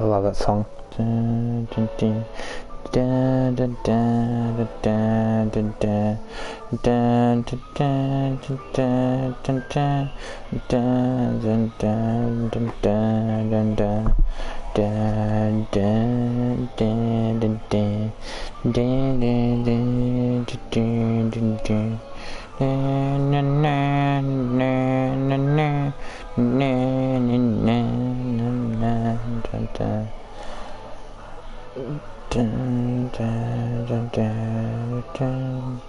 love that song. Dun, dun, dun. Dun, dun, dun, dun, dun, dun, dun, dun, dun, dun, dun, dun, dun, dun, dun, dun, dun, dun. Dun, dun, dun, dun, dun. Dun, dun, dun, dun, dun, dun. Na, na, na, na, na, na, na, na, na, dun, dun. Dun, dun, dun, dun, dun.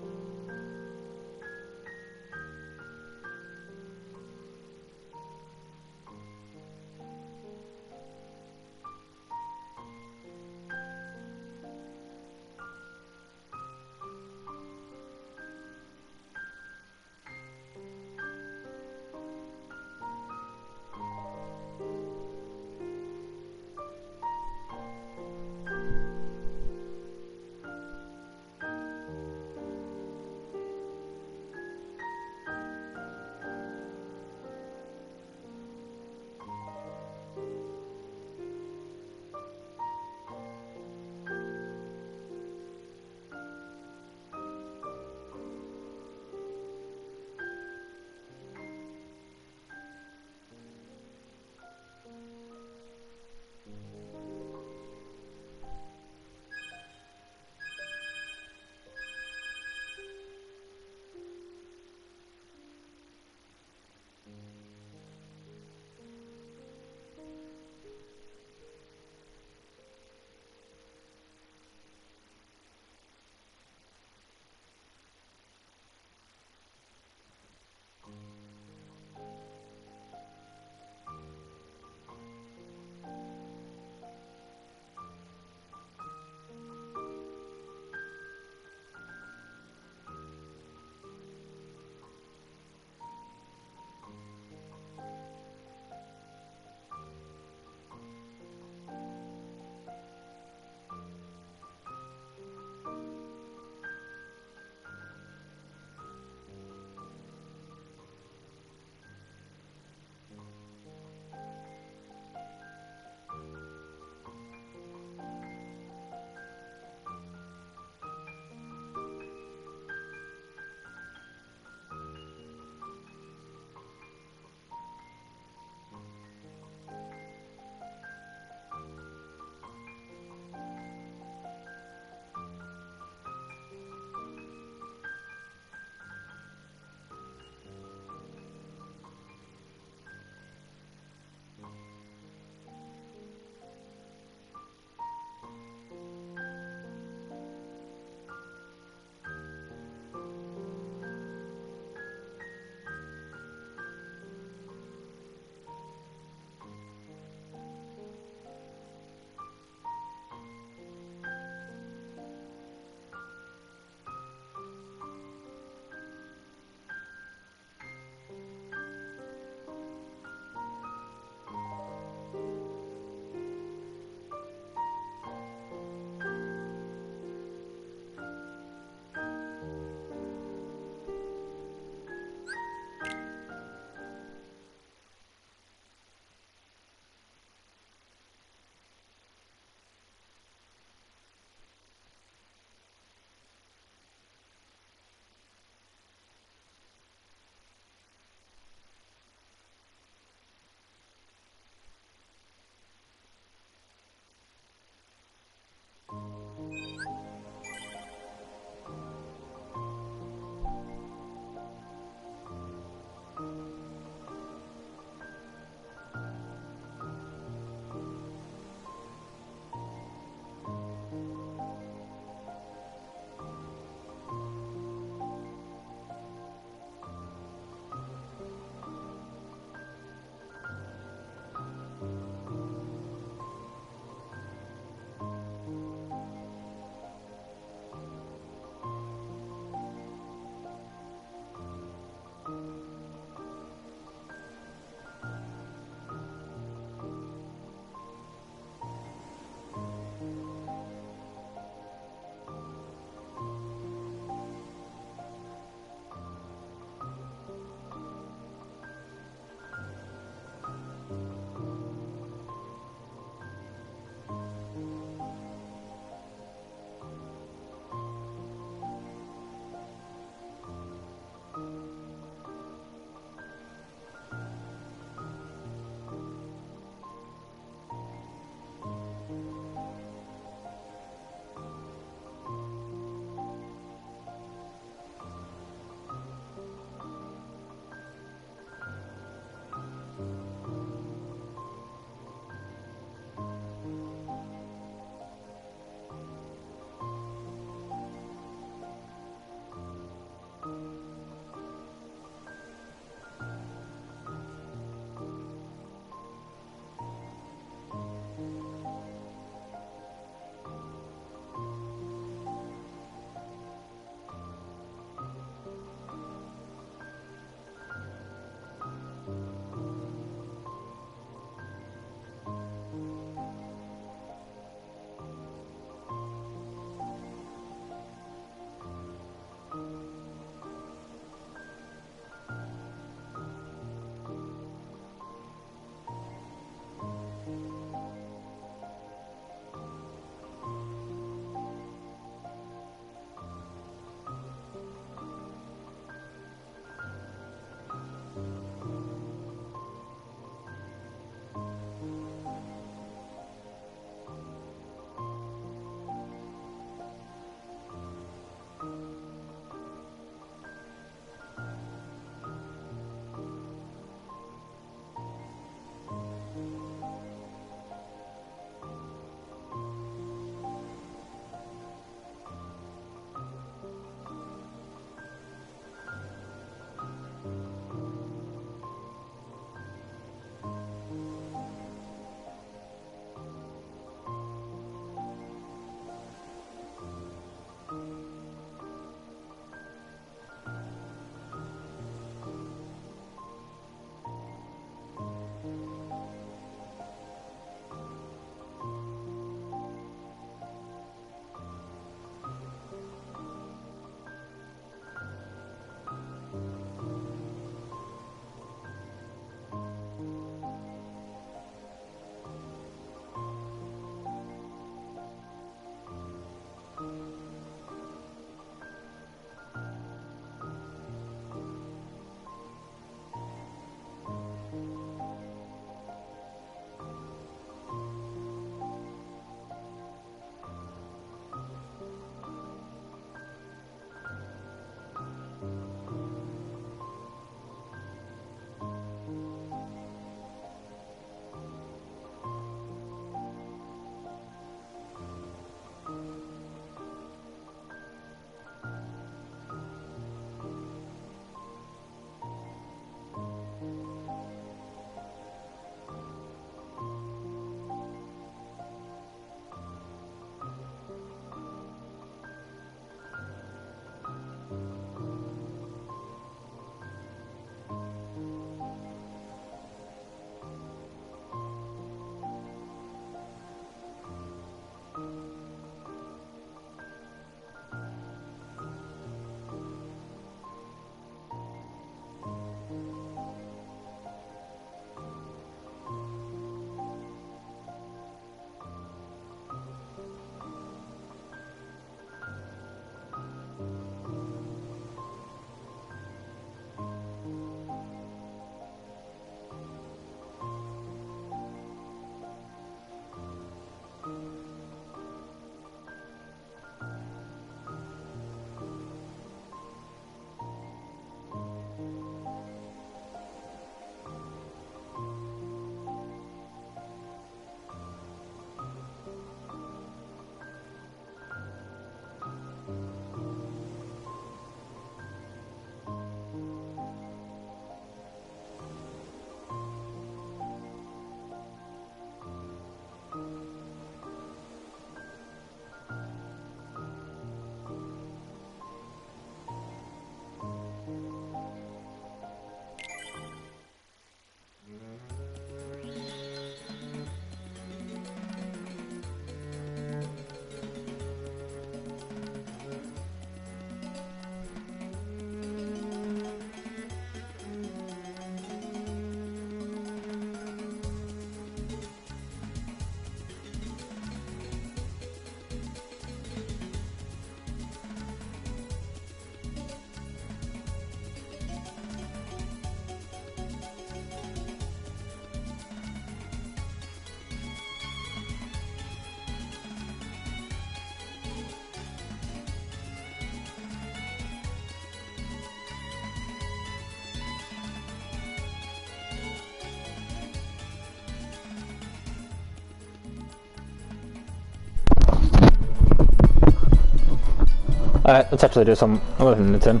Alright, let's actually do some other than it's in.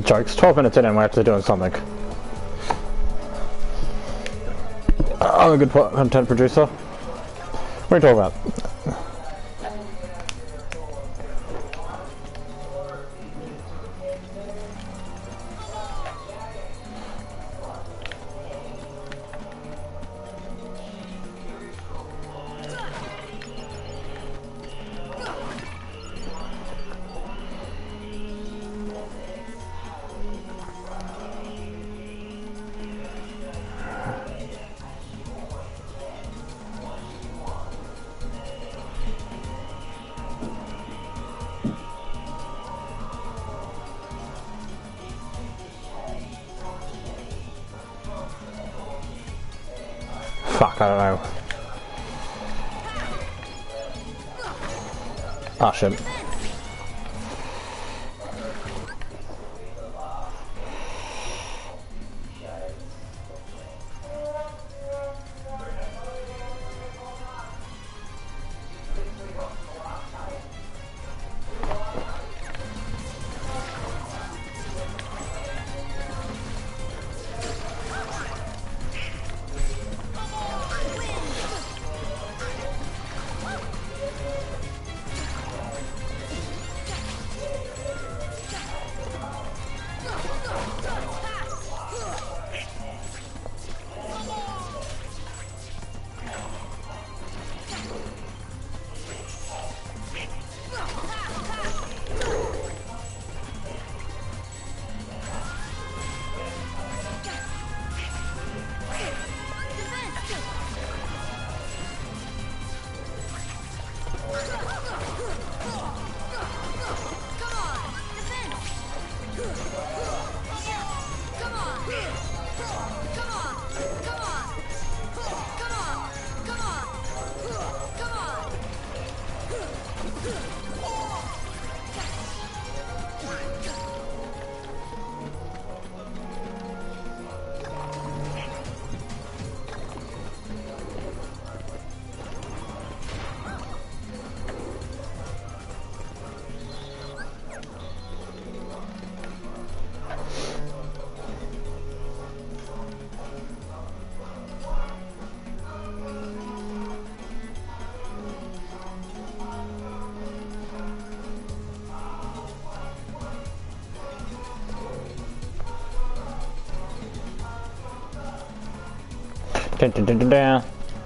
Jokes, 12 minutes in and we're actually doing something. I'm a good content producer. What are you talking about? Fuck, I don't know. Ah, shit.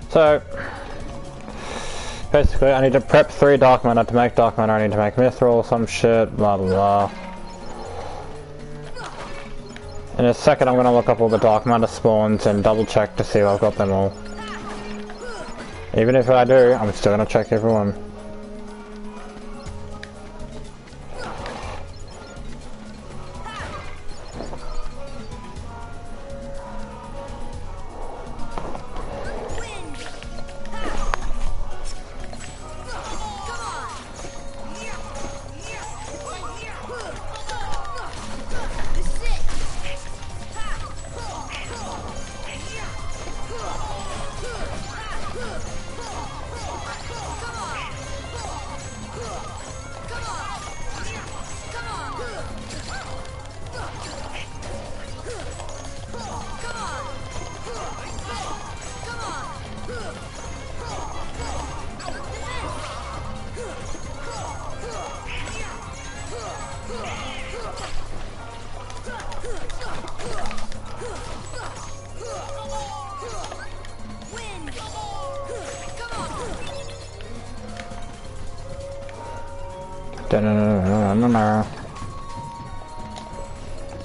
So, basically I need to prep 3 Dark Mana to make Dark Mana, I need to make Mithril, some shit, blah blah blah. In a second I'm gonna look up all the Dark Mana spawns and double check to see if I've got them all. Even if I do, I'm still gonna check everyone.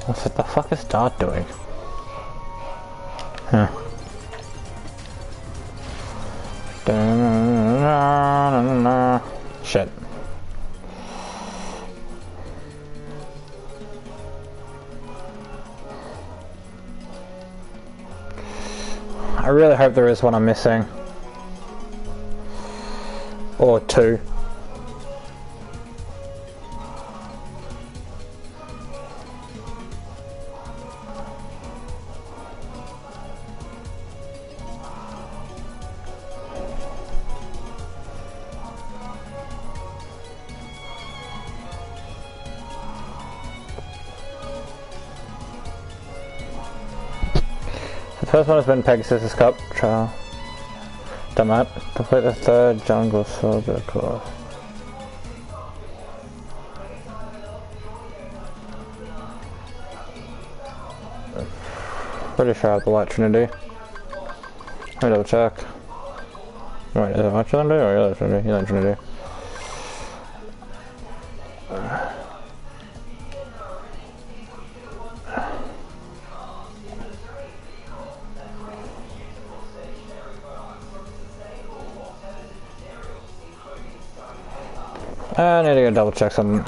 What the fuck is Dart doing? Huh. Shit. I really hope there is one I'm missing. Or two. The first one has been Pegasus Cup trial. Done that. Complete the third jungle soldier course. Pretty sure I have the Light Trinity. Let me double check. Wait, is it Light Trinity or Light Trinity? Light Trinity. I need to go double check something.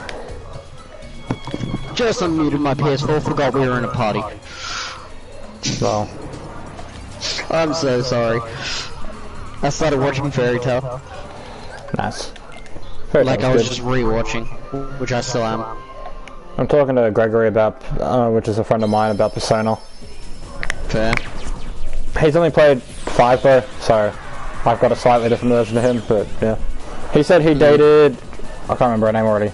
Just unmuted my PS4, forgot we were in a party. Well. I'm so sorry. I started watching Fairy Tail. Nice. Fairy Like I was good. just re-watching, which I still am. I'm talking to Gregory about, which is a friend of mine, about Persona. Fair. He's only played 5 though, so I've got a slightly different version of him, but yeah. He said he dated... I can't remember her name already.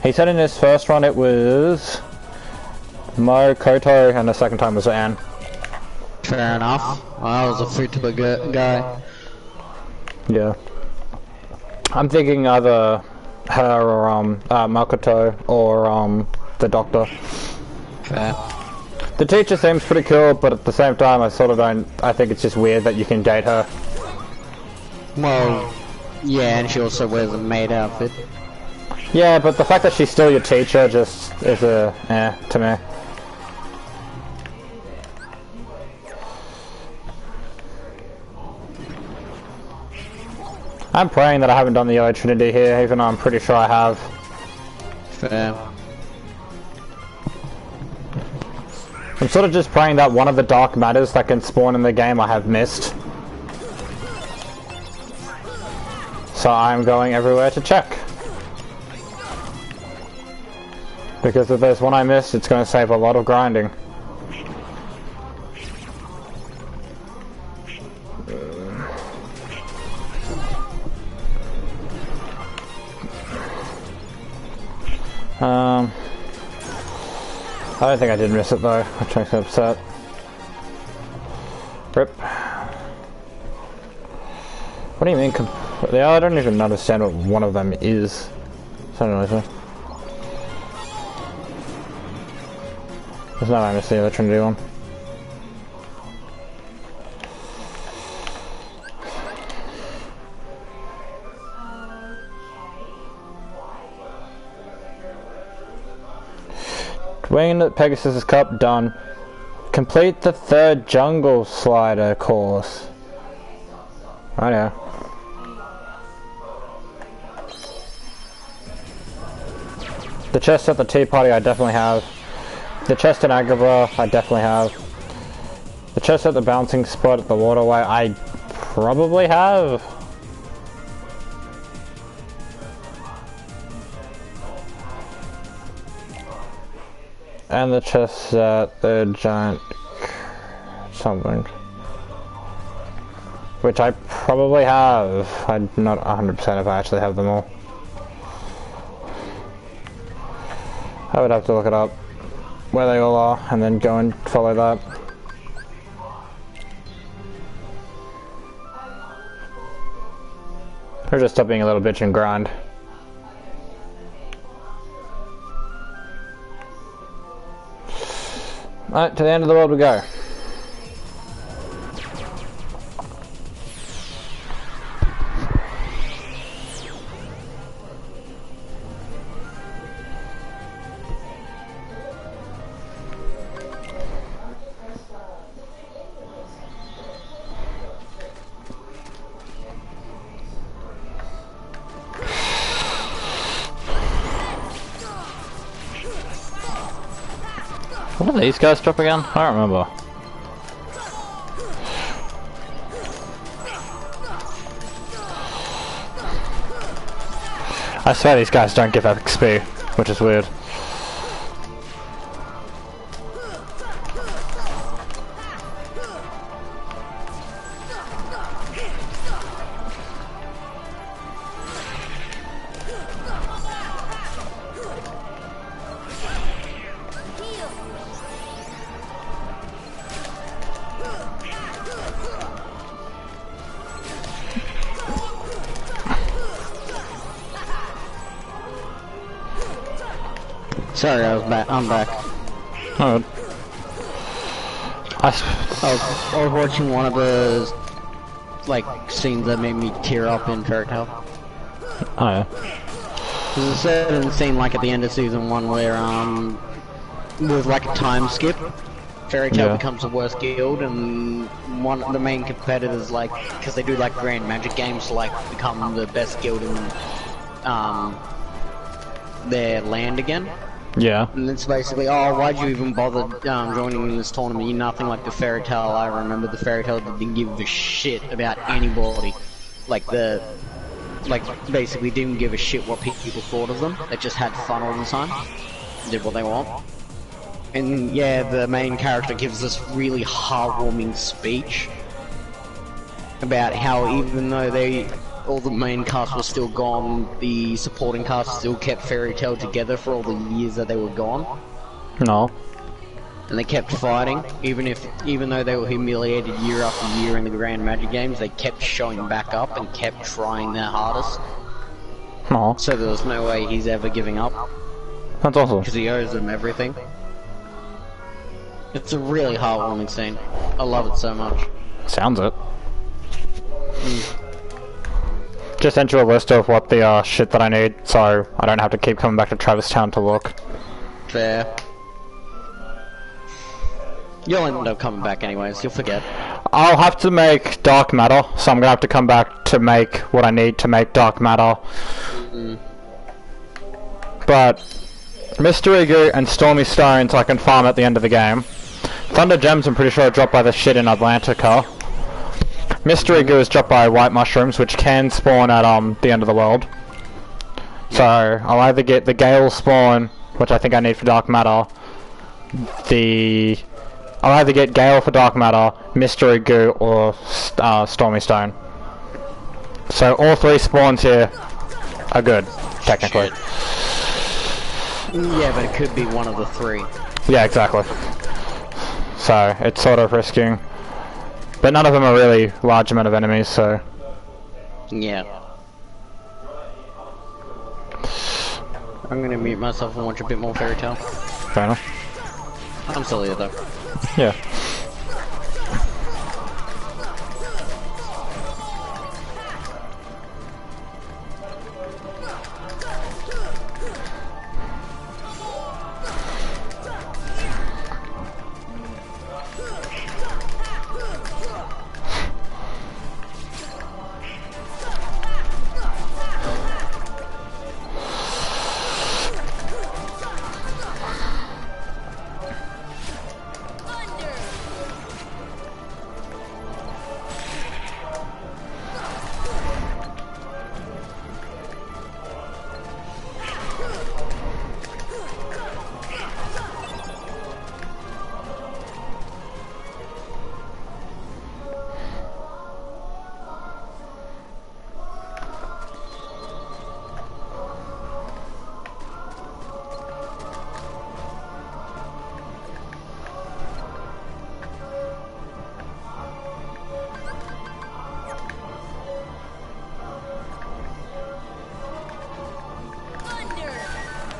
He said in his first run it was Mo, Koto, and the second time was Anne. Fair enough. Well, I was a fruit to the guy. Yeah. I'm thinking either her or Makoto or the doctor. Fair. The teacher seems pretty cool, but at the same time I sort of don't... I think it's just weird that you can date her. Well, yeah, and she also wears a maid outfit. Yeah, but the fact that she's still your teacher just is to me. I'm praying that I haven't done the Yellow Trinity here, even though I'm pretty sure I have. Fair. I'm sort of just praying that one of the dark matters that can spawn in the game I have missed. So I'm going everywhere to check. Because if there's one I missed, it's going to save a lot of grinding. I don't think I did miss it though, which makes me upset. Rip. What do you mean? Yeah, I don't even understand what one of them is. So anyway, there's no way I missed the other Trinity one. Winged Pegasus Cup done. Complete the third jungle slider course. Right now. The chest at the tea party I definitely have. The chest in Agrabah I definitely have. The chest at the bouncing spot at the waterway I probably have. And the chest at the giant something. Which I probably have. I'm not 100% if I actually have them all. I would have to look it up where they all are and then go and follow that. Or just stop being a little bitch and grind. Alright, to the end of the world we go. What do these guys drop again? I don't remember. I swear these guys don't give XP, which is weird. Sorry, I'm back. Oh. I was watching one of the like scenes that made me tear up in Fairy Tail. Oh yeah. There's a certain scene like at the end of season 1 where with like a time skip, Fairy Tail becomes the worst guild, and one of the main competitors, like, because they do like grand magic games to like become the best guild in their land again. Yeah. And it's basically, oh, why'd you even bother joining in this tournament? You're nothing like the Fairy Tail I remember. The Fairy Tail didn't give a shit about anybody. Basically didn't give a shit what people thought of them. They just had fun all the time. Did what they want. And yeah, the main character gives this really heartwarming speech about how even though all the main cast was still gone, the supporting cast still kept Fairy Tail together for all the years that they were gone. No. And they kept fighting, even though they were humiliated year after year in the Grand Magic Games, they kept showing back up and kept trying their hardest. No. So there was no way he's ever giving up. That's awesome. Because he owes them everything. It's a really heartwarming scene. I love it so much. Sounds it. Just enter a list of what the shit that I need, so I don't have to keep coming back to Travis Town to look. Fair. You'll end up coming back anyways, you'll forget. I'll have to make Dark Matter, so I'm gonna have to come back to make what I need to make Dark Matter. But Mystery Goo and Stormy Stones I can farm at the end of the game. Thunder Gems I'm pretty sure are dropped by the shit in Atlantica. Mystery Goo is dropped by White Mushrooms, which can spawn at the end of the world. So I'll either get the Gale spawn, which I think I need for Dark Matter. I'll either get Gale for Dark Matter, Mystery Goo, or Stormy Stone. So all three spawns here are good, technically. Yeah, but it could be one of the three. Yeah, exactly. So it's sort of risking. But none of them are really large amount of enemies, so... Yeah. I'm gonna mute myself and watch a bit more Fairy Tail. Fair enough. I'm still here though. Yeah.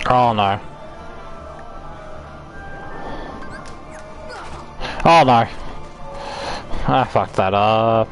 Oh no. Oh no. I fucked that up.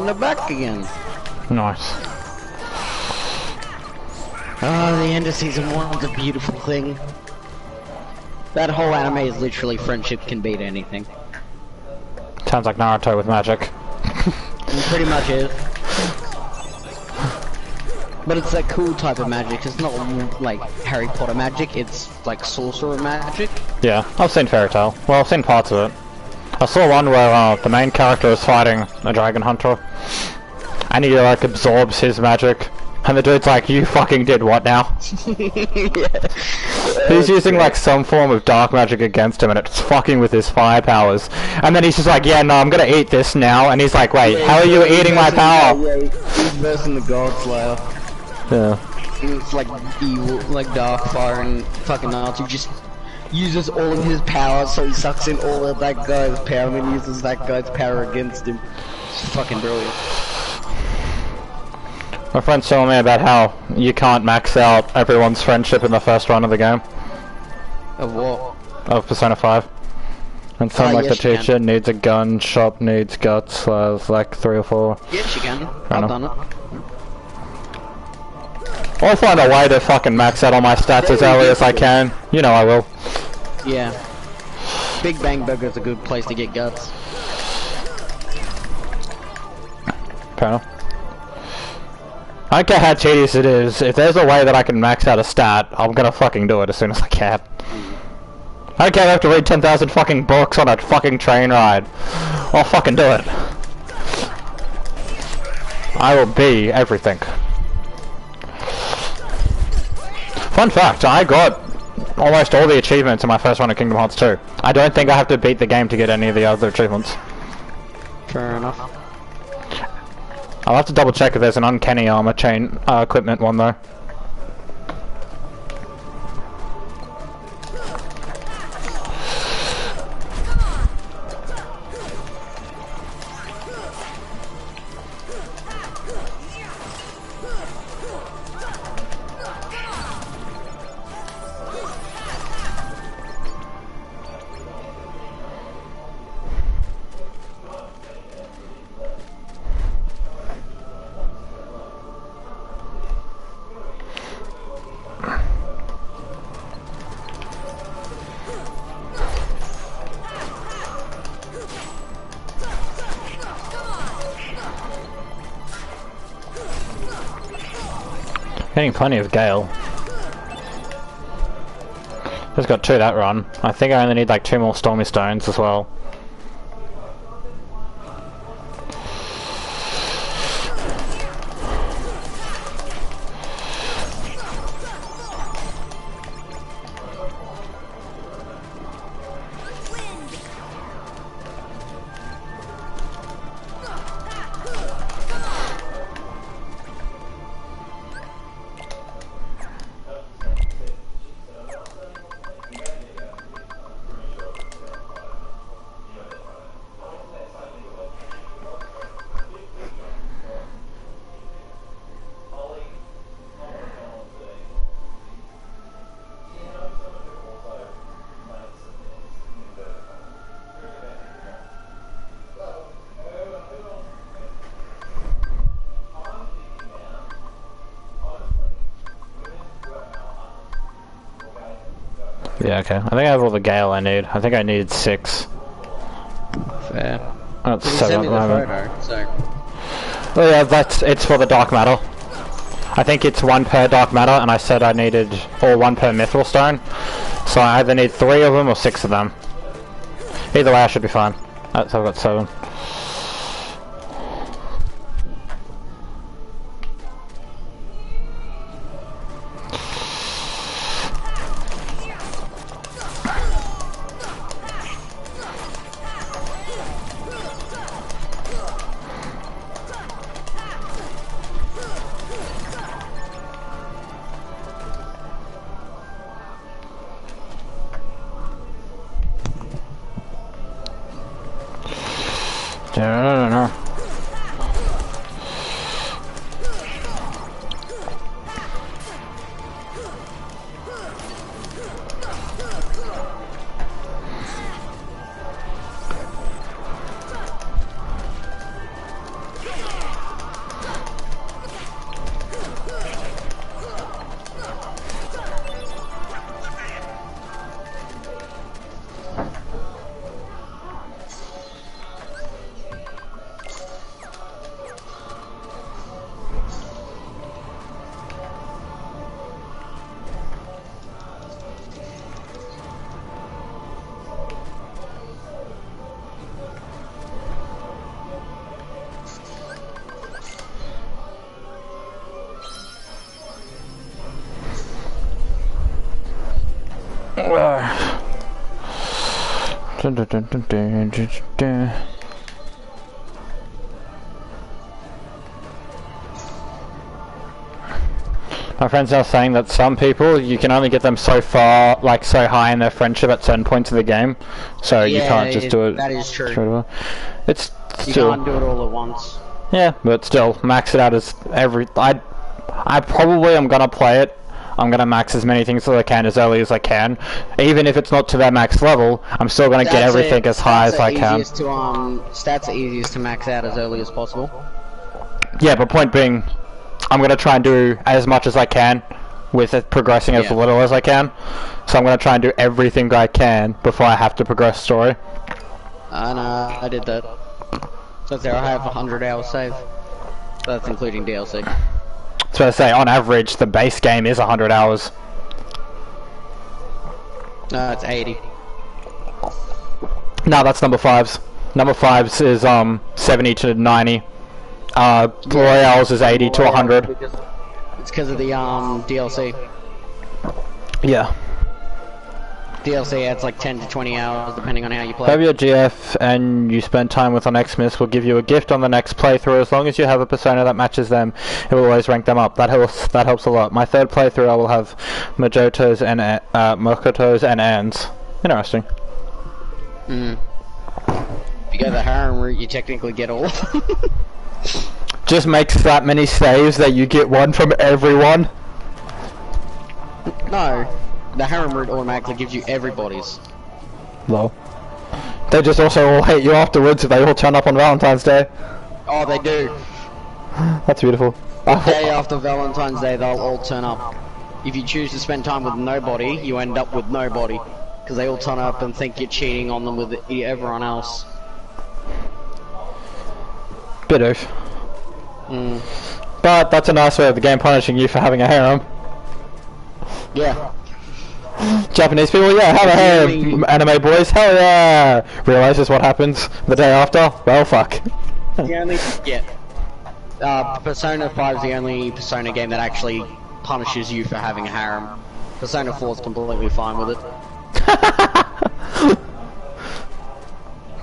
and they're back again. Nice. Oh, the end of season 1 was a beautiful thing. That whole anime is literally friendship can beat anything. Sounds like Naruto with magic. It pretty much is. But it's that cool type of magic. It's not like Harry Potter magic, it's like sorcerer magic. Yeah, I've seen Fairy Tail. Well, I've seen parts of it. I saw one where the main character is fighting a dragon hunter, and he like absorbs his magic, and the dude's like, "You fucking did what now?" Yeah. He's using like some form of dark magic against him, and it's fucking with his fire powers. And then he's just like, "Yeah, no, I'm gonna eat this now." And he's like, "Wait, how are you eating my power?" Yeah, he's versing the God Slayer. Yeah. It's like evil, like dark fire and fucking Naruto just uses all of his power, so he sucks in all of that guy's power and uses that guy's power against him. It's fucking brilliant. My friend's telling me about how you can't max out everyone's friendship in the first run of the game. Of what? Of Persona 5. And some like yes, the you teacher needs a gun, shop needs guts, like 3 or 4. Yes, you can. I I've know. done it. I'll find a way to fucking max out all my stats as early as I can. You know I will. Yeah. Big Bang Burger's a good place to get guts. Fair enough. I don't care how tedious it is, if there's a way that I can max out a stat, I'm gonna fucking do it as soon as I can. I don't care if I have to read 10,000 fucking books on a fucking train ride. I'll fucking do it. I will be everything. Fun fact, I got almost all the achievements in my first run of Kingdom Hearts 2. I don't think I have to beat the game to get any of the other achievements. Fair enough. I'll have to double check if there's an uncanny armor chain equipment one though. Getting plenty of Gale. Just got 2 that run. I think I only need like 2 more Stormy Stones as well. Yeah, okay. I think I have all the Gale I need. I think I needed 6. Fair. That's You 7 sent at me the the moment. photo, so... Oh yeah, it's for the Dark Matter. I think it's 1 per Dark Matter, and I said I needed, or 1 per Mithril Stone. So I either need 3 of them or 6 of them. Either way I should be fine. So I've got 7. No. My friends are saying that some people, you can only get them so far, like so high in their friendship at certain points of the game, so you can't just do it. That is true. Straight away. It's You still, can't do it all at once. yeah, but still, max it out as every. I probably am gonna play it. I'm gonna max as many things as I can as early as I can, even if it's not to their max level. I'm still gonna get everything as high as I can. Stats are easiest to max out as early as possible. Yeah, but point being, I'm gonna try and do as much as I can with it progressing as little as I can. So I'm gonna try and do everything I can before I have to progress story. And I did that. So there I have 100 hours saved. That's including DLC. So I say, on average, the base game is 100 hours. No, it's 80. No, that's number 5's. Number 5's is 70 to 90. Royale's is 80 to 100. It's because of the DLC. Yeah. DLC adds like 10 to 20 hours depending on how you play. Have your GF and you spend time with an Xmas will give you a gift on the next playthrough. As long as you have a persona that matches them, it will always rank them up. That helps a lot. My third playthrough I will have Majotos and Mokotos and Ans. Interesting. Hmm. If you go the harem route, you technically get all of them. Just makes that many saves that you get one from everyone. No. The harem route automatically gives you everybody's. Lol. They just also all hate you afterwards if they all turn up on Valentine's Day. Oh, they do. That's beautiful. The day after Valentine's Day, they'll all turn up. If you choose to spend time with nobody, you end up with nobody. Because they all turn up and think you're cheating on them with everyone else. Bit of. Mm. But that's a nice way of the game punishing you for having a harem. Yeah. Japanese people, yeah, have a harem. Anime boys, hell yeah. Realizes what happens the day after? Well, fuck. Persona 5 is the only Persona game that actually punishes you for having a harem. Persona 4 is completely fine with it.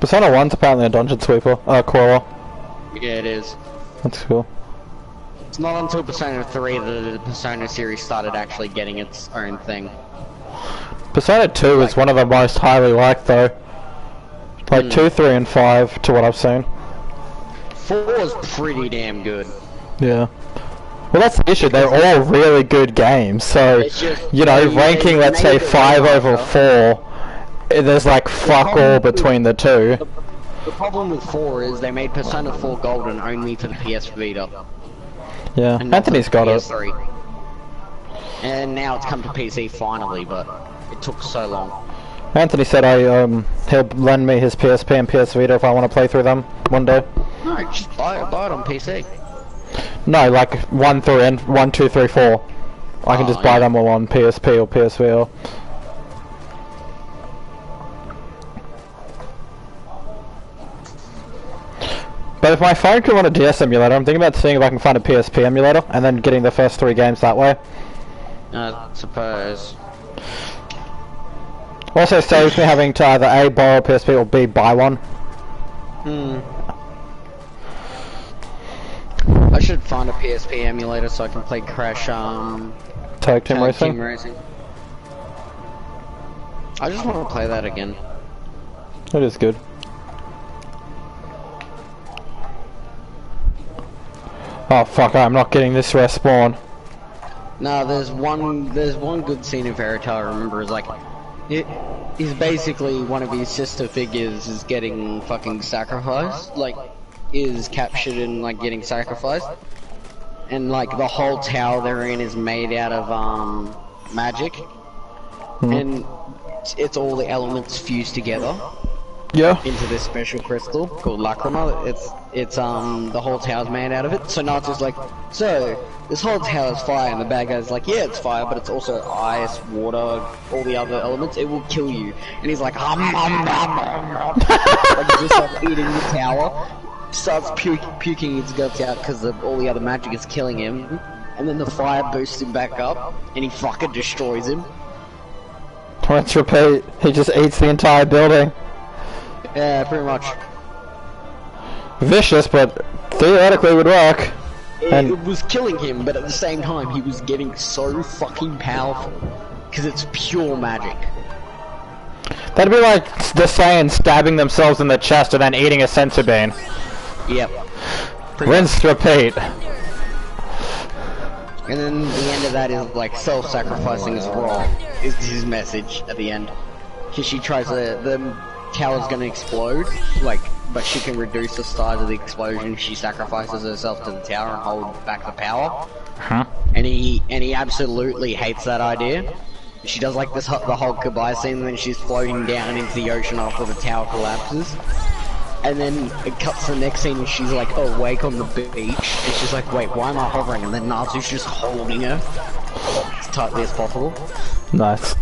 Persona 1's apparently a dungeon sweeper, crawler. Yeah, it is. That's cool. It's not until Persona 3 that the Persona series started actually getting its own thing. Persona 2 is one of the most highly liked though. Like 2, 3 and 5 to what I've seen. 4 is pretty damn good. Yeah. Well, that's the issue, they're all really good games, so, you know, ranking, let's say, 5 over 4, there's like fuck all between the two. The problem with 4 is they made Persona 4 Golden only for the PS Vita. Yeah, Anthony's got it. And now it's come to PC finally, but it took so long. Anthony said he'll lend me his PSP and PS Vita if I want to play through them one day. No, just buy it on PC. No, like 1, 2, 3, 4. I can just buy them all on PSP or PS Vita. But if my phone could run a DS emulator, I'm thinking about seeing if I can find a PSP emulator and then getting the first 3 games that way. I suppose. Also saves me having to either A, borrow a PSP or B, buy one. I should find a PSP emulator so I can play Crash, Tag Team Racing? I just want to play that again. It is good. Oh fuck, I'm not getting this respawn. No, there's one good scene in Fairy Tail I remember is like, it is basically one of his sister figures is getting fucking sacrificed, like, is captured and like getting sacrificed. And like the whole tower they're in is made out of magic. And it's all the elements fused together. Yeah. Into this special crystal called Lacrima. It's the whole tower's made out of it. So Natsu's like, so this whole tower's fire, and the bad guy's like, yeah, it's fire, but it's also ice, water, all the other elements. It will kill you. And he's like, like he's just like eating the tower, starts puking his guts out because all the other magic is killing him. And then the fire boosts him back up, and he fucking destroys him. Rinse, repeat. He just eats the entire building. Yeah, pretty much. Vicious, but theoretically would work. It was killing him, but at the same time, he was getting so fucking powerful. Because it's pure magic. That'd be like the Saiyans stabbing themselves in the chest and then eating a senzu bean. Yep. Rinse, repeat. And then the end of that is like self-sacrificing is wrong, is his message at the end. Because she tries to, the tower's gonna explode, like, but she can reduce the size of the explosion. She sacrifices herself to the tower and holds back the power. Huh? And he absolutely hates that idea. She does like this, the whole goodbye scene, and then she's floating down into the ocean after the tower collapses. And then it cuts to the next scene and she's like awake on the beach, and she's like, wait, why am I hovering? And then Natsu's just holding her as tightly as possible. Nice.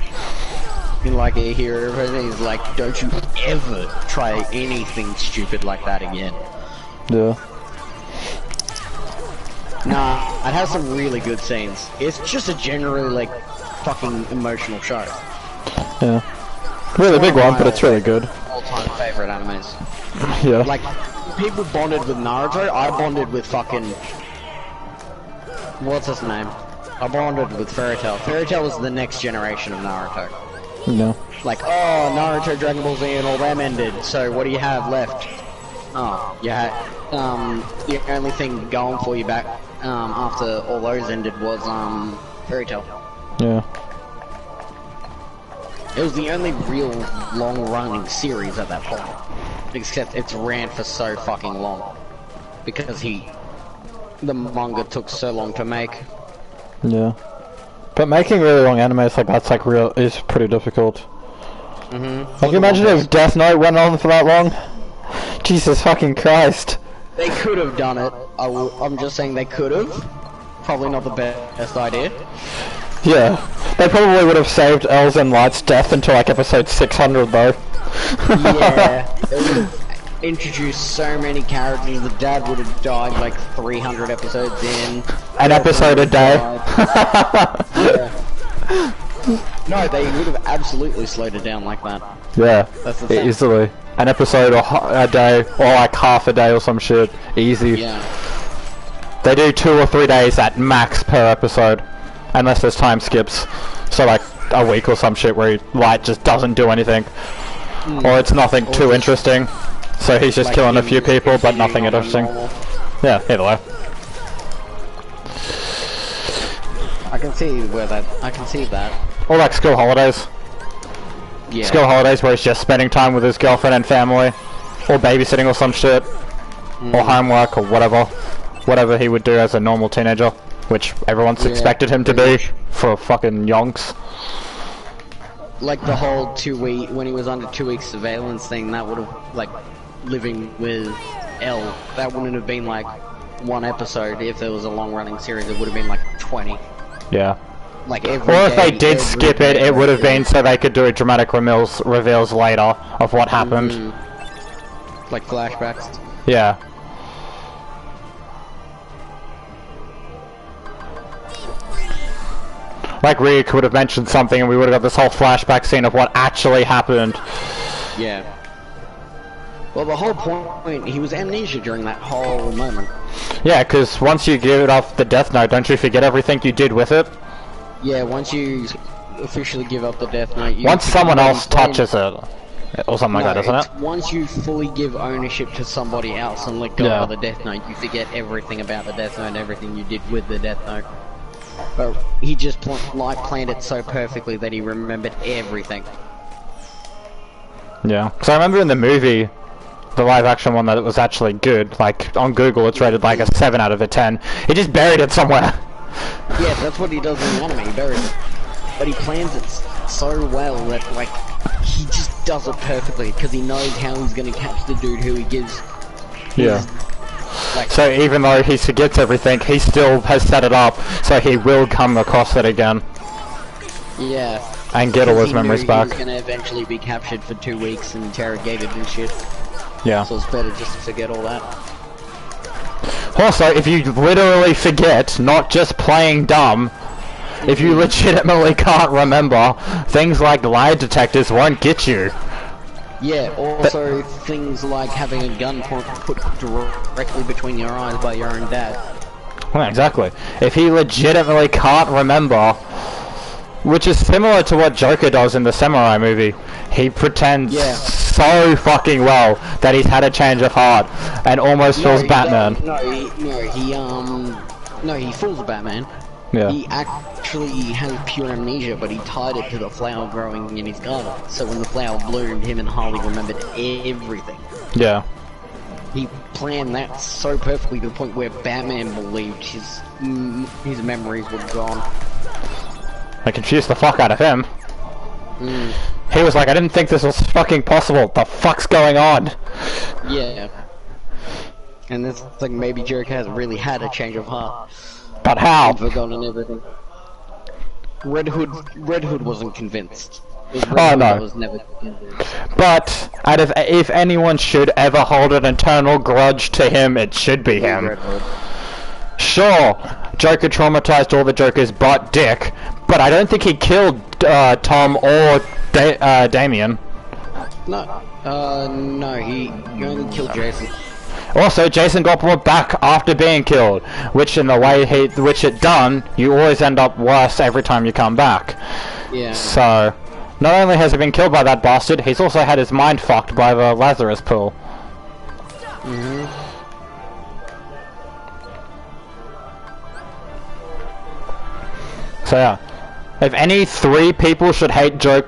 And like a hero, and he's like, don't you ever try anything stupid like that again. Yeah. Nah, it has some really good scenes. It's just a generally like fucking emotional show. Yeah. Really big one, but it's really good. All-time favorite animes. Yeah. Like, people bonded with Naruto, I bonded with fucking... What's his name? I bonded with Fairy Tail. Fairy Tail was the next generation of Naruto. No. Like, oh, Naruto, Dragon Ball Z, and all them ended, so what do you have left? Oh, you had, the only thing going for you back, after all those ended was, Fairy Tail. Yeah. It was the only real long-running series at that point. Except it's ran for so fucking long. Because the manga took so long to make. Yeah. But making really long animes like that's like is pretty difficult. Mm-hmm. Like imagine if Death Note went on for that long? Jesus fucking Christ. They could have done it. I'm just saying they could have. Probably not the best idea. Yeah. They probably would have saved Elzen Light's death until like episode 600 though. Yeah. They would have introduced so many characters. The dad would have died like 300 episodes in. An episode a day. Yeah. No, they would have absolutely slowed it down like that. Yeah. That's the thing. Easily. An episode or a day, or like half a day or some shit. Easy. Yeah. They do 2 or 3 days at max per episode. Unless there's time skips. So like a week or some shit where Light just doesn't do anything. Or it's nothing too interesting. So he's just like killing a few people but nothing normal. interesting. Yeah, either way. I can see that. Or like school holidays. Yeah. School holidays where he's just spending time with his girlfriend and family. Or babysitting or some shit. Or homework or whatever. Whatever he would do as a normal teenager. Which everyone's expected him to be for fucking yonks. Like the whole 2 week, when he was under 2 week surveillance thing, that would have, like, living with L, that wouldn't have been like 1 episode. If there was a long running series, it would have been like 20. Yeah. Like every Or if day, they did skip it, it would have been so they could do dramatic reveals later of what happened. Like flashbacks. Yeah. Like Ryuk would have mentioned something and we would have got this whole flashback scene of what actually happened. Yeah. Well, the whole point, he was amnesia during that whole moment. Yeah, because once you give it off the Death Note, don't you forget everything you did with it? Yeah, once you officially give up the Death Note, you once someone else touches it. Or something like that, isn't it? Once you fully give ownership to somebody else and let go of the Death Note, you forget everything about the Death Note and everything you did with the Death Note. But he just planned it so perfectly that he remembered everything. Yeah, because I remember in the movie, the live action one, that it was actually good. Like, on Google it's rated like a 7 out of a 10. He just buried it somewhere. Yeah, that's what he does in the anime, he buries it. But he plans it so well that, like, he just does it perfectly, because he knows how he's going to catch the dude who he gives. Yeah. Like, so even though he forgets everything, he still has set it up, so he will come across it again. Yeah. And get all his memories back. He was going to eventually be captured for 2 weeks and interrogated and shit. Yeah. So it's better just to forget all that. Also, if you literally forget, not just playing dumb, if you legitimately can't remember, things like lie detectors won't get you. Yeah, also things like having a gun put directly between your eyes by your own dad. Well, exactly. If he legitimately can't remember, which is similar to what Joker does in the Samurai movie, he pretends so fucking well that he's had a change of heart and almost fools Batman. He fools Batman. Yeah. He actually has pure amnesia, but he tied it to the flower growing in his garden. So when the flower bloomed, him and Harley remembered everything. Yeah. He planned that so perfectly to the point where Batman believed his memories were gone. I confused the fuck out of him. He was like, I didn't think this was fucking possible. What the fuck's going on? Yeah. And it's like maybe Joker has really had a change of heart. But how? Forgotten everything. Red Hood wasn't convinced. Oh no. Was never convinced. But if anyone should ever hold an eternal grudge to him, it should be him. Red Hood. Sure, Joker traumatized all the Jokers but Dick, but I don't think he killed Tom or Damian. No, he only killed Jason. Also, Jason got brought back after being killed, which in the way which it done, you always end up worse every time you come back. Yeah. So, not only has he been killed by that bastard, he's also had his mind fucked by the Lazarus pool. So yeah, if any 4 people should hate Joker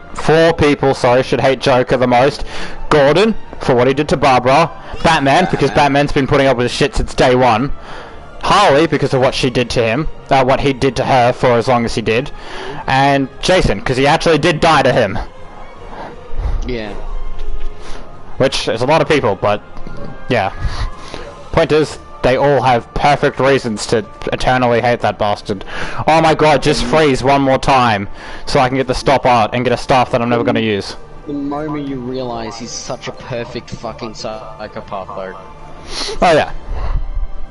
the most, Gordon, for what he did to Barbara, Batman, because Batman's been putting up with his shit since day one, Harley, because of what she did to him, what he did to her for as long as he did, and Jason, because he actually did die to him. Yeah. Which is a lot of people, but yeah. Point is, they all have perfect reasons to eternally hate that bastard. Oh my god, just freeze one more time, so I can get the stop art and get a staff that I'm never going to use. The moment you realize he's such a perfect fucking psychopath, though. Oh yeah.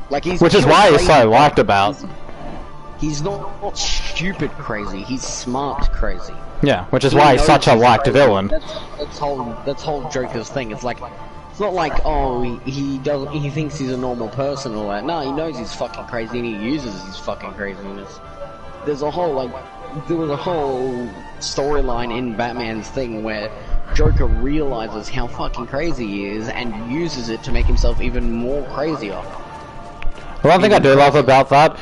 Like which is why he's so liked about. He's not stupid crazy, he's smart crazy. Yeah, which is why he's such a liked villain. That's whole Joker's thing. It's like, it's not like, oh, he thinks he's a normal person or that. No, he knows he's fucking crazy and he uses his fucking craziness. There was a whole storyline in Batman's thing where Joker realizes how fucking crazy he is and uses it to make himself even more crazier. One thing I do love about that,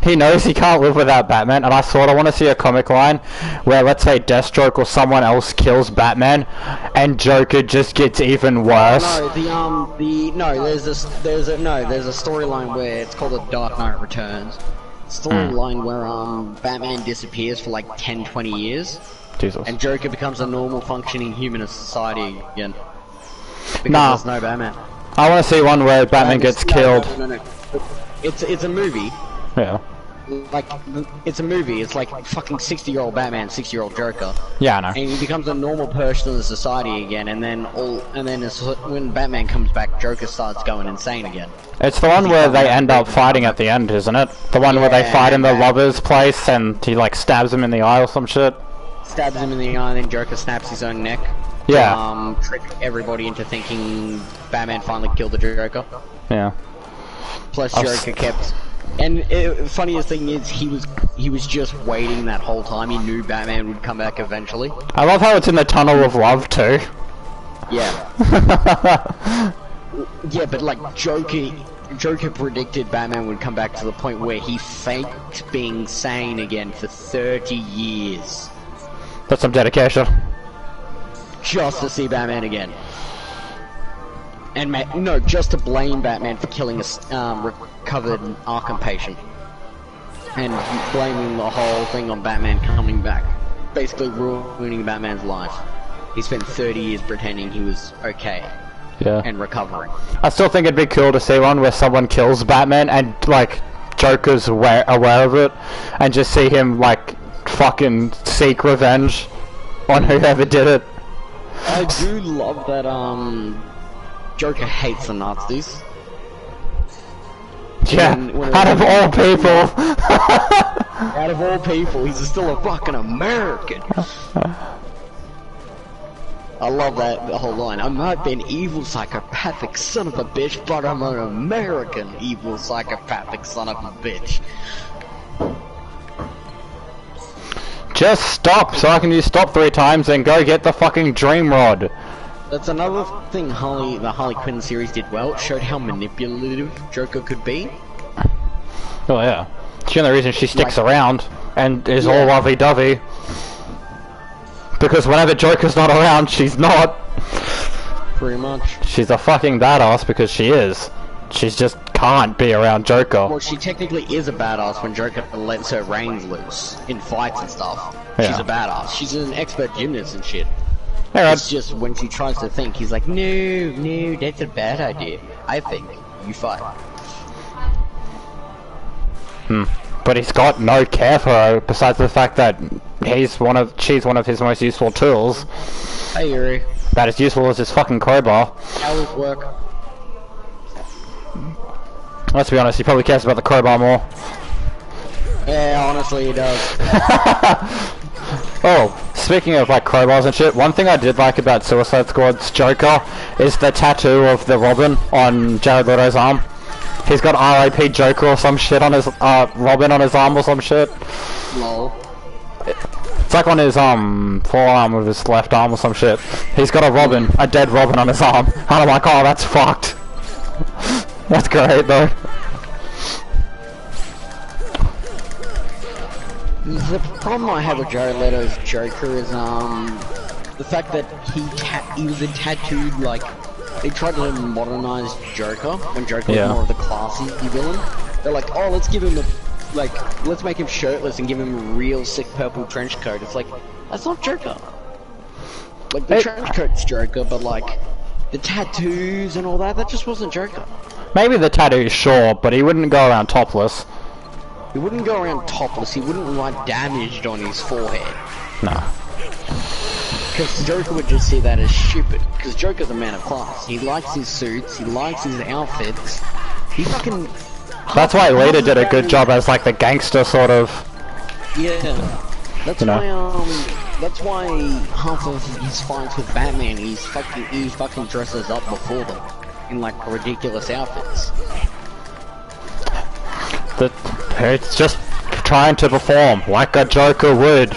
he knows he can't live without Batman, and I sort of want to see a comic line where, let's say, Deathstroke or someone else kills Batman, and Joker just gets even worse. No, there's a storyline where it's called The Dark Knight Returns. Storyline where Batman disappears for like 10-20 years, Jesus. and Joker becomes a normal functioning human in society again. Because there's no Batman. I want to see one where Batman gets killed. No. It's a movie. Yeah. Like, it's a movie. It's like fucking 60-year-old Batman, 60-year-old Joker. Yeah, I know. And he becomes a normal person in society again, and then when Batman comes back, Joker starts going insane again. It's the one where they end up fighting at the end, isn't it? The one where they fight in the lover's place, and he like stabs him in the eye or some shit. Stabs him in the eye, and then Joker snaps his own neck. Yeah. Trick everybody into thinking Batman finally killed the Joker. Yeah. Plus Joker kept... And funniest thing is, he was just waiting that whole time. He knew Batman would come back eventually. I love how it's in the tunnel of love too. Yeah. Yeah, but like Joker predicted Batman would come back to the point where he faked being sane again for 30 years. That's some dedication. Just to see Batman again. And just to blame Batman for killing a recovered Arkham patient. And blaming the whole thing on Batman coming back. Basically ruining Batman's life. He spent 30 years pretending he was okay. Yeah. And recovering. I still think it'd be cool to see one where someone kills Batman and, like, Joker's aware of it. And just see him, like, fucking seek revenge on whoever did it. I do love that, Joker hates the Nazis. Yeah, out of all people! Out of all people, he's still a fucking American. I love that the whole line. I might be an evil psychopathic son of a bitch, but I'm an American evil psychopathic son of a bitch. Just stop so I can use stop 3 times and go get the fucking dream rod. That's another thing the Harley Quinn series did well. It showed how manipulative Joker could be. Oh yeah. It's the only reason she sticks around and is all lovey-dovey. Because whenever Joker's not around, she's not. Pretty much. She's a fucking badass because she is. She's just can't be around Joker. Well, she technically is a badass when Joker lets her reins loose in fights and stuff. Yeah. She's a badass. She's an expert gymnast and shit. Yeah, It's just when she tries to think, he's like, no, that's a bad idea. I think. You fight. But he's got no care for her besides the fact that she's one of his most useful tools. Hey Yuri. That is useful as his fucking crowbar. How does it work? Let's be honest, he probably cares about the crowbar more. Yeah, honestly he does. Oh, speaking of like crowbars and shit, one thing I did like about Suicide Squad's Joker is the tattoo of the Robin on Jared Leto's arm. He's got R.I.P. Joker or some shit on his Robin on his arm or some shit. Lol. It's like on his forearm of his left arm or some shit. He's got a Robin, a dead Robin on his arm. And I'm like, oh, that's fucked. That's great though. The problem I have with Jared Leto's Joker is the fact that he was a tattooed, like, they tried to modernize Joker when Joker was more of the classy villain. They're like, oh, let's give him let's make him shirtless and give him a real sick purple trench coat. It's like, that's not Joker. Like, the trench coat's Joker, but like, the tattoos and all that just wasn't Joker. Maybe the tattoo, sure, but he wouldn't go around topless. He wouldn't go around topless, he wouldn't write damaged on his forehead. No. Because Joker would just see that as stupid. Because Joker's a man of class. He likes his suits, he likes his outfits. He fucking... That's why Lita did a good job as like the gangster sort of... Yeah. That's why half of his fights with Batman, he fucking dresses up before them. In like ridiculous outfits. It's just trying to perform like a Joker would.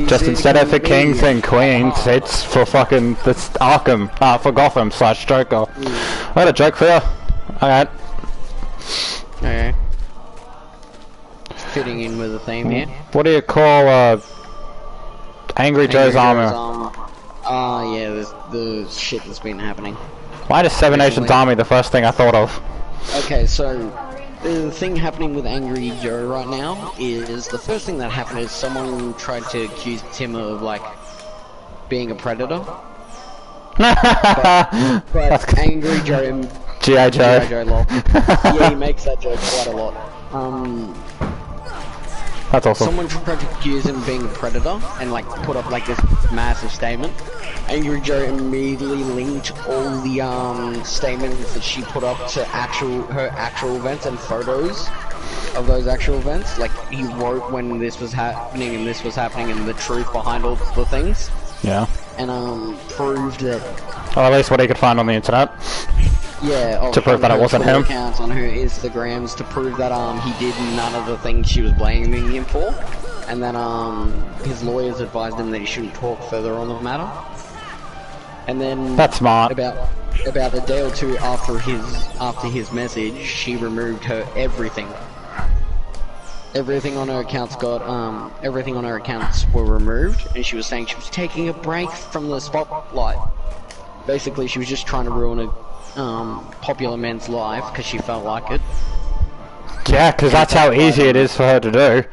Just instead of for kings and queens, it's for fucking this Arkham, for Gotham / Joker. I got a joke for you. Alright. Okay. Fitting in with the theme here. What do you call Angry Joe's armor? Yeah, the shit that's been happening. Why is Seven Nations Army the first thing I thought of? Okay, so the thing happening with Angry Joe right now is the first thing that happened is someone tried to accuse him of like being a predator. but Angry Joe, G.I. Joe. G.I. Joe, lol. Yeah, he makes that joke quite a lot. That's awesome. Someone tried to accuse him of being a predator and like put up like this massive statement. Angry Joe immediately linked all the statements that she put up to her actual events and photos of those actual events. Like he wrote when this was happening and this was happening and the truth behind all the things. Yeah. And proved that. Or at least what he could find on the internet. Yeah, to prove that it wasn't him. Accounts on her Instagrams to prove that he did none of the things she was blaming him for, and then his lawyers advised him that he shouldn't talk further on the matter. And then that's smart. About a day or two after his message, she removed her everything. Everything on her accounts were removed, and she was saying she was taking a break from the spotlight. Basically, she was just trying to ruin a popular man's life because she felt like it. Yeah, because that's how easy it is for her to do.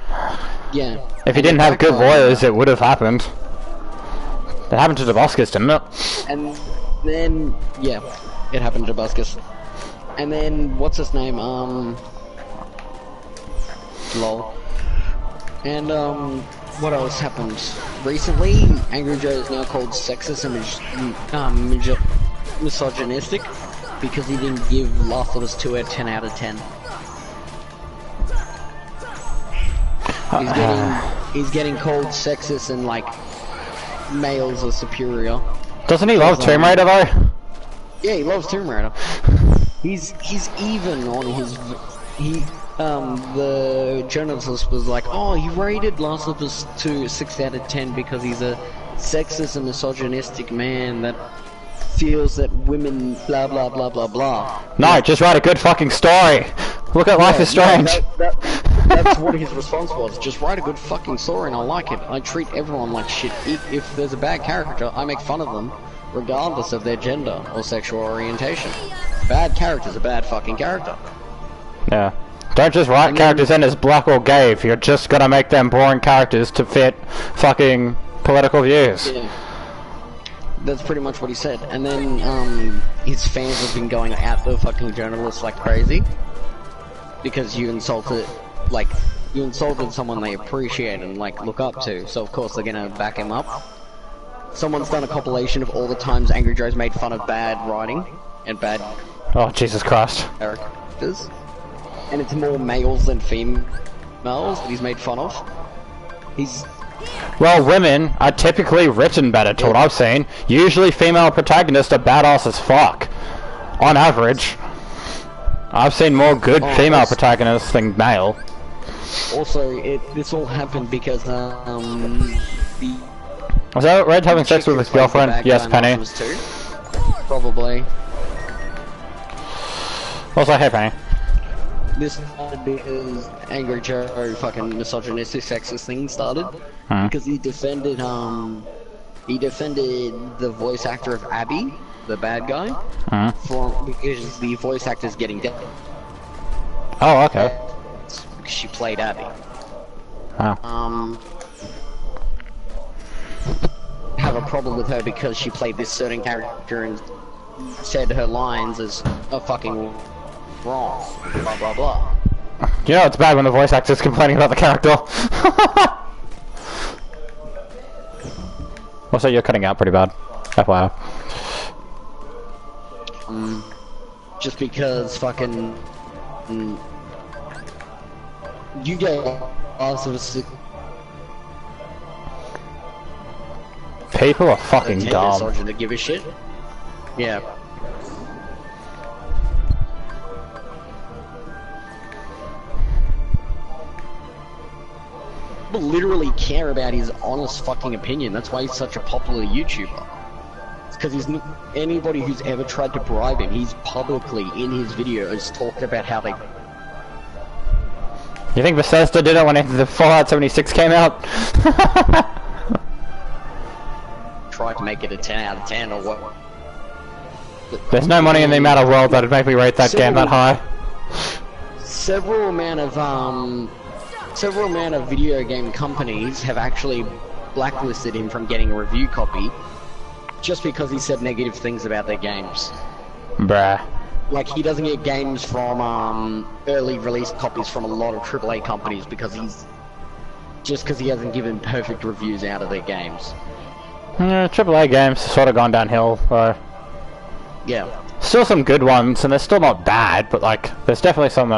Yeah. If you didn't have good lawyers, it would have happened. It happened to Dabuscus, didn't it? And then, yeah, it happened to Dabuscus. And then, what's his name? Lol. And, what else happened? Recently, Angry Joe is now called sexist and misogynistic because he didn't give Last of Us 2 a 10 out of 10. He's getting called sexist and like males are superior. Doesn't he love Tomb Raider though? Yeah, he loves Tomb Raider. He's even on his the journalist was like, oh, he rated Last of Us 2 6 out of 10 because he's a sexist and misogynistic man that feels that women blah blah blah blah blah. No, just write a good fucking story. Look at Life is Strange. That's what his response was. Just write a good fucking story and I like it. I treat everyone like shit. If there's a bad character, I make fun of them, regardless of their gender or sexual orientation. Bad character's a bad fucking character. Yeah. Don't just write characters in as black or gay if you're just gonna make them boring characters to fit fucking political views. Yeah. That's pretty much what he said. And then, his fans have been going at the fucking journalist like crazy. Because you insulted someone they appreciate and, like, look up to. So, of course, they're gonna back him up. Someone's done a compilation of all the times Angry Joe's made fun of bad writing and bad... Oh, Jesus Christ. ...characters. And it's more males than females that he's made fun of. Well, women are typically written better, to what I've seen. Usually female protagonists are badass as fuck. On average. I've seen more good female protagonists than male. Also, this all happened because, Was that Red having sex with his girlfriend? Yes, Penny. Probably. Also, hey, Penny. This started because Angry Joe fucking misogynistic sexist thing started. Because he defended the voice actor of Abby, the bad guy, because the voice actor's getting dead. Oh, okay. She played Abby. Oh. Have a problem with her because she played this certain character and said her lines as a fucking wrong. Blah blah blah. You know it's bad when the voice actor's complaining about the character. Also, you're cutting out pretty bad. FYI. Just because fucking you get awesome. People are fucking dumb. To give a shit. Yeah. People literally care about his honest fucking opinion. That's why he's such a popular YouTuber. It's because he's anybody who's ever tried to bribe him, he's publicly in his videos talked about how they. You think Bethesda did it when the Fallout 76 came out? Tried to make it a 10 out of 10 or what? There's no money in the amount of world that'd make me rate that game that high. Several amount of video game companies have actually blacklisted him from getting a review copy just because he said negative things about their games. Bruh. Like, he doesn't get games from early release copies from a lot of AAA companies because he hasn't given perfect reviews out of their games. Yeah, AAA games have sort of gone downhill, though. Yeah. Still some good ones, and they're still not bad, but like, there's definitely some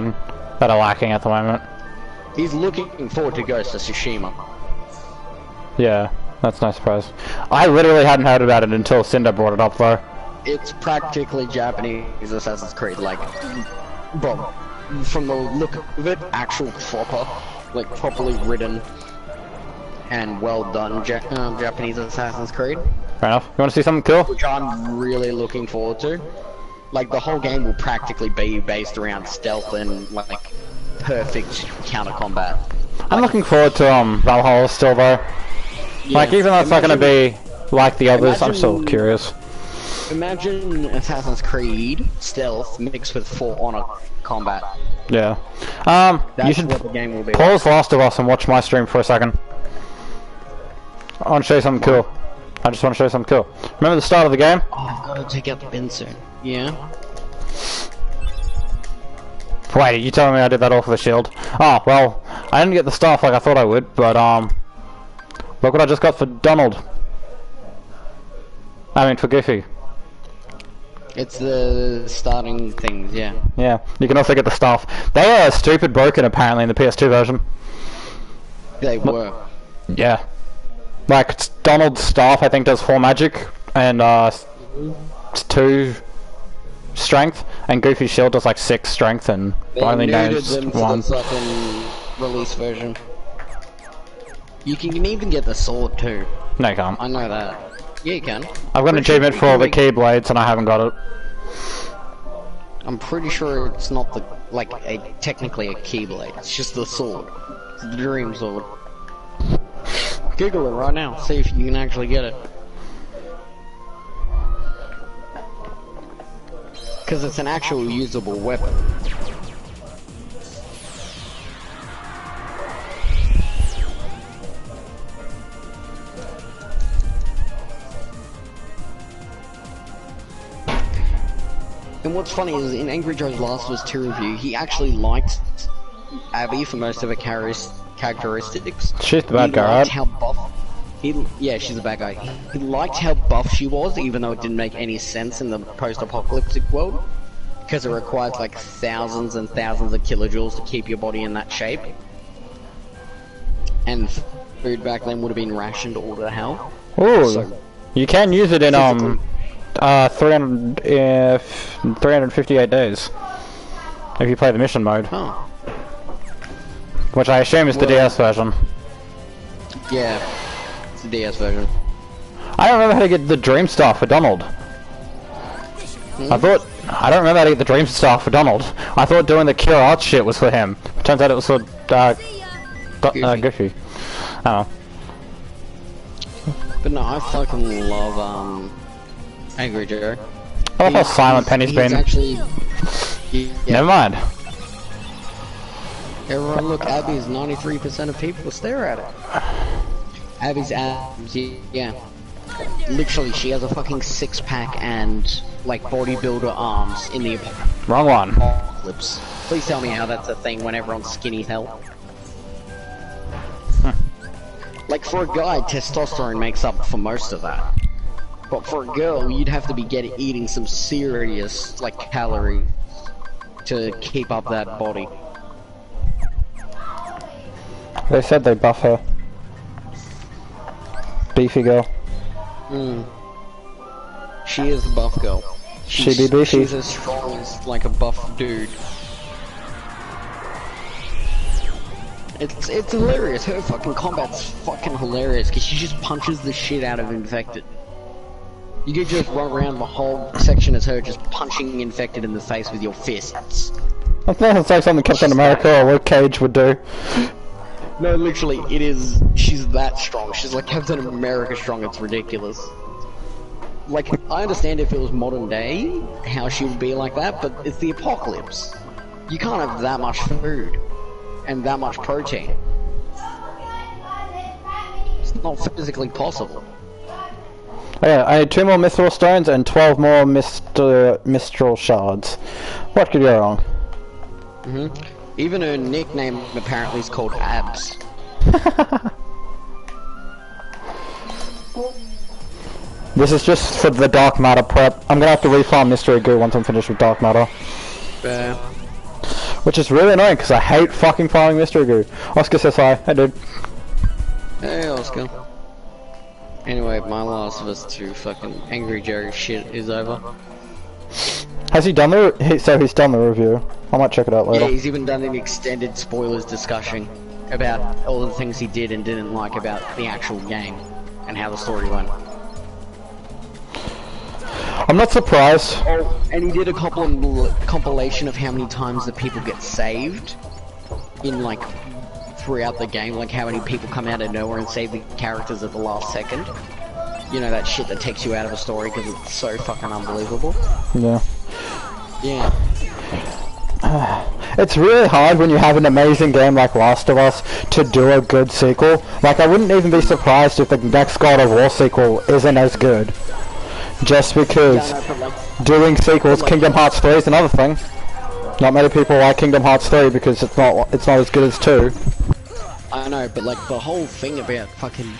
that are lacking at the moment. He's looking forward to Ghost of Tsushima. Yeah, that's no surprise. I literally hadn't heard about it until Cinder brought it up, though. It's practically Japanese Assassin's Creed, like, bro, from the look of it, actual proper, like, properly written and well done Japanese Assassin's Creed. Fair enough. You want to see something cool? Which I'm really looking forward to. Like, the whole game will practically be based around stealth and, like, perfect counter combat. I'm looking forward to Valhalla still, though. Yeah, like, even though it's not going to be like the others, I'm still curious. Imagine Assassin's Creed stealth mixed with For Honor combat. Yeah. That's you should what the game will be. Pause Last of Us and watch my stream for a second. I want to show you something cool. I just want to show you something cool. Remember the start of the game? Oh, I've got to take out the bin soon. Yeah. Wait, you telling me I did that all for the shield? Oh, well, I didn't get the stuff like I thought I would, but look what I just got for Donald. I mean, for Goofy. It's the starting things, yeah. Yeah, you can also get the stuff. They are stupid broken apparently in the PS2 version. They were. Yeah. Like, it's Donald's staff, I think, does 4 magic, and 2 strength, and Goofy's shield does like 6 strength, and They only neutered knows them 1. for the fucking release version. You can even get the sword too. No, you can't. I know that. Yeah, you can. I've got an achievement for all the Keyblades, and I haven't got it. I'm pretty sure it's not the technically a Keyblade. It's just the sword. It's the Dream Sword. Google it right now. See if you can actually get it. Because it's an actual usable weapon. And what's funny is in Angry Joe's Last of Us 2 review, he actually liked Abby for most of her characteristics. She's the bad guy, right? How buff. Yeah, she's a bad guy. He liked how buff she was, even though it didn't make any sense in the post-apocalyptic world, because it requires like thousands and thousands of kilojoules to keep your body in that shape. And food back then would have been rationed all to hell. Ooh, So, you can use it in 358 358 days if you play the mission mode, Oh. which I assume is the DS version. Yeah. It's the DS version. I don't remember how to get the Dream Star for Donald. I don't remember how to get the Dream Star for Donald. I thought doing the Cure Arts shit was for him. Turns out it was for Goofy. Oh. But no, I fucking love Angry Joe. I love how silent Penny's been. Actually, yeah. Never mind. Everyone look, Abby's 93% of people stare at it. Abby's abs, yeah. Literally, she has a fucking 6-pack and like bodybuilder arms in the Wrong one. apocalypse. Please tell me how that's a thing when everyone's skinny as hell. Like for a guy, testosterone makes up for most of that. But for a girl, you'd have to be eating some serious like calories to keep up that body. They said they buff her. Beefy girl. She is a buff girl. She be beefy. She's as strong as like a buff dude. It's hilarious. Her fucking combat's fucking hilarious because she just punches the shit out of infected. You could just run around the whole section as her just punching infected in the face with your fists. I think it's like something Captain America or Luke Cage would do. No, literally, it is. She's that strong. She's like Captain America strong. It's ridiculous. Like, I understand if it was modern day, how she would be like that, but it's the apocalypse. You can't have that much food and that much protein. It's not physically possible. Oh yeah, I need 2 more Mithril Stones and 12 more Mistral Shards. What could go wrong? Even her nickname apparently is called Abs. This is just for the Dark Matter prep. I'm gonna have to refarm Mystery Goo once I'm finished with Dark Matter. Which is really annoying because I hate fucking farming Mystery Goo. Oscar says hi. Hey dude. Hey Oscar. Anyway, my Last of Us 2 fucking Angry Joe shit is over. Has he done the so he's done the review. I might check it out later. Yeah, he's even done an extended spoilers discussion about all the things he did and didn't like about the actual game and how the story went. I'm not surprised. Oh, and he did a compilation of how many times the people get saved in like throughout the game, like how many people come out of nowhere and save the characters at the last second. You know, that shit that takes you out of a story because it's so fucking unbelievable. Yeah. Yeah. It's really hard when you have an amazing game like Last of Us to do a good sequel. Like, I wouldn't even be surprised if the next God of War sequel isn't as good. Just because doing sequels, Kingdom Hearts 3 is another thing. Not many people like Kingdom Hearts 3 because it's not as good as 2. I know, but like the whole thing about fucking...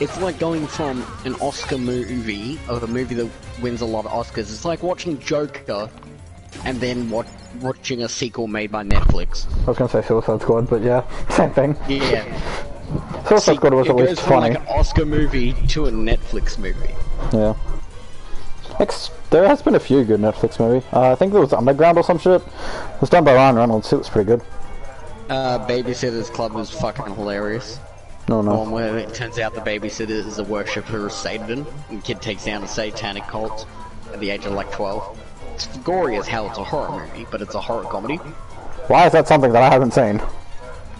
It's like going from an Oscar movie, or a movie that wins a lot of Oscars, it's like watching Joker, and then watching a sequel made by Netflix. I was gonna say Suicide Squad, but yeah, same thing. Yeah. Suicide Squad was at least goes from funny. like an Oscar movie to a Netflix movie. Yeah. There has been a few good Netflix movies. I think there was Underground or some shit. It was done by Ryan Reynolds. It was pretty good. Babysitter's Club was fucking hilarious. No. One where it turns out the babysitter is a worshipper of Satan, and the kid takes down a satanic cult at the age of like 12. It's gory as hell. It's a horror movie, but it's a horror comedy. Why is that something that I haven't seen?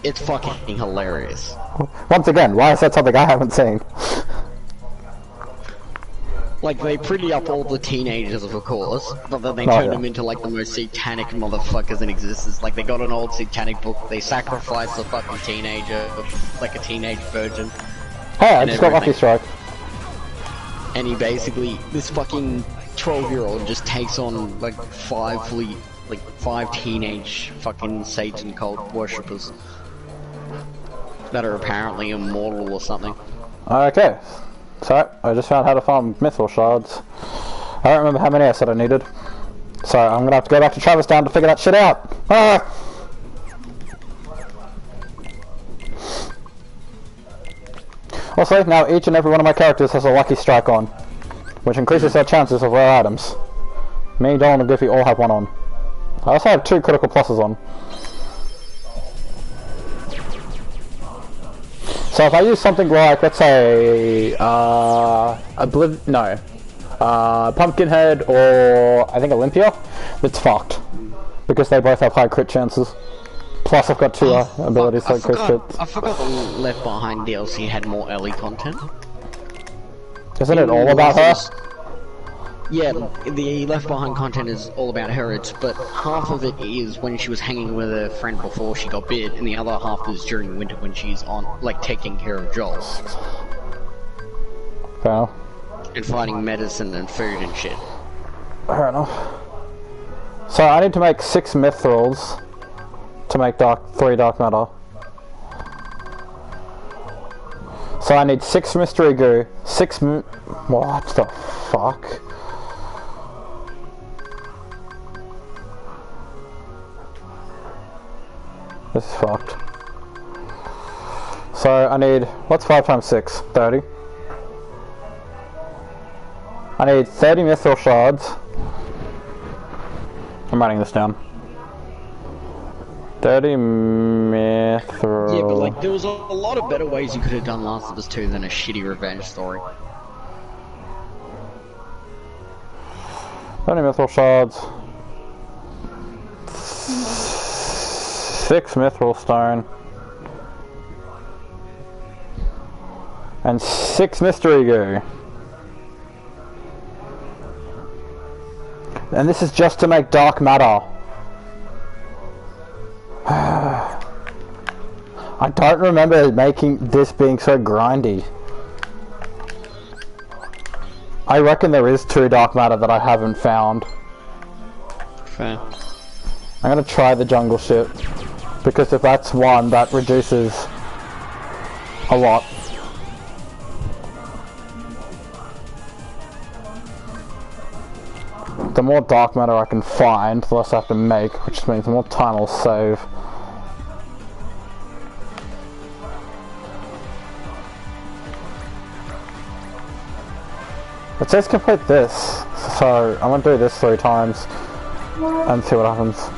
It's fucking hilarious. Once again, why is that something I haven't seen? Like, they pretty up all the teenagers, of course, but then they turn them into, like, the most satanic motherfuckers in existence. Like, they got an old satanic book, they sacrifice a fucking teenager, like a teenage virgin. Hey, I just got Lucky Strike. And he basically, this fucking 12-year-old just takes on, like, five teenage fucking Satan cult worshippers that are apparently immortal or something. Okay. So, I just found how to farm mithril shards. I don't remember how many I said I needed. So, I'm gonna have to go back to Travis Town to figure that shit out. Ah! Also, now each and every one of my characters has a Lucky Strike on, which increases their chances of rare items. Me, Donald, and Goofy all have one on. I also have 2 critical pluses on. So if I use something like, let's say, Pumpkinhead or I think Olympia, it's fucked. Because they both have high crit chances. Plus I've got 2 abilities like crit crits. I forgot the Left Behind DLC had more early content. Isn't it all about her? Yeah, the Left Behind content is all about her, but half of it is when she was hanging with a friend before she got bit, and the other half is during winter when she's on, like, taking care of Joel. Fair. And finding medicine and food and shit. Fair enough. So I need to make 6 mithrils to make 3 dark matter. So I need 6 mystery goo, 6 what the fuck? This is fucked. So I need, what's 5 times 6? 30. I need 30 mithril shards. I'm writing this down. 30 mithril. Yeah, but like, there was a lot of better ways you could have done Last of Us 2 than a shitty revenge story. 30 mithril shards. 6 mithril stone. And 6 mystery goo. And this is just to make dark matter. I don't remember making this being so grindy. I reckon there is 2 dark matter that I haven't found. Fair. I'm gonna try the jungle shit, because if that's 1, that reduces a lot. The more dark matter I can find, the less I have to make, which means the more time I'll save. It says complete this, so I'm gonna do this 3 times and see what happens.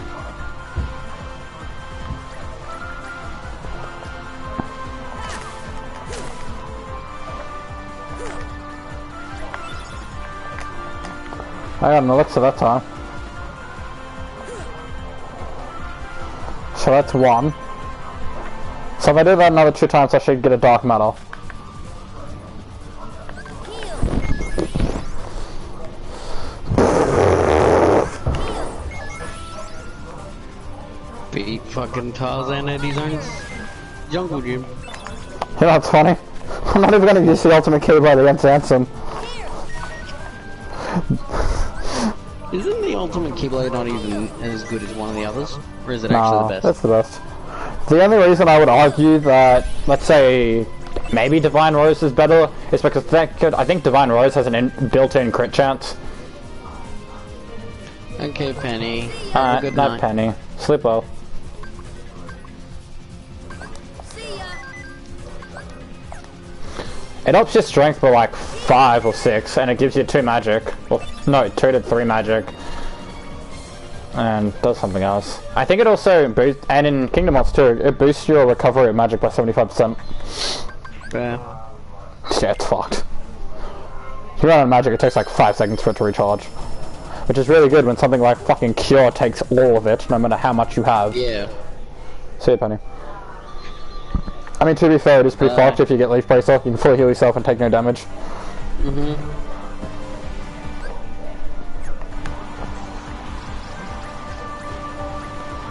I got an elixir that time. So that's 1. So if I do that another 2 times, I should get a dark matter. Beat fucking Tarzan at his own jungle gym. You know what's funny? I'm not even gonna use the ultimate Keyblade against Ansem. Isn't the ultimate Keyblade not even as good as one of the others? Or is it actually the best? That's the best. The only reason I would argue that, let's say, maybe Divine Rose is better is because I think Divine Rose has an built-in crit chance. Okay, Penny. Have a good night, night. Penny. Sleep well. It ups your strength by like 5 or 6, and it gives you 2 magic. Well, no, 2 to 3 magic. And does something else. I think it also boosts, and in Kingdom Hearts 2, it boosts your recovery of magic by 75%. Yeah. Yeah, it's fucked. If you run out of magic, it takes like 5 seconds for it to recharge. Which is really good when something like fucking Cure takes all of it, no matter how much you have. Yeah. See you, Penny. I mean, to be fair, it is pretty fucked if you get Leaf Bracer. You can fully heal yourself and take no damage. Mm-hmm.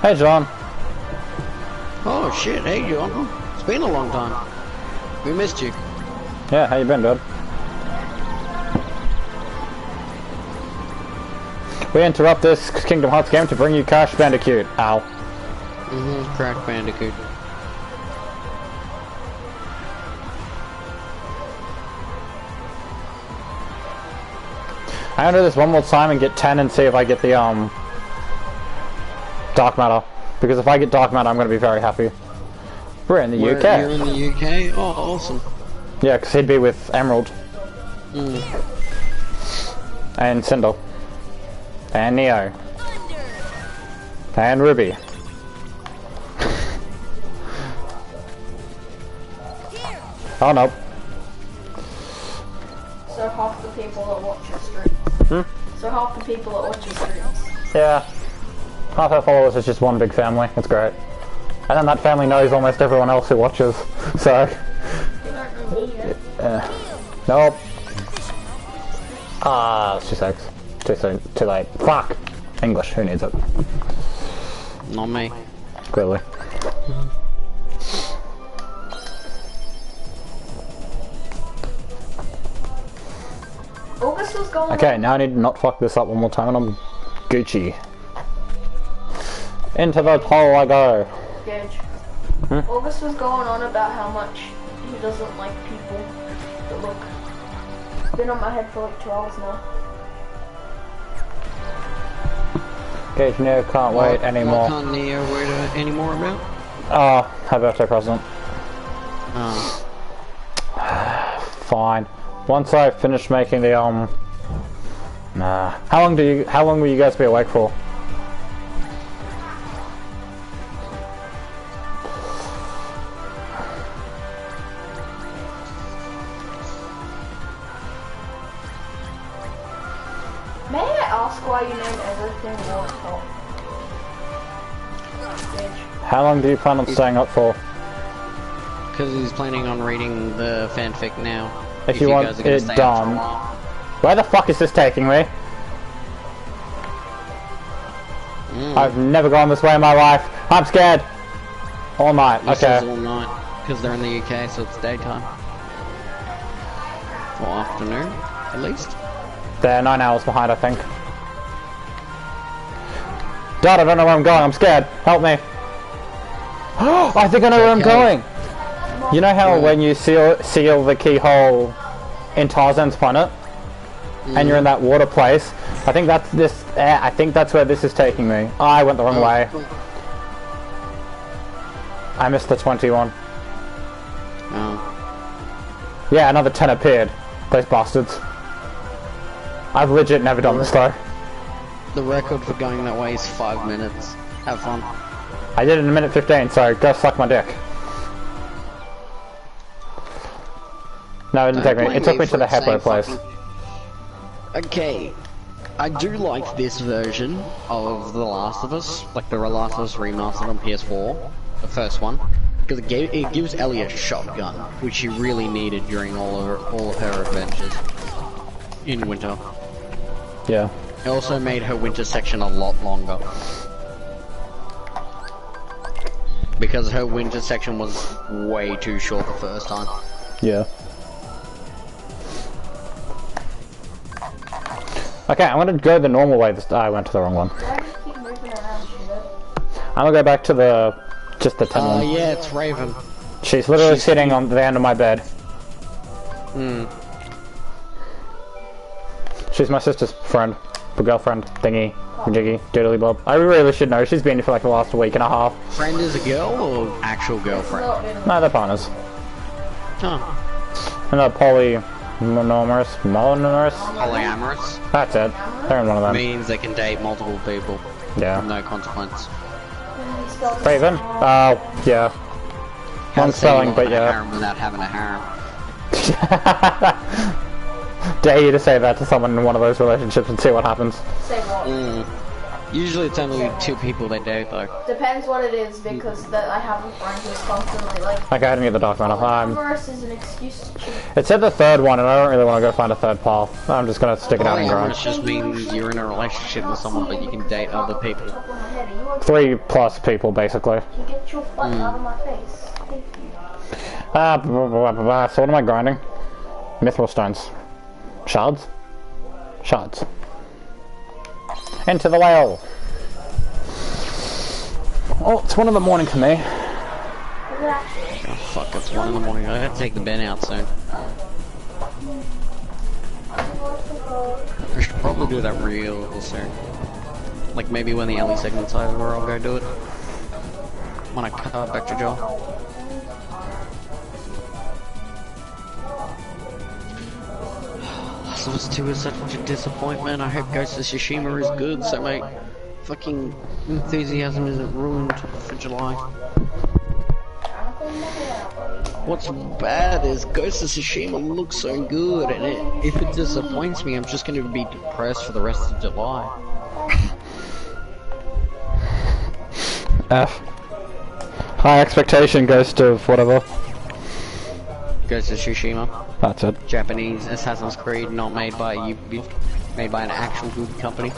Hey, John. Oh shit, hey John. It's been a long time. We missed you. Yeah, how you been, dude? We interrupt this Kingdom Hearts game to bring you Crash Bandicoot. Ow. Mm-hmm, Crash Bandicoot. I'm gonna do this one more time and get 10 and see if I get the, Dark Matter. Because if I get Dark Matter, I'm gonna be very happy. We're in the UK. You're in the UK? Oh, awesome. Yeah, because he'd be with Emerald. Mm. And Cinder. And Neo. And Ruby. Oh no. So half the people that watch your streams. So half the people that watch your streams. Yeah. Half our followers is just one big family. It's great. And then that family knows almost everyone else who watches. So. They don't know me yet. Nope. Ah, it's just X. Too soon. Too late. Fuck! English, who needs it? Not me. Clearly. August was going Okay, now I need to not fuck this up one more time and I'm Gucci. Into the hole I go. Gage. August was going on about how much he doesn't like people that look. It's been on my head for like 2 hours now. Gage Neo can't wait anymore. What can't Neo wait anymore about? Oh, her birthday present. Oh. Fine. Once I finish making the Nah. How long will you guys be awake for? May I ask why you name everything War Top? Gage. How long do you plan on staying up for? Because he's planning on reading the fanfic now. If you want guys are gonna it stay up for a done. while. Where the fuck is this taking me? I've never gone this way in my life. I'm scared. All night. This is Okay. all night. Because they're in the UK, so it's daytime. Or afternoon, at least. They're 9 hours behind, I think. Dad, I don't know where I'm going. I'm scared. Help me. I think I know where I'm going. You know how when you seal the keyhole in Tarzan's planet, and you're in that water place? I think that's this. I think that's where this is taking me. Oh, I went the wrong way. I missed the 21. Oh. Yeah, another 10 appeared. Those bastards. I've legit never done this though. The record for going that way is 5 minutes. Have fun. I did it in a minute 15, so go suck my dick. No, it didn't take me. It took me to the Heppo place. Okay. I do like this version of The Last of Us, like the Last of Us remastered on PS4, the first one, because it gives Ellie a shotgun, which she really needed during all of her adventures in winter. Yeah. It also made her winter section a lot longer. Because her winter section was way too short the first time. Yeah. Okay, I'm gonna go the normal way. I went to the wrong one. Why do you keep moving around, Shiva? I'm gonna go back to just the 10 one. Yeah, it's Raven. She's literally sitting on the end of my bed. She's my sister's friend, the girlfriend thingy, jiggy, doodly bob. I really should know. She's been here for like the last week and a half. Friend is a girl or actual girlfriend? Not in No, they're partners. Huh. And the polyamorous. Polyamorous That's it. They're in one of them. means they can date multiple people. Yeah. No consequence. Raven? Yeah. Wrong spelling, but yeah. Harem without having a harem. Dare you to say that to someone in one of those relationships and see what happens. Say what? Usually it's only 2 people they date though. Depends what it is, because I have a friend who's constantly like... Okay, I didn't get the document. Polyamorous is an excuse to cheat. It said the third one, and I don't really want to go find a third pal. I'm just gonna stick it out and grind. Polyamorous just means you're in a relationship with someone, but you can date other people. 3+ people, basically. You get your butt out of my face. Thank you. So what am I grinding? Mithril stones. Shards? Shards. Into the whale! Oh, it's 1 in the morning for me. Oh fuck, it's 1 in the morning. I gotta take the bin out soon. I should probably do that real soon. Like maybe when the Ellie segment's over, I'll go do it. When I cut back to Joel. Last of Us 2 is such a disappointment. I hope Ghost of Tsushima is good, so my fucking enthusiasm isn't ruined for July. What's bad is Ghost of Tsushima looks so good, and if it disappoints me, I'm just going to be depressed for the rest of July. F. High expectation goes to whatever. Ghost of Tsushima. That's it. Japanese Assassin's Creed, not made by Ubisoft, made by an actual good company.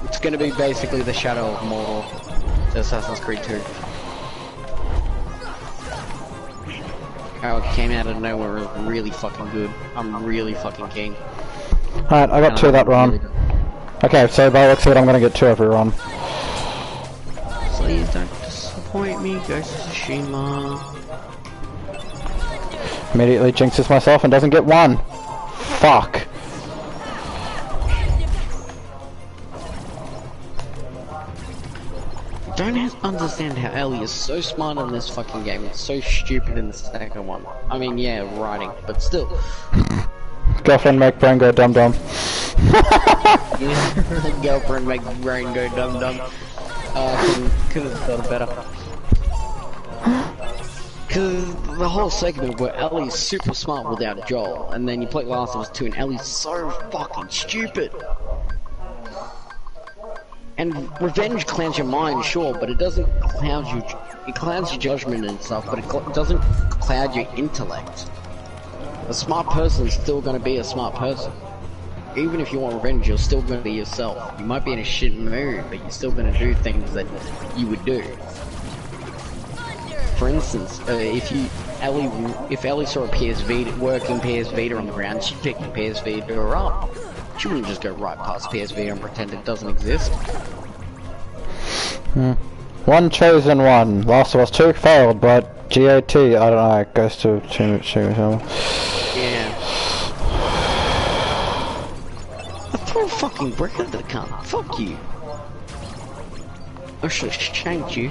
It's gonna be basically the Shadow of Mordor to Assassin's Creed 2. How it came out of nowhere was really fucking good. I'm really fucking keen. Alright, I got 2 that run. Okay, so by the looks of it, I'm gonna get 2 every run. Please don't disappoint me, Ghost of Tsushima. Immediately jinxes myself and doesn't get 1. Fuck. Don't understand how Ellie is so smart in this fucking game and so stupid in the second one. I mean, yeah, writing, but still. Girlfriend make brain go dum dum. Girlfriend make brain go dum dum. Could have done better. Cause the whole segment where Ellie's super smart without Joel, and then you play Last of Us 2 and Ellie's so fucking stupid. And revenge clouds your mind, sure, but it doesn't cloud you. It clouds your judgment and stuff, but it doesn't cloud your intellect. A smart person's still gonna be a smart person. Even if you want revenge, you're still gonna be yourself. You might be in a shit mood, but you're still gonna do things that you would do. For instance, if Ellie saw a PS Vita, working PS Vita on the ground, she'd pick the PS Vita up. She wouldn't just go right past PS Vita and pretend it doesn't exist. One chosen one. Last of Us 2 failed, but GOT, I don't know, it goes to Yeah. I threw a fucking brick at the cunt. Fuck you. I should have shanked you.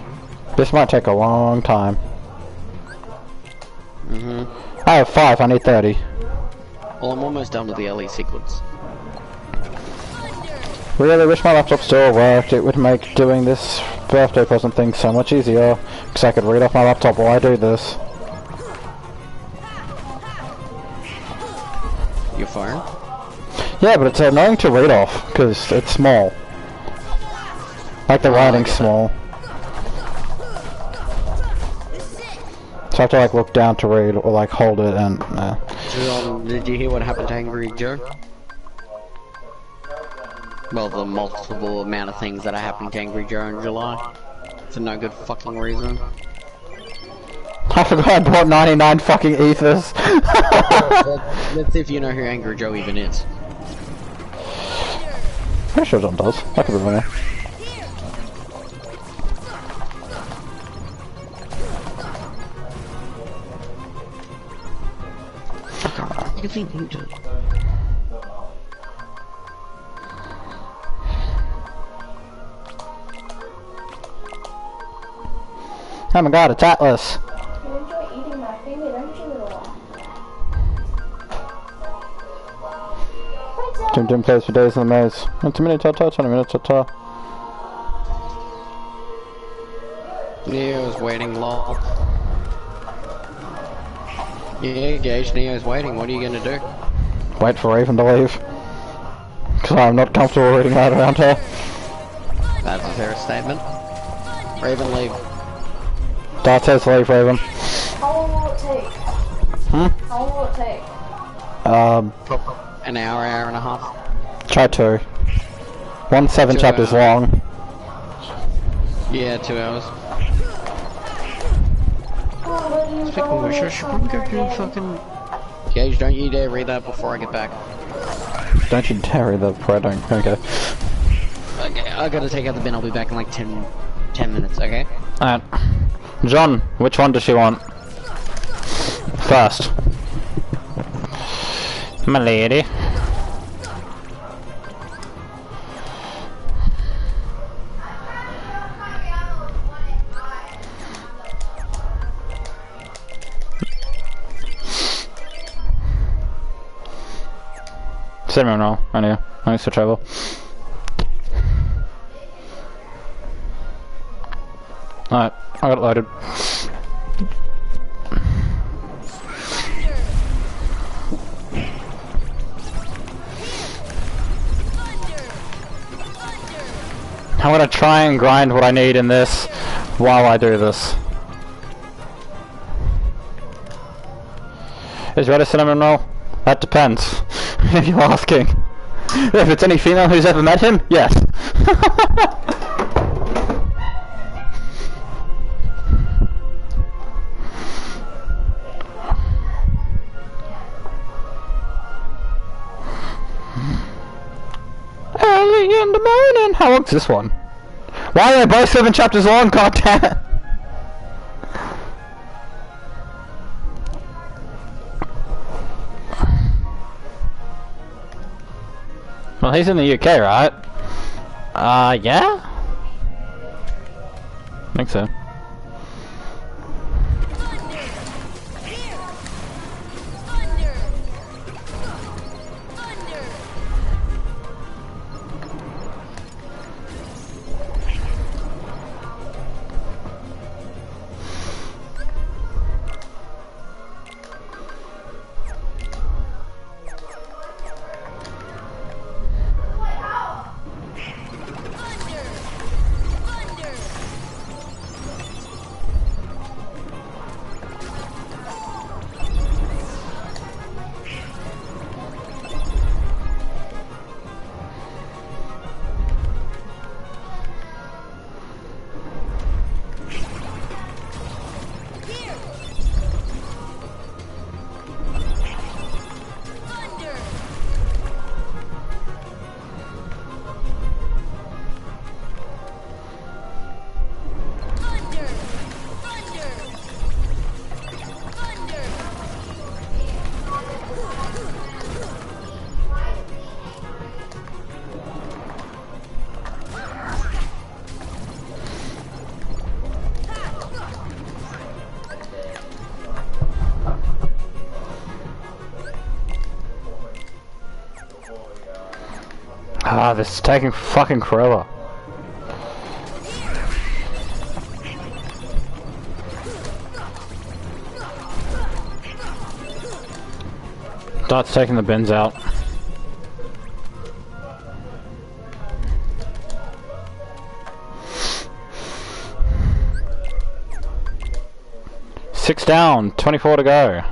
This might take a long time. I have 5, I need 30. Well, I'm almost done with the LE sequence. Really wish my laptop still worked. It would make doing this birthday present thing so much easier. Because I could read off my laptop while I do this. Your phone? Yeah, but it's annoying to read off, because it's small. Like the writing's small. So I have to like look down to read, or like hold it and... Did you hear what happened to Angry Joe? Well, the multiple amount of things that are happening to Angry Joe in July. For no good fucking reason. I forgot I bought 99 fucking ethers. Let's see if you know who Angry Joe even is. Pretty sure John does. I could be wrong. You think he does? Oh my god, it's Atlas. You enjoy Dim plays for days in the maze. 20 minutes, 20 minutes, Neo's waiting, lol. Yeah, Gage, Neo's waiting. What are you gonna do? Wait for Raven to leave. Because I'm not comfortable reading that around her. That's a fair statement. Raven, leave. Dart says leave, Raven. How long will it take? How long will it take? An hour, hour and a half. Try 2. 7 chapters long. Yeah, 2 hours. Oh, Speaking of which, I should probably go do fucking... Gage, don't you dare read that before I get back. Don't you dare read that before I don't. Okay. Okay, I gotta take out the bin. I'll be back in like 10 minutes, okay? Alright. John, which one does she want? First. My lady. Cinnamon roll, I knew. Nice to travel. Alright, I got it loaded. I'm gonna try and grind what I need in this while I do this. Is red a cinnamon roll? That depends. If you're asking. If it's any female who's ever met him, yes. Early in the morning. How long's this one? Why are they both 7 chapters long? God damn it. Well, he's in the UK, right? Yeah? I think so. Ah, this is taking fucking forever. Dart's taking the bins out. Six down, 24 to go.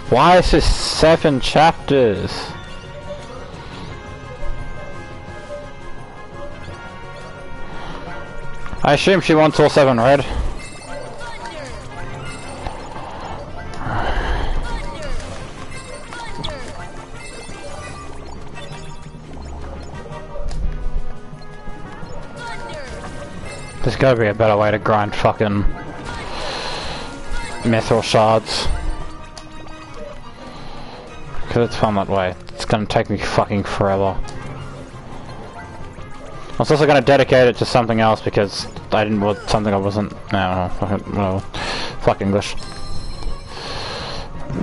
Why is this 7 chapters? I assume she wants all 7 red. This gotta be a better way to grind fucking mithril shards. Because it's fun that way. It's gonna take me fucking forever. I was also gonna dedicate it to something else because I didn't want something I wasn't. No, well, fuck English.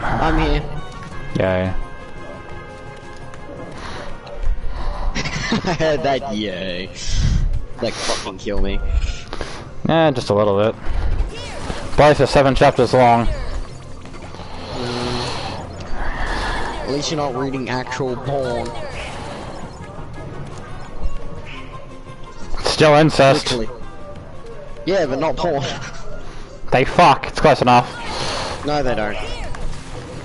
I'm here. Yay. I heard that yay. Like fucking kill me. Yeah, just a little bit. Both are 7 chapters long. At least you're not reading actual porn. Still incest. Literally. Yeah, but not porn. They fuck. It's close enough. No, they don't.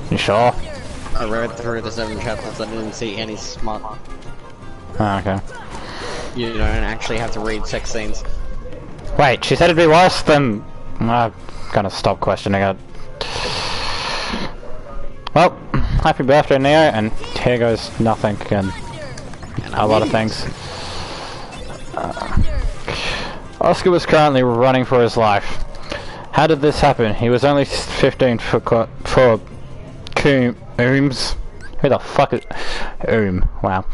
You sure? I read through the 7 chapters. I didn't see any smut. Oh, okay. You don't actually have to read sex scenes. Wait, she said it'd be worse than... I'm gonna stop questioning it. Well, happy birthday, Neo, and here goes nothing and a lot of things. Oscar was currently running for his life. How did this happen? He was only 15 for Ooms. Who the fuck is... Wow.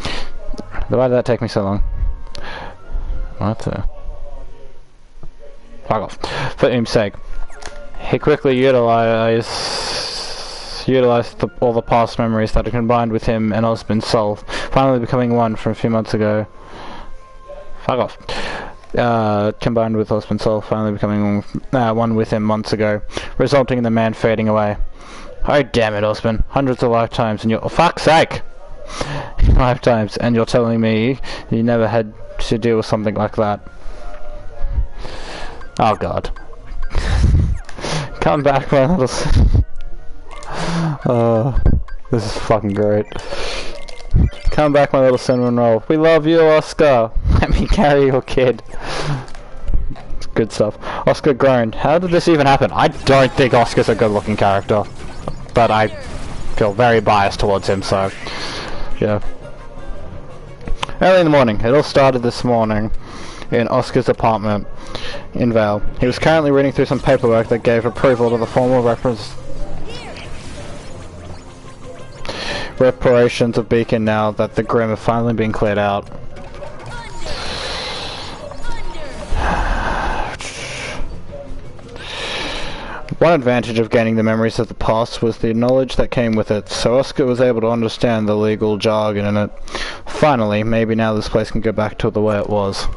Why did that take me so long? What the... Fuck off. For Oom's sake. He quickly utilized all the past memories that are combined with him and Osmond's soul, finally becoming one from a few months ago. Fuck off. Combined with Osmond's soul, finally becoming one with him months ago, resulting in the man fading away. Oh damn it, Osmond. Hundreds of lifetimes and you're... Oh, fuck's sake! Lifetimes, and you're telling me you never had to deal with something like that. Oh god. Come back, my little... this is fucking great. Come back, my little cinnamon roll. We love you, Oscar. Let me carry your kid. Good stuff. Oscar groaned. How did this even happen? I don't think Oscar's a good-looking character, but I feel very biased towards him, so yeah. Early in the morning. It all started this morning in Oscar's apartment in Vale. He was currently reading through some paperwork that gave approval to the formal reparations of Beacon now that the Grim have finally been cleared out. One advantage of gaining the memories of the past was the knowledge that came with it, so Oscar was able to understand the legal jargon in it. Finally, maybe now this place can go back to the way it was.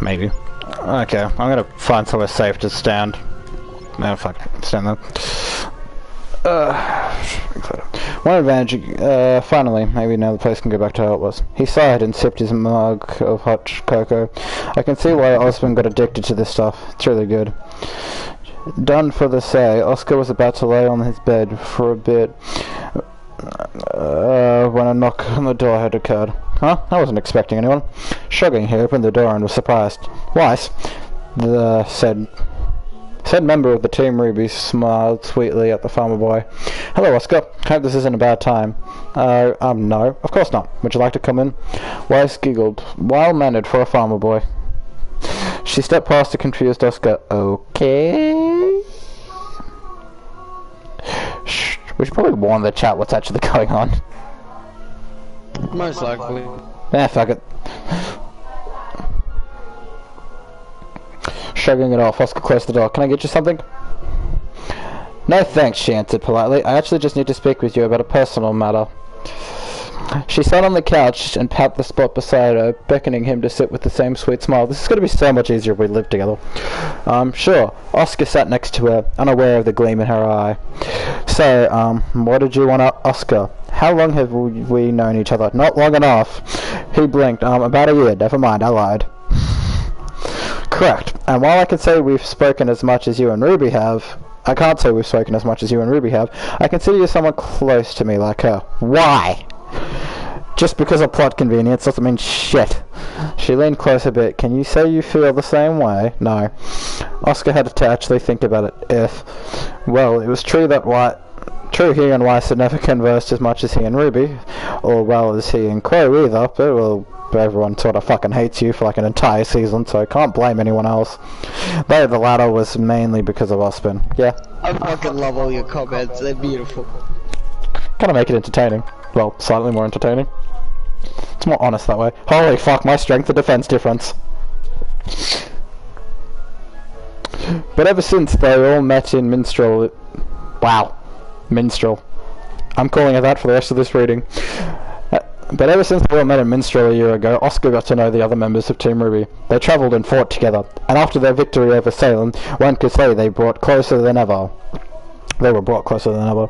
Maybe. Okay, I'm gonna find somewhere safe to stand. No, fuck, stand there. One advantage, finally, maybe now the place can go back to how it was. He sighed and sipped his mug of hot cocoa. I can see why Osmond got addicted to this stuff. It's really good. Done for the say, Oscar was about to lay on his bed for a bit when a knock on the door had occurred. Huh? I wasn't expecting anyone. Shrugging, he opened the door and was surprised. Weiss, the said member of the Team Ruby, smiled sweetly at the farmer boy. Hello, Oscar. Hope this isn't a bad time. No, of course not. Would you like to come in? Weiss giggled. Well-mannered for a farmer boy. She stepped past the confused Oscar. Okay. Shh. We should probably warn the chat what's actually going on. Most likely. Fuck it. Shrugging it off, Oscar closed the door. Can I get you something? No thanks, she answered politely. I actually just need to speak with you about a personal matter. She sat on the couch and patted the spot beside her, beckoning him to sit with the same sweet smile. This is going to be so much easier if we live together. Sure. Oscar sat next to her, unaware of the gleam in her eye. So, what did you want, Oscar? How long have we known each other? Not long enough. He blinked. About a year. Never mind, I lied. Correct. And while I can say we've spoken as much as you and Ruby have, I can't say we've spoken as much as you and Ruby have, I consider you someone close to me like her. Why? Just because of plot convenience doesn't mean shit. She leaned close a bit. Can you say you feel the same way? No. Oscar had to actually think about it. Well, it was true True, he and Weiss had never conversed as much as he and Ruby, or well as he and Crow either, but well, everyone sort of fucking hates you for like an entire season, so I can't blame anyone else. Though the latter was mainly because of Ospen. Yeah. I fucking love all your comments, they're beautiful. Kind of make it entertaining. Well, slightly more entertaining. It's more honest that way. Holy fuck, my strength and defense difference. But ever since they all met in Minstrel... Wow. Minstrel. I'm calling it that for the rest of this reading. But ever since they all met in Minstrel a year ago, Oscar got to know the other members of Team RWBY. They travelled and fought together, and after their victory over Salem, one could say they brought closer than ever. They were brought closer than ever.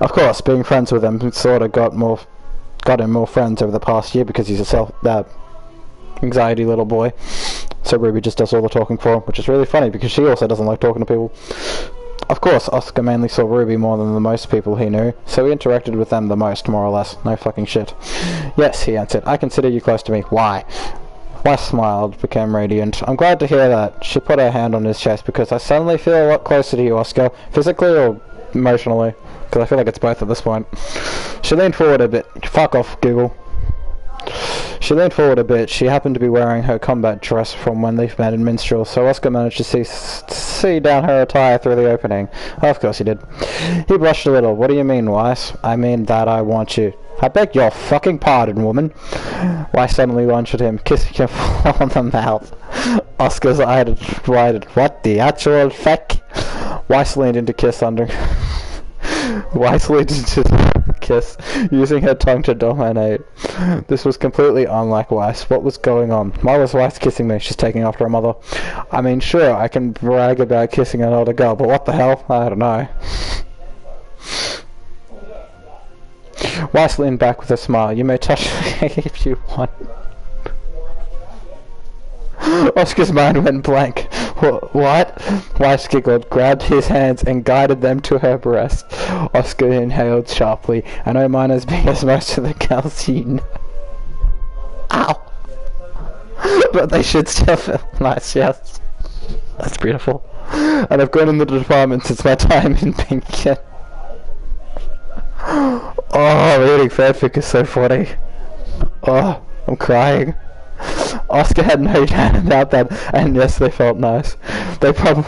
Of course, being friends with them sort of got him more friends over the past year because he's a anxiety little boy. So Ruby just does all the talking for him, which is really funny because she also doesn't like talking to people. Of course, Oscar mainly saw Ruby more than the most people he knew, so he interacted with them the most, more or less. No fucking shit. Yes, he answered. I consider you close to me. Why? Weiss smiled, became radiant. I'm glad to hear that. She put her hand on his chest because I suddenly feel a lot closer to you, Oscar. Physically or emotionally? Because I feel like it's both at this point. She leaned forward a bit. Fuck off, Google. She leaned forward a bit. She happened to be wearing her combat dress from when they met in Minstrel, so Oscar managed to see down her attire through the opening. Oh, of course he did. He blushed a little. What do you mean, Weiss? I mean that I want you. I beg your fucking pardon, woman. Weiss suddenly lunged at him, kissing him on the mouth. Oscar's eyes widened. What the actual feck? Weiss leaned in to kiss under... Weiss leaned into the kiss, using her tongue to dominate. This was completely unlike Weiss. What was going on? Why was Weiss kissing me? She's taking after her mother. I mean, sure, I can brag about kissing an older girl, but what the hell? I don't know. Weiss leaned back with a smile. You may touch me if you want. Oscar's mind went blank. What? Weiss giggled, grabbed his hands, and guided them to her breast. Oscar inhaled sharply. I know mine as big as most of the girls you know. Ow! But they should still feel nice, yes. That's beautiful. And I've gone in the department since my time in Pinkerton. Oh, reading fanfic is so funny. Oh, I'm crying. Oscar had no doubt about that, and yes, they felt nice. They probably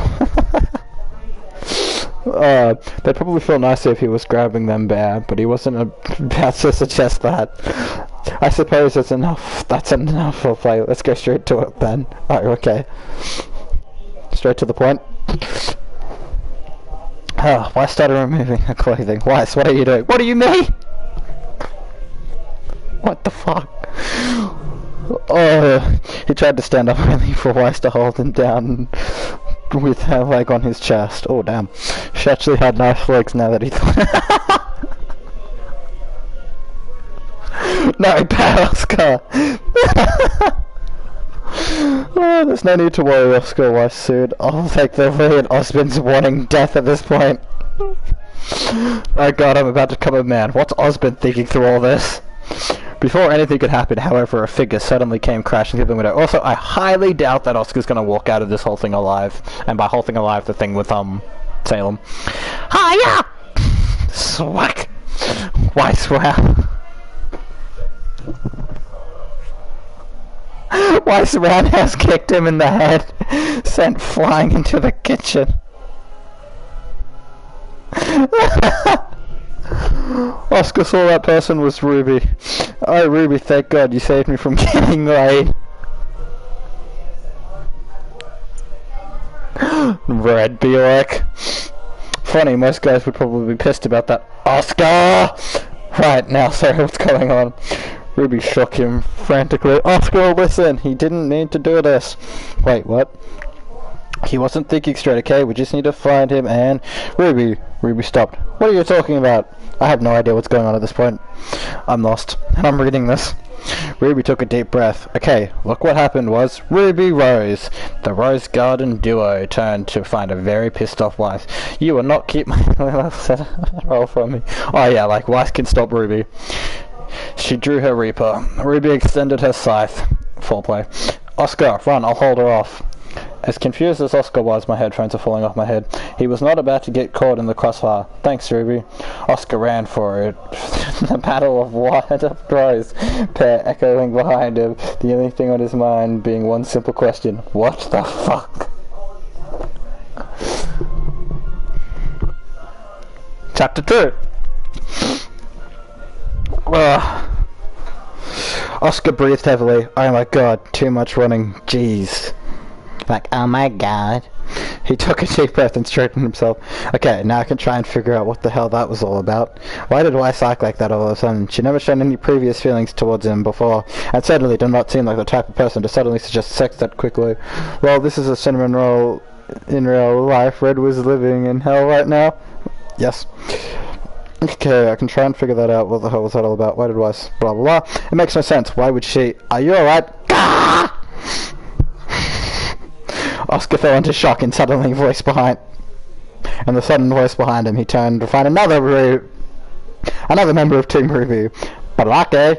felt nicer if he was grabbing them bare, but he wasn't about to suggest that. I suppose that's enough. That's enough for play. Let's go straight to it then. Oh, okay. Straight to the point. Oh, why started removing her clothing? Weiss, what are you doing? What do you mean? What the fuck? Oh, he tried to stand up only for Weiss to hold him down with her leg on his chest. Oh, damn. She actually had nice legs now that he thought. No, bad Oscar! Oh, there's no need to worry, Oscar Weiss soon. I'll take the lead. Osmond's wanting death at this point. Oh god, I'm about to become a man. What's Osmond thinking through all this? Before anything could happen, however, a figure suddenly came crashing through the window. Also, I highly doubt that Oscar's gonna walk out of this whole thing alive. And by whole thing alive, the thing with, Salem. Hiya! Swack! Weiss, wow. Weiss roundhouse kicked him in the head, sent flying into the kitchen. Oscar saw that person was Ruby. Oh, Ruby, thank God you saved me from getting laid. Red Bjork. Funny, most guys would probably be pissed about that. Oscar! Right, now, sorry, what's going on? Ruby shook him frantically. Oscar, listen, he didn't need to do this. Wait, what? He wasn't thinking straight, okay? We just need to find him and... Ruby stopped. What are you talking about? I have no idea what's going on at this point. I'm lost, and I'm reading this. Ruby took a deep breath. Okay, look what happened was Ruby Rose. The Rose Garden duo turned to find a very pissed off Weiss. You will not keep my roll from me. Oh yeah, like Weiss can stop Ruby. She drew her Reaper. Ruby extended her scythe. Foreplay. Oscar, run, I'll hold her off. As confused as Oscar was, my headphones are falling off my head. He was not about to get caught in the crossfire. Thanks, Ruby. Oscar ran for it. The battle of wired-up cries, pair echoing behind him, the only thing on his mind being one simple question. What the fuck? Chapter 2. Oscar breathed heavily. Oh my god, too much running. Jeez. Like, oh my god. He took a deep breath and straightened himself. Okay, now I can try and figure out what the hell that was all about. Why did Weiss act like that all of a sudden? She'd never shown any previous feelings towards him before, and certainly did not seem like the type of person to suddenly suggest sex that quickly. Well, this is a cinnamon roll in real life. Red was living in hell right now. Yes. Okay, I can try and figure that out. What the hell was that all about? Why did Weiss blah blah blah? It makes no sense. Why would she? Are you alright? Oscar fell into shock and the sudden voice behind him. He turned to find another member of Team Ruby. Balake,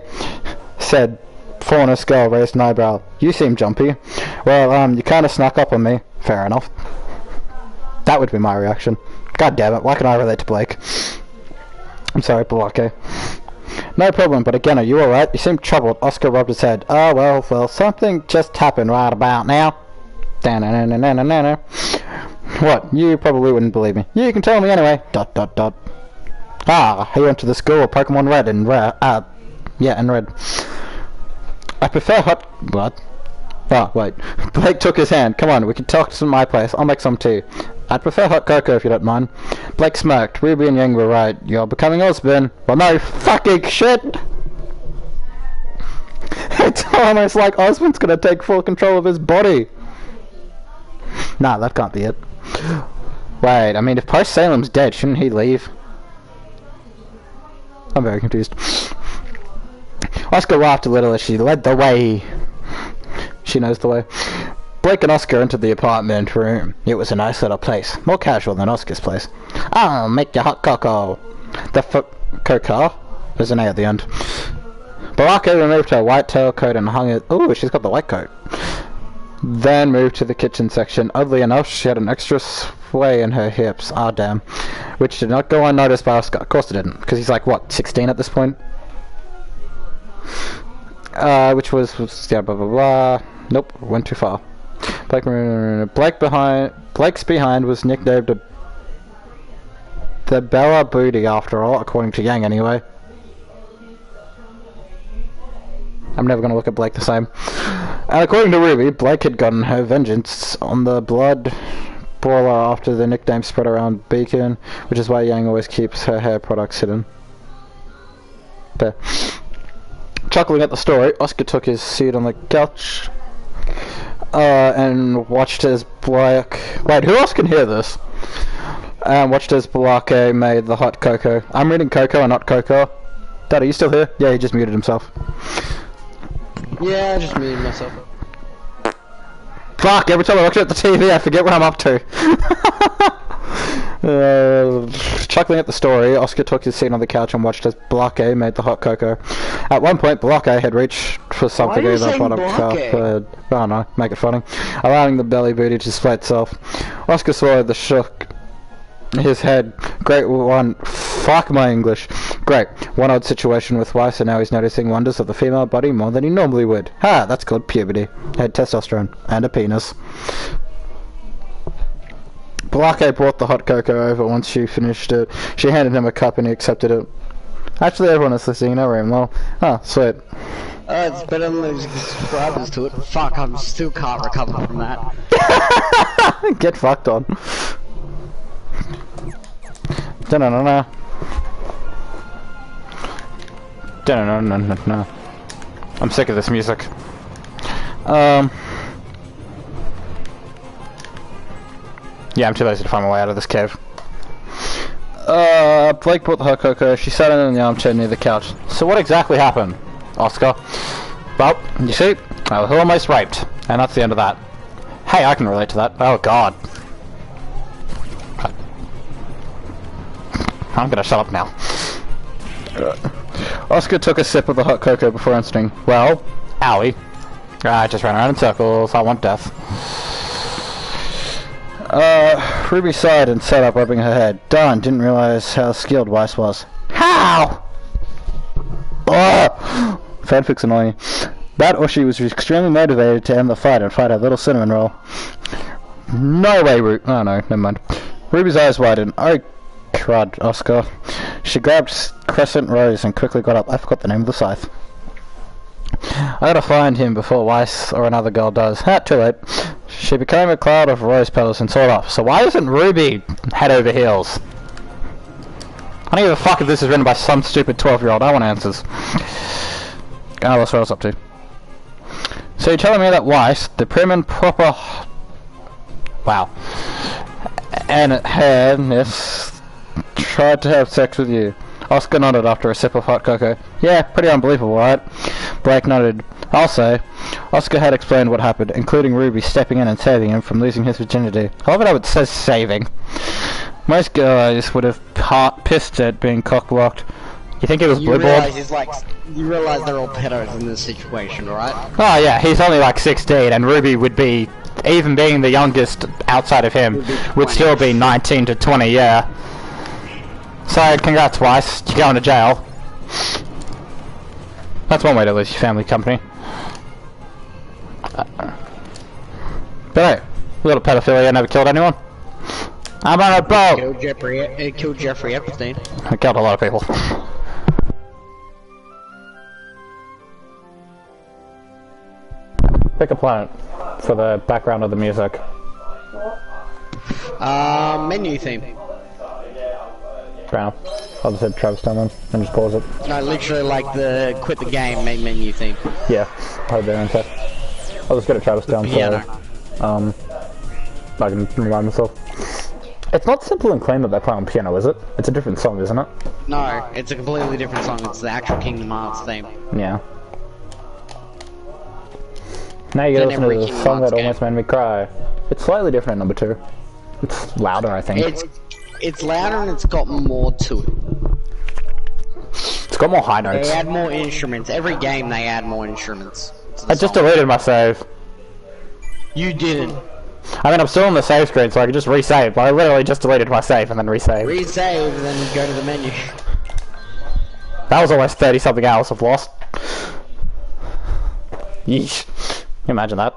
said Fauna Skull, raised an eyebrow. You seem jumpy. Well, you kinda snuck up on me. Fair enough. That would be my reaction. God damn it, why can't I relate to Blake? I'm sorry, Balake. No problem, but again, are you alright? You seem troubled. Oscar rubbed his head. Oh, well, something just happened right about now. What? You probably wouldn't believe me. You can tell me anyway. ... Ah, he went to the school of Pokemon Red and Red. And Red. I prefer hot... What? Oh, wait. Blake took his hand. Come on, we can talk to my place. I'll make some tea. I'd prefer hot cocoa if you don't mind. Blake smirked. Ruby and Yang were right. You're becoming Osborn. Well, no fucking shit! It's almost like Osborn's gonna take full control of his body. Nah, that can't be it. Wait, I mean, if Post Salem's dead, shouldn't he leave? I'm very confused. Oscar laughed a little as she led the way. She knows the way. Blake and Oscar entered the apartment room. It was a nice little place, more casual than Oscar's place. I'll make you hot cocoa. Cocoa? There's an A at the end. Balake removed her white tailcoat and hung it. Ooh, she's got the white coat. Then moved to the kitchen section. Oddly enough, she had an extra sway in her hips. Ah, damn. Which did not go unnoticed by Oscar. Of course it didn't, because he's like, what, 16 at this point? Which was yeah, blah blah blah. Nope, went too far. Blake's behind was nicknamed the Bella Booty after all, according to Yang anyway. I'm never gonna look at Blake the same. And according to Ruby, Blake had gotten her vengeance on the blood brawler after the nickname spread around Beacon, which is why Yang always keeps her hair products hidden. There. Chuckling at the story, Oscar took his seat on the couch and watched as Blake... Wait, who else can hear this? Watched as Balake made the hot cocoa. I'm reading Coco and not Coco. Dad, are you still here? Yeah, he just muted himself. Yeah, I just muted myself. Fuck, every time I look at the TV I forget what I'm up to. Chuckling at the story, Oscar took his seat on the couch and watched as Balake made the hot cocoa. At one point, Balake had reached for something in the product I don't know, make it funny, allowing the belly booty to display itself. Oscar swallowed the shook his head. Great one. Fuck my English. Great. One odd situation with Weiss, and now he's noticing wonders of the female body more than he normally would. Ha! That's called puberty. Had testosterone. And a penis. Balake brought the hot cocoa over once she finished it. She handed him a cup and he accepted it. Actually, everyone is listening. No room. Well, oh, sweet. It's better than losing subscribers to it. Fuck, I still can't recover from that. Get fucked on. Da-na-na-na. Da-na-na-na-na. I'm sick of this music. Yeah, I'm too lazy to find my way out of this cave. Blake brought the hot cocoa. She sat in the armchair near the couch. So what exactly happened, Oscar? Well, you see, I was almost raped. And that's the end of that. Hey, I can relate to that. Oh, God. I'm gonna shut up now. Oscar took a sip of the hot cocoa before answering. Well, owie. I just ran around in circles. I want death. Ruby sighed and sat up, rubbing her head. Darn, didn't realize how skilled Weiss was. How? Ugh! Fanfic's annoying. That or she was extremely motivated to end the fight and fight a little cinnamon roll. No way, Oh no, never mind. Ruby's eyes widened. Oh, crud, Oscar. She grabbed Crescent Rose and quickly got up. I forgot the name of the scythe. I gotta find him before Weiss or another girl does. Too late. She became a cloud of rose petals and soared off. So why isn't Ruby head over heels? I don't give a fuck if this is written by some stupid 12-year-old. I want answers. Oh, that's what I was up to. So you're telling me that Weiss, the prim and proper... Wow. And Hanness tried to have sex with you. Oscar nodded after a sip of hot cocoa. Yeah, pretty unbelievable, right? Blake nodded. I'll say. Oscar had explained what happened, including Ruby stepping in and saving him from losing his virginity. I love it how it says saving. Most guys would have pissed at being cock-blocked. You think it was Blue Board? You realise they're all pedos in this situation, right? Oh yeah, he's only like 16, and Ruby would be, even being the youngest outside of him, would still be 19 to 20, yeah. So, congrats, Weiss. You're going to jail. That's one way to lose your family company. But hey, little pedophilia never killed anyone. I'm on a boat! It killed Jeffrey Epstein. It killed a lot of people. Pick a planet for the background of the music. Menu theme. Wow. I'll just hit Travis Town then, and just pause it. No, literally like the quit the game main menu theme. Yeah, I'll do it instead. I'll just get a Travis Town so, I can remind myself. It's not Simple and Clean that they play on piano, is it? It's a different song, isn't it? No, it's a completely different song. It's the actual Kingdom Hearts theme. Yeah. Now you get to listen to the song that almost made me cry. It's slightly different in number 2. It's louder, I think. It's louder and it's got more to it. It's got more high notes. They add more instruments. Every game they add more instruments. I just deleted my save. You didn't. I mean, I'm still on the save screen, so I can just resave, but I literally just deleted my save and then resave. Resave and then go to the menu. That was almost 30-something hours I've lost. Yeesh. Can you imagine that?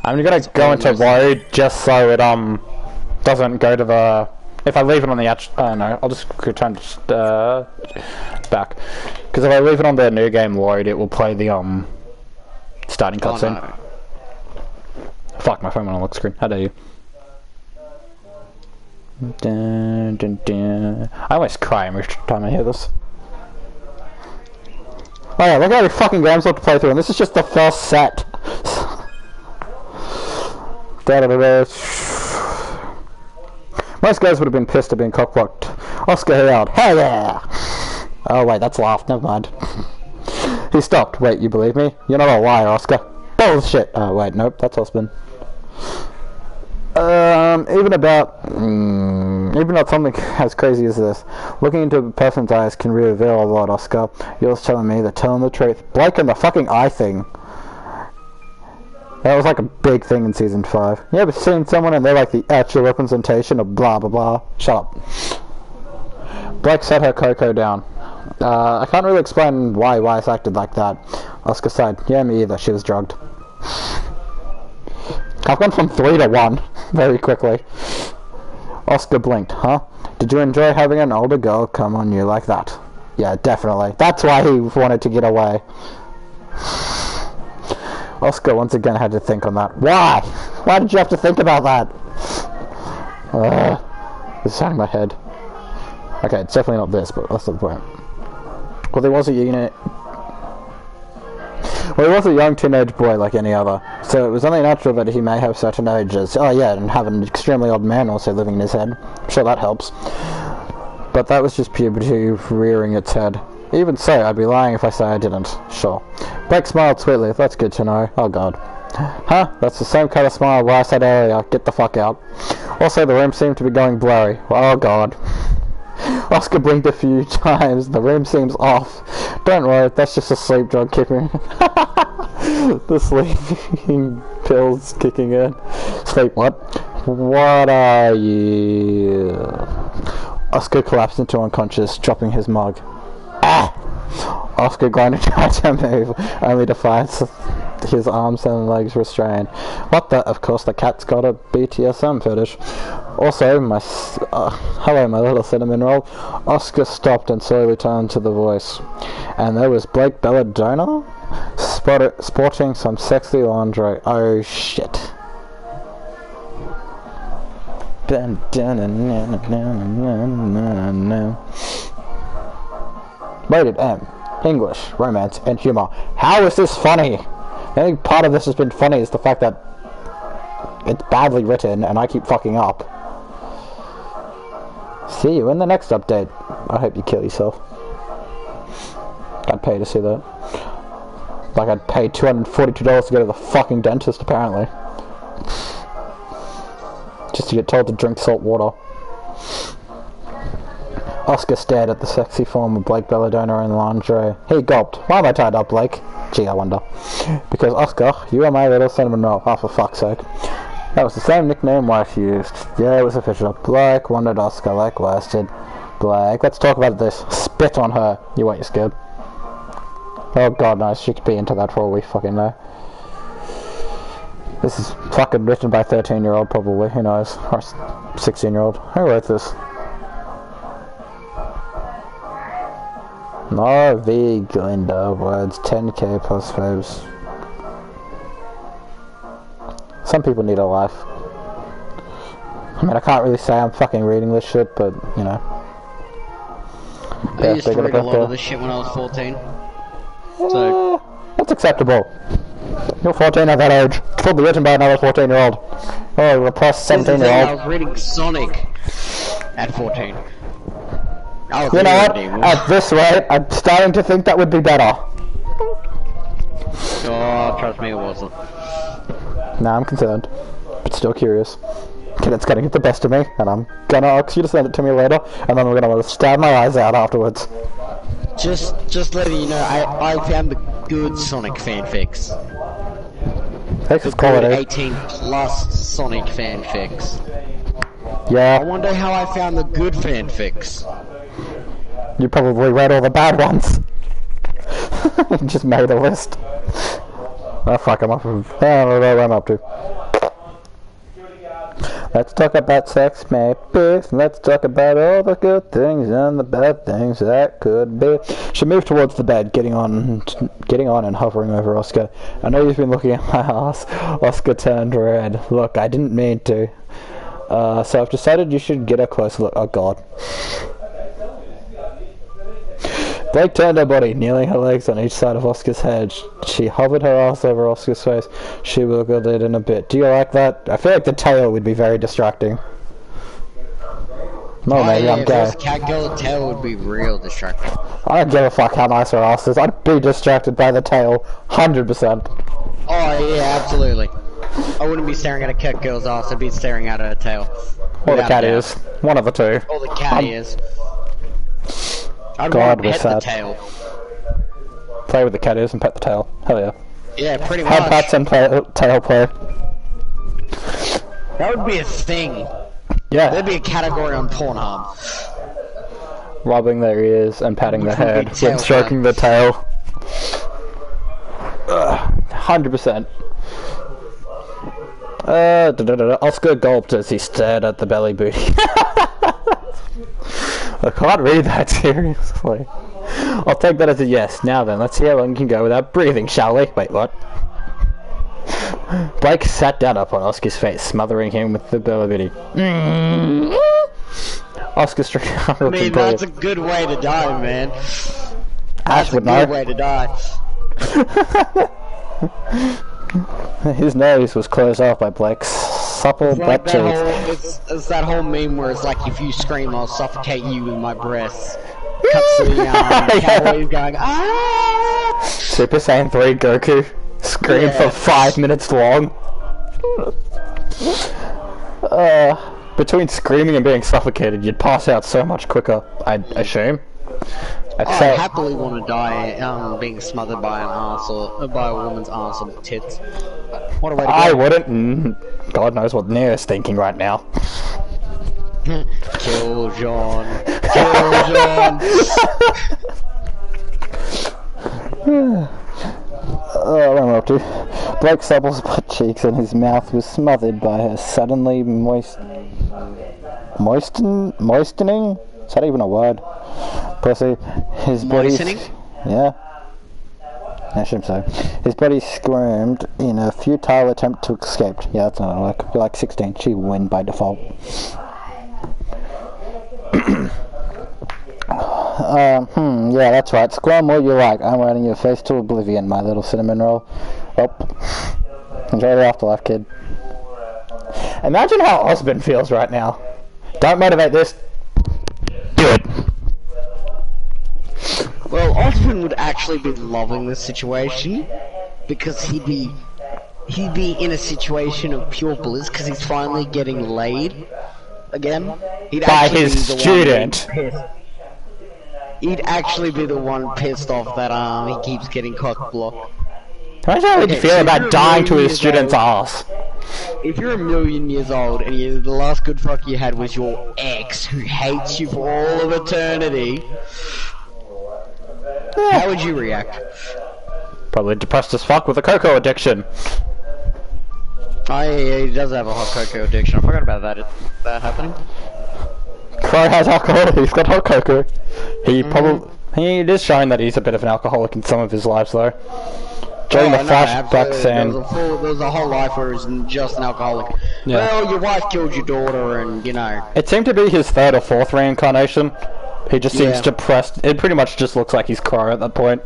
I'm gonna go into load just so it, doesn't go to the... If I leave it on the no, I'll just return back. Because if I leave it on the new game load, it will play the, starting cutscene. Oh, no. Fuck, my phone went on lock screen. How dare you? Dun, dun, dun. I always cry every time I hear this. Oh yeah, look at how many fucking games left to play through, and this is just the first set. Most guys would have been pissed at being cockblocked. Oscar yelled, hell yeah! Oh wait, that's laughed, never mind. He stopped. Wait, you believe me? You're not a liar, Oscar. Bullshit! Oh wait, nope, that's Osborne. Even not something as crazy as this. Looking into a person's eyes can reveal a lot, Oscar. You're telling me they're telling the truth. Blake and the fucking eye thing. That was like a big thing in Season 5. You ever seen someone and they're like the actual representation of blah blah blah? Shut up. Blake set her cocoa down. I can't really explain why Weiss acted like that. Oscar sighed. Yeah, me either. She was drugged. I've gone from 3 to 1 very quickly. Oscar blinked. Huh? Did you enjoy having an older girl come on you like that? Yeah, definitely. That's why he wanted to get away. Oscar once again had to think on that. Why? Why did you have to think about that? It's sounding in my head. Okay, it's definitely not this, but that's the point. Well, there was a unit. Well, he was a young teenage boy like any other, so it was only natural that he may have certain urges. Oh yeah, and have an extremely old man also living in his head. I'm sure that helps. But that was just puberty rearing its head. Even so, I'd be lying if I say I didn't. Sure. Blake smiled sweetly. That's good to know. Oh god. Huh? That's the same kind of smile I said earlier. Get the fuck out. Also, the room seemed to be going blurry. Oh god. Oscar blinked a few times. The room seems off. Don't worry, that's just a sleep drug kicking in. The sleeping pills kicking in. Wait, what? What are you? Oscar collapsed into unconscious, dropping his mug. Ah! Oscar grinded tried to move, only to find his arms and legs restrained. What the? Of course, the cat's got a BTSM fetish. Also, hello, my little cinnamon roll. Oscar stopped and slowly turned to the voice. And there was Blake Belladonna, sporting some sexy lingerie. Oh, shit. Rated M. English, romance, and humor. How is this funny? The only part of this has been funny is the fact that it's badly written and I keep fucking up. See you in the next update. I hope you kill yourself. I'd pay to see that. Like I'd pay $242 to go to the fucking dentist, apparently. Just to get told to drink salt water. Oscar stared at the sexy form of Blake Belladonna in lingerie. He gulped. Why am I tied up, Blake? Gee, I wonder. Because, Oscar, you are my little cinnamon roll. Oh, for fuck's sake. That was the same nickname wife used. Yeah, it was official. Blake wanted Oscar like worsted. Blake, let's talk about this. Spit on her. You weren't scared. Oh god, no, she could be into that for all we fucking know. This is fucking written by a 13-year-old, probably. Who knows? Or a 16-year-old. Who wrote this? No, V. Glinda. Words. 10k plus faves. Some people need a life. I mean, I can't really say I'm fucking reading this shit, but, you know. I used to read a lot of this shit when I was 14. So... that's acceptable. You're 14 at that age. It's probably written by another 14-year-old. Oh, a plus 17-year-old. I was reading Sonic at 14. You know what? At this rate, I'm starting to think that would be better. Oh, trust me, it wasn't. Nah, I'm concerned. But still curious. It's gonna get the best of me, and I'm gonna ask you to send it to me later, and then we're gonna stab my eyes out afterwards. Just letting you know, I found the good Sonic fanfics. Let's just call it 18 plus Sonic fanfics. Yeah. I wonder how I found the good fanfics. You probably read all the bad ones. Just made a list. Oh fuck, I'm up. I don't know what I'm up to. Let's talk about sex, maybe. Let's talk about all the good things and the bad things that could be. She moved towards the bed, getting on and hovering over Oscar. I know you've been looking at my ass. Oscar turned red. Look, I didn't mean to. So I've decided you should get a closer look. Oh god. Blake turned her body, kneeling her legs on each side of Oscar's head. She hovered her ass over Oscar's face. She wiggled it in a bit. Do you like that? I feel like the tail would be very distracting. No, maybe I'm gay. If Catgirl, the tail would be real distracting. I don't give a fuck how nice her ass is. I'd be distracted by the tail. 100%. Oh, yeah, absolutely. I wouldn't be staring at a Catgirl's ass, I'd be staring at her tail. Or the cat ears. One of the two. Or the cat ears. I'd God, want to pet we're the sad. tail. Play with the cat ears and pet the tail. Hell yeah. Yeah, pretty much. Head pats and tail play. That would be a thing. Yeah. There'd be a category on Pornhub. Rubbing their ears and patting their head Tail when stroking the tail. 100%. Oscar gulped as he stared at the belly booty. I can't read that seriously. I'll take that as a yes. Now then, let's see how long you can go without breathing, shall we? Wait, what? Blake sat down up on Oscar's face, smothering him with the belly booty. Oscar struck out. I mean, that's a good way to die, man. Ash would know. That's a good way to die. His nose was closed off by Blake's supple butt cheeks. It's that whole meme where it's like, if you scream, I'll suffocate you with my breath. Cuts to the cowboys going, ah! Super Saiyan 3 Goku screamed for 5 minutes long. Between screaming and being suffocated, you'd pass out so much quicker, I'd assume. I Except, happily want to die being smothered by an arse or by a woman's arse or tits. What a way to go. I wouldn't. God knows what Neo's thinking right now. Kill John. Kill John. What am I up to? Blake Supple's butt cheeks and his mouth was smothered by her suddenly moistening? Is that even a word? Pussy. His body. Moistening? Yeah. I assume so. His body squirmed in a futile attempt to escape. Yeah, that's not like 16. She win by default. Yeah, that's right. Squirm all you like. I'm riding your face to oblivion, my little cinnamon roll. Oh. Enjoy the afterlife, kid. Imagine how Osmond feels right now. Don't motivate this. Do it. Well, Osmond would actually be loving this situation because he'd be in a situation of pure bliss because he's finally getting laid again. He'd By actually his be the one student. being pissed. He'd actually be the one pissed off that he keeps getting cock blocked. Imagine how he'd Okay, feel so about you're dying to really his student's old. ass. If you're 1,000,000 years old and the last good fuck you had was your ex who hates you for all of eternity, how would you react? Probably depressed as fuck with a cocoa addiction. Oh yeah, he does have a hot cocoa addiction. I forgot about that. Is that happening? Crow has alcohol, he's got hot cocoa. He it is showing that he's a bit of an alcoholic in some of his lives though. During the flashbacks and... There was a whole life where he's just an alcoholic. Yeah. Well, your wife killed your daughter and, you know... It seemed to be his third or fourth reincarnation. He just seems Yeah. depressed. It pretty much just looks like he's Crow at that point.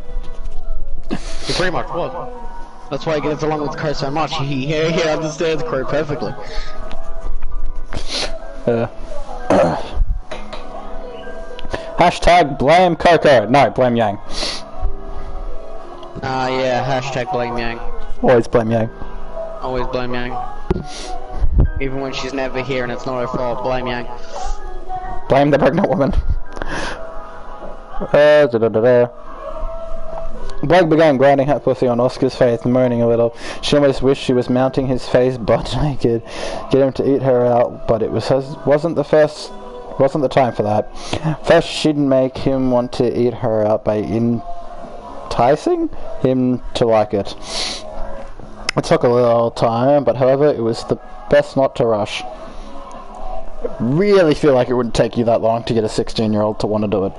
He pretty much was. That's why he gets along with Crow so much. He understands Crow perfectly. Hashtag blame Coco. No, blame Yang. Yeah, hashtag blame Yang. Always blame Yang. Always blame Yang. Even when she's never here and it's not her fault, blame Yang. Blame the pregnant woman. Blake began grinding her pussy on Oscar's face, moaning a little. She almost wished she was mounting his face butt naked, get him to eat her out, but it wasn't the time for that. First, she'd make him want to eat her out by enticing him to like it. It took a little time, but however, it was the best not to rush. Really feel like it wouldn't take you that long to get a 16-year-old to want to do it.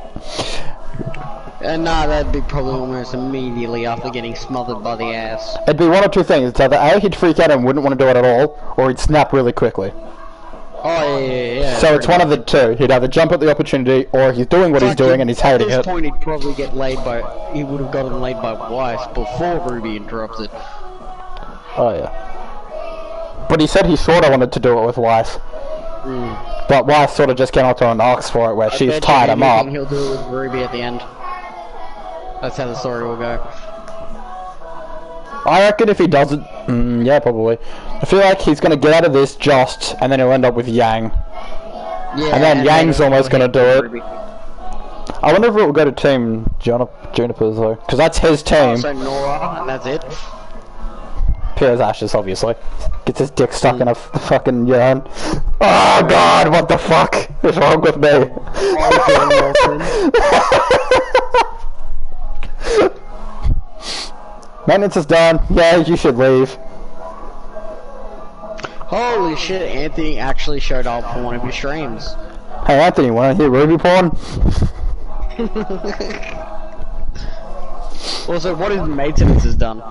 Nah, that'd be probably almost immediately after getting smothered by the ass. It'd be one of two things. It's either A, he'd freak out and wouldn't want to do it at all, or he'd snap really quickly. Oh, yeah. So it's one of the two. He'd either jump at the opportunity, or he's doing what he's doing and he's hating At it. this point, he'd probably get laid by... He would have gotten laid by Weiss before Ruby interrupts it. Oh, yeah. But he said he sort of wanted to do it with Weiss. But Weiss sort of just came up to an ox for it, where she's bet tied you him up. anything he'll do it with Ruby at the end. That's how the story will go. I reckon if he doesn't... yeah, probably. I feel like he's going to get out of this just, and then he'll end up with Yang. Yeah, And then Yang's he'll almost gonna hit do it. Ruby. I wonder if it will go to Team Juniper's, though. Because that's his team. Also Nora, and that's it. Pures ashes, obviously. Gets his dick stuck in a fucking urn. Oh god, what the fuck is wrong with me? Maintenance is done. Yeah, you should leave. Holy shit, Anthony actually showed up for one of your streams. Hey Anthony, wanna hear Ruby porn? Also, what is maintenance has done?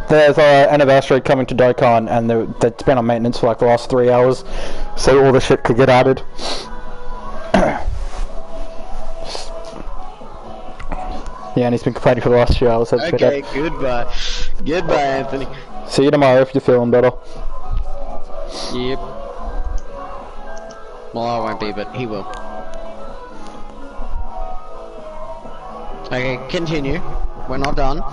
There's an anniversary coming to Dokkan, and that's been on maintenance for like the last 3 hours, so all the shit could get added. Yeah, and he's been complaining for the last few hours. Okay, goodbye. Goodbye, Anthony. See you tomorrow if you're feeling better. Yep. Well, I won't be, but he will. Okay, continue. We're not done.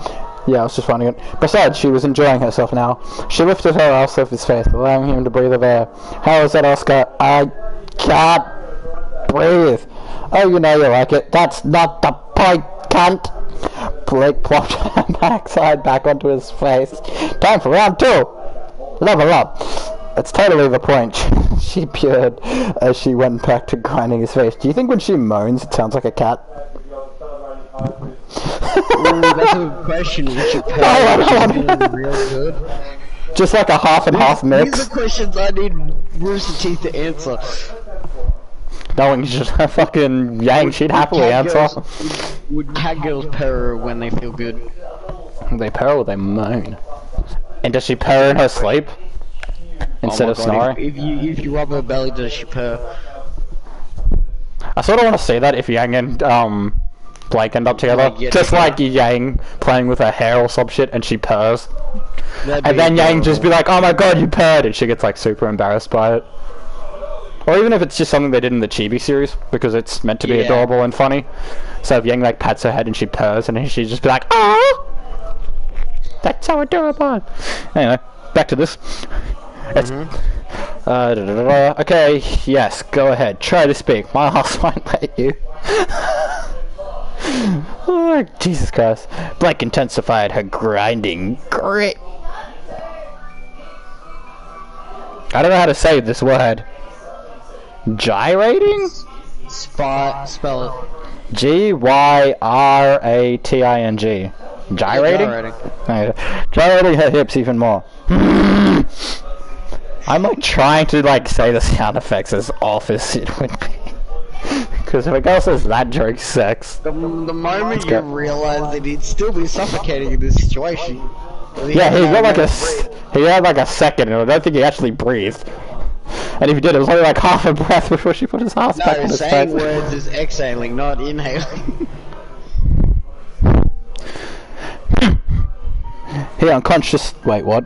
Yeah, I was just finding it. Besides, she was enjoying herself now. She lifted her ass off his face, allowing him to breathe of air. How is that, Oscar? I can't breathe. Oh, you know you like it. That's not the point, cunt. Blake plopped her backside back onto his face. Time for round 2. Level up. That's totally the point. She purred as she went back to grinding his face. Do you think when she moans it sounds like a cat? Ooh, that's a good question. We should pay real good. Just like a half and half mix. These are questions I need Rooster Teeth to answer. Knowing just fucking Yang, she'd happily answer. Would cat girls purr when they feel good? They purr or they moan? And does she purr in her sleep? Instead of snoring? If you rub her belly, does she purr? I sort of want to see that if Yang and Blake end up together. Like, yeah, just like Yang playing with her hair or some shit and she purrs. And then Yang just be like, oh my god, you purred! And she gets like super embarrassed by it. Or even if it's just something they did in the Chibi series, because it's meant to be adorable and funny. So if Yang like pats her head and she purrs and she'd just be like, oh, that's so adorable. Anyway, back to this. Okay, yes, go ahead. Try to speak. My house won't let you. Oh, Jesus Christ. Blake intensified her grinding grit. I don't know how to say this word. Gyrating? Spell it. Gyrating. Gyrating? Gyrating her hips even more. I'm like trying to like say the sound effects as off as it would be. Because if a girl says that during sex... The moment you realise that he'd still be suffocating in this situation. Yeah, he got like he had like a second and I don't think he actually breathed. And if he did, it was only like half a breath before she put his ass back in his face. No, saying words is exhaling, not inhaling. He Wait, what?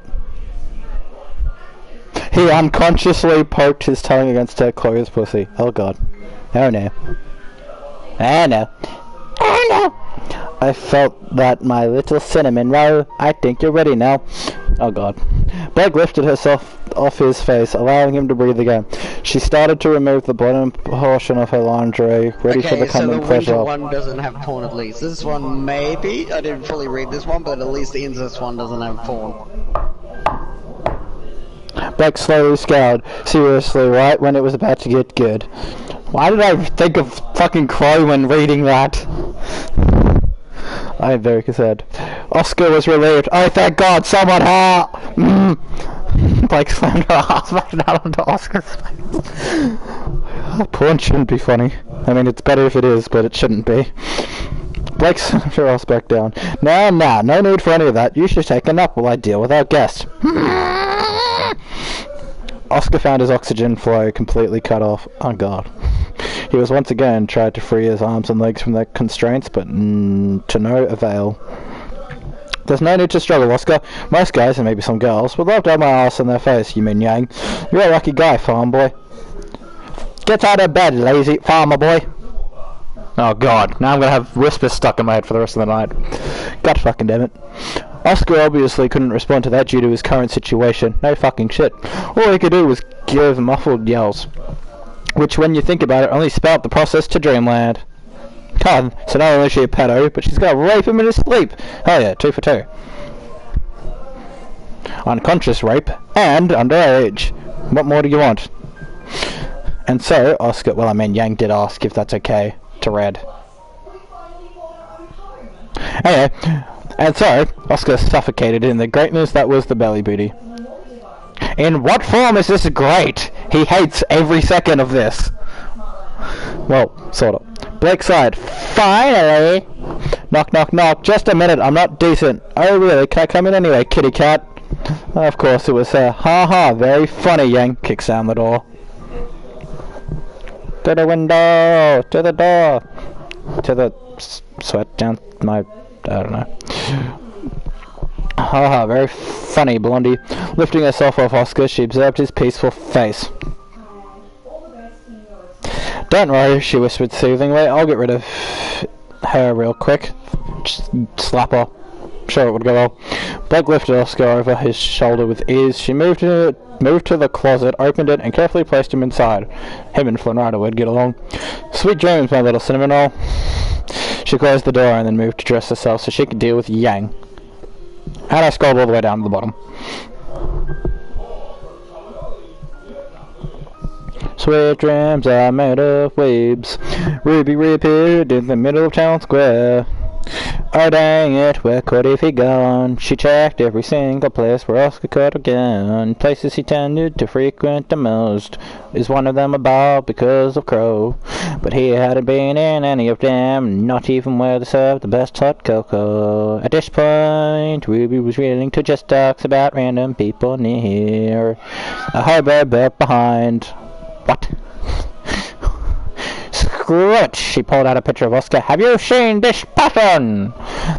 He unconsciously poked his tongue against her closed pussy. Oh god. Oh no. Oh no. Oh no! I felt that, my little cinnamon roll. I think you're ready now. Oh god. Blake lifted herself off his face, allowing him to breathe again. She started to remove the bottom portion of her lingerie, ready for the coming pleasure. Okay, so the winter one doesn't have porn at least. This one maybe? I didn't fully read this one, but at least the incest one doesn't have porn. Blake slowly scowled, seriously, right when it was about to get good. Why did I think of fucking Crow when reading that? I am very concerned. Oscar was relieved. Oh, thank God, someone help! Blake slammed her ass back down onto Oscar's face. Porn shouldn't be funny. I mean, it's better if it is, but it shouldn't be. Blake slammed her ass back down. No, no need for any of that. You should take a nap while I deal with our guest. Oscar found his oxygen flow completely cut off. Oh god. He was once again tried to free his arms and legs from their constraints, but to no avail. There's no need to struggle, Oscar. Most guys, and maybe some girls, would love to have my ass in their face, you mean Yang. You're a lucky guy, farm boy. Get out of bed, lazy farmer boy. Oh god, now I'm gonna have whispers stuck in my head for the rest of the night. God fucking damn it. Oscar obviously couldn't respond to that due to his current situation. No fucking shit. All he could do was give muffled yells. Which, when you think about it, only spelled the process to dreamland. God, so not only is she a pedo, but she's gonna rape him in his sleep. Hell yeah, 2 for 2. Unconscious rape, and underage. What more do you want? And so, Oscar, well I mean Yang did ask if that's okay to Red. Anyway, and so, Oscar suffocated in the greatness that was the belly booty. In what form is this great? He hates every second of this. Well, sort of. Blake sighed. Finally! Knock, knock, knock. Just a minute, I'm not decent. Oh really, can I come in anyway, kitty cat? Of course it was her. Ha ha, very funny, Yang kicks down the door. To the window! To the door! To the sweat down my... I don't know. Haha, very funny, Blondie. Lifting herself off Oscar, she observed his peaceful face. Don't worry, she whispered soothingly. I'll get rid of her real quick. Just slap her. sure it would go well. Blake lifted Oscar over his shoulder with ease. She moved to the closet, opened it, and carefully placed him inside. Him and Flynn Rider would get along. Sweet dreams, my little cinnamon roll. She closed the door and then moved to dress herself so she could deal with Yang. And I scrolled all the way down to the bottom. Sweet dreams are made of waves. Ruby reappeared in the middle of town square. Oh dang it, where could he be gone? She checked every single place where Oscar could have gone. Places he tended to frequent the most. Is one of them a bar because of Crow? But he hadn't been in any of them, not even where they served the best hot cocoa. At this point, Ruby was willing to just talk about random people near. A hobo built behind. What? Screw it! She pulled out a picture of Oscar. Have you seen this pattern?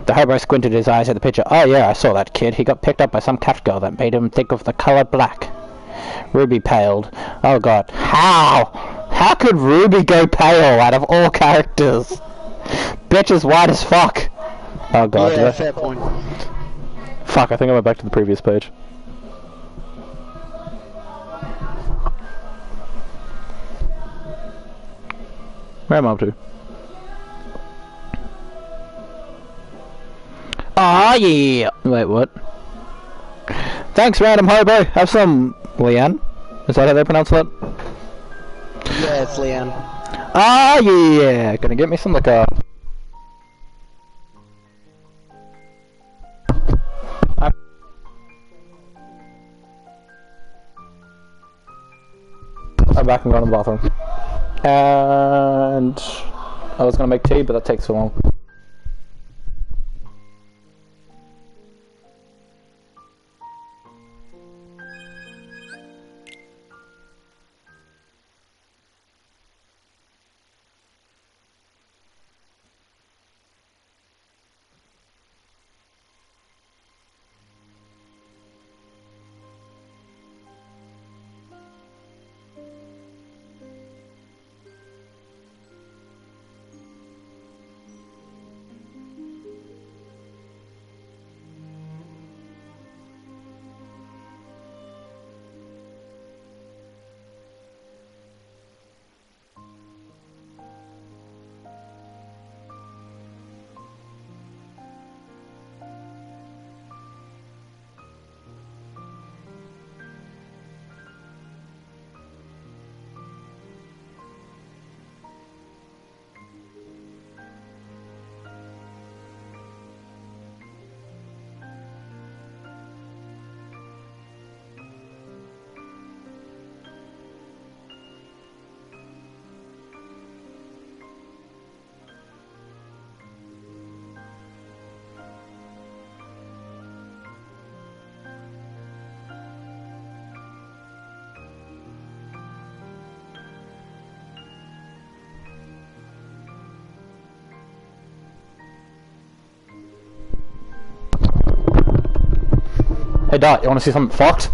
The hobo squinted his eyes at the picture. Oh yeah, I saw that kid. He got picked up by some cat girl that made him think of the color black. Ruby paled. Oh god. How? How could Ruby go pale out of all characters? Bitch is white as fuck. Oh god. Yeah, fair point. Fuck, I think I went back to the previous page. Where am I up to? Ah, yeah! Wait, what? Thanks, random hobo! Have some... Leanne? Is that how they pronounce that? Yeah, it's Leanne. Ah, yeah! Gonna get me some liquor. I'm back and going to the bathroom. And I was gonna make tea, but that takes so long. Hey Dot, you wanna see something fucked?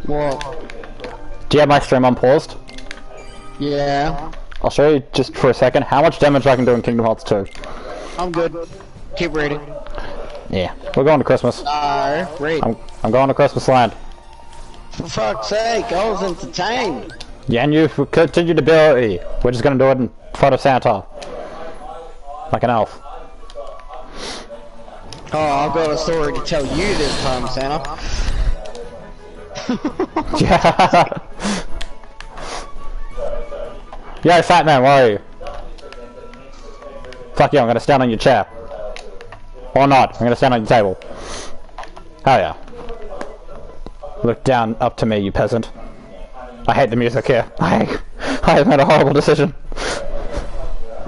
What? Do you have my stream unpaused? Yeah. I'll show you just for a second how much damage I can do in Kingdom Hearts 2. I'm good. Keep reading. Yeah, we're going to Christmas. Read. I'm going to Christmas land. For fuck's sake, I was entertained. Yeah, and you continue to build. We're just gonna do it in front of Santa. Like an elf. Oh, I've got a story to tell you this time, Santa. Yeah. Yo, fat man, where are you? Fuck you, I'm gonna stand on your chair. Or not, I'm gonna stand on your table. Hell yeah. Look down up to me, you peasant. I hate the music here. I have made a horrible decision.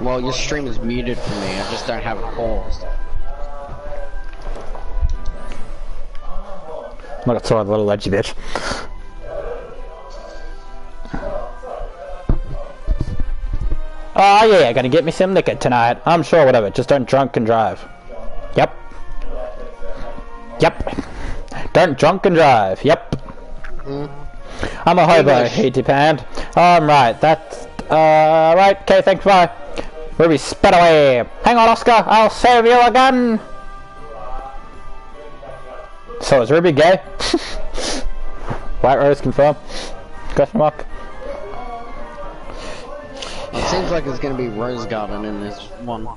Well, your stream is muted for me, I just don't have it paused. Look at the little edgy bitch. Oh yeah, gonna get me some liquor tonight. I'm sure, whatever, just don't drunk and drive. Yep. Yep. Don't drunk and drive, yep. I'm a hobo, heaty panned. I'm right, that's, right, okay, thanks, bye. Ruby, sped away. Hang on, Oscar, I'll save you again. So is Ruby gay? White Rose confirmed? Question mark. It seems like it's going to be Rose Garden in this one.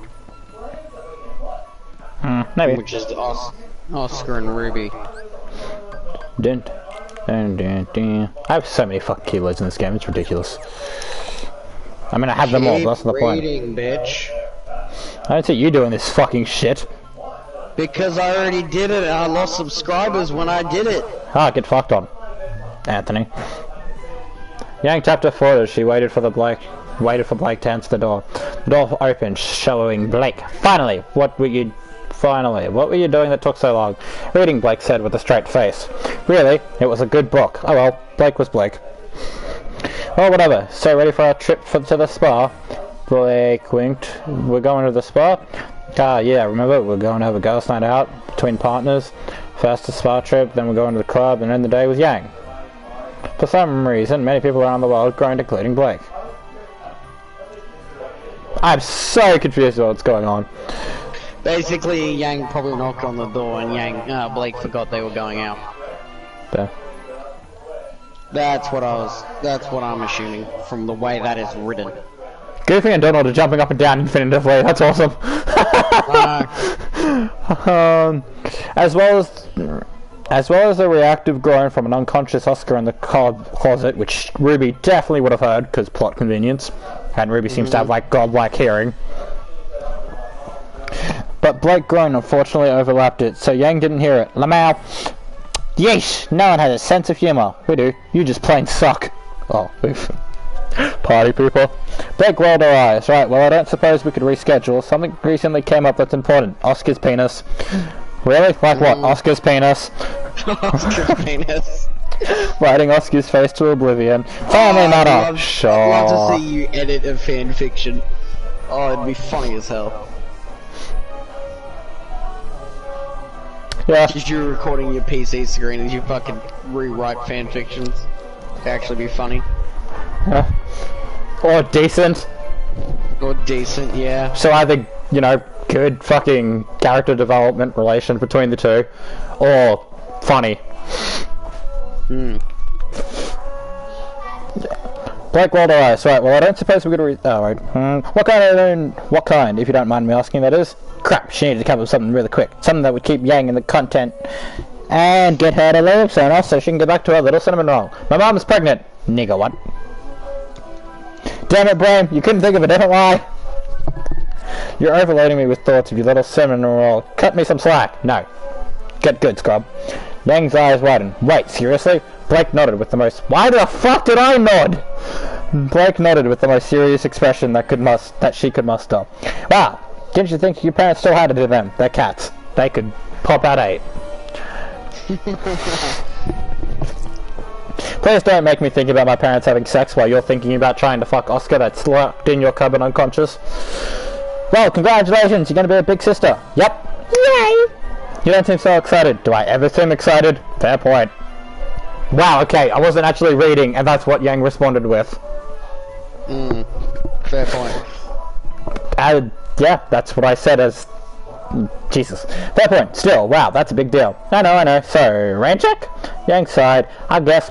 Maybe. Which is Oscar and Ruby. Dun, dun, dun, dun. I have so many fucking keywords in this game, it's ridiculous. I mean, I have them all, but that's not the point. Bitch. I don't see you doing this fucking shit. Because I already did it and I lost subscribers when I did it. Ah, get fucked on, Anthony. Yang tapped her foot as she waited for Blake to answer the door. The door opened, showing Blake. Finally, what were you doing that took so long? Reading, Blake said with a straight face. Really? It was a good book. Oh well, Blake was Blake. Well, whatever. So ready for our trip to the spa? Blake winked. We're going to the spa? Ah, yeah, remember? We're going to have a girls' night out between partners. First a spa trip, then we're going to the club, and end the day with Yang. For some reason, many people around the world groaned, including Blake. I'm so confused with what's going on. Basically, Yang probably knocked on the door and Blake forgot they were going out. There. That's what I'm assuming from the way that is written. Goofy and Donald are jumping up and down infinitively. That's awesome. As well as the reactive groan from an unconscious Oscar in the closet, which Ruby definitely would have heard because plot convenience, and Ruby seems to have like godlike hearing. But Blake groan unfortunately overlapped it, so Yang didn't hear it. Lamau. Yeesh! No one has a sense of humor. We do. You just plain suck. Oh, oof. Party people. Blake rolled her eyes. Right, well I don't suppose we could reschedule. Something recently came up that's important. Oscar's penis. Really? Like what? Oscar's penis? Oscar's penis. Writing Oscar's face to oblivion. Family matter. Sure. I'd love to see you edit a fan fiction. Oh, it'd be funny as hell. Yeah. Just you recording your PC screen as you fucking rewrite fan fictions. It'd actually be funny. Yeah. Or decent. Or decent, yeah. So either, you know, good fucking character development relation between the two, or funny. Blake rolled her eyes. Right, well I don't suppose we're gonna what kind, if you don't mind me asking, that is? Crap, she needed to come up with something really quick. Something that would keep Yang in the content and get her to leave sooner so she can get back to her little cinnamon roll. My mom's pregnant. Nigga, what? Damn it, Brain, you couldn't think of a different lie. You're overloading me with thoughts of your little cinnamon roll. Cut me some slack. No. Get good, scrub. Yang's eyes widened. Wait, seriously? Blake nodded with the most... Why the fuck did I nod? Blake nodded with the most serious expression that she could muster. Wow, didn't you think your parents still had it in them? They're cats. They could pop out 8. Please don't make me think about my parents having sex while you're thinking about trying to fuck Oscar that's locked in your cupboard unconscious. Well, congratulations, you're gonna be a big sister. Yep. Yay! You don't seem so excited. Do I ever seem excited? Fair point. Wow, okay, I wasn't actually reading, and that's what Yang responded with. Fair point. Yeah, that's what I said as... Jesus. Fair point. Still, wow, that's a big deal. I know. So, rain check? Yang sighed. I guess.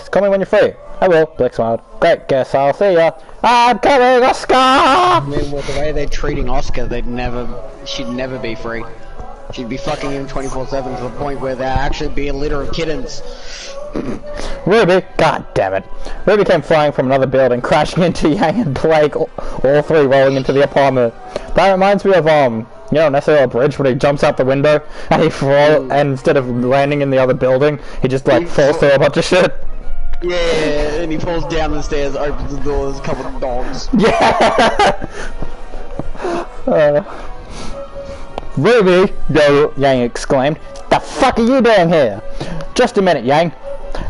Call me when you're free. I will. Blake smiled. Great, guess I'll see ya. I'm coming, Oscar! I mean, with the way they're treating Oscar, she'd never be free. She'd be fucking him 24/7 to the point where there'd actually be a litter of kittens. Ruby, god damn it. Ruby came flying from another building, crashing into Yang and Blake, all three rolling into the apartment. That reminds me of, Nessie Bridge when he jumps out the window and and instead of landing in the other building, he just like falls through a bunch of shit. Yeah, and he falls down the stairs, opens the door, there's a couple of dogs. Yeah! Ruby, Yang exclaimed. The fuck are you doing here? Just a minute, Yang,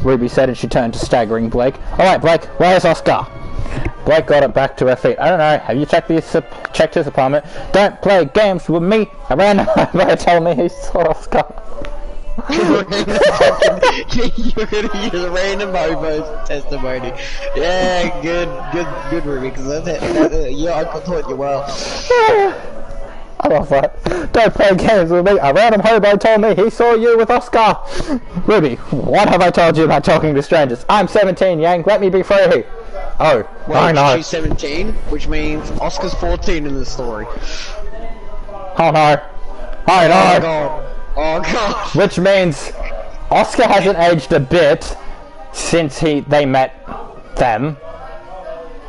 Ruby said as she turned to staggering Blake. Alright, Blake, where's Oscar? Blake got it back to her feet. I don't know, have you checked his apartment? Don't play games with me. I ran over told me he saw Oscar. You're gonna use a random homo's testimony. Yeah, good, Ruby, because that's it. Your uncle taught you well. motherfucker. Don't play games with me. A random hobo told me he saw you with Oscar. Ruby, what have I told you about talking to strangers? I'm 17, Yang. Let me be free. Oh, Wait, I know. she's 17, which means Oscar's 14 in the story. Oh no. I know. Oh god. Oh god. Which means Oscar hasn't aged a bit since they met them.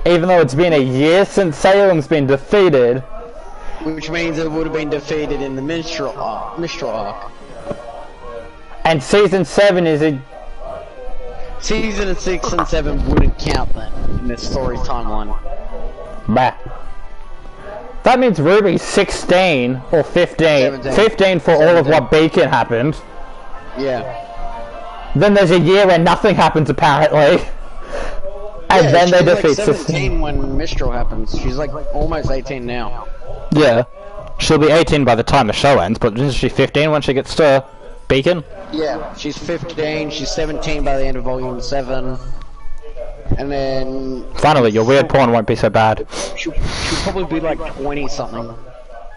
Even though it's been a year since Salem's been defeated. Which means it would have been defeated in the Minstrel arc. And season 7 is a... Season 6 and 7 wouldn't count then in this story's timeline. Bah. That means Ruby's 16 or 15. 17. 15 for all of what Beacon happened. Yeah. Then there's a year where nothing happens apparently. And Yeah, then they she's defeat like 17 when Mistral happens. She's like almost 18 now. Yeah. She'll be 18 by the time the show ends, but isn't she 15 when she gets to Beacon? Yeah, she's 15, she's 17 by the end of Volume 7. And then... Finally, your weird porn won't be so bad. She'll probably be like 20-something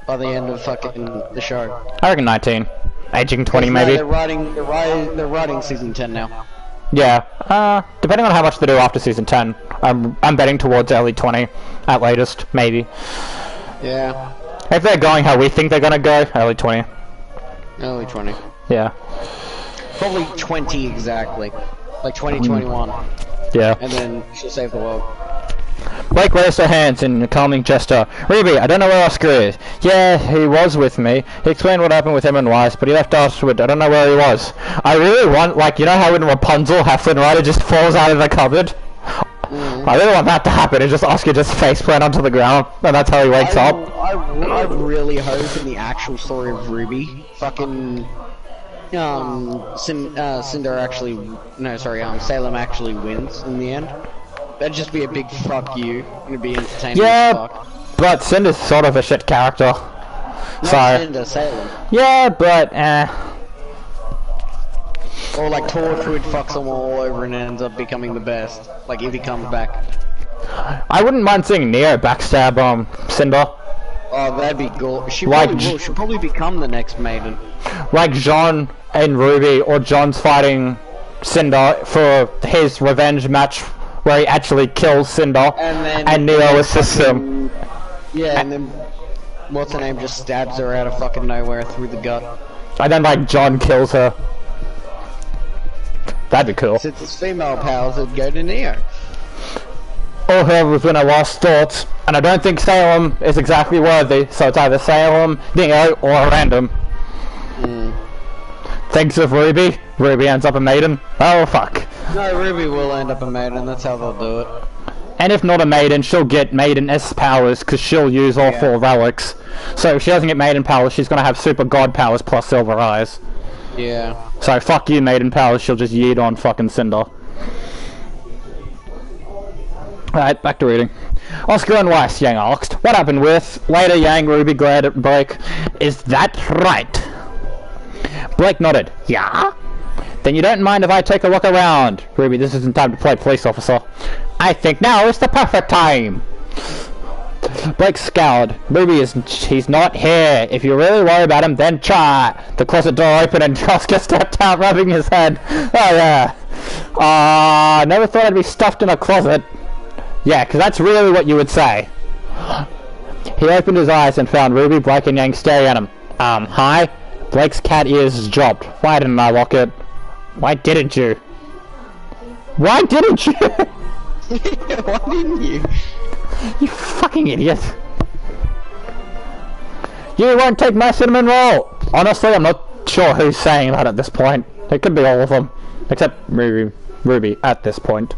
by the end of fucking the show. I reckon 19. Aging 20 maybe. They're writing Season 10 now. Yeah. Depending on how much they do after Season 10, I'm betting towards early 20 at latest, maybe. Yeah. If they're going how we think they're gonna go, early 20. Early 20. Yeah. Probably 20 exactly. Like 2021. Yeah. And then she'll save the world. Blake raised her hands in a calming gesture. Ruby, I don't know where Oscar is. Yeah, he was with me. He explained what happened with him and Weiss, but he left afterward. I don't know where he was. I really want, like, you know how in Rapunzel, Halfling Rider just falls out of the cupboard? I really want that to happen, and just Oscar just faceplant onto the ground, and that's how he wakes up. I really hope in the actual story of Ruby, fucking, Cinder actually, no, sorry, Salem actually wins in the end. That'd just be a big fuck you. It'd be entertaining as fuck. But Cinder's sort of a shit character. Not So, Cinder, Salem. yeah, but, Or like Torchwood fucks them all over and ends up becoming the best. Like if he comes back. I wouldn't mind seeing Neo backstab, Cinder. Oh, that'd be cool. She Like probably will. She'll probably become the next maiden. Like John and Ruby, or John's fighting Cinder for his revenge match where he actually kills Cinder, and Neo assists him. Yeah, and then what's her name just stabs her out of fucking nowhere through the gut. And then like John kills her. That'd be cool. Since it's female powers, it'd go to Neo. Or whoever's when I lost thoughts, and I don't think Salem is exactly worthy, so it's either Salem, Neo, or a random. Thanks of Ruby. Ruby ends up a maiden. Oh fuck. No, Ruby will end up a maiden, that's how they'll do it. And if not a maiden, she'll get maiden S powers, because she'll use all 4 relics. So if she doesn't get maiden powers, she's gonna have super god powers plus silver eyes. Yeah. So fuck you, maiden powers, she'll just yeet on fucking Cinder. Alright, back to reading. Oscar and Weiss, Yang asked. What happened with? Later, Yang, Ruby glared at Blake. Is that right? Blake nodded. Yeah? Then you don't mind if I take a walk around? Ruby, this isn't time to play police officer. I think now is the perfect time. Blake scowled. Ruby he's not here. If you really worry about him, then try. The closet door opened and Oscar stepped out, rubbing his head. Oh yeah. I never thought I'd be stuffed in a closet. Yeah, because that's really what you would say. He opened his eyes and found Ruby, Blake, and Yang staring at him. Hi? Blake's cat ears dropped. Why didn't I lock it? Why didn't you? Why didn't you? Why didn't you? You fucking idiot. You won't take my cinnamon roll! Honestly, I'm not sure who's saying that at this point. It could be all of them. Except Ruby at this point.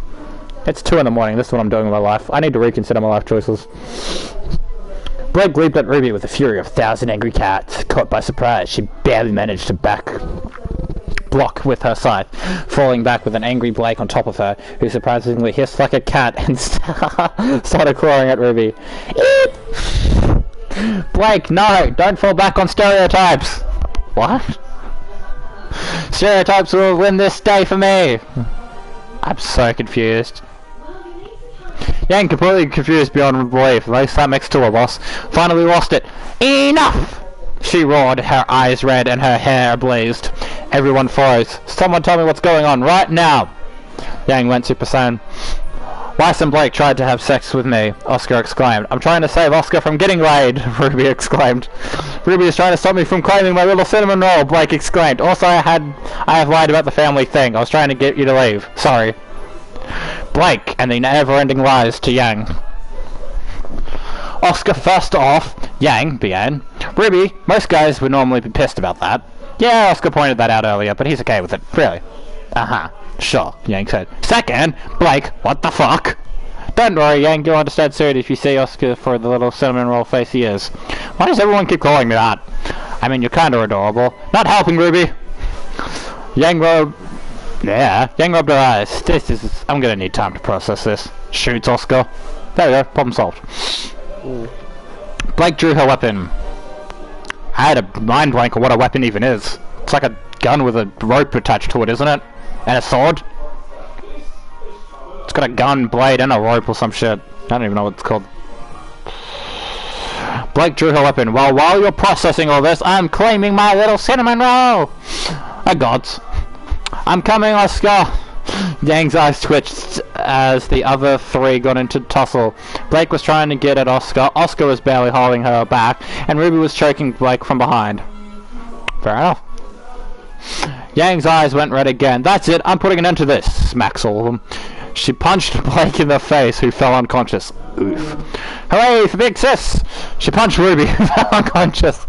It's 2 in the morning, this is what I'm doing with my life. I need to reconsider my life choices. Blake leaped at Ruby with the fury of 1,000 angry cats. Caught by surprise, she barely managed to block with her scythe, falling back with an angry Blake on top of her, who surprisingly hissed like a cat and started clawing at Ruby. Eep! Blake, no! Don't fall back on stereotypes! What? Stereotypes will win this day for me! I'm so confused. Yang, completely confused beyond belief, lay sat next to her boss. Finally lost it. Enough! She roared, her eyes red and her hair blazed. Everyone froze. Someone tell me what's going on right now! Yang went Super Saiyan. Weiss and Blake tried to have sex with me, Oscar exclaimed. I'm trying to save Oscar from getting laid, Ruby exclaimed. Ruby is trying to stop me from claiming my little cinnamon roll, Blake exclaimed. Also, I have lied about the family thing. I was trying to get you to leave. Sorry. Blake and the never-ending lies to Yang. Oscar first off, Yang began. Ruby, most guys would normally be pissed about that. Yeah, Oscar pointed that out earlier, but he's okay with it. Really? Uh-huh. Sure, Yang said. Second, Blake, what the fuck? Don't worry, Yang, you'll understand soon if you see Oscar for the little cinnamon roll face he is. Why does everyone keep calling me that? I mean, you're kinda adorable. Not helping, Ruby! Yang rubbed her eyes. I'm gonna need time to process this. Shoots Oscar. There we go, problem solved. Ooh. Blake drew her weapon. I had a mind blank on what a weapon even is. It's like a gun with a rope attached to it, isn't it? And a sword? It's got a gun, blade, and a rope or some shit. I don't even know what it's called. Blake drew her weapon. Well, while you're processing all this, I'm claiming my little cinnamon roll! A gods. I'm coming, Oscar! Yang's eyes twitched as the other three got into tussle. Blake was trying to get at Oscar. Oscar was barely holding her back, and Ruby was choking Blake from behind. Fair enough. Yang's eyes went red again. That's it, I'm putting an end to this, smacks all of them. She punched Blake in the face, who fell unconscious. Oof. Hooray for Big Sis! She punched Ruby, who fell unconscious.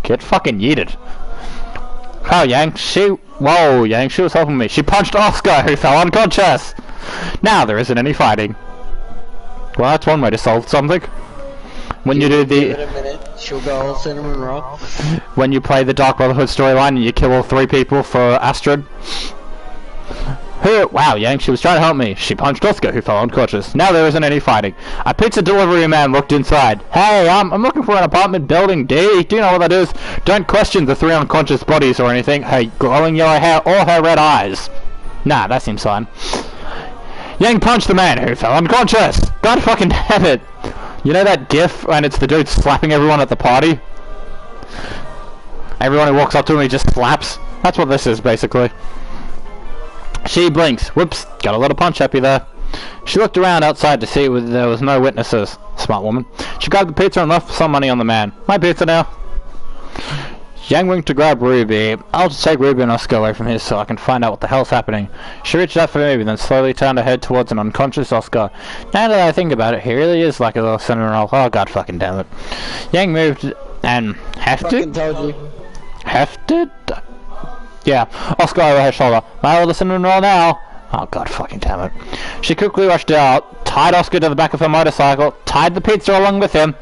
Get fucking yeeted. Oh, Yang, Whoa, Yang, she was helping me. She punched Oscar, who fell unconscious! Now there isn't any fighting. Well, that's one way to solve something. When you do the... Give it a minute, she'll go all cinnamon roll. When you play the Dark Brotherhood storyline and you kill all 3 people for Astrid. Wow, Yang, she was trying to help me. She punched Oscar, who fell unconscious. Now there isn't any fighting. A pizza delivery man looked inside. Hey, I'm looking for an apartment building D. Do you know what that is? Don't question the 3 unconscious bodies or anything. Her glowing yellow hair or her red eyes. Nah, that seems fine. Yang punched the man who fell unconscious. God fucking damn it. You know that gif and it's the dude slapping everyone at the party? Everyone who walks up to him, he just slaps. That's what this is, basically. She blinks. Whoops, got a little punch happy there. She looked around outside to see whether there was no witnesses. Smart woman. She grabbed the pizza and left some money on the man. My pizza now. Yang winked to grab Ruby. I'll just take Ruby and Oscar away from here so I can find out what the hell's happening. She reached out for Ruby, then slowly turned her head towards an unconscious Oscar. Now that I think about it, he really is like a little cinnamon roll. Oh, god fucking damn it. Yang moved and hefted? Fucking told you. Hefted? Yeah, Oscar over her shoulder. My little cinnamon roll now. Oh god fucking damn it. She quickly rushed out, tied Oscar to the back of her motorcycle, tied the pizza along with him.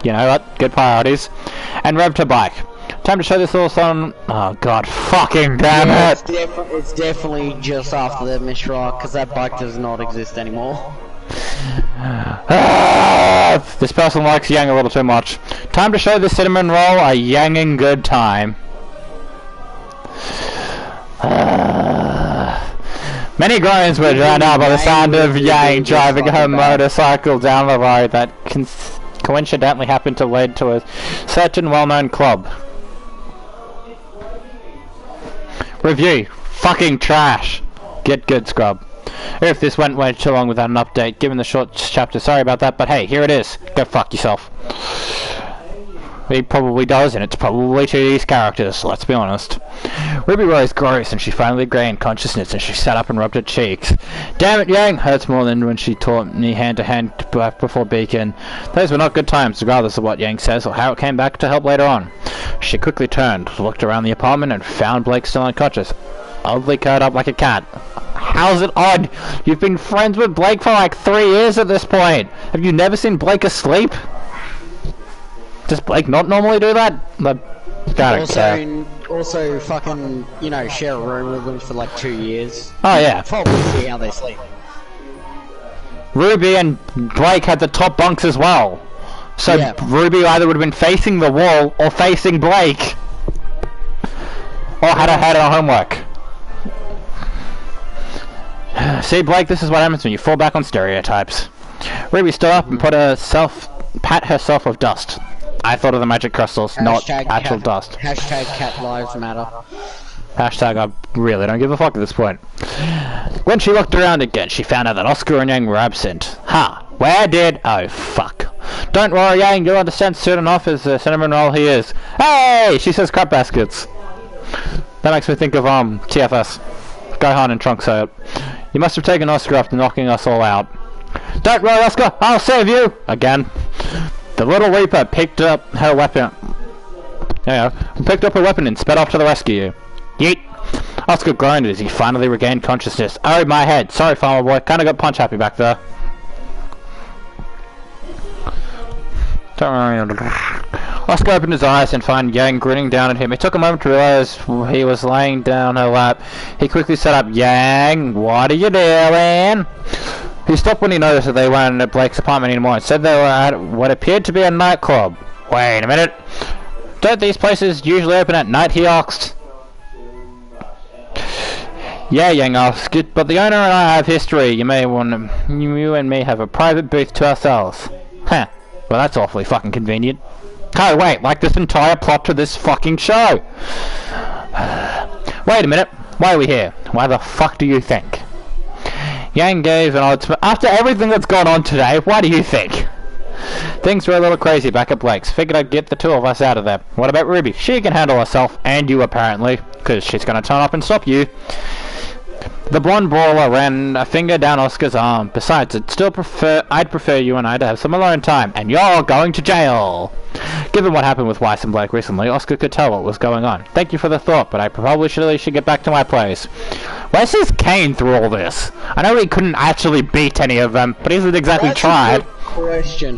You know what? Good priorities. And revved her bike. Time to show this little son. Oh god fucking damn it! It's definitely just after the Mishra, because that bike does not exist anymore. This person likes Yang a little too much. Time to show the cinnamon roll a Yanging good time. Many groans were drowned out by the sound of Yang driving her motorcycle down the road that coincidentally happened to lead to a certain well-known club. Review. Fucking trash. Get good, scrub. If this went way too long without an update, given the short chapter, sorry about that, but hey, here it is. Go fuck yourself. He probably does, and it's probably to these characters, let's be honest. Ruby rose gross, and she finally gained consciousness, and she sat up and rubbed her cheeks. Damn it, Yang! Hurts more than when she taught me hand-to-hand before Beacon. Those were not good times, regardless of what Yang says, or how it came back to help later on. She quickly turned, looked around the apartment, and found Blake still unconscious, oddly curled up like a cat. How's it odd? You've been friends with Blake for like 3 years at this point! Have you never seen Blake asleep? Does Blake not normally do that? Also, fucking, you know, share a room with them for like 2 years. Oh yeah. Probably see how they sleep. Ruby and Blake had the top bunks as well. So yeah. Ruby either would have been facing the wall or facing Blake. Or had her homework. See, Blake, this is what happens when you fall back on stereotypes. Ruby stood up and pat herself with dust. I thought of the magic crystals, not actual dust. Hashtag cat lives matter. Hashtag I really don't give a fuck at this point. When she looked around again, she found out that Oscar and Yang were absent. Ha! Where did... Oh, fuck. Don't worry, Yang, you'll understand soon enough as the cinnamon roll he is. Hey! She says crap baskets. That makes me think of, TFS. Gohan and Trunks say it. You must have taken Oscar after knocking us all out. Don't worry, Oscar, I'll save you! Again. The little Reaper picked up her weapon. Picked up her weapon and sped off to the rescue. Yeet! Oscar groaned as he finally regained consciousness. Oh, my head. Sorry, farmer boy. Kinda got punch happy back there. Don't worry. Oscar opened his eyes and found Yang grinning down at him. It took a moment to realize he was laying down her lap. He quickly sat up. Yang, what are you doing? He stopped when he noticed that they weren't at Blake's apartment anymore and said they were at what appeared to be a nightclub. Wait a minute. Don't these places usually open at night, he asked. Yeah, Yang asked, but the owner and I have history. You and me have a private booth to ourselves. Huh. Well, that's awfully fucking convenient. Oh, wait, like this entire plot to this fucking show. Wait a minute. Why are we here? Why the fuck do you think? Yang gave an odd smile. After everything that's gone on today, what do you think? Things were a little crazy back at Blake's. Figured I'd get the two of us out of there. What about Ruby? She can handle herself, and you apparently, because she's gonna turn up and stop you. The blonde brawler ran a finger down Oscar's arm. Besides, I'd prefer you and I to have some alone time, and you're going to jail. Given what happened with Weiss and Blake recently, Oscar could tell what was going on. Thank you for the thought, but I probably should get back to my place. Where's his Kane through all this? I know he couldn't actually beat any of them, but he hasn't exactly tried. Question.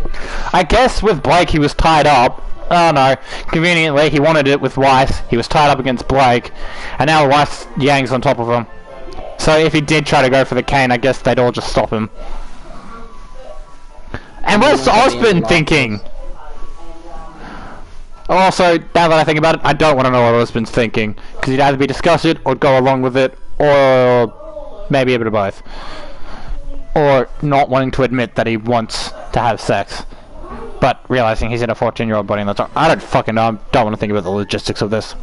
I guess with Blake he was tied up. Oh no, conveniently he wanted it with Weiss. He was tied up against Blake, and now Weiss Yang's on top of him. So if he did try to go for the cane, I guess they'd all just stop him. And what's Osborn thinking? Also, now that I think about it, I don't want to know what Osborn's thinking. Because he'd either be disgusted, or go along with it, or maybe a bit of both. Or not wanting to admit that he wants to have sex. But realizing he's in a 14-year-old body and that's all. I don't fucking know, I don't want to think about the logistics of this.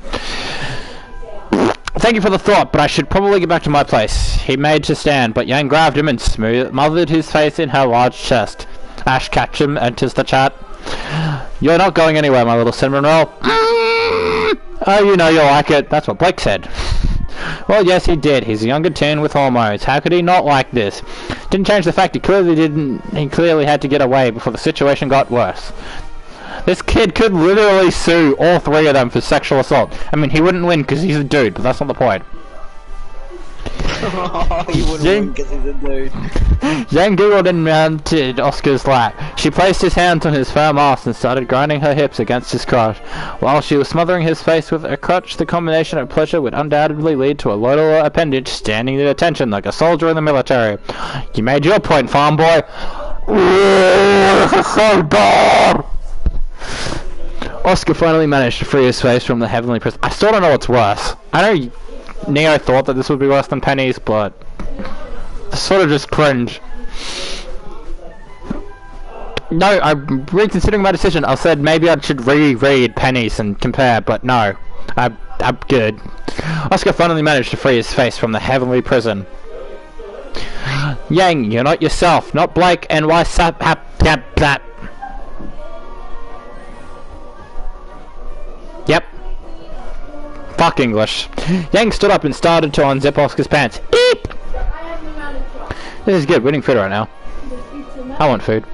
Thank you for the thought, but I should probably get back to my place. He made to stand, but Yang grabbed him and smothered his face in her large chest. Ash Ketchum enters the chat. You're not going anywhere, my little cinnamon roll. Oh, you know you'll like it. That's what Blake said. Well, yes, he did. He's a younger teen with hormones. How could he not like this? Didn't change the fact he clearly had to get away before the situation got worse. This kid could literally sue all three of them for sexual assault. I mean, he wouldn't win because he's a dude, but that's not the point. He wouldn't win because he's a dude. Yang giggled and mounted Oscar's lap. She placed his hands on his firm ass and started grinding her hips against his crotch. While she was smothering his face with her crotch, the combination of pleasure would undoubtedly lead to a lower appendage standing at attention like a soldier in the military. You made your point, farm boy. This is so bad. Oscar finally managed to free his face from the heavenly prison. I still don't know what's worse. I know Neo thought that this would be worse than Penny's, but it's sort of just cringe. No, I'm reconsidering my decision. I said maybe I should reread Penny's and compare, but no. I'm good. Oscar finally managed to free his face from the heavenly prison. Yang, you're not yourself, not Blake, and why that. Yep. Fuck English. Yang stood up and started to unzip Oscar's pants. Eep! This is good, we're eating food right now. I want food.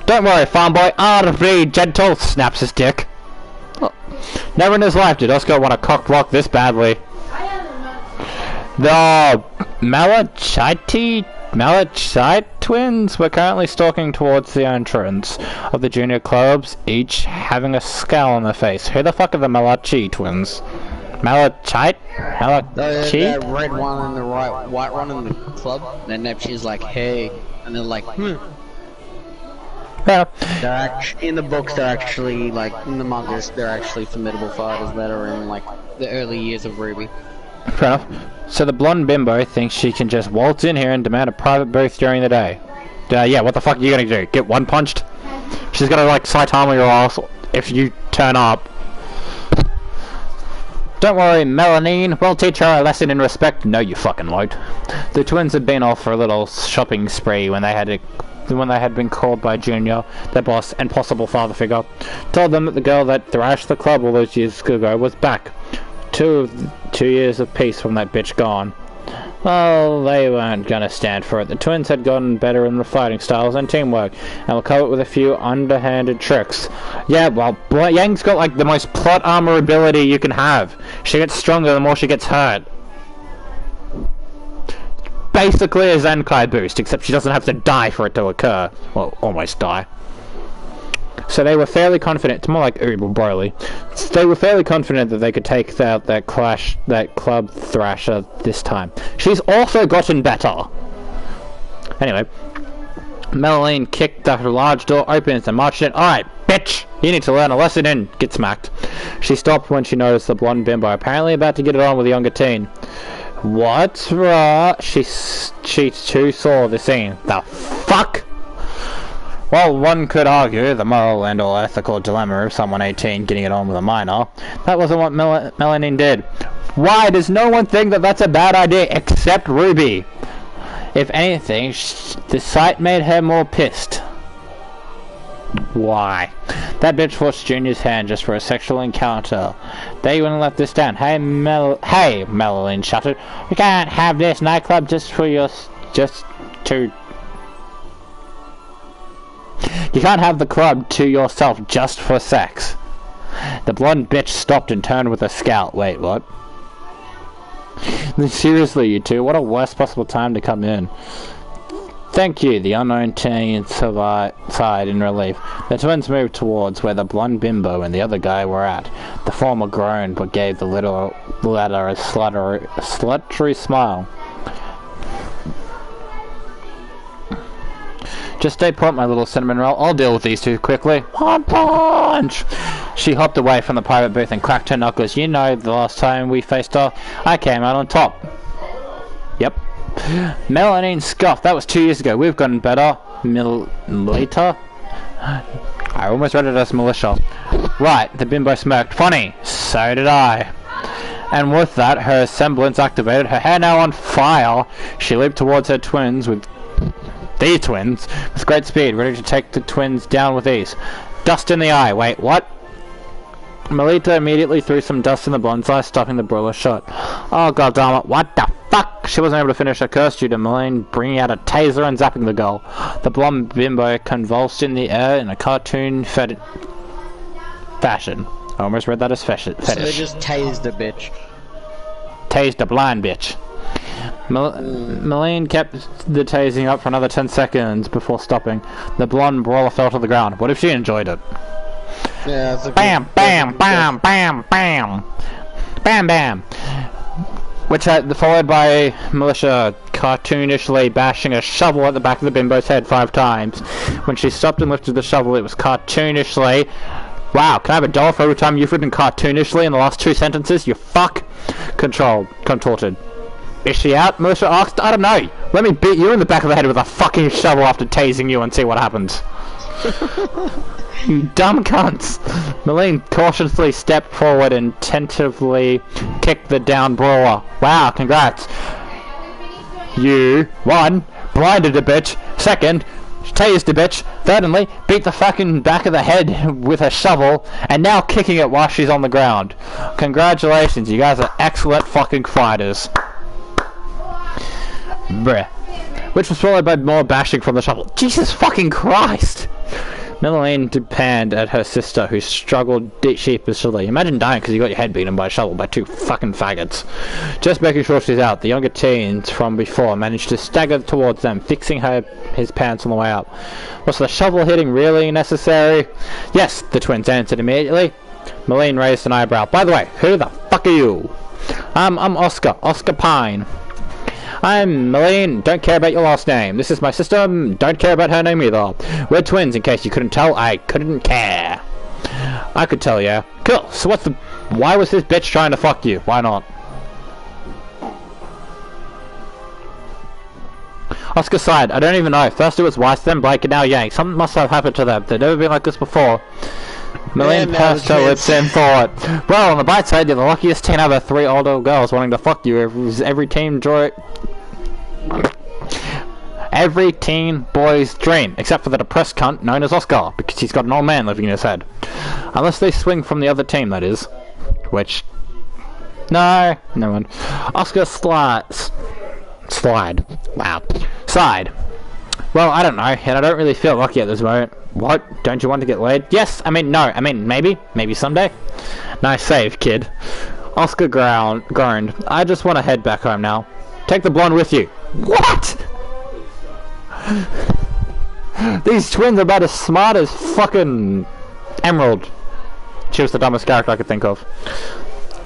Don't worry, farm boy, I'll be gentle, snaps his dick. Oh. Never in his life did Oscar want to cock block this badly. The Malachite twins were currently stalking towards the entrance of the junior clubs, each having a scowl on their face. Who the fuck are the Malachi twins? Malachite? That red one and the white one in the club. Then she's like, hey, and they're like, Yeah. They're in the books, they're actually, like, in the mangas, they're actually formidable fighters that are in, like, the early years of Ruby. Fair enough. So the blonde bimbo thinks she can just waltz in here and demand a private booth during the day. Yeah, what the fuck are you gonna do? Get one punched? She's gonna like Saitama your ass if you turn up. Don't worry, Melanine, we'll teach her a lesson in respect. No, you fucking won't. The twins had been off for a little shopping spree when they had been called by Junior, their boss and possible father figure. Told them that the girl that thrashed the club all those years ago was back. 2 years of peace from that bitch gone. Well, they weren't gonna stand for it. The twins had gotten better in the fighting styles and teamwork, and will cover it with a few underhanded tricks. Yeah, well, Yang's got like the most plot armor ability you can have. She gets stronger the more she gets hurt. Basically a Zenkai boost, except she doesn't have to die for it to occur. Well, almost die. So they were fairly confident, it's more like Uber Broly. They were fairly confident that they could take out that club thrasher this time. She's also gotten better. Anyway, Melanine kicked the large door open and marched in. Alright, bitch! You need to learn a lesson and get smacked. She stopped when she noticed the blonde bimbo, apparently about to get it on with the younger teen. What's wrong? She too saw the scene. The fuck? Well, one could argue the moral and or ethical dilemma of someone 18 getting it on with a minor. That wasn't what Melanine did. Why does no one think that that's a bad idea except Ruby? If anything, the sight made her more pissed. Why? That bitch forced Junior's hand just for a sexual encounter. They wouldn't let this down. Hey, Melanine shouted. You can't have this nightclub You can't have the club to yourself just for sex. The blonde bitch stopped and turned with a scowl. Wait, what? Seriously, you two, what a worst possible time to come in. Thank you, the unknown teen sighed in relief. The twins moved towards where the blonde bimbo and the other guy were at. The former groaned but gave the latter a sluttery smile. Just stay put, my little cinnamon roll. I'll deal with these two quickly. One punch! She hopped away from the private booth and cracked her knuckles. You know, the last time we faced off, I came out on top. Yep. Melanine scoffed. That was 2 years ago. We've gotten better. Milita? I almost read it as militia. Right, the bimbo smirked. Funny. So did I. And with that, her semblance activated. Her hair now on fire. She leaped towards her twins with... These twins, with great speed, ready to take the twins down with ease. Dust in the eye. Wait, what? Melita immediately threw some dust in the bonsai, stopping the brawler shot. Oh, goddammit, what the fuck? She wasn't able to finish her curse due to Melanine bringing out a taser and zapping the girl. The blonde bimbo convulsed in the air in a cartoon fashion. I almost read that as fetish. So they just tased a bitch. Tased a blind bitch. Melanine kept the tasing up for another 10 seconds before stopping. The blonde brawler fell to the ground. What if she enjoyed it? Yeah, it's a bam, bam, bam, bam, bam, bam, bam. Which followed by Militia cartoonishly bashing a shovel at the back of the bimbo's head 5 times. When she stopped and lifted the shovel, it was cartoonishly. Wow, can I have a dollar for every time you've written cartoonishly in the last 2 sentences? You fuck. Contorted. Is she out? Militia asked. I don't know. Let me beat you in the back of the head with a fucking shovel after tasing you and see what happens. You dumb cunts. Melanine cautiously stepped forward and tentatively kicked the down brawler. Wow, congrats. You, 1, blinded a bitch. 2nd, tased a bitch. 3rdly, beat the fucking back of the head with a shovel, and now kicking it while she's on the ground. Congratulations, you guys are excellent fucking fighters. Bruh. Which was followed by more bashing from the shovel. Jesus fucking Christ! Melanine panned at her sister, who struggled sheepishly. Imagine dying because you got your head beaten by a shovel by 2 fucking faggots. Just making sure she's out, the younger teens from before managed to stagger towards them, fixing his pants on the way up. Was the shovel hitting really necessary? Yes, the twins answered immediately. Melanine raised an eyebrow. By the way, who the fuck are you? I'm Oscar Pine. I'm Melanine, don't care about your last name. This is my sister, don't care about her name either. We're twins, in case you couldn't tell. I couldn't care. I could tell, yeah. Cool, so why was this bitch trying to fuck you? Why not? Oscar sighed. I don't even know. First it was Weiss, then Blake, and now Yang. Something must have happened to them. They've never been like this before. Malene pursed her lips and thought, well, on the bright side, you're the luckiest teen ever. 3 older girls wanting to fuck you. Every teen boy's dream, except for the depressed cunt known as Oscar, because he's got an old man living in his head. Unless they swing from the other team, that is. Which... no one. Oscar slide. Wow. Sighed. Well, I don't know, and I don't really feel lucky at this moment. What? Don't you want to get laid? Yes, I mean, no, I mean, maybe someday. Nice save, kid. Oscar groaned. I just want to head back home now. Take the blonde with you. What? These twins are about as smart as fucking Emerald. She was the dumbest character I could think of.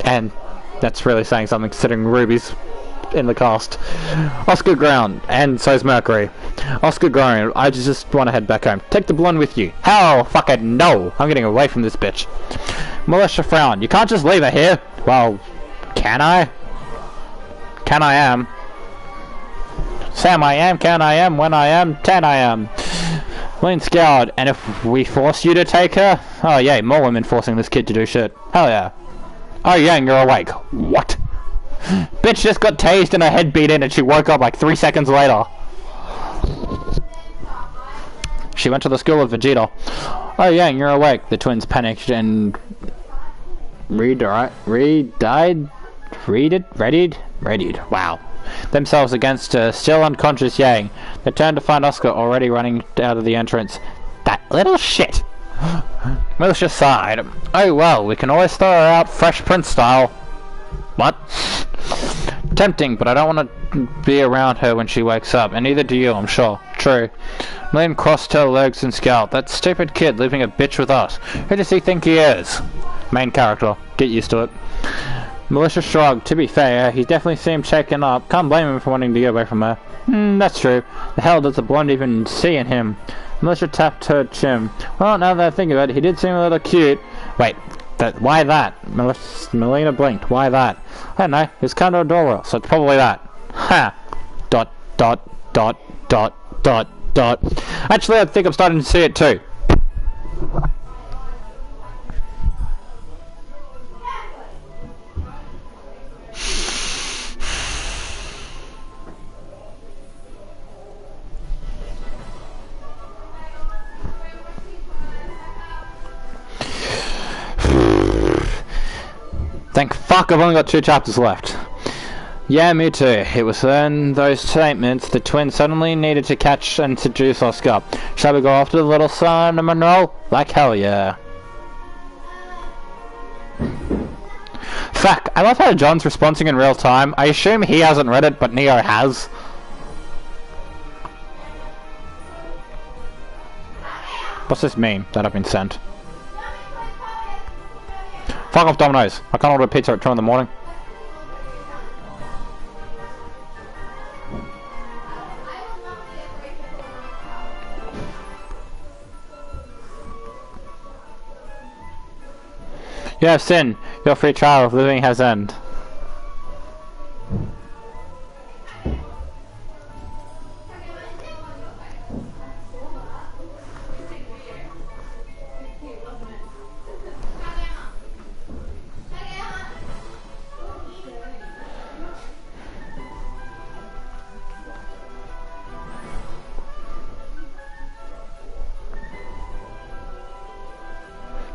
And that's really saying something considering Ruby's in the cast. Oscar groaned, and so's Mercury. Oscar groaned, I just want to head back home. Take the blonde with you. Hell fucking no! I'm getting away from this bitch. Militia frowned. You can't just leave her here. Well, can I? Can I am? Sam I am, can I am, when I am, 10 I am. Lane scowled, and if we force you to take her? Oh yay, more women forcing this kid to do shit. Hell yeah. Oh Yang, you're awake. What? Bitch just got tased and her head beat in and she woke up like 3 seconds later. She went to the school with Vegeta. Oh Yang, you're awake. The twins panicked and readied. Wow. Themselves against still unconscious Yang. They turned to find Oscar already running out of the entrance. That little shit! Militia sighed. Oh well, we can always throw her out Fresh Prince style. What? Tempting, but I don't want to be around her when she wakes up, and neither do you, I'm sure. True. Lynn crossed her legs and scowled. That stupid kid leaving a bitch with us. Who does he think he is? Main character. Get used to it. Militia shrugged. To be fair, he definitely seemed shaken up. Can't blame him for wanting to get away from her. That's true. The hell does the blonde even see in him? Militia tapped her chin. Well, now that I think of it, he did seem a little cute. Wait. Why that? Melina blinked. Why that? I don't know. It's kind of adorable, so it's probably that. Ha! ... Actually, I think I'm starting to see it too. Thank fuck I've only got 2 chapters left. Yeah, me too. It was then those statements the twins suddenly needed to catch and seduce Oscar. Shall we go after the little son of Monroe? Like hell yeah. Fuck, I love how John's responding in real time. I assume he hasn't read it, but Neo has. What's this meme that I've been sent? Fuck off, Domino's. I can't order pizza at 2 in the morning. You have sinned. Your free trial of living has ended.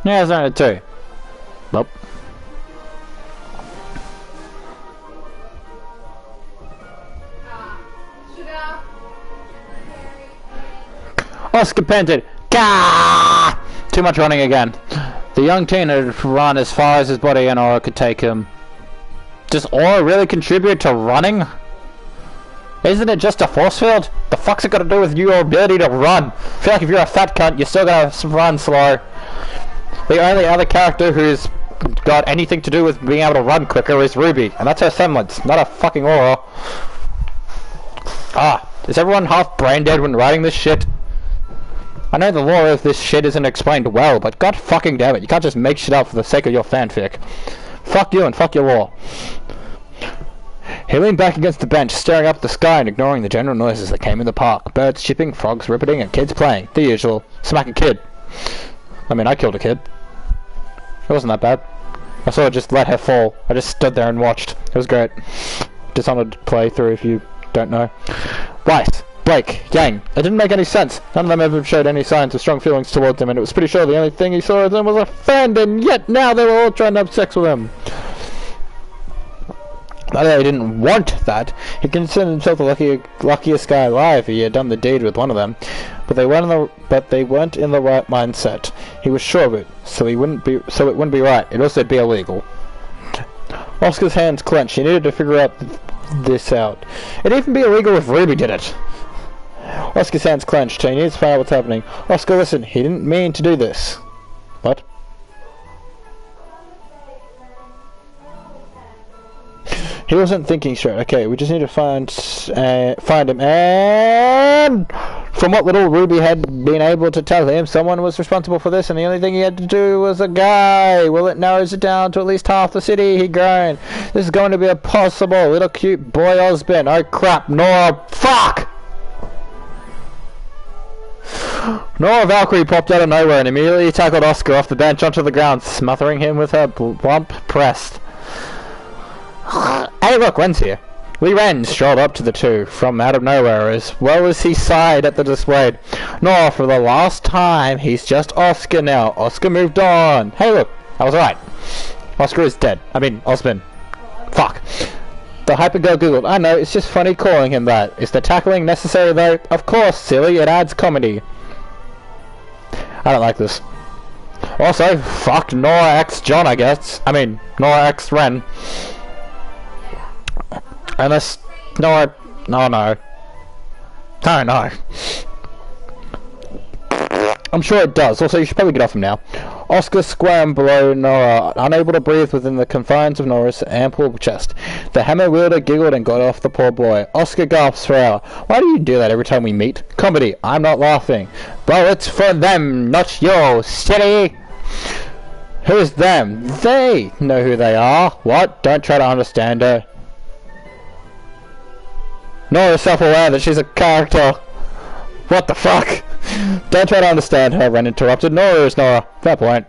Yeah, it's only 2. Nope. Oscar panted. Gah! Too much running again. The young teen had run as far as his body and aura could take him. Does aura really contribute to running? Isn't it just a force field? The fuck's it got to do with your ability to run? I feel like if you're a fat cunt, you're still gonna run slow. The only other character who's got anything to do with being able to run quicker is Ruby, and that's her semblance, not a fucking aura. Ah, is everyone half brain dead when writing this shit? I know the lore of this shit isn't explained well, but god fucking damn it, you can't just make shit up for the sake of your fanfic. Fuck you and fuck your lore. He leaned back against the bench, staring up at the sky and ignoring the general noises that came in the park. Birds chirping, frogs rippeting, and kids playing. The usual. Smack a kid. I mean, I killed a kid. It wasn't that bad. I sort of just let her fall. I just stood there and watched. It was great. Dishonored playthrough if you don't know. Weiss, Blake, Yang. It didn't make any sense. None of them ever showed any signs of strong feelings towards him, and it was pretty sure the only thing he saw of them was a friend, and yet now they were all trying to have sex with him. Not that he didn't want that. He considered himself the luckiest guy alive. He had done the deed with one of them, but they weren't in the right mindset. He was sure of it, so it wouldn't be right. It also would be illegal. Oscar's hands clenched. He needed to figure this out. It'd even be illegal if Ruby did it. Oscar's hands clenched. He needs to find out what's happening. Oscar, listen. He didn't mean to do this. What? He wasn't thinking straight. Okay, we just need to find him. And from what little Ruby had been able to tell him, someone was responsible for this, and the only thing he had to do was a guy. Well, it narrows it down to at least half the city, he groaned. This is going to be impossible. Little cute boy Osborn. Oh crap, Nora. Fuck! Nora Valkyrie popped out of nowhere and immediately tackled Oscar off the bench onto the ground, smothering him with her plump breast. Hey look, Ren's here. Lee Ren strolled up to the two from out of nowhere as well as he sighed at the display. No, for the last time, he's just Oscar now. Oscar moved on. Hey look, I was right. Oscar is dead. I mean, Osborn. Fuck. The hypergirl googled. I know, it's just funny calling him that. Is the tackling necessary though? Of course, silly, it adds comedy. I don't like this. Also, fuck Nora X John, I guess. I mean, Nora X Ren. Unless... No. No. I'm sure it does. Also, you should probably get off him now. Oscar squirmed below Nora, unable to breathe within the confines of Nora's ample chest. The hammer wielder giggled and got off the poor boy. Oscar gasps for air. Why do you do that every time we meet? Comedy. I'm not laughing. Bro, it's for them, not you, silly! Who's them? They know who they are. What? Don't try to understand her. Nora's self-aware that she's a character. What the fuck? Don't try to understand her, Ren interrupted. Nora is Nora. Fair point.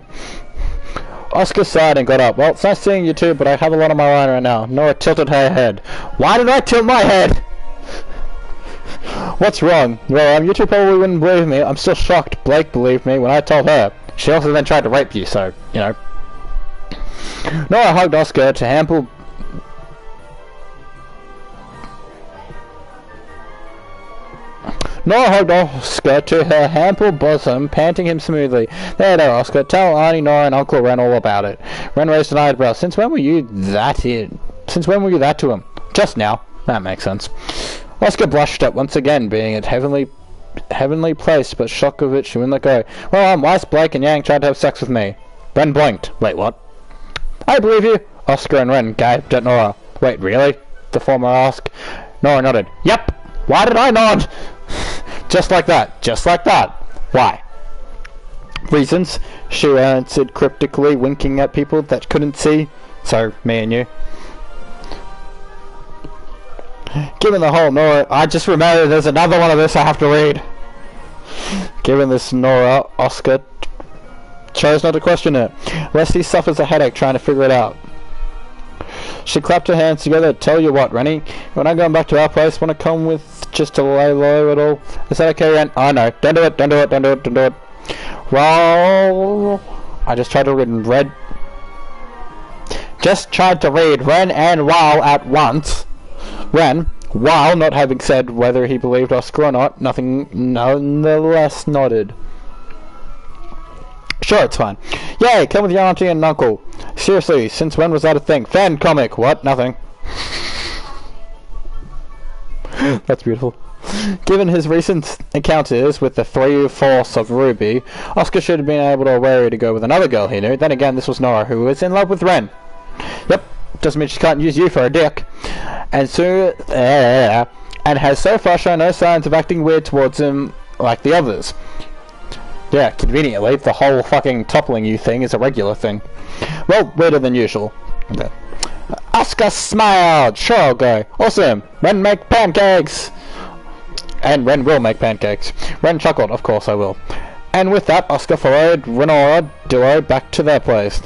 Oscar sighed and got up. Well, it's nice seeing you too, but I have a lot on my mind right now. Nora tilted her head. Why did I tilt my head? What's wrong? Well, you two probably wouldn't believe me. I'm still shocked Blake believed me when I told her. She also then tried to rape you, so, you know. Nora hugged Oscar to ample... Nora hugged Oscar to her ample bosom, panting him smoothly. There, Oscar. Tell Auntie Nora and Uncle Ren all about it. Ren raised an eyebrow. Since when were you that to him? Just now. That makes sense. Oscar blushed at once again, being at heavenly place, but shock of it she wouldn't let go. Well, Weiss, Blake, and Yang tried to have sex with me. Ren blinked. Wait, what? I believe you. Oscar and Ren gaped at Nora. Wait, really? The former asked. Nora nodded. Yep. Why did I nod? Just like that. Just like that. Why? Reasons, she answered cryptically, winking at people that couldn't see. So, me and you. Given the whole Nora... I just remembered there's another one of this I have to read. Given this Nora, Oscar chose not to question it, lest he suffers a headache trying to figure it out. She clapped her hands together. Tell you what, Rennie, when I'm going back to our place, want to come with just to lay low at all? Is that okay, Ren? Oh no, don't do it. Well, I just tried to read Ren and Wow at once. Ren, while not having said whether he believed Oscar or not, nonetheless nodded. Sure, it's fine. Yay, come with your auntie and uncle. Seriously, since when was that a thing? Fan comic. What? Nothing. That's beautiful. Given his recent encounters with the three force of Ruby, Oscar should have been able to wary to go with another girl he knew. Then again, this was Nora, who was in love with Ren. Yep, doesn't mean she can't use you for a dick. And has so far shown no signs of acting weird towards him like the others. Yeah, conveniently, the whole fucking toppling you thing is a regular thing. Well, weirder than usual. Okay. Oscar smiled. Sure, I'll go. Awesome. Ren make pancakes. And Ren will make pancakes. Ren chuckled. Of course I will. And with that, Oscar followed Renora duo back to their place.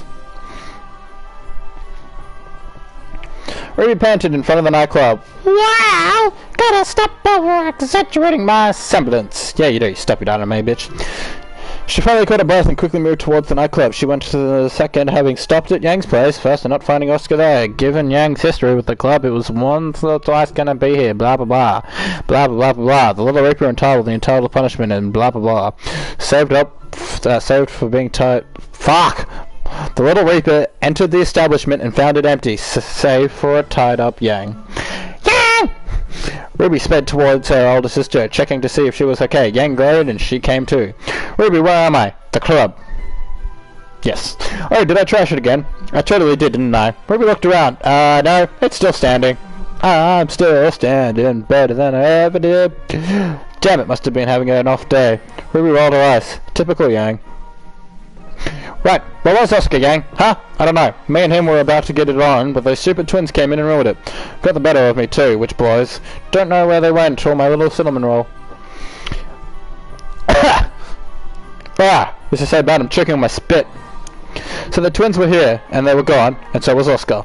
Ruby panted in front of the nightclub. Wow! Gotta stop over-exaggerating my semblance. Yeah, you do. Stop it out of me, bitch. She finally caught her breath and quickly moved towards the nightclub. She went to the second, having stopped at Yang's place first and not finding Oscar there. Given Yang's history with the club, it was once or twice gonna be here. Blah blah blah. Blah blah blah blah. The little Reaper entitled the entitled punishment and blah blah blah. Saved for being tied. Fuck! The little Reaper entered the establishment and found it empty, save for a tied-up Yang. Yang! Ruby sped towards her older sister, checking to see if she was okay. Yang glared and she came too. Ruby, where am I? The club. Yes. Oh, did I trash it again? I totally did, didn't I? Ruby looked around. No, it's still standing. I'm still standing better than I ever did. Damn, it must have been having an off day. Ruby rolled her eyes. Typical Yang. Right, where was Oscar, Yang? Huh? I don't know. Me and him were about to get it on, but those stupid twins came in and ruined it. Got the better of me too, which boys. Don't know where they went, or my little cinnamon roll. This is so bad, I'm choking on my spit. So the twins were here, and they were gone, and so was Oscar.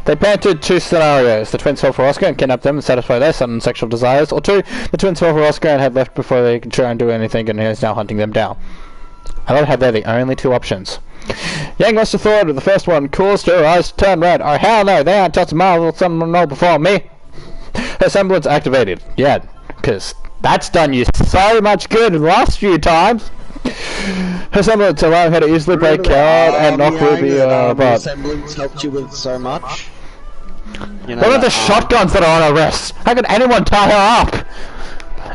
They painted two scenarios. The twins fell for Oscar and kidnapped them and satisfy their sudden sexual desires, or two, the twins fell for Oscar and had left before they could try and do anything, and he is now hunting them down. I love how they're the only two options. Yang must have thought of the first one caused her eyes to turn red. Oh hell no, they aren't touching my little someone know before me. Her semblance activated. Yeah, because that's done you so much good the last few times. Her semblance allowed her to easily break out and knock Ruby about. Her semblance helped you with so much. You know, what are the shotguns that are on her wrist? How could anyone tie her up?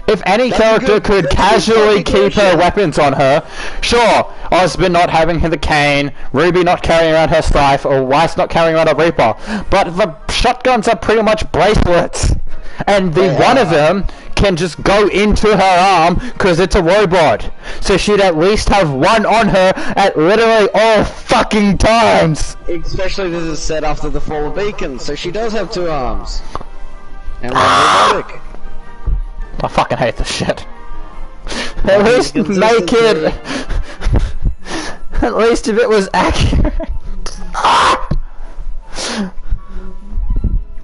If any character could casually keep her weapons on her, sure, Osborn not having the cane, Ruby not carrying around her scythe, or Weiss not carrying around a Reaper, but the shotguns are pretty much bracelets, and one of them can just go into her arm because it's a robot, so she'd at least have one on her at literally all fucking times. Especially this is set after the fall of Beacon, so she does have two arms. And one robotic. I fucking hate this shit. At least make it... At least if it was accurate.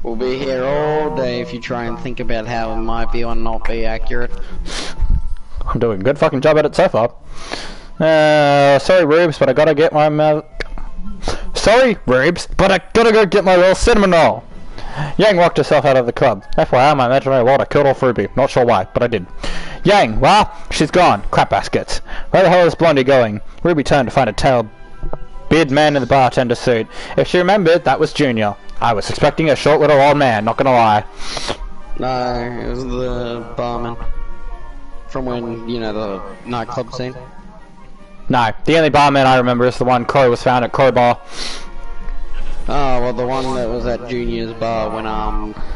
We'll be here all day if you try and think about how it might be or not be accurate. I'm doing a good fucking job at it so far. Sorry Rubes, but I gotta get my... Sorry Rubes, but I gotta go get my little cinnamon roll. Yang walked herself out of the club. FYI, my imaginary world, I killed off Ruby. Not sure why, but I did. Yang, well, she's gone. Crap baskets. Where the hell is Blondie going? Ruby turned to find a tail beard man in the bartender suit. If she remembered, that was Junior. I was expecting a short little old man, not gonna lie. No, it was the barman. From when, you know, the nightclub scene. No, the only barman I remember is the one Crow was found at Crow Bar. Oh, well, the one that was at Junior's bar when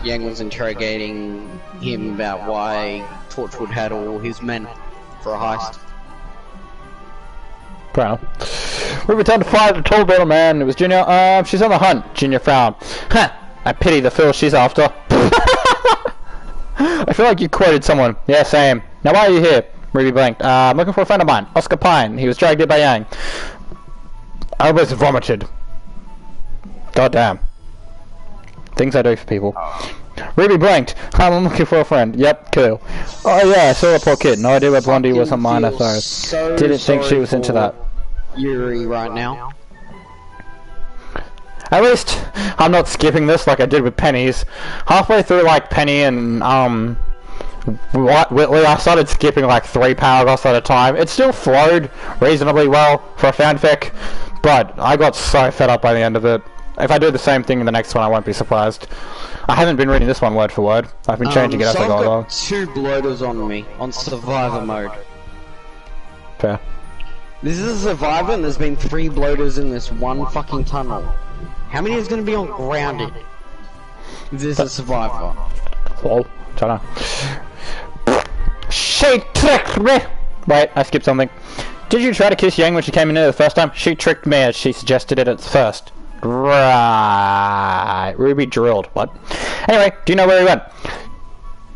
Yang was interrogating him about why Torchwood had all his men for a heist. Brown. We returned to find the tall little man. It was Junior. She's on the hunt. Junior frowned. Huh. I pity the fool she's after. I feel like you quoted someone. Yeah, same. Now why are you here? Ruby blinked. I'm looking for a friend of mine, Oscar Pine. He was dragged here by Yang. I almost vomited. God damn. Things I do for people. Ruby blinked. I'm looking for a friend. Yep, cool. Oh yeah, I saw the poor kid. No idea where Blondie was a minor, so didn't think she was into that. Yuri right now. At least I'm not skipping this like I did with Penny's. Halfway through like Penny and Whitley, I started skipping like 3 paragraphs at a time. It still flowed reasonably well for a fanfic, but I got so fed up by the end of it. If I do the same thing in the next one, I won't be surprised. I haven't been reading this one word for word. I've been changing it as I go along. So I've got 2 bloaters on me, on survivor mode. Fair. This is a survivor and there's been 3 bloaters in this one fucking tunnel. How many is going to be on grounded? This is a survivor. Lol. Don't know. She tricked me! Wait, I skipped something. Did you try to kiss Yang when she came in here the first time? She tricked me as she suggested it at first. Right. Ruby drilled. What? Anyway, do you know where he went?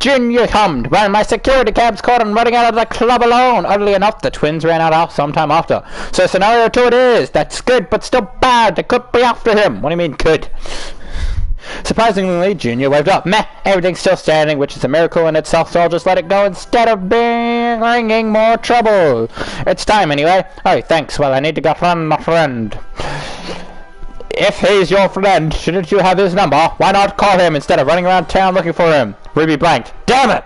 Junior hummed. When my security cabs caught him running out of the club alone. Oddly enough, the twins ran out sometime after. So scenario 2 it is. That's good, but still bad. They could be after him. What do you mean, could? Surprisingly, Junior waved up. Meh, everything's still standing, which is a miracle in itself, so I'll just let it go instead of bringing more trouble. It's time, anyway. Oh, thanks. Well, I need to get on my friend. If he's your friend, shouldn't you have his number? Why not call him instead of running around town looking for him? Ruby blanked. Damn it!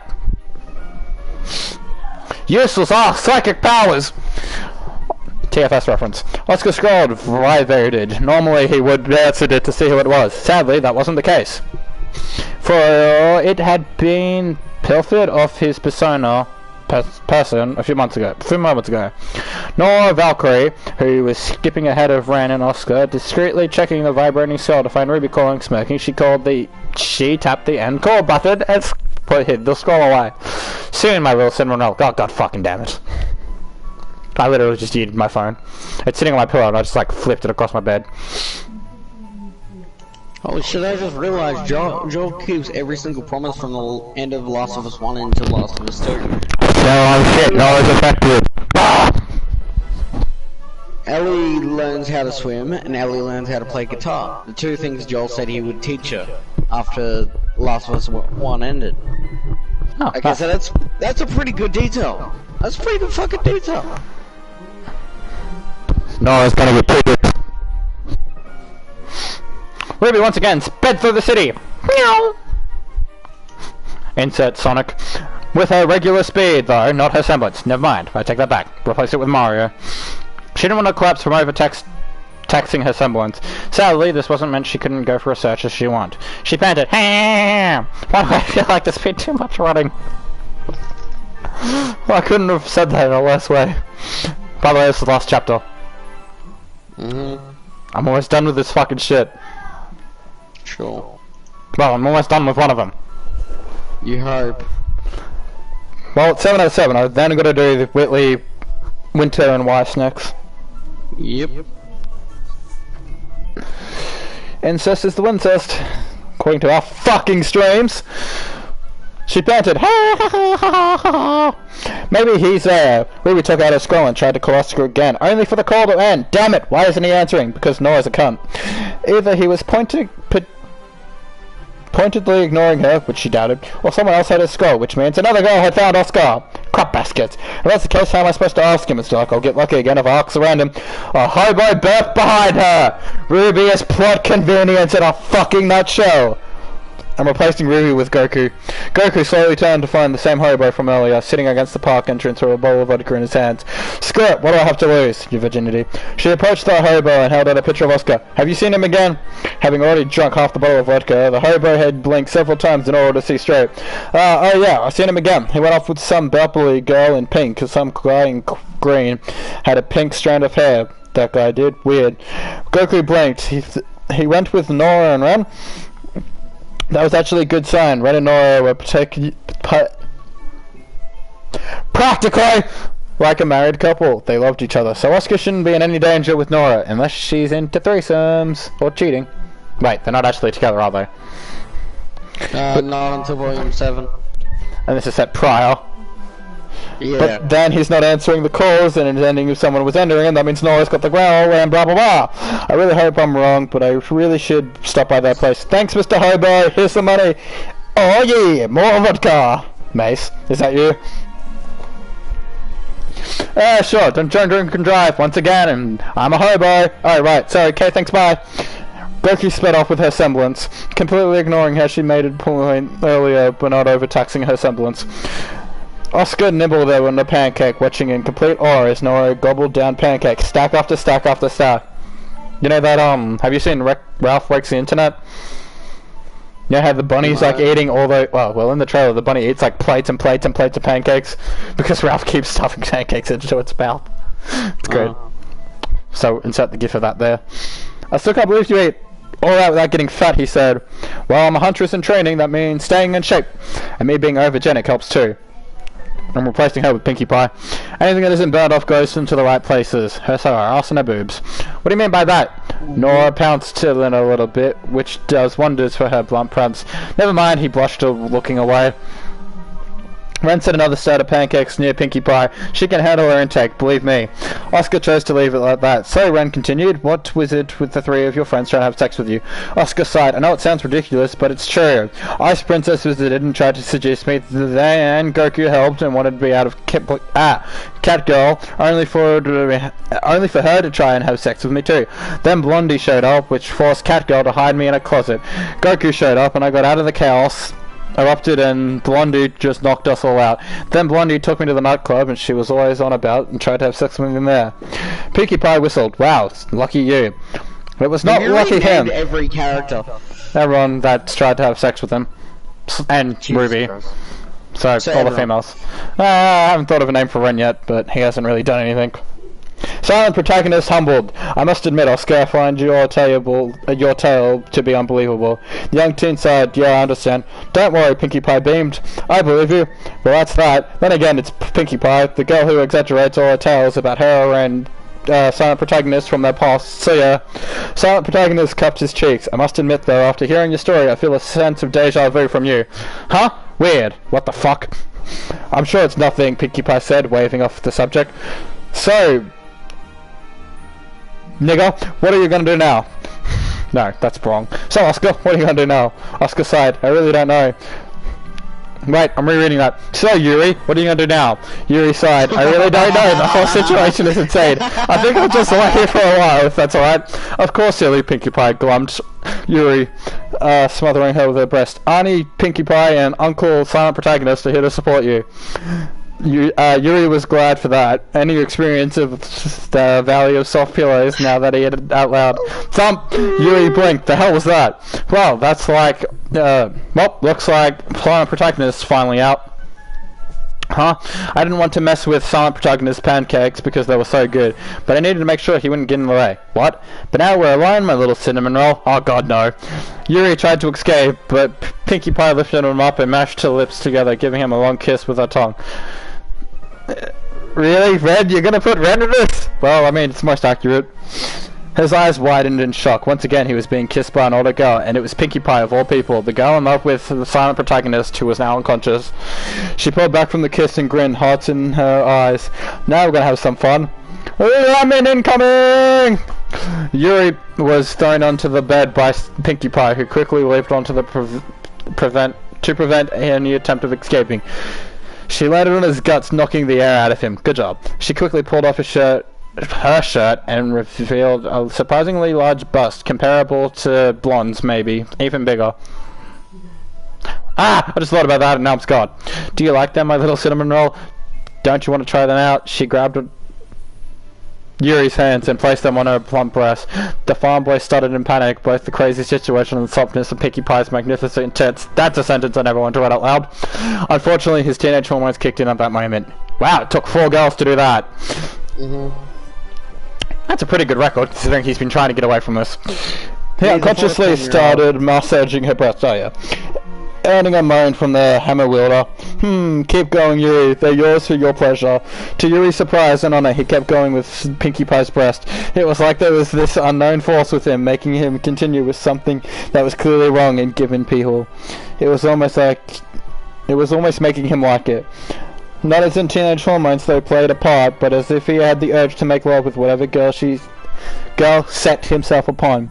Useless, psychic powers! TFS reference. Oscar scrolled, vibrated. Normally he would answer it to see who it was. Sadly, that wasn't the case. For it had been pilfered off his person a few moments ago. Nora Valkyrie, who was skipping ahead of Ren and Oscar, discreetly checking the vibrating cell to find Ruby calling, smirking. She tapped the end call button and hid the scroll away. Soon, my little Cinderella. God fucking damn it. I literally just used my phone. It's sitting on my pillow and I just like flipped it across my bed. Holy shit, I just realized Joel keeps every single promise from the end of Last of Us 1 into Last of Us 2. No, shit, no, it's effective. Ellie learns how to swim and Ellie learns how to play guitar. The two things Joel said he would teach her after Last of Us 1 ended. Oh, okay, so that's a pretty good detail. That's pretty good fucking detail. No, it's gonna get pretty. Ruby once again sped through the city. Meow. Insert Sonic. With her regular speed, though, not her semblance. Never mind, I take that back. Replace it with Mario. She didn't want to collapse from taxing her semblance. Sadly, this wasn't meant she couldn't go for a search as she wanted. She panted, "Ham!" Why do I feel like this been too much running? Well, I couldn't have said that in a less way. By the way, this is the last chapter. I'm almost done with this fucking shit. Sure. Well, I'm almost done with one of them. You hope. Well, it's 7 out of 7. I've then got to do the Whitley, Winter, and Weiss next. Yep. Incest is the Wincest, according to our fucking streams. She panted, "Ha ha ha ha ha." Maybe he's there. Ruby took out her scroll and tried to call Oscar again, only for the call to end. Damn it! Why isn't he answering? Because Nora's a cunt. Either he was pointedly ignoring her, which she doubted, or someone else had his scroll, which means another girl had found Oscar. Crap baskets. If that's the case, how am I supposed to ask him? It's like I'll get lucky again if I ask around him. A hobo burped behind her. Ruby is plot convenience in a fucking nutshell. I'm replacing Ruby with Goku. Goku slowly turned to find the same hobo from earlier, sitting against the park entrance with a bowl of vodka in his hands. Screw it, what do I have to lose? Your virginity. She approached the hobo and held out a picture of Oscar. Have you seen him again? Having already drunk half the bottle of vodka, the hobo had blinked several times in order to see straight. Oh yeah, I've seen him again. He went off with some bubbly girl in pink, some guy in green had a pink strand of hair. That guy did. Weird. Goku blinked. He went with Nora and Ren. That was actually a good sign. Ren and Nora were practically like a married couple. They loved each other. So Oscar shouldn't be in any danger with Nora, unless she's into threesomes or cheating. Wait, they're not actually together, are they? Not until Volume 7. And this is set prior. Yeah. But then he's not answering the calls, and it's ending if someone was entering, and that means Nora's got the growl, and blah blah blah. I really hope I'm wrong, but I really should stop by that place. Thanks, Mr. Hobo. Here's some money. Oh yeah, more vodka. Mace, is that you? Sure. Don't drink and drive once again, and I'm a hobo. Oh right. Sorry. Okay. Thanks. Bye. Goku sped off with her semblance, completely ignoring how she made a point earlier, but not overtaxing her semblance. Oscar nibbled there on the pancake, watching in complete awe as Nora gobbled down pancakes, stack after stack after stack. You know that, have you seen Ralph Wakes the Internet? You know how the bunny's like eating all the, well in the trailer the bunny eats like plates and plates and plates of pancakes, because Ralph keeps stuffing pancakes into its mouth. It's great. So insert the gif of that there. I still can't believe you ate all that without getting fat, he said. Well, I'm a huntress in training, that means staying in shape. And me being overgenic helps too. I'm replacing her with Pinkie Pie. Anything that isn't burned off goes into the right places. Her ass and her boobs. What do you mean by that? Nora pounced in a little bit, which does wonders for her blunt prumps. Never mind, he blushed, looking away. Ren set another stirred of pancakes near Pinkie Pie. She can handle her intake, believe me. Oscar chose to leave it like that. So, Ren continued, what was it with the three of your friends trying to have sex with you? Oscar sighed, I know it sounds ridiculous, but it's true. Ice Princess visited and tried to seduce me. Then Goku helped and wanted to be out of Cat Girl, only for her to try and have sex with me too. Then Blondie showed up, which forced Cat Girl to hide me in a closet. Goku showed up and I got out of the chaos. Erupted and Blondie just knocked us all out. Then Blondie took me to the nightclub and she was always on about and tried to have sex with me there. Pinkie Pie whistled. Wow, lucky you. It was not lucky him. Every character. Everyone that's tried to have sex with him. And Jesus Ruby. Christ. So all everyone. The females. I haven't thought of a name for Ren yet, but he hasn't really done anything. Silent protagonist humbled. I must admit, Oscar, I find your tale to be unbelievable. The young teen sighed. Yeah, I understand. Don't worry, Pinkie Pie beamed. I believe you. Well, that's that. Then again, it's Pinkie Pie, the girl who exaggerates all her tales about her and silent protagonist from their past. So yeah. Silent protagonist cupped his cheeks. I must admit, though, after hearing your story, I feel a sense of deja vu from you. Huh? Weird. What the fuck? I'm sure it's nothing, Pinkie Pie said, waving off the subject. So... Nigga, what are you gonna do now? No, that's wrong. So, Oscar, what are you gonna do now? Oscar sighed. I really don't know. Wait, I'm rereading that. So, Yuri, what are you gonna do now? Yuri sighed. I really don't know. The whole situation is insane. I think I'll just lie here for a while, if that's alright. Of course, silly, Pinkie Pie glummed. Yuri, smothering her with her breast. Arnie, Pinkie Pie, and Uncle Silent Protagonist are here to support you. Yuri was glad for that. Any experience of the value of soft pillows now that he had it out loud. Thump! Yuri blinked. The hell was that? Well, that's like, looks like Silent Protagonist finally out. Huh? I didn't want to mess with Silent Protagonist pancakes because they were so good, but I needed to make sure he wouldn't get in the way. What? But now we're alone, my little cinnamon roll. Oh god, no. Yuri tried to escape, but Pinkie Pie lifted him up and mashed her lips together, giving him a long kiss with her tongue. Really, Red? You're gonna put Red in this? Well, I mean, it's most accurate. His eyes widened in shock. Once again, he was being kissed by an older girl, and it was Pinkie Pie of all people, the girl in love with the silent protagonist who was now unconscious. She pulled back from the kiss and grinned, hearts in her eyes. Now we're gonna have some fun. Ramen incoming! Yuri was thrown onto the bed by Pinkie Pie, who quickly leaped onto the to prevent any attempt of escaping. She landed on his guts, knocking the air out of him. Good job. She quickly pulled off her shirt, and revealed a surprisingly large bust, comparable to Blonde's, maybe. Even bigger. Ah! I just thought about that and now it's gone. Do you like them, my little cinnamon roll? Don't you want to try them out? She grabbed Yuri's hands and placed them on her plump breast. The farm boy stuttered in panic, both the crazy situation and the softness of Pinkie Pie's magnificent tits. That's a sentence I never want to read out loud. Unfortunately, his teenage hormones kicked in at that moment. Wow, it took 4 girls to do that. That's a pretty good record, considering he's been trying to get away from this. He unconsciously started massaging her breast, earning a moan from the hammer wielder. Keep going, Yuri. They're yours for your pleasure. To Yuri's surprise and honor, he kept going with Pinkie Pie's breast. It was like there was this unknown force with him, making him continue with something that was clearly wrong in given people. It was almost making him like it. Not as in teenage hormones they played a part, but as if he had the urge to make love with whatever girl set himself upon.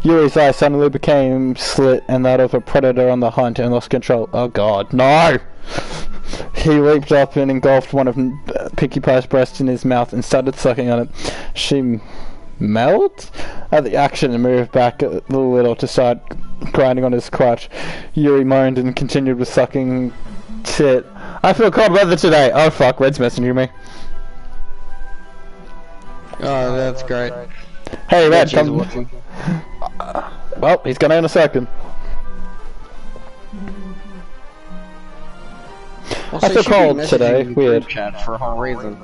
Yuri's eyes suddenly became slit and that of a predator on the hunt and lost control. Oh god, no! He leaped up and engulfed one of Pinkie Pie's breasts in his mouth and started sucking on it. She melt? At the action and moved back a little to start grinding on his crotch. Yuri moaned and continued with sucking tit. I feel cold weather today. Oh fuck, Red's messaging me. Oh, that's great. Hey, Red, come. Well, he's gonna in a second. I feel cold today. Weird. Chat for a whole reason.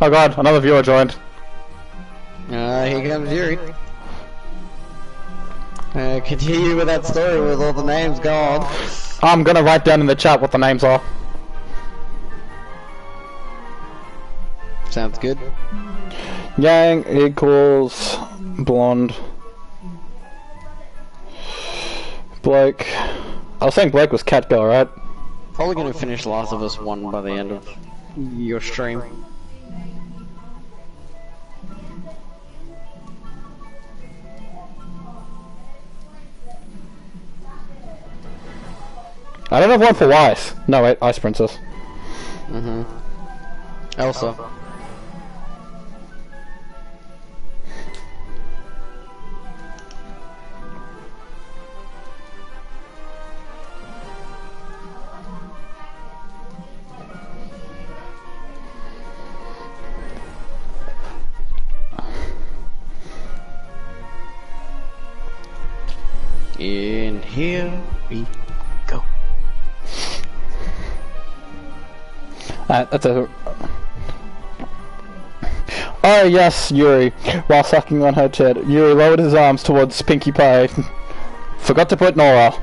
Oh god, another viewer joined. Here comes Yuri. Continue with that story with all the names gone. I'm gonna write down in the chat what the names are. Sounds good. Yang equals blonde. Blake. I was saying Blake was cat girl, right? Probably gonna finish Last of Us 1 by the end of your stream. I don't have one for Weiss. No, wait, Ice Princess. Elsa. And here we go. That's a... Oh yes, Yuri. While sucking on her tit, Yuri lowered his arms towards Pinkie Pie. Forgot to put Nora.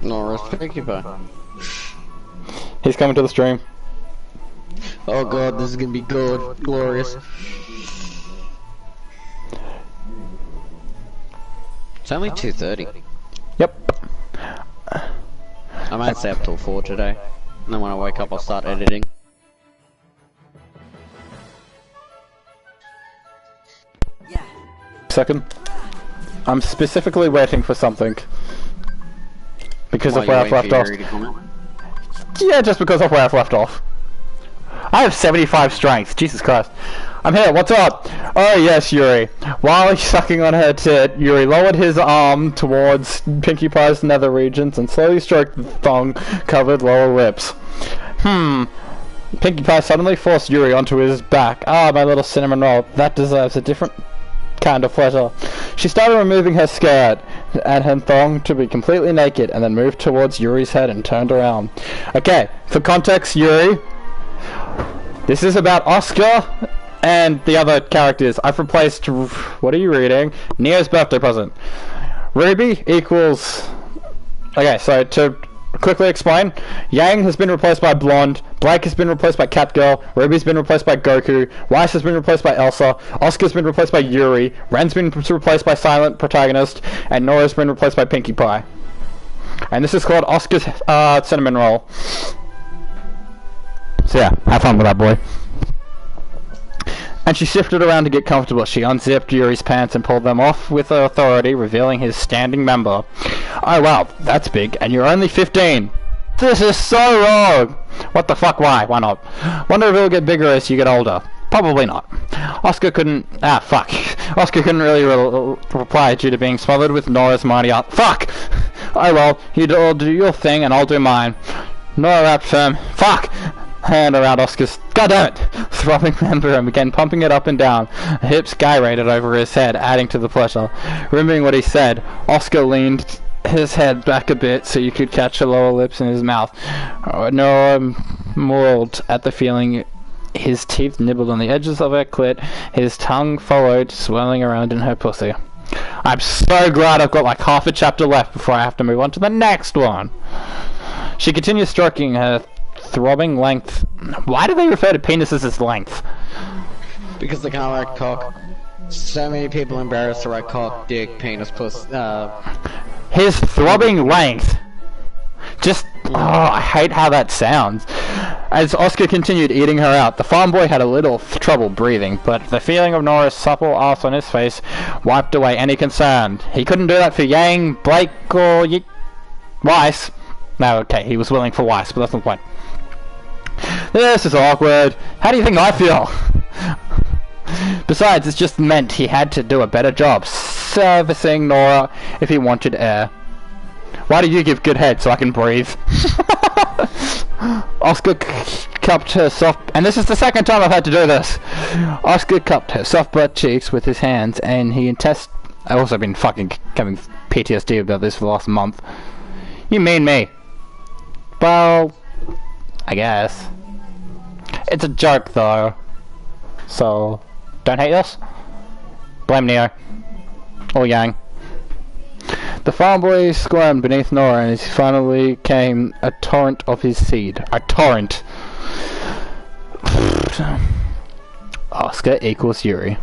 Nora's Pinkie Pie. He's coming to the stream. Oh god, this is gonna be good. Glorious. It's only 2:30. Yep. I might stay up till 4 today. And then when I wake up I'll start editing. Second. I'm specifically waiting for something. Because of where I've left off. Yeah, just because of where I've left off. I have 75 strength, Jesus Christ. I'm here, what's up? Oh yes, Yuri. While he's sucking on her tit, Yuri lowered his arm towards Pinkie Pie's nether regions and slowly stroked the thong-covered lower lips. Pinkie Pie suddenly forced Yuri onto his back. Ah, my little cinnamon roll, that deserves a different kind of pleasure. She started removing her skirt and her thong to be completely naked and then moved towards Yuri's head and turned around. Okay, for context, Yuri, this is about Oscar and the other characters. I've replaced, what are you reading? Neo's birthday present. Ruby equals, okay, so to quickly explain, Yang has been replaced by Blonde, Blake has been replaced by Catgirl, Ruby's been replaced by Goku, Weiss has been replaced by Elsa, Oscar's been replaced by Yuri, Ren's been replaced by Silent Protagonist, and Nora's been replaced by Pinkie Pie. And this is called Oscar's Cinnamon Roll. So yeah, have fun with that, boy. And she shifted around to get comfortable. She unzipped Yuri's pants and pulled them off with authority, revealing his standing member. Oh wow, that's big, and you're only 15. This is so wrong! What the fuck, why? Why not? Wonder if it'll get bigger as you get older. Probably not. Oscar couldn't... Oscar couldn't really reply due to being smothered with Nora's mighty art. Fuck! Oh well, you all do your thing and I'll do mine. Nora wrapped firm. Fuck! Hand around Oscar's goddammit throbbing member and began pumping it up and down. Hips gyrated over his head, adding to the pleasure. Remembering what he said, Oscar leaned his head back a bit so you could catch her lower lips in his mouth. Nora mauled at the feeling. His teeth nibbled on the edges of her clit, his tongue followed, swirling around in her pussy. I'm so glad I've got like half a chapter left before I have to move on to the next one. She continued stroking her throbbing length. Why do they refer to penises as length? Because they can't write cock. So many people embarrassed to write cock, dick, penis, puss, His throbbing length. Just, oh, I hate how that sounds. As Oscar continued eating her out, the farm boy had a little trouble breathing, but the feeling of Nora's supple ass on his face wiped away any concern. He couldn't do that for Yang, Blake, or Weiss. No, okay, he was willing for Weiss, but that's not the point. This is awkward. How do you think I feel? Besides, it just meant he had to do a better job servicing Nora if he wanted air. Why do you give good head so I can breathe? Oscar cupped her soft... And this is the second time I've had to do this. Oscar cupped her soft butt cheeks with his hands, and he I've also been fucking having PTSD about this for the last month. You mean me? Well, I guess. It's a joke, though. So, don't hate us. Blame Neo. Or Yang. The farm boy squirmed beneath Nora, and he finally came a torrent of his seed. A torrent. Oscar equals Yuri.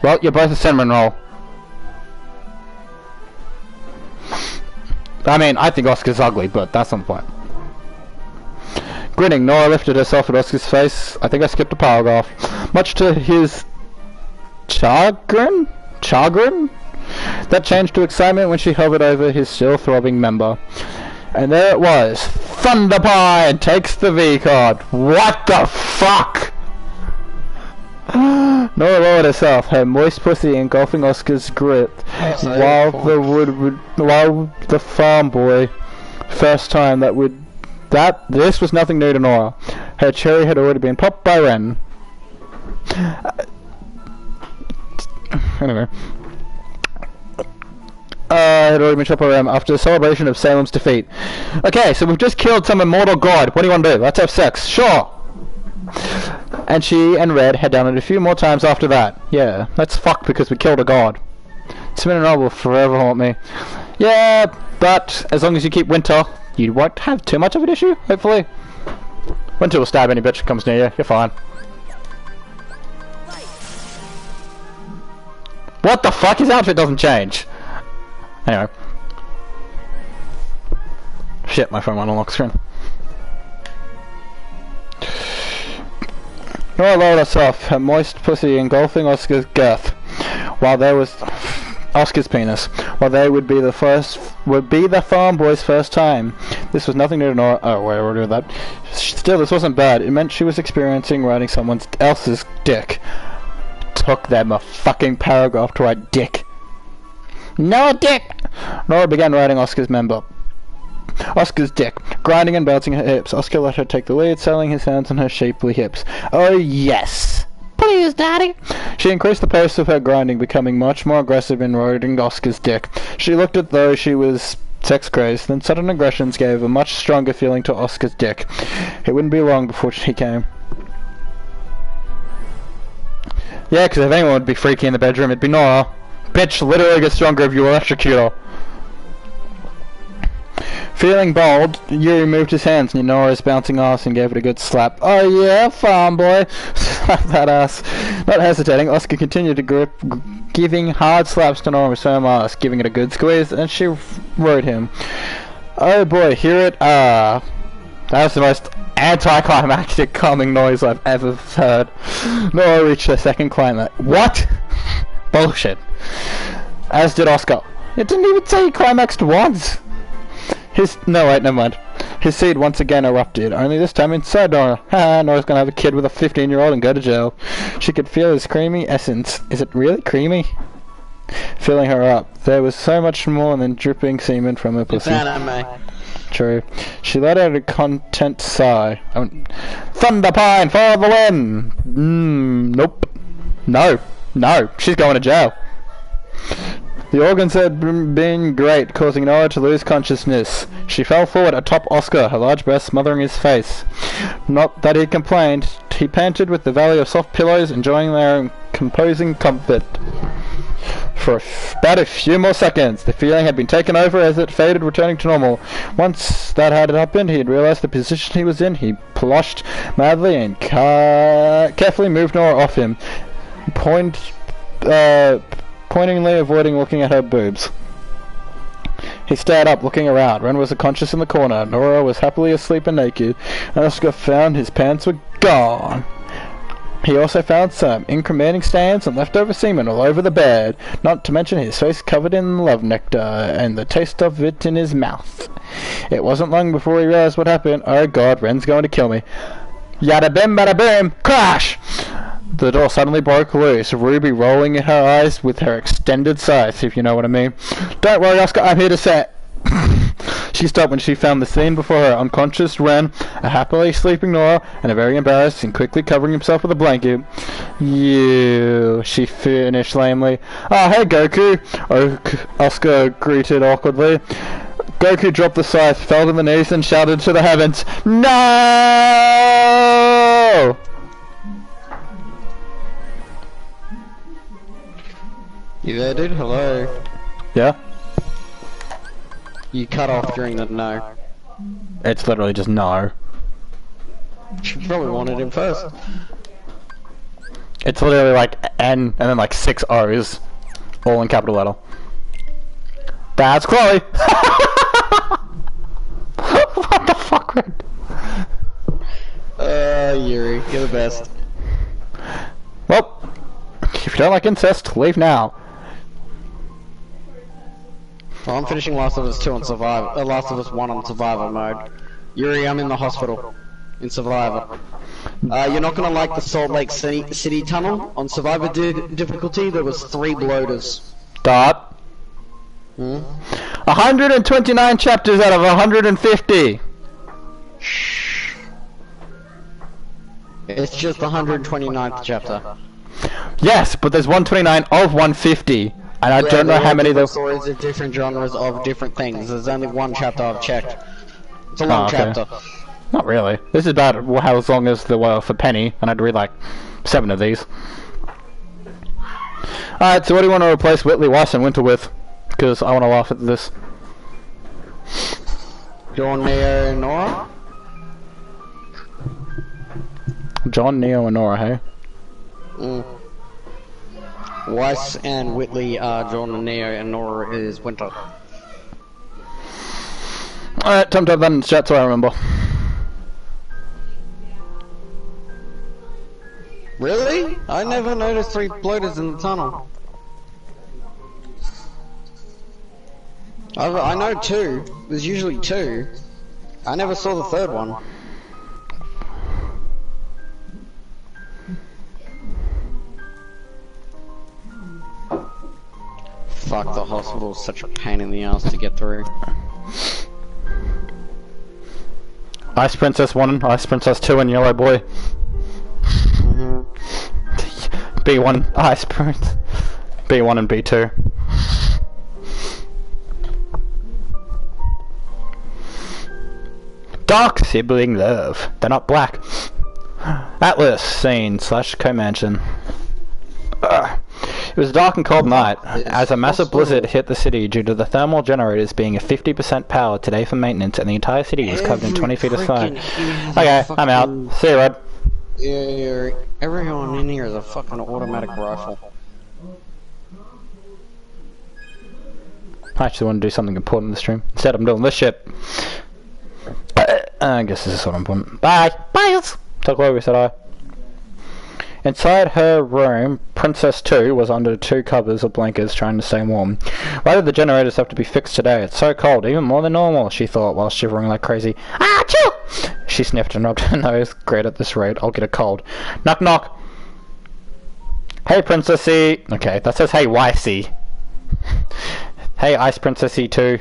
Well, you're both a cinnamon roll. I mean, I think Oscar's ugly, but that's not the point. Grinning, Nora lifted herself at Oscar's face. I think I skipped a paragraph. Much to his chagrin? That changed to excitement when she hovered over his still throbbing member. And there it was. Thunderpine takes the V card. What the fuck? Nora lowered herself, her moist pussy engulfing Oscar's grip, while the farm boy, first time this was nothing new to Nora. Her cherry had already been popped by Ren. Anyway. Had already been shot by Ren after the celebration of Salem's defeat. Okay, so we've just killed some immortal god. What do you want to do? Let's have sex. Sure! And she and Red had done it a few more times after that. Yeah, that's fucked because we killed a god. Cinnamon Roll will forever haunt me. Yeah, but as long as you keep Winter, you won't have too much of an issue, hopefully. Winter will stab any bitch that comes near you. You're fine. What the fuck? His outfit doesn't change. Anyway. Shit, my phone went on lock screen. Nora lowered herself, her moist pussy engulfing Oscar's girth, while there was Oscar's penis, while they would be the farm boy's first time. This was nothing new to Nora. Oh wait, I already did that. Still, this wasn't bad. It meant she was experiencing riding someone else's dick. Took them a fucking paragraph to write dick. No dick! Nora began riding Oscar's member. Oscar's dick, grinding and bouncing her hips. Oscar let her take the lead, settling his hands on her shapely hips. Oh yes! Please, Daddy! She increased the pace of her grinding, becoming much more aggressive in riding Oscar's dick. She looked as though she was sex-crazed, then sudden aggressions gave a much stronger feeling to Oscar's dick. It wouldn't be long before she came. Yeah, because if anyone would be freaky in the bedroom, it'd be Nora. Bitch literally gets stronger if you electrocute her. Feeling bold, Yuri moved his hands near Nora's bouncing ass and gave it a good slap. Oh yeah, farm boy! Slap that ass. Not hesitating, Oscar continued to grip, giving hard slaps to Nora's firm ass, giving it a good squeeze, and she rode him. Oh boy, hear it, That was the most anticlimactic calming noise I've ever heard. Nora reached her second climax. What? Bullshit. As did Oscar. It didn't even say he climaxed once. No wait, never mind. His seed once again erupted, only this time inside Nora. Ha, Nora's gonna have a kid with a 15-year-old and go to jail. She could feel his creamy essence. Is it really creamy? Filling her up. There was so much more than dripping semen from her pussy. True. She let out a content sigh. Thunderpine for the win! Nope. No, she's going to jail. The organs had been great, causing Nora to lose consciousness. She fell forward atop Oscar, her large breast smothering his face. Not that he complained. He panted with the valley of soft pillows, enjoying their composing comfort. For about a few more seconds, the feeling had been taken over as it faded, returning to normal. Once that had happened, he had realized the position he was in. He ploshed madly and carefully moved Nora off him, pointingly avoiding looking at her boobs. He stared up, looking around. Ren was unconscious in the corner. Nora was happily asleep and naked. Oscar found his pants were gone. He also found some incriminating stains and leftover semen all over the bed, not to mention his face covered in love nectar and the taste of it in his mouth. It wasn't long before he realized what happened. Oh god, Ren's going to kill me. Yada bim bada boom! Crash! The door suddenly broke loose, Ruby rolling in her eyes with her extended sighs, if you know what I mean. Don't worry, Oscar, I'm here to set. She stopped when she found the scene before her. Unconscious Ren, a happily sleeping Nora, and a very embarrassed and quickly covering himself with a blanket. You, she finished lamely. Oh, hey Goku, Oscar greeted awkwardly. Goku dropped the scythe, fell to the knees, and shouted to the heavens, No! You there, dude? Hello? Yeah? You cut off during the no. It's literally just no. She probably wanted him first. It's literally like N and then like 6 O's, all in capital letter. That's Chloe! What the fuck, man? Yuri, you're the best. Well, if you don't like incest, leave now. Well, I'm finishing Last of Us 2 on Survivor. Last of Us 1 on Survivor mode. Yuri, I'm in the hospital. In Survivor. You're not gonna like the Salt Lake City tunnel. On Survivor difficulty, there was 3 bloaters. Dot. 129 chapters out of 150. Shh. It's just the 129th chapter. Yes, but there's 129 of 150. And I don't know how many there. Stories of different genres of different things. There's only one chapter I've checked. It's a long chapter. Not really. This is about how long as there were for Penny, and I'd read like 7 of these. Alright, so what do you want to replace Whitley, Weiss, and Winter with? Because I want to laugh at this. John, Neo, and Nora? John, Neo, and Nora, hey? Weiss and Whitley are John and Neo, and Nora is Winter. Alright, time to have that in chat so I remember. Really? I never noticed 3 bloaters in the tunnel. I know 2. There's usually 2. I never saw the 3rd one. Fuck, the hospital is such a pain in the ass to get through. Ice Princess 1, Ice Princess 2, and Yellow Boy. B1, Ice Prince. B1 and B2. Dark sibling love. They're not black. Atlas, scene / co-mansion. It was a dark and cold night, as a massive blizzard hit the city due to the thermal generators being at 50% power today for maintenance, and the entire city was covered in 20 feet of snow. Okay, I'm out. See you, Rod. Yeah, everyone in here is a fucking automatic rifle. I actually want to do something important in the stream. Instead, I'm doing this shit. I guess this is what I'm doing. Bye! Bye! Tell Chloe we said hi. Inside her room, Princess 2 was under 2 covers of blankets trying to stay warm. Why did the generators have to be fixed today? It's so cold, even more than normal, she thought while shivering like crazy. Ah, chill! She sniffed and rubbed her nose. Great, at this rate, I'll get a cold. Knock knock! Hey, Princessy! Okay, that says hey, Wicey. Hey, Ice Princessy 2,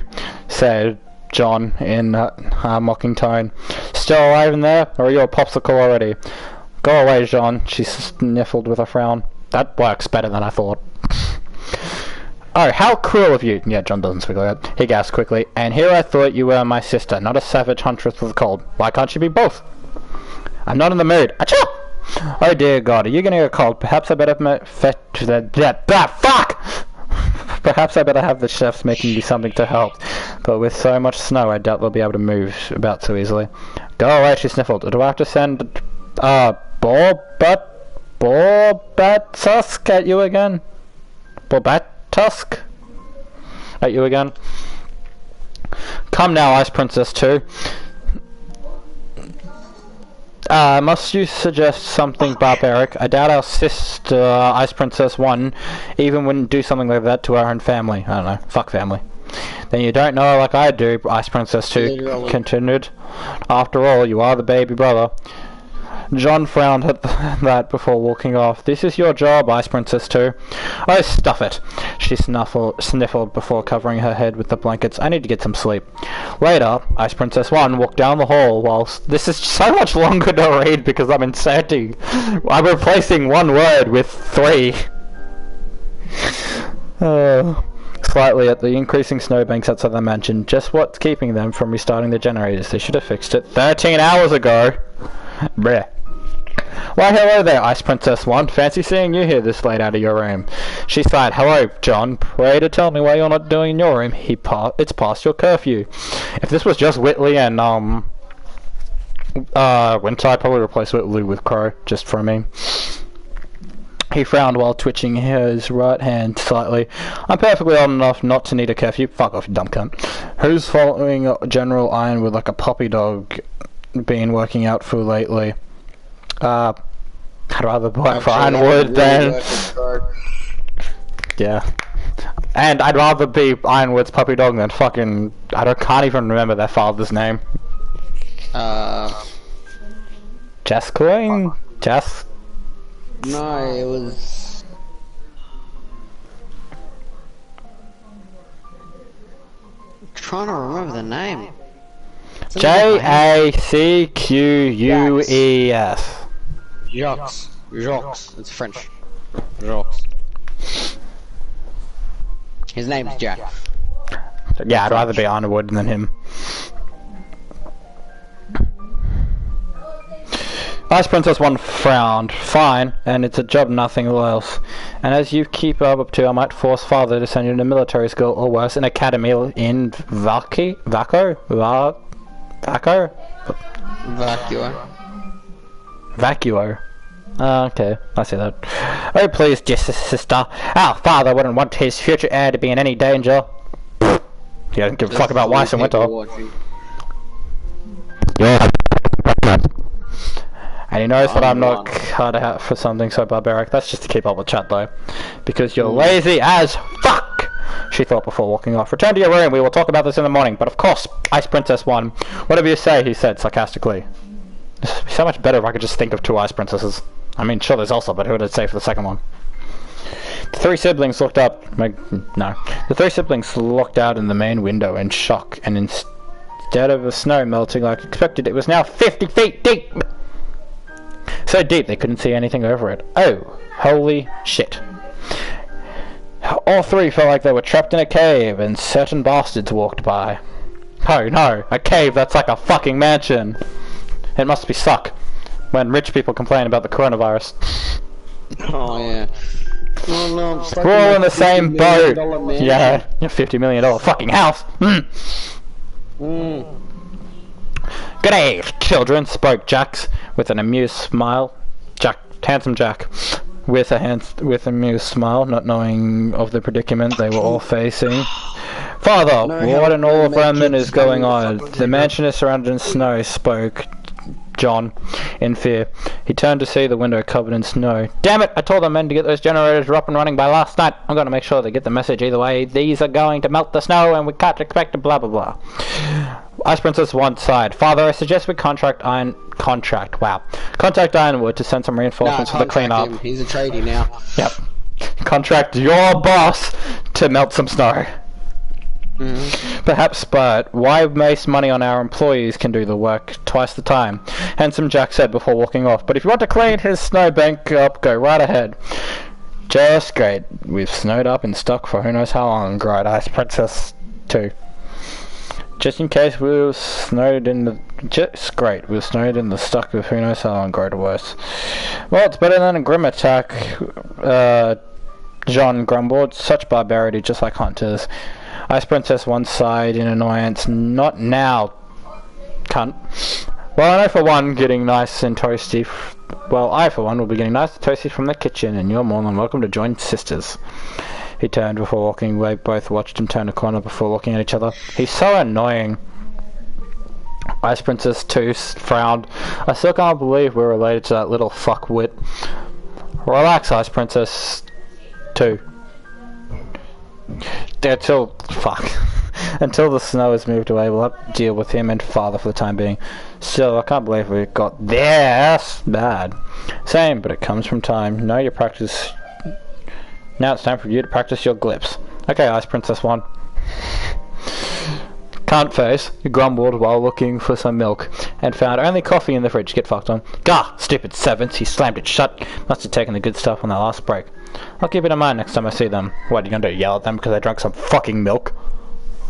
said John in a mocking tone. Still alive in there, or are you a popsicle already? Go away, John, she sniffled with a frown. That works better than I thought. Oh, how cruel of you. Yeah, John doesn't speak like that. He gasped quickly. And here I thought you were my sister, not a savage huntress with a cold. Why can't you be both? I'm not in the mood. Achoo! Oh dear God, are you getting a cold? Perhaps I better fuck! Perhaps I better have the chefs making you something to help. But with so much snow, I doubt they'll be able to move about so easily. Go away, she sniffled. Do I have to send Borbatusk at you again? Borbatusk at you again? Come now, Ice Princess 2. Must you suggest something barbaric? I doubt our sister, Ice Princess 1, even wouldn't do something like that to our own family. I don't know. Fuck family. Then you don't know her like I do, Ice Princess 2 continued. After all, you are the baby brother. John frowned at that before walking off. This is your job, Ice Princess 2. Oh, stuff it. She sniffled before covering her head with the blankets. I need to get some sleep. Later, Ice Princess 1 walked down the hall whilst... This is so much longer to read because I'm inserting... I'm replacing one word with 3. Slightly at the increasing snowbanks outside the mansion. Just what's keeping them from restarting the generators? They should have fixed it 13 hours ago. Bleh. Why, hello there, Ice Princess 1. Fancy seeing you here this late out of your room. She sighed, hello, John. Pray to tell me why you're not doing in your room. It's past your curfew. If this was just Whitley and, Winter, I'd probably replace Whitley with Crow, just for me. He frowned while twitching his right hand slightly. I'm perfectly old enough not to need a curfew. Fuck off, you dumb cunt. Who's following General Ironwood like a puppy dog been working out for lately? I'd rather work for Ironwood than... Yeah. And I'd rather be Ironwood's puppy dog than fucking... can't even remember their father's name. Jess Coin? Jess? No, it was... I'm trying to remember the name. Jacques. Jacques. It's French. Jacques. His name's Jack. Yeah, I'd rather be Ironwood than him. Ice Princess 1 frowned. Fine, and it's a job nothing else. And as you keep up to, I might force father to send you to military school, or worse, an academy in Vacuo? Okay, I see that. Oh, please, sister. Our father wouldn't want his future heir to be in any danger. He doesn't give a fuck about Weiss and Winter. And he knows that I'm not cut out for something so barbaric. That's just to keep up with chat, though. Because you're lazy as fuck! She thought before walking off. Return to your room, we will talk about this in the morning. But of course, Ice Princess 1. Whatever you say, he said sarcastically. This would be so much better if I could just think of 2 Ice Princesses. I mean, sure, there's also, but who would it say for the second one? The 3 siblings looked up... No. The 3 siblings looked out in the main window in shock, and instead of the snow melting like expected, it was now 50 feet deep! So deep they couldn't see anything over it. Oh, holy shit. All 3 felt like they were trapped in a cave, and certain bastards walked by. Oh no, a cave that's like a fucking mansion! It must be suck when rich people complain about the coronavirus. Oh yeah. Oh, no, we're all in the same boat. Yeah, your $50 million fucking house. G'day, children, spoke Jax with an amused smile. Handsome Jack, with an amused smile, not knowing of the predicament they were all facing. Father, what in all of Redmond is going on? The mansion is surrounded in snow, spoke John, in fear. He turned to see the window covered in snow. Damn it! I told the men to get those generators up and running by last night. I'm going to make sure they get the message either way. These are going to melt the snow and we can't expect a blah blah blah. Ice Princess 1 sighed. Father, I suggest we contact Ironwood to send some reinforcements for the cleanup. He's a tradie now. Yep. Contract your boss to melt some snow. Perhaps, but why waste money on our employees can do the work twice the time? Handsome Jack said before walking off. But if you want to clean his snowbank up, go right ahead. Just great. We've snowed up and stuck for who knows how long, cried Ice Princess 2. Just in case we were snowed in the... Just great. We were snowed in the stuck of who knows how long, cried worse. Well, it's better than a grim attack, John grumbled. Such barbarity, just like hunters. Ice Princess 1 sighed in annoyance. Not now, cunt. Well, I know for one getting nice and toasty... Well, I for one will be getting nice and toasty from the kitchen, and you're more than welcome to join sisters. He turned before walking away. Both watched him turn a corner before looking at each other. He's so annoying. Ice Princess 2 frowned. I still can't believe we're related to that little fuckwit. Relax, Ice Princess 2. Until the snow has moved away, we'll have to deal with him and father for the time being. Still, I can't believe we got this bad. Same, but it comes from time. Now you practice. Now it's time for you to practice your glips. Okay, Ice Princess 1. Can't face, he grumbled while looking for some milk, and found only coffee in the fridge. Get fucked on. Gah! Stupid servants, he slammed it shut. Must have taken the good stuff on their last break. I'll keep it in mind next time I see them. What, are you gonna do, yell at them because they drank some fucking milk?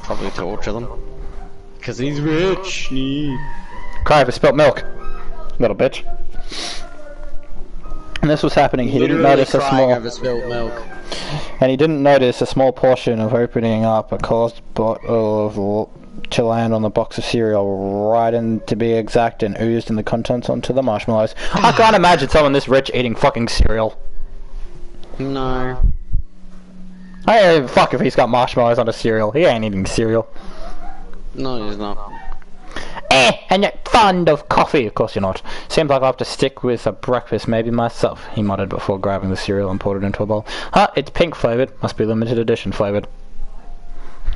Probably torture them. Because he's rich. Cry if I spilt milk. Little bitch. And this was happening. He didn't Literally notice a crying small, over spilled milk. and he didn't notice a small portion of opening up a closed bottle of to land on the box of cereal, right in to be exact, and oozed in the contents onto the marshmallows. I can't imagine someone this rich eating fucking cereal. No. I don't give a fuck if he's got marshmallows on a cereal. He ain't eating cereal. No, he's not. And you're fond of coffee. Of course you're not. Seems like I'll have to stick with a breakfast, maybe myself, he muttered before grabbing the cereal and poured it into a bowl. Huh, it's pink flavored. Must be limited edition flavored.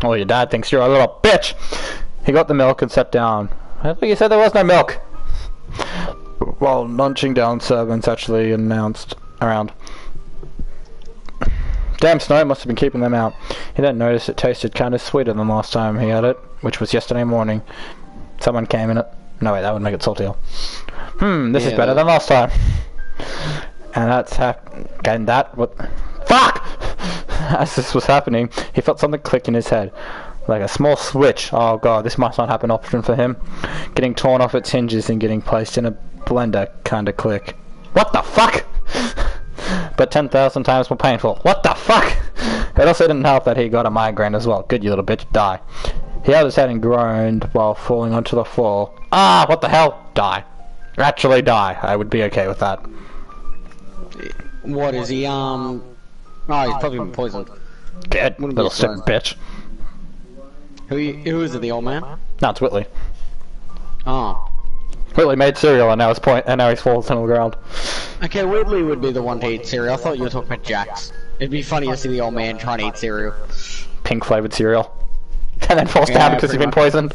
Oh, your dad thinks you're a little bitch. He got the milk and sat down. I thought you said there was no milk. While munching down, servants actually announced around. Damn, snow must have been keeping them out. He then noticed it tasted kind of sweeter than last time he had it, which was yesterday morning. Someone came in it. No, wait, that would make it saltier. This is better than last time. And that's and that, what? Fuck! As this was happening, he felt something click in his head. Like a small switch. Oh god, this must not happen often for him. Getting torn off its hinges and getting placed in a blender kind of click. What the fuck? But 10,000 times more painful. What the fuck? It also didn't help that he got a migraine as well. Good, you little bitch, die. He held his head and groaned while falling onto the floor. Ah, what the hell? Die. Actually die. I would be okay with that. What is he, Oh, he's probably been poisoned. Good, little sick bitch. Who is it, the old man? No, it's Whitley. Oh. Whitley made cereal and now he's fallen to the ground. Okay, Whitley would be the one to eat cereal. I thought you were talking about Jax. It'd be funny to see the old man trying to eat cereal. Pink flavored cereal. And then falls down because he's been poisoned.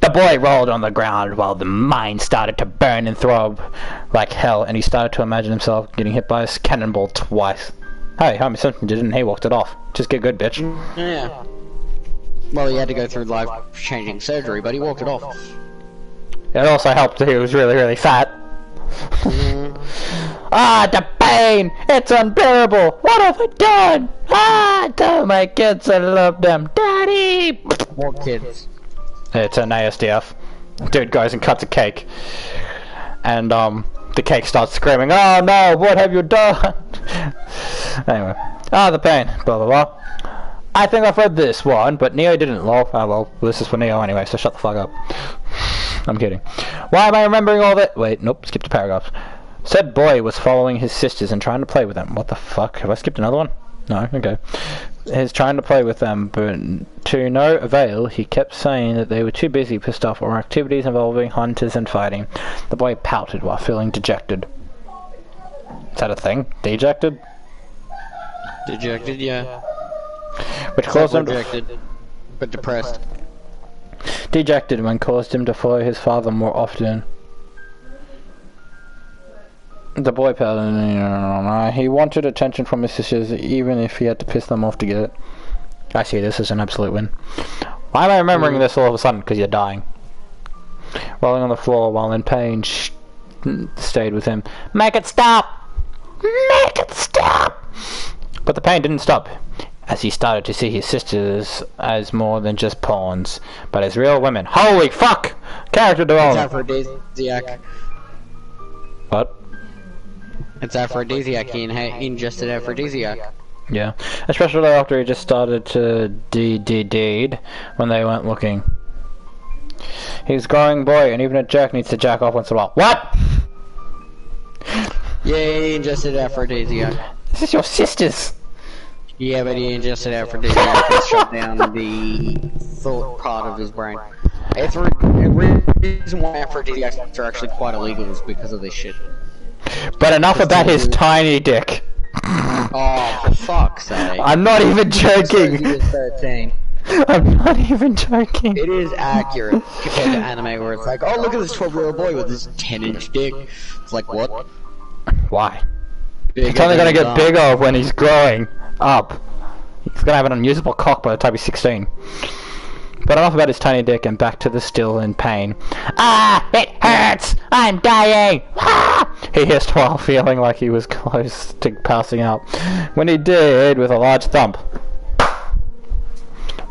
The boy rolled on the ground while the mine started to burn and throb like hell, and he started to imagine himself getting hit by a cannonball twice. Hey, Homer Simpson did it and he walked it off. Just get good, bitch. Yeah. Well, he had to go through life-changing surgery, but he walked it off. It also helped that he was really, really fat. Ah, the pain! It's unbearable! What have I done? Ah, tell my kids I love them. Daddy! What kids? It's an ASDF. Dude goes and cuts a cake. And, the cake starts screaming, oh no, what have you done? Anyway. Ah, the pain. Blah, blah, blah. I think I've read this one, but Neo didn't, lol. Oh well, this is for Neo anyway, so shut the fuck up. I'm kidding. Why am I remembering all that? Wait, nope, skipped a paragraph. Said boy was following his sisters and trying to play with them. What the fuck? Have I skipped another one? No, okay. He's trying to play with them, but to no avail. He kept saying that they were too busy, pissed off, or activities involving hunters and fighting. The boy pouted while feeling dejected. Is that a thing? Dejected? Dejected, yeah. Which caused him dejected, but depressed. Dejected when caused him to follow his father more often. The boy pouted. He wanted attention from his sisters, even if he had to piss them off to get it. I see this as an absolute win. Why am I remembering this all of a sudden? Because you're dying. Rolling on the floor while in pain, stayed with him. Make it stop! Make it stop! But the pain didn't stop, as he started to see his sisters as more than just pawns, but as real women. Holy fuck! Character development. It's aphrodisiac. What? It's aphrodisiac. He ingested aphrodisiac. Yeah, especially after he just started to deed when they weren't looking. He's a growing boy, and even a jerk needs to jack off once in a while. What? Yeah, he ingested aphrodisiac. This is your sisters. Yeah, but he ingested aphrodisiac to shut down the thought part of his brain. It's the reason why aphrodisiacs are actually quite illegal is because of this shit. But enough about his tiny dick. Oh, for fuck's sake. I'm not even joking. He was 13. I'm not even joking. It is accurate compared to anime where it's like, oh look at this 12-year-old boy with this 10-inch dick. It's like, what? Why? Bigger It's only gonna than get that. bigger when he's growing up. He's gonna have an unusable cock by the time he's 16. But enough about his tiny dick and back to the still in pain. Ah! It hurts! I'm dying! Ah! He hissed while feeling like he was close to passing out. When he did, with a large thump.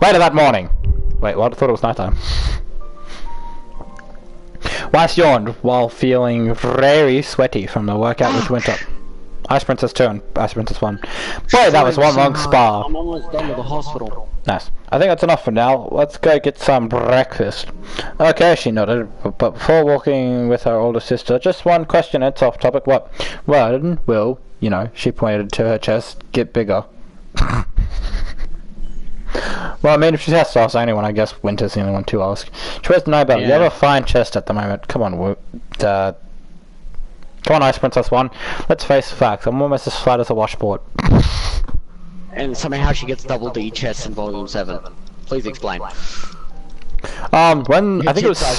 Later that morning. Wait, what? I thought it was nighttime. Weiss yawned while feeling very sweaty from the workout with Winter. Ice Princess 2 and Ice Princess 1. Boy, that was one long spa. I'm almost done with the hospital. Nice. I think that's enough for now. Let's go get some breakfast. Okay, she nodded. But before walking with her older sister, just one question, it's off topic. What? When will, you know, she pointed to her chest, get bigger? Well, I mean, if she has to ask anyone, I guess Winter's the only one to ask. She wants to know about it. You have a fine chest at the moment. Come on, come on, Ice Princess 1. Let's face the facts. I'm almost as flat as a washboard. And somehow she gets double D chests in Volume 7. Please explain. When I think it was I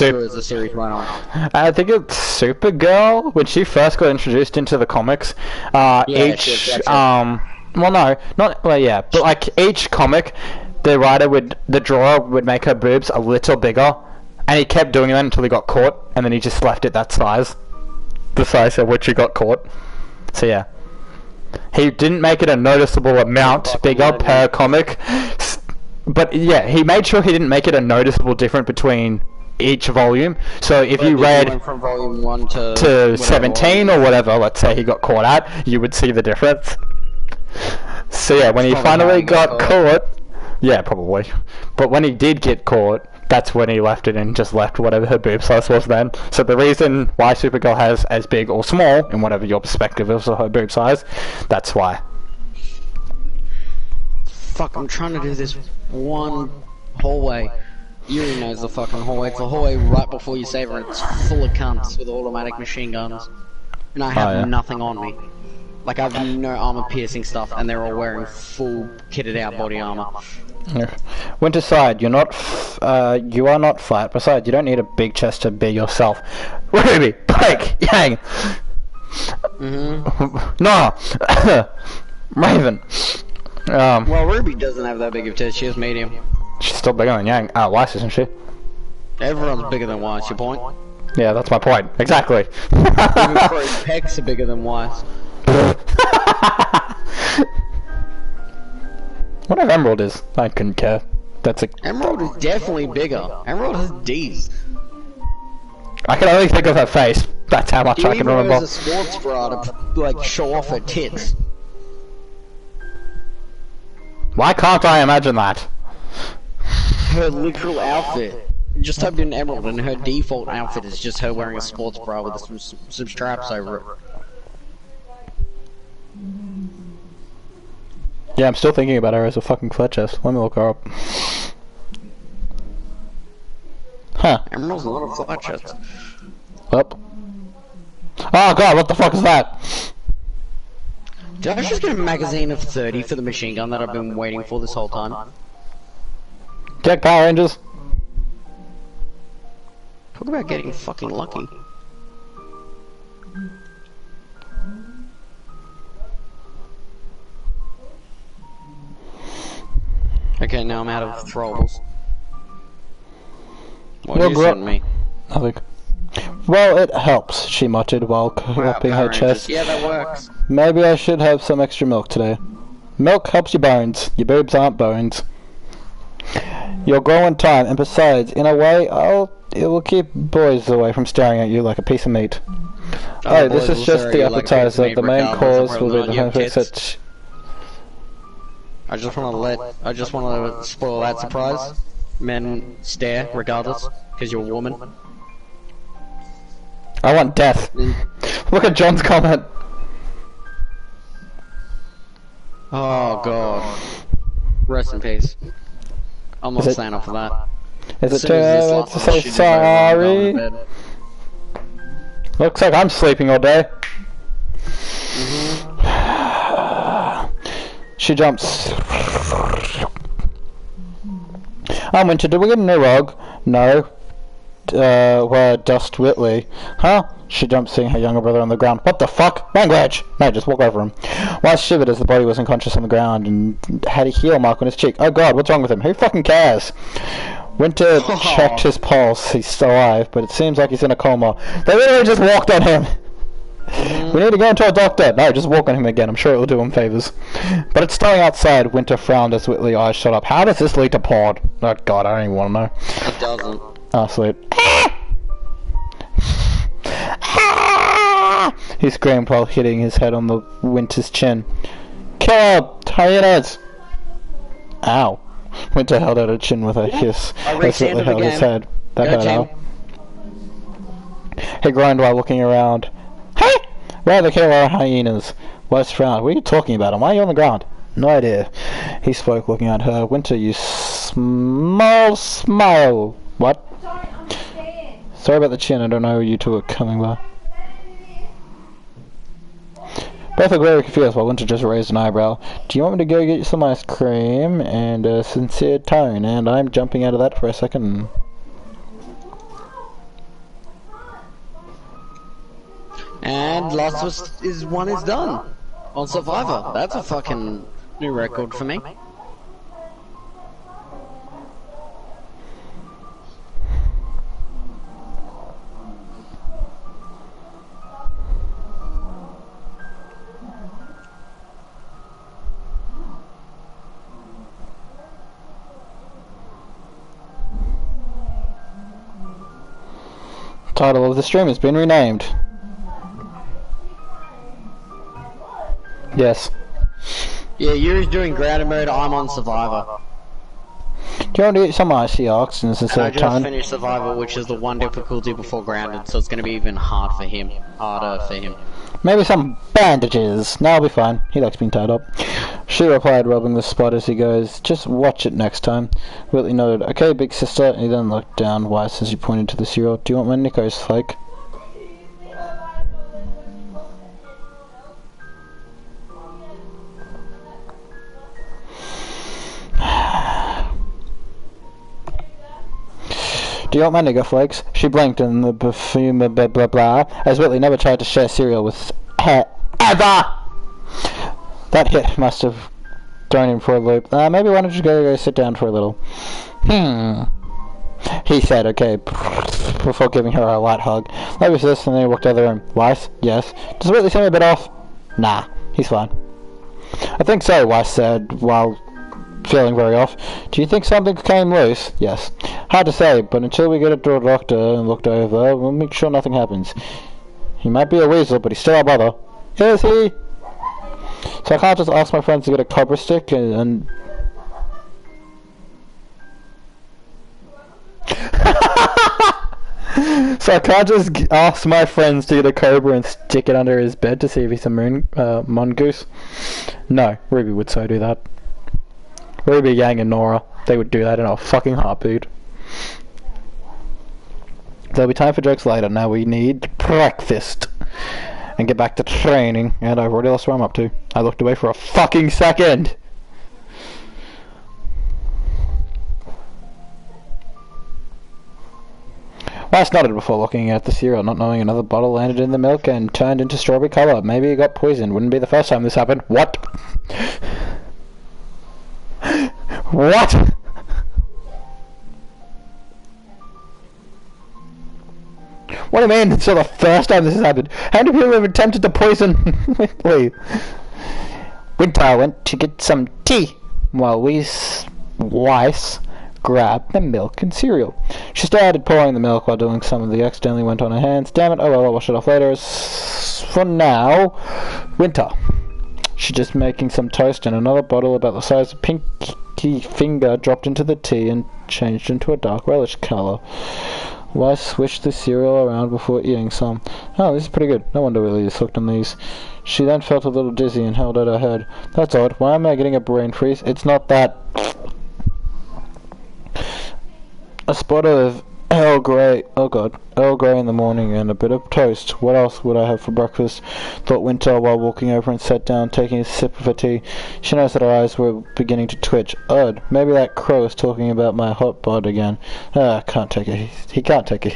think it's Supergirl when she first got introduced into the comics. Well, no, not well, yeah, but like each comic, the drawer would make her boobs a little bigger, and he kept doing that until he got caught, and then he just left it that size, the size at which he got caught. So yeah. He didn't make it a noticeable amount bigger per comic, but yeah, he made sure he didn't make it a noticeable difference between each volume. So if you read from volume 1 to 17 or whatever, let's say he got caught at, you would see the difference. So yeah, when he finally got caught, yeah, probably. But when he did get caught, that's when he left it and just left whatever her boob size was then. So the reason why Supergirl has as big or small, in whatever your perspective is of her boob size, that's why. Fuck, I'm trying to do this one hallway. Yuri knows the fucking hallway. It's the hallway right before you save her, and it's full of cunts with automatic machine guns. And I have nothing on me. Like, I have no armor-piercing stuff, and they're all wearing full kitted-out body armor. Yeah. Winter sighed, you are not flat. Besides, you don't need a big chest to be yourself. Ruby, Blake, Yang! No! Raven. Well, Ruby doesn't have that big of a chest, she has medium. She's still bigger than Yang. Weiss, isn't she? Everyone's bigger than Weiss, your point? Yeah, that's my point. Exactly. Even Crow's pecs are bigger than Weiss. What if Emerald is? I couldn't care. Emerald is definitely bigger. Emerald has D's. I can only think of her face. That's how much I can remember. She wears a sports bra to, like, show off her tits. Why can't I imagine that? Her literal outfit. Just type in Emerald and her default outfit is just her wearing a sports bra with some straps over it. Yeah, I'm still thinking about her as a fucking flat chest. Let me look her up. Huh. Emerald's not a flat chest. Up. Oh god, what the fuck is that? Did I just get a magazine of 30 for the machine gun that I've been waiting for this whole time? Check Power Rangers. Talk about getting fucking lucky. Okay, now I'm out of throwables. What do you send me? Nothing. Well, it helps, she muttered while cupping her chest. Yeah, that works. Maybe I should have some extra milk today. Milk helps your bones. Your boobs aren't bones. You'll grow in time, and besides, in a way, it will keep boys away from staring at you like a piece of meat. Oh, this is just the appetizer. The main course will be the homophobic. I just want to spoil that surprise. Men stare regardless, because you're a woman. I want death. Look at John's comment. Oh god. Rest in peace. I'm not staying up for that. Is it too early to say sorry? Looks like I'm sleeping all day. She jumps. Winter, did we get a new rug? No. Where Dust Whitley? Huh? She jumped, seeing her younger brother on the ground. What the fuck? Language! No, just walk over him. Weiss shivered as the body was unconscious on the ground and had a heel mark on his cheek. Oh god, what's wrong with him? Who fucking cares? Winter checked his pulse. He's still alive, but it seems like he's in a coma. They literally just walked on him! We need to go into a doctor. No, just walk on him again. I'm sure it will do him favors. But it's snowing outside. Winter frowned as Whitley's eyes shut up. How does this lead to pod? Oh god, I don't even want to know. It doesn't. Oh, sweet. He screamed while hitting his head on the Winter's chin. Kill hyenas! Ow. Winter held out her chin with a hiss. Desperately held his head. That hurt out. He groaned while looking around. Hey! Where are the killer hyenas? Weiss frowned. What are you talking about? And why are you on the ground? No idea. He spoke, looking at her. Winter, you small smile. What? Sorry, I'm staying. Sorry about the chin. I don't know who you two are coming by. Both look very confused while Winter just raised an eyebrow. Do you want me to go get you some ice cream? And a sincere tone. And I'm jumping out of that for a second. And last one is done. On Survivor. That's a fucking new record for me. Title of the stream has been renamed. Yes. Yeah, Yuri's doing grounded mode, I'm on Survivor. Do you want to get some icy oxygens instead I of just time? finished Survivor, which is the one difficulty before grounded, so it's gonna be even harder for him. Maybe some bandages. No, I'll be fine. He likes being tied up. She replied, rubbing the spot as he goes, just watch it next time. Whitley nodded, okay, big sister, and he then looked down Weiss as he pointed to the cereal. Do you want my Nico's flake? Do you want my nigger flakes? She blinked and the perfume blah blah blah, as Whitley never tried to share cereal with her ever! That hit must have thrown him for a loop. Maybe why don't you go sit down for a little? He said, okay, before giving her a light hug. Maybe this, and then he walked out of the room. Weiss? Yes. Does Whitley seem a bit off? Nah, he's fine. I think so, Weiss said, while feeling very off. Do you think something came loose? Yes. Hard to say, but until we get it to a doctor and looked over, we'll make sure nothing happens. He might be a weasel, but he's still our brother. Is he? So I can't just ask my friends to get a cobra stick and So I can't just ask my friends to get a cobra and stick it under his bed to see if he's a mongoose? No, Ruby would so do that. Ruby, Yang, and Nora, they would do that in a fucking heartbeat. There'll be time for jokes later. Now we need breakfast and get back to training. And I've already lost what I'm up to. I looked away for a fucking second. Weiss nodded before looking at the cereal, not knowing another bottle landed in the milk and turned into strawberry colour. Maybe it got poisoned. Wouldn't be the first time this happened. What? What? What do you mean? It's not the first time this has happened. How many people have attempted to poison Whitley? Winter went to get some tea while Weiss grabbed the milk and cereal. She started pouring the milk while doing some of the accidentally went on her hands. Damn it, oh well, I'll wash it off later. For now, Winter. She's just making some toast and another bottle about the size of pinky finger dropped into the tea and changed into a dark relish colour. Weiss swished the cereal around before eating some. Oh, this is pretty good. No wonder Willie is hooked on these. She then felt a little dizzy and held out her head. That's odd. Why am I getting a brain freeze? It's not that. A spot of Earl Grey, oh god, Earl Grey in the morning and a bit of toast. What else would I have for breakfast? Thought Winter while walking over and sat down, taking a sip of her tea. She noticed that her eyes were beginning to twitch. Odd, maybe that crow is talking about my hot bod again. He can't take a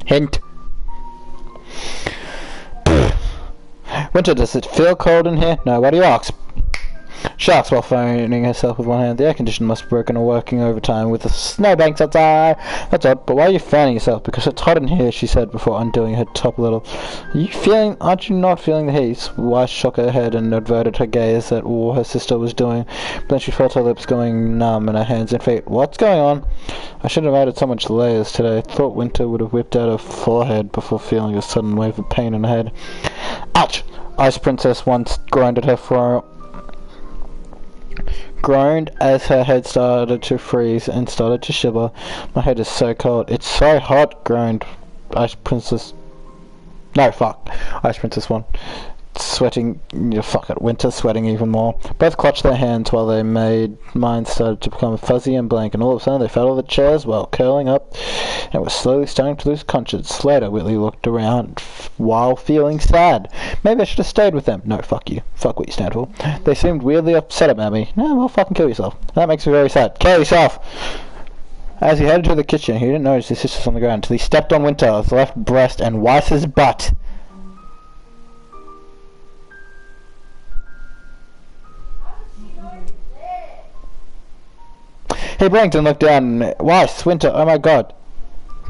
hint. Winter, does it feel cold in here? No, why do you ask? Sharks while phoning herself with one hand. The air conditioner must be broken or working overtime with the snowbanks outside. That's odd, but why are you fanning yourself? Because it's hot in here, she said before undoing her top a little. Aren't you not feeling the heat? Weiss shook her head and averted her gaze at what her sister was doing. But then she felt her lips going numb and her hands and feet. What's going on? I shouldn't have added so much layers today. Thought Winter would have whipped out her forehead before feeling a sudden wave of pain in her head. Ouch! Ice Princess once groaned at her throat. Groaned as her head started to freeze and started to shiver. My head is so cold. It's so hot, groaned Ice Princess. No, fuck. Ice Princess 1. Sweating, fuck it, Winter sweating even more. Both clutched their hands while their minds started to become fuzzy and blank, and all of a sudden they fell out of the chairs while curling up and were slowly starting to lose conscience. Later, Whitley looked around while feeling sad. Maybe I should have stayed with them. No, fuck you. Fuck what you stand for. They seemed weirdly upset about me. No, well, fucking kill yourself. That makes me very sad. Kill yourself! As he headed to the kitchen, he didn't notice his sisters on the ground until he stepped on Winter's left breast and Weiss's butt. He blinked and looked down. Weiss, Winter, oh my god.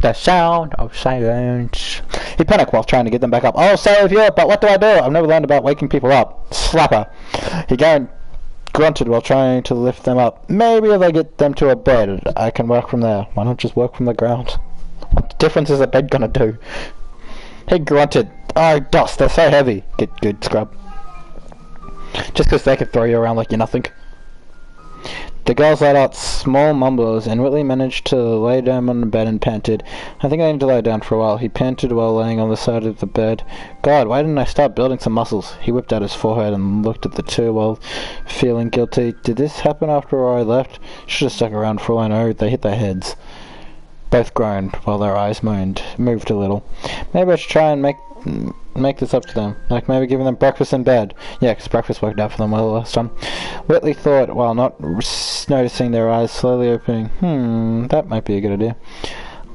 The sound of silence. He panicked while trying to get them back up. I'll save you, but what do I do? I've never learned about waking people up. Slapper. He grunted while trying to lift them up. Maybe if I get them to a bed, I can work from there. Why not just work from the ground? What difference is a bed gonna do? He grunted. Oh, dust, they're so heavy. Get good, scrub. Just because they could throw you around like you're nothing. The girls let out small mumbles, and Whitley managed to lay down on the bed and panted. I think I need to lie down for a while. He panted while laying on the side of the bed. God, why didn't I start building some muscles? He whipped out his forehead and looked at the two while feeling guilty. Did this happen after I left? Should have stuck around for all I know. They hit their heads. Both groaned while their eyes moved a little. Maybe I should try and make this up to them. Like maybe giving them breakfast in bed. Yeah, because breakfast worked out for them well last time. Whitley thought while not noticing their eyes slowly opening. That might be a good idea.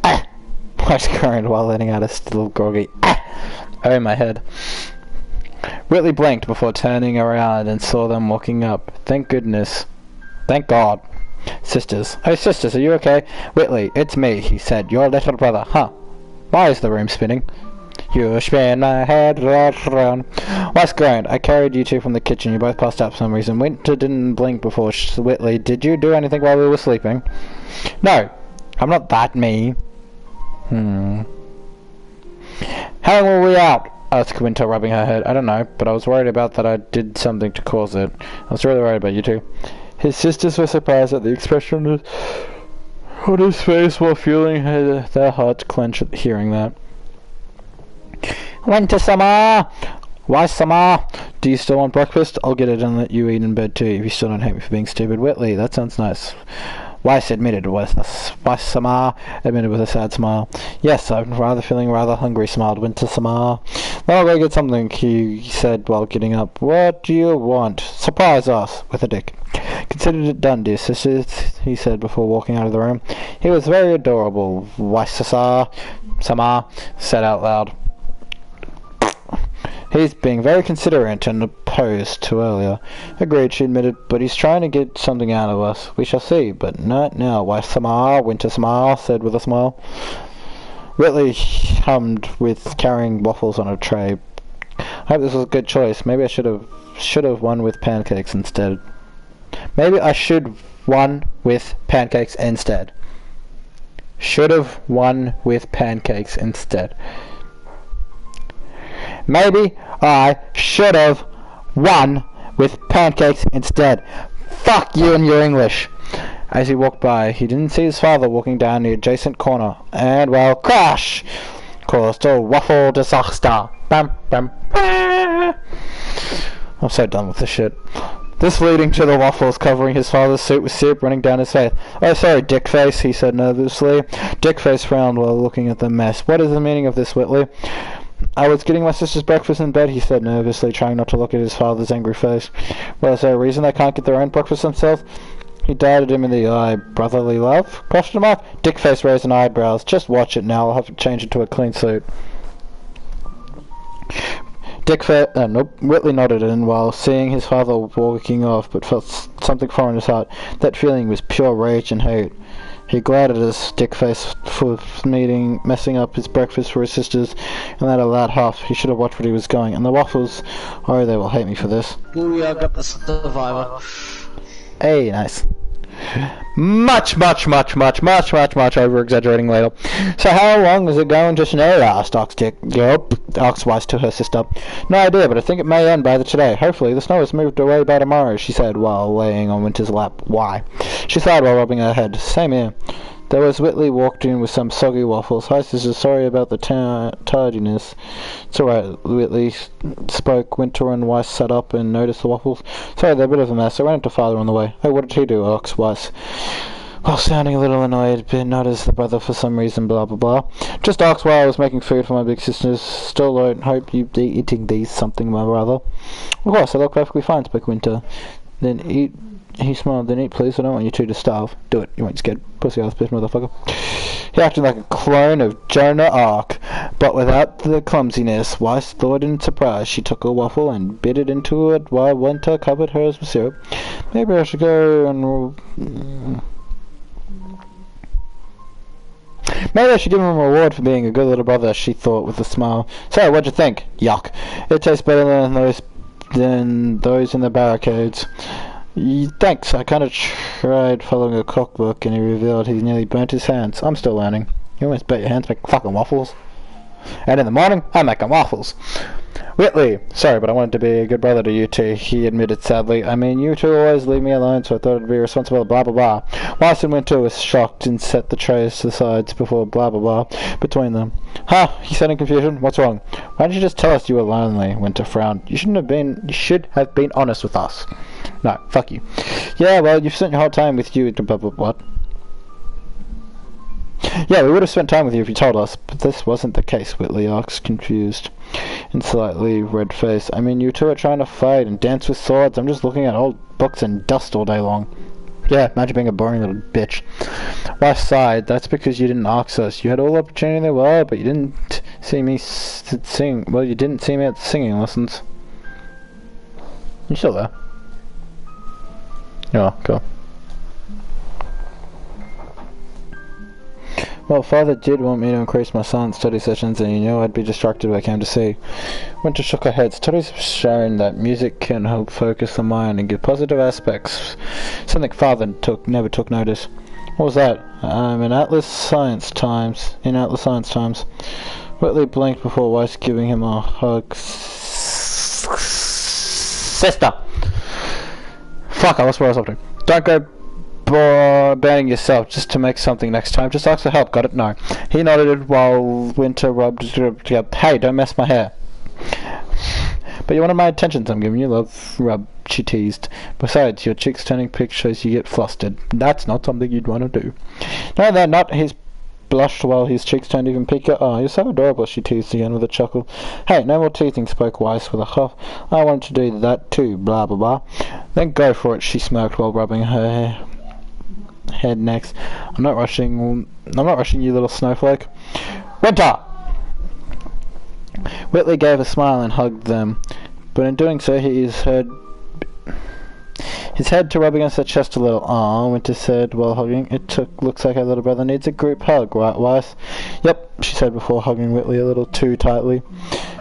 Ah! Weiss groaned while letting out a still groggy ah! Oh, my head. Whitley blinked before turning around and saw them walking up. Thank goodness. Thank God. Sisters. Oh, sisters, are you okay? Whitley, it's me, he said. Your little brother. Huh. Why is the room spinning? You spin my head right around. Weiss groaned. I carried you two from the kitchen. You both passed out for some reason. Winter didn't blink before. Whitley, did you do anything while we were sleeping? No. I'm not that mean. How long were we out? Asked Winter, rubbing her head. I don't know, but I was worried about that I did something to cause it. I was really worried about you two. His sisters were surprised at the expression on his face while feeling their hearts clench at hearing that. Winter-sama! Weiss-sama! Do you still want breakfast? I'll get it and let you eat in bed too, if you still don't hate me for being stupid. Whitley, that sounds nice. Weiss admitted, Weiss-sama admitted with a sad smile. Yes, I'm feeling rather hungry, smiled Winter-sama. Well, I'll go get something, he said while getting up. What do you want? Surprise us, with a dick. Considered it done, dear sisters, he said before walking out of the room. He was very adorable, Weiss-sama said out loud. He's being very considerate and opposed to earlier. Agreed, she admitted, but he's trying to get something out of us. We shall see, but not now. Weiss-sama, Winter-sama said with a smile. Whitley hummed with carrying waffles on a tray. I hope this was a good choice. Maybe I should have won with pancakes instead. Maybe I should won with pancakes instead. Should have won with pancakes instead. Maybe I should have won with pancakes instead. Fuck you and your English. As he walked by, he didn't see his father walking down the adjacent corner. And, well, crash! Caused a waffle disaster. Bam, bam, bam. I'm so done with this shit. This leading to the waffles covering his father's suit with soup running down his face. Oh, sorry, Dickface, he said nervously. Dickface frowned while looking at the mess. What is the meaning of this, Whitley? I was getting my sister's breakfast in bed, he said nervously, trying not to look at his father's angry face. Well, is there a reason they can't get their own breakfast themselves? He darted him in the eye. Brotherly love? Question mark? Dickface raised an eyebrows. Just watch it now, I'll have to change it to a clean suit. Whitley nodded in while seeing his father walking off, but felt something foreign in his heart. That feeling was pure rage and hate. He glared at his Dickface for messing up his breakfast for his sisters, and let out a loud huff. He should have watched where he was going. And the waffles, oh, they will hate me for this. Ooh, yeah, I got the survivor. Hey, nice. Much over exaggerating later. So how long is it going to snow? Asked Ox Dick. Yup, Ox Wise to her sister. No idea, but I think it may end by today. Hopefully the snow has moved away by tomorrow, she said while laying on Winter's lap. Why? She sighed while rubbing her head. Same here. There was Whitley walked in with some soggy waffles. Hi, sister, sorry about the tardiness. It's alright, Whitley spoke. Winter and Weiss sat up and noticed the waffles. Sorry, they're a bit of a mess. I ran into father on the way. Oh, what did he do? Asked Weiss. Well, sounding a little annoyed, but not as the brother for some reason, blah blah blah. Just asked why I was making food for my big sisters. Still don't hope you'd be eating these something, my brother. Of course, I look perfectly fine, spoke Winter. Then eat. He smiled. Then eat, please. I don't want you two to starve. Do it. You ain't scared. Pussy ass bitch, motherfucker. He acted like a clone of Joan of Arc, but without the clumsiness. Weiss thought in surprise. She took a waffle and bit it into it while Winter covered hers with syrup. Maybe I should go and... Maybe I should give him a reward for being a good little brother, she thought with a smile. So, what'd you think? Yuck. It tastes better than those in the barricades. Thanks, I kind of tried following a cookbook and he revealed he nearly burnt his hands. I'm still learning. You almost bet your hands make fucking waffles. And in the morning, I'm making waffles. Whitley, sorry, but I wanted to be a good brother to you two, he admitted sadly. I mean, you two always leave me alone, so I thought I'd be responsible, blah blah blah. Weiss and Winter was shocked and set the trays to the sides before blah blah blah between them. Huh, he said in confusion. What's wrong? Why didn't you just tell us you were lonely? Winter frowned. You should have been honest with us. No, fuck you. Yeah, well, you've spent your whole time with you, blah blah blah. Yeah, we would have spent time with you if you told us, but this wasn't the case, Whitley asked, confused and slightly red-faced. I mean, you two are trying to fight and dance with swords. I'm just looking at old books and dust all day long. Yeah, imagine being a boring little bitch. Weiss sighed. That's because you didn't ask us. You had all the opportunity in the world, but you didn't see me sing. Well, you didn't see me at the singing lessons. You still there? Oh, cool. Well, Father did want me to increase my science study sessions, and you knew I'd be distracted when I came to see. Winter shook her head. Studies have shown that music can help focus the mind and give positive aspects. Something Father never took notice. What was that? In Atlas Science Times. Whitley blinked before Weiss giving him a hug. Sister! Fuck, I lost what I was up to. Don't go banning yourself just to make something next time. Just ask for help. Got it? No. He nodded while Winter rubbed. Hey, don't mess my hair. But you wanted my attention, so I'm giving you love. Rub, she teased. Besides, your cheeks turning pink shows you get flustered. That's not something you'd want to do. No, they're not. He's blushed while his cheeks turned even pinker. Oh, you're so adorable, she teased again with a chuckle. Hey, no more teasing, spoke Weiss with a huff. I want to do that too, blah blah blah. Then go for it, she smirked while rubbing her head next. I'm not rushing you, little snowflake. Winter! Whitley gave a smile and hugged them, but in doing so his head to rub against her chest a little. Aw, Winter said while hugging. Looks like our little brother needs a group hug, right, Weiss? Yep, she said before hugging Whitley a little too tightly.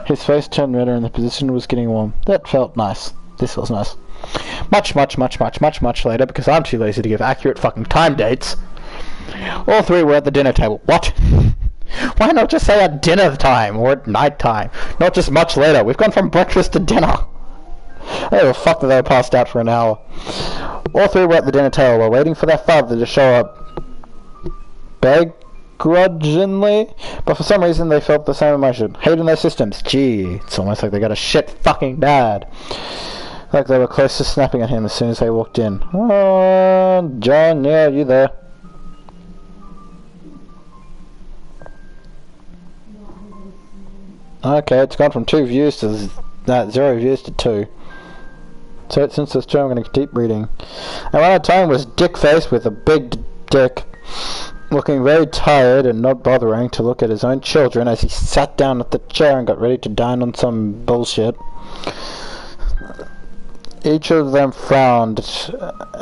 His face turned redder and the position was getting warm. That felt nice. This was nice. Much later, because I'm too lazy to give accurate fucking time dates. All three were at the dinner table. What? Why not just say at dinner time or at night time? Not just much later. We've gone from breakfast to dinner. Oh, fuck that they were passed out for an hour. All three were at the dinner table while waiting for their father to show up. Begrudgingly, but for some reason they felt the same emotion. Hating their systems. Gee, it's almost like they got a shit fucking dad. Like they were close to snapping at him as soon as they walked in. Oh, John, yeah, you there? Okay, it's gone from 2 views to 0 views to 2. So since this term, I'm going to keep reading. And one at a time was Dick-Face with a big dick, looking very tired and not bothering to look at his own children as he sat down at the chair and got ready to dine on some bullshit. Each of them frowned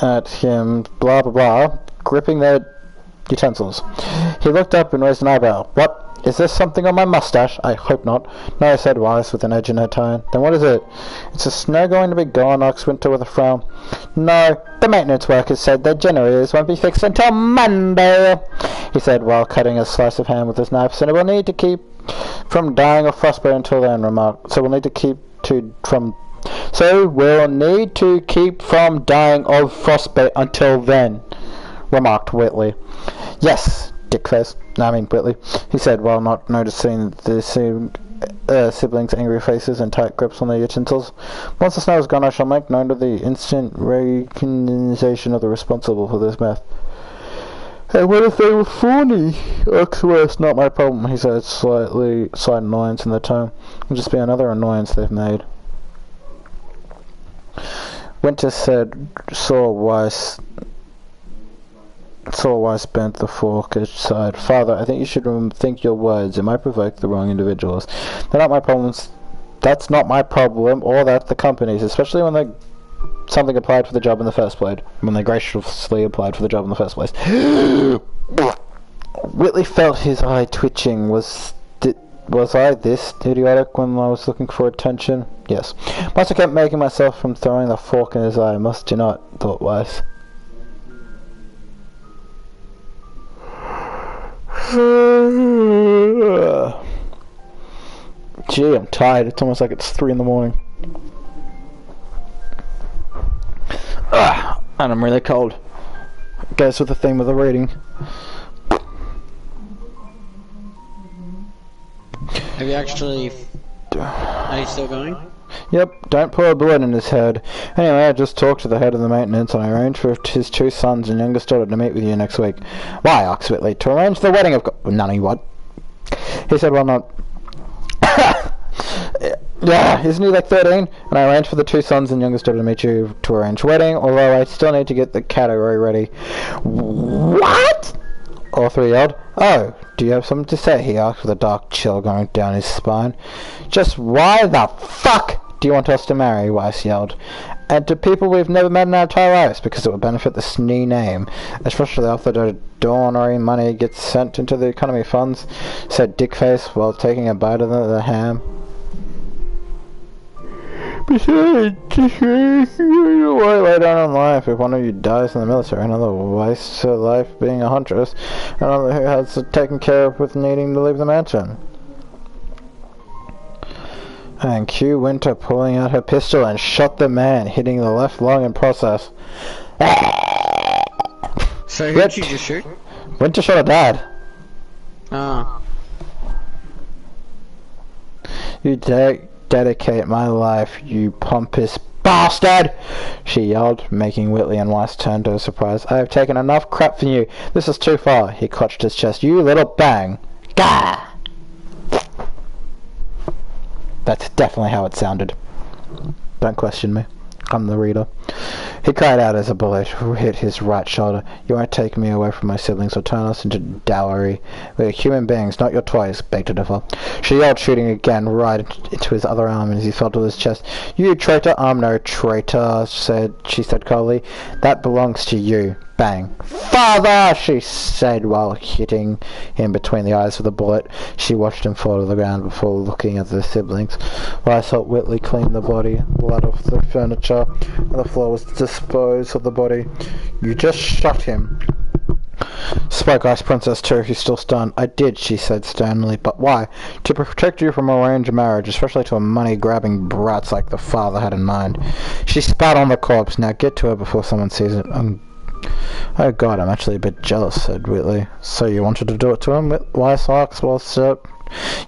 at him, blah blah blah, gripping their utensils. He looked up and raised an eyebrow. What? Is there something on my mustache? I hope not. No, said Weiss with an edge in her tone. Then what is it? Is the snow going to be gone? Asked Winter with a frown. No, the maintenance workers said their generators won't be fixed until Monday, he said while cutting a slice of ham with his knife. So we'll need to keep from dying of frostbite until then, remarked. So we'll need to keep from dying of frostbite until then, remarked Whitley. Yes, Whitley, he said while not noticing the siblings' angry faces and tight grips on their utensils. Once the snow is gone, I shall make known to the instant recognition of the responsible for this mess. Hey, what if they were phony? It's not my problem, he said, slight annoyance in the tone. It'll just be another annoyance they've made. Winter saw Weiss bent the fork aside. Father, I think you should think your words. It might provoke the wrong individuals. They're not my problems. That's not my problem, or that the company's, especially when something applied for the job in the first place. When they graciously applied for the job in the first place. Whitley felt his eye twitching. Was I this idiotic when I was looking for attention? Yes. Must have kept making myself from throwing the fork in his eye. Must you not? Thought Weiss. Gee, I'm tired. It's almost like it's 3 in the morning. And I'm really cold. Goes with the theme of the reading. Have you actually... Are you still going? Yep, don't pour a bullet in his head. Anyway, I just talked to the head of the maintenance and I arranged for his 2 sons and youngest daughter to meet with you next week. Why, asked Whitley? To arrange the wedding of... Nunny, what? He said, well, not... Yeah, isn't he like 13? And I arranged for the 2 sons and youngest daughter to meet you to arrange wedding, although I still need to get the category ready. What? All 3 yelled. Oh, do you have something to say? He asked with a dark chill going down his spine. Just why the fuck do you want us to marry? Weiss yelled. And to people we've never met in our entire lives, because it would benefit the SNE name, especially after the donor money gets sent into the economy funds, said Dickface while taking a bite of the ham. Besides, you won't lay down in life if one of you dies in the military, another wastes her life being a huntress, another who has taken care of with needing to leave the mansion. And cue Winter pulling out her pistol and shot the man, hitting the left lung in process. So who did you just shoot? Winter shot her dad. Ah. You dedicate my life, you pompous bastard! She yelled, making Whitley and Weiss turn to her surprise. I have taken enough crap from you. This is too far. He clutched his chest. You little bang! Gah! That's definitely how it sounded. Don't question me. I'm the reader. He cried out as a bullet hit his right shoulder. You won't take me away from my siblings or turn us into dowry. We're human beings, not your toys, begged Jennifer. She yelled, shooting again right into his other arm as he fell to his chest. You traitor! I'm no traitor, she said coldly. That belongs to you. Bang. Father! She said while hitting him between the eyes with a bullet. She watched him fall to the ground before looking at the siblings. Weiss helped Whitley clean the body, blood off the furniture, and the floor was disposed of the body. You just shot him. Spoke Ice Princess too, who's still stunned. I did, she said sternly. But why? To protect you from arranged marriage, especially to a money-grabbing brats like the father had in mind. She spat on the corpse. Now get to her before someone sees it. Oh god, I'm actually a bit jealous, said Whitley. So you wanted to do it to him? Weiss asked. Well, sir.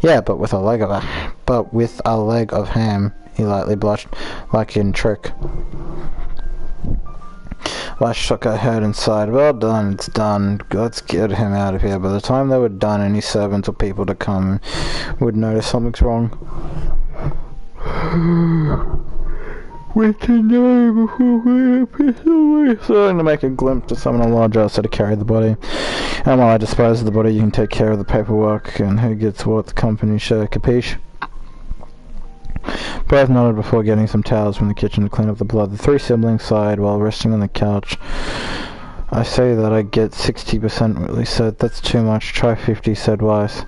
Yeah, but with a leg of ham. He lightly blushed, like in trick. Weiss shook her head and sighed. Well done, it's done. Let's get him out of here. By the time they were done, any servants or people to come would notice something's wrong. With to know before we piss away. Starting to make a glimpse to summon a large ass to carry the body. And while I dispose of the body, you can take care of the paperwork and who gets what, the company share, capiche? Both nodded before getting some towels from the kitchen to clean up the blood. The 3 siblings sighed while resting on the couch. I say that I get 60%, Whitley said. That's too much. Try 50, said Weiss.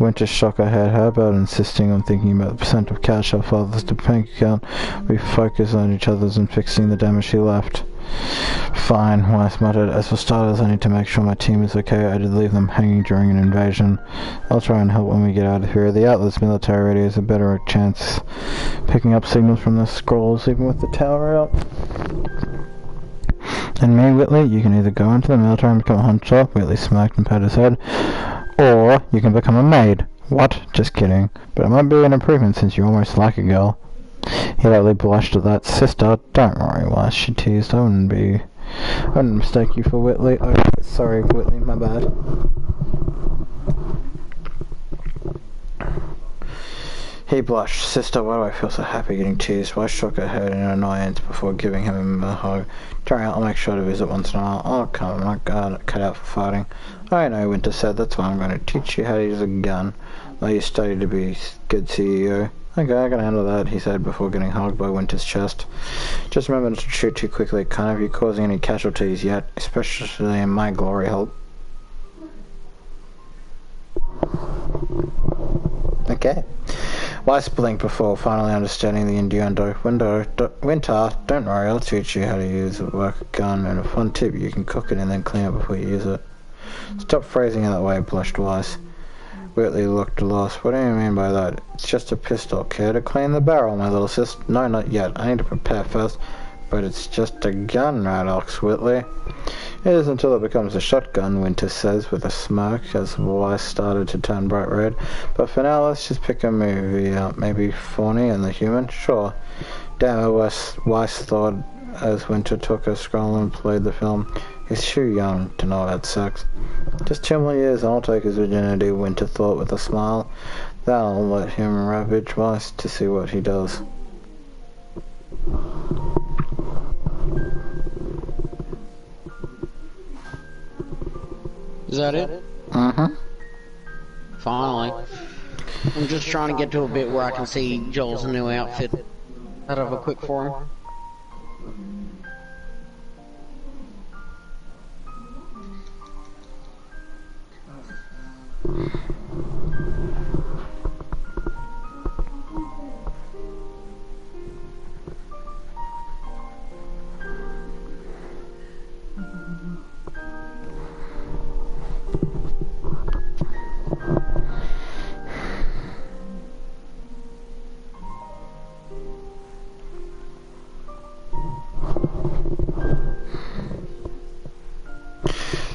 Winter shook her head. How about insisting on thinking about the percent of cash our father's bank account? We focus on each other's and fixing the damage she left. Fine, Weiss muttered. As for starters, I need to make sure my team is okay. I did leave them hanging during an invasion. I'll try and help when we get out of here. The Atlas military radio is a better chance picking up signals from the scrolls, even with the tower out. And me, Whitley, you can either go into the military and become a hunter, Whitley smirked and patted his head, or you can become a maid. What? Just kidding. But it might be an improvement since you're almost like a girl. He lightly blushed at that. Sister, don't worry, Weiss, she teased. I wouldn't mistake you for Whitley. Oh, sorry, Whitley, my bad. He blushed. Sister, why do I feel so happy getting teased? Weiss shook her head in annoyance before giving him a hug. Turn out, I'll make sure to visit once in a while. Oh, come on, I'm not cut out for fighting. I know, Winter said. That's why I'm going to teach you how to use a gun. While you study to be good CEO. Okay, I can handle that, he said before getting hugged by Winter's chest. Just remember not to shoot too quickly. Can't have you causing any casualties yet, especially in my glory hole. Okay. Weiss blinked before finally understanding the innuendo. Winter, don't worry, I'll teach you how to use a work gun, and a fun tip, you can cook it and then clean it before you use it. Stop phrasing it that way, blushed Weiss. Whitley looked lost. What do you mean by that? It's just a pistol. Care to clean the barrel, my little sis? No, not yet. I need to prepare first. But it's just a gun, Radox, Whitley. It is until it becomes a shotgun, Winter says with a smirk as the Weiss started to turn bright red. But for now, let's just pick a movie out. Maybe Fawny and the Human? Sure. Damn it, Weiss thought as Winter took her scroll and played the film. He's too young to know about sex. Just 2 more years and I'll take his virginity, Winter thought with a smile. That'll let him ravage Weiss to see what he does. Is that it? Mm-hmm. Finally. I'm just trying to get to a bit where I can see Joel's new outfit. I'd have a quick for him.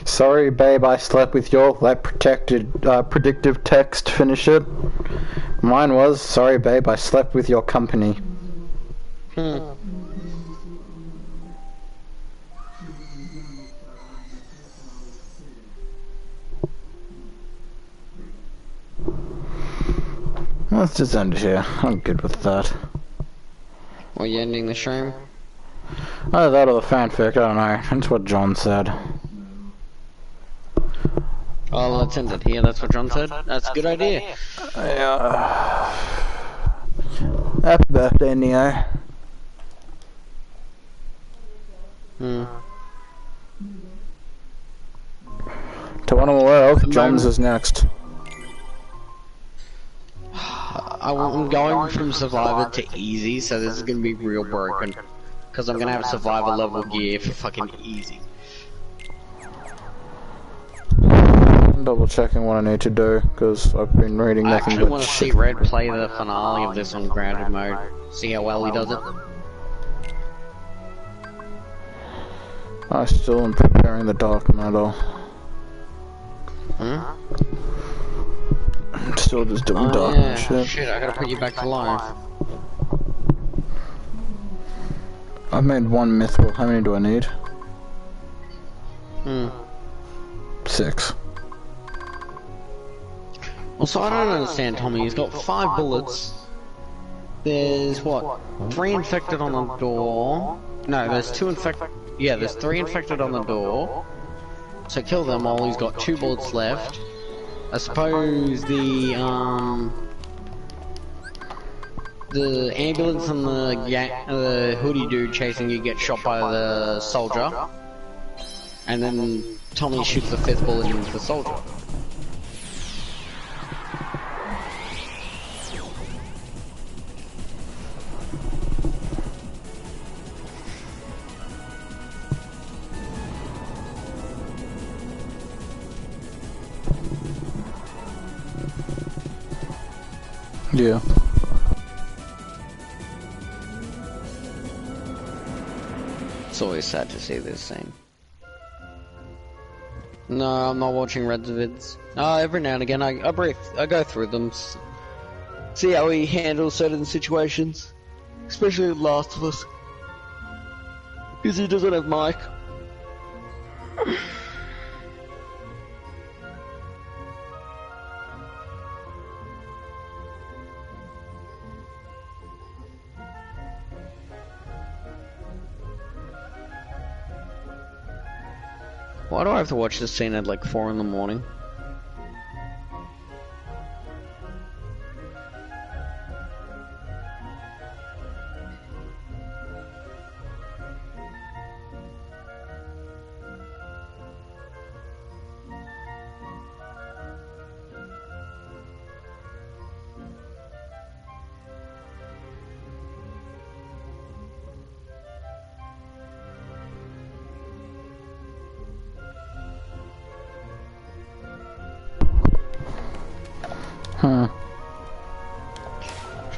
Sorry, babe, I slept with your predictive text. Finish it. Mine was, sorry, babe, I slept with your company. Let's just end it here. I'm good with that. Are you ending the stream? Either that or the fanfic, I don't know. That's what John said. Oh, let's end it here, that's what John said? That's a good idea. Happy birthday, Neo. To what I'm aware of, John's is next. I'm going from Survivor to Easy, so this is gonna be real broken. Because I'm gonna have Survivor level gear for fucking Easy. I'm double checking what I need to do, because I've been reading nothing but shit. I actually want to see Red play the finale of this on grounded mode. See how well he does it. I still am preparing the dark matter. I'm still just doing dark shit. Shit, I gotta put you back to life. I've made 1 mithril. How many do I need? 6. Also, I don't understand Tommy. He's got 5 bullets. There's what? 3 infected on the door. No, there's 2 infected. Yeah, there's 3 infected on the door. So kill them all. He's got 2 bullets left. I suppose the ambulance and the hoodie dude chasing you get shot by the soldier, and then Tommy shoots the 5th bullet into the soldier. Yeah. It's always sad to see this scene. No, I'm not watching Red's vids. Every now and again I go through them, see how he handles certain situations, especially in Last of Us, because he doesn't have Mike. Why do I have to watch this scene at like 4 in the morning?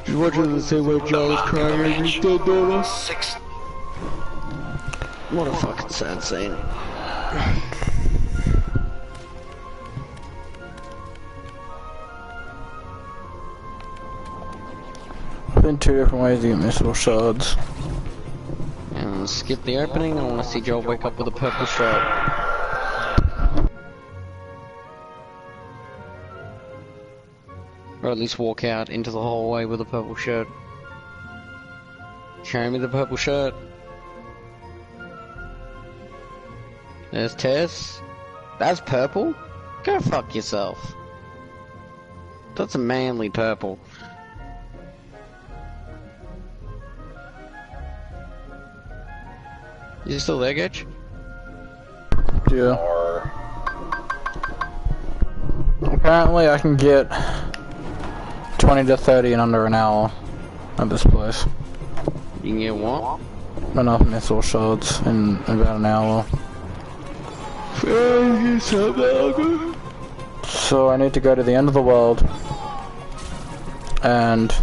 Just watching the scene where Joel's crying and he's dead daughter. What a fucking sad scene. Been 2 different ways to get missile shards. And skip the opening, I want to see Joel wake up with a purple shirt. Or at least walk out into the hallway with a purple shirt. Show me the purple shirt. There's Tess. That's purple? Go fuck yourself. That's a manly purple. You still there, Gage? Yeah. Apparently I can get 20 to 30 in under an hour at this place. You can get what? Enough missile shards in about an hour. So I need to go to the end of the world and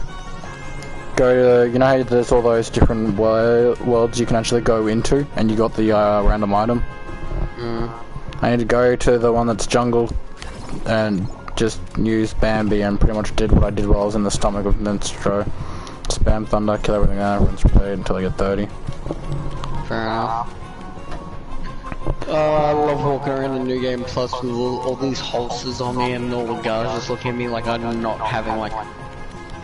go to, you know how there's all those different worlds you can actually go into and you got the random item? I need to go to the one that's jungle and just use Bambi and pretty much did what I did while I was in the stomach of Minstro. Spam Thunder, kill everything out, everyone's paid until I get 30. Fair enough. I love walking around the New Game Plus with all these holsters on me and all the guys just looking at me like I'm not having like...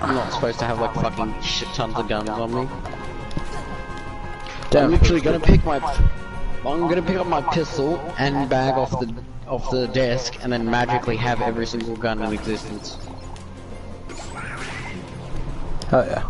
I'm not supposed to have like fucking shit tons of guns on me. Damn. I'm literally gonna pick my... I'm gonna pick up my pistol and bag off the desk and then magically have every single gun in existence. Oh yeah.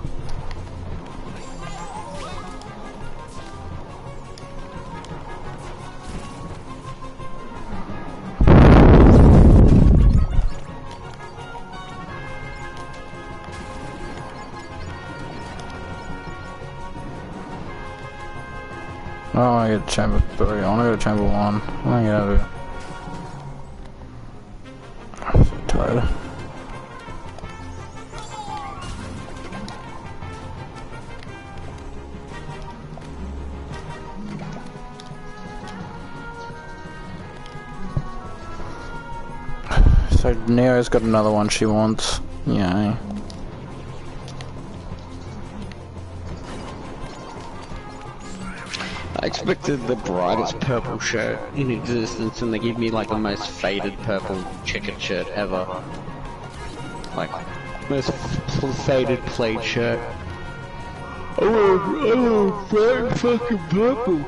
I don't want to get to chamber 3, I want to go to chamber 1. I want to get out of here. I'm so tired. So Neo's got another one she wants. Yay. I expected the brightest purple shirt in existence and they give me like the most faded purple checkered shirt ever. Like, most faded plaid shirt. Oh, bright fucking purple.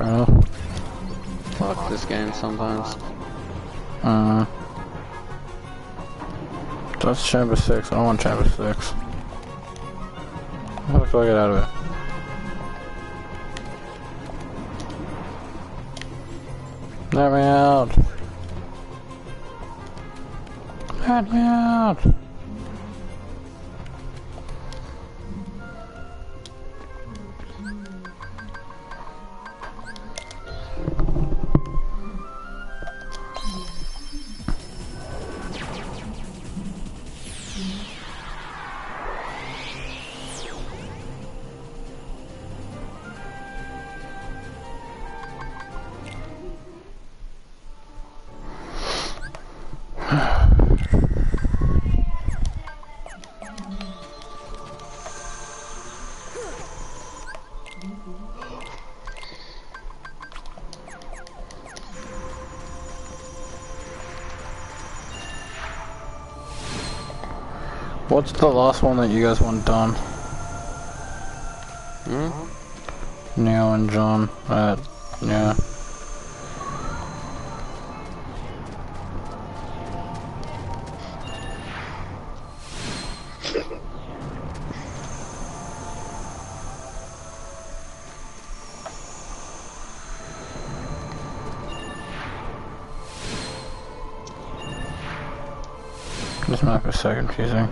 Oh. Fuck this game sometimes. That's chamber 6, I don't want chamber 6. How the fuck I get out of it? Let me out! Let me out! What's the last one that you guys want done? Neo and John. Yeah. This map is so confusing.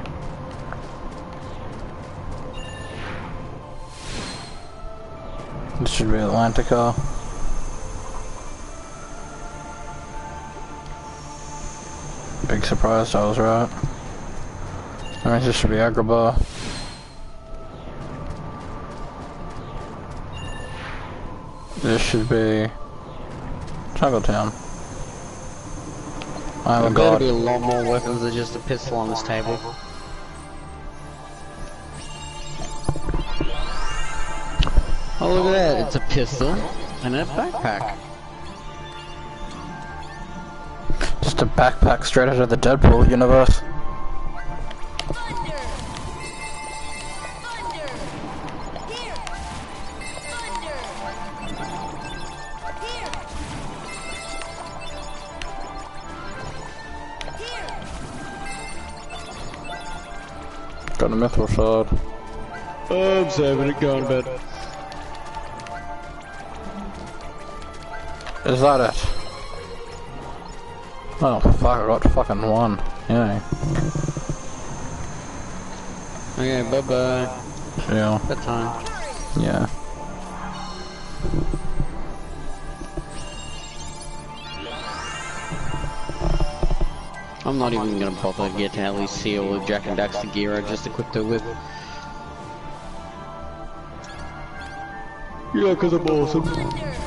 This should be Atlantica. Big surprise, I was right. That means this should be Agrabah. This should be Jungletown. I There better be a lot more weapons than just a pistol on this table. Oh, look at that, it's a pistol and a backpack. Just a backpack straight out of the Deadpool universe. Got a mithril shard. I'm saving it, going to bed. Is that it? Oh fuck, I got fucking one. Yeah. Okay, bye bye. Yeah. Bedtime. Yeah. I'm not even gonna bother to get to at least see all the Jak and Daxter gear I just equipped her with. Yeah, cause I'm awesome.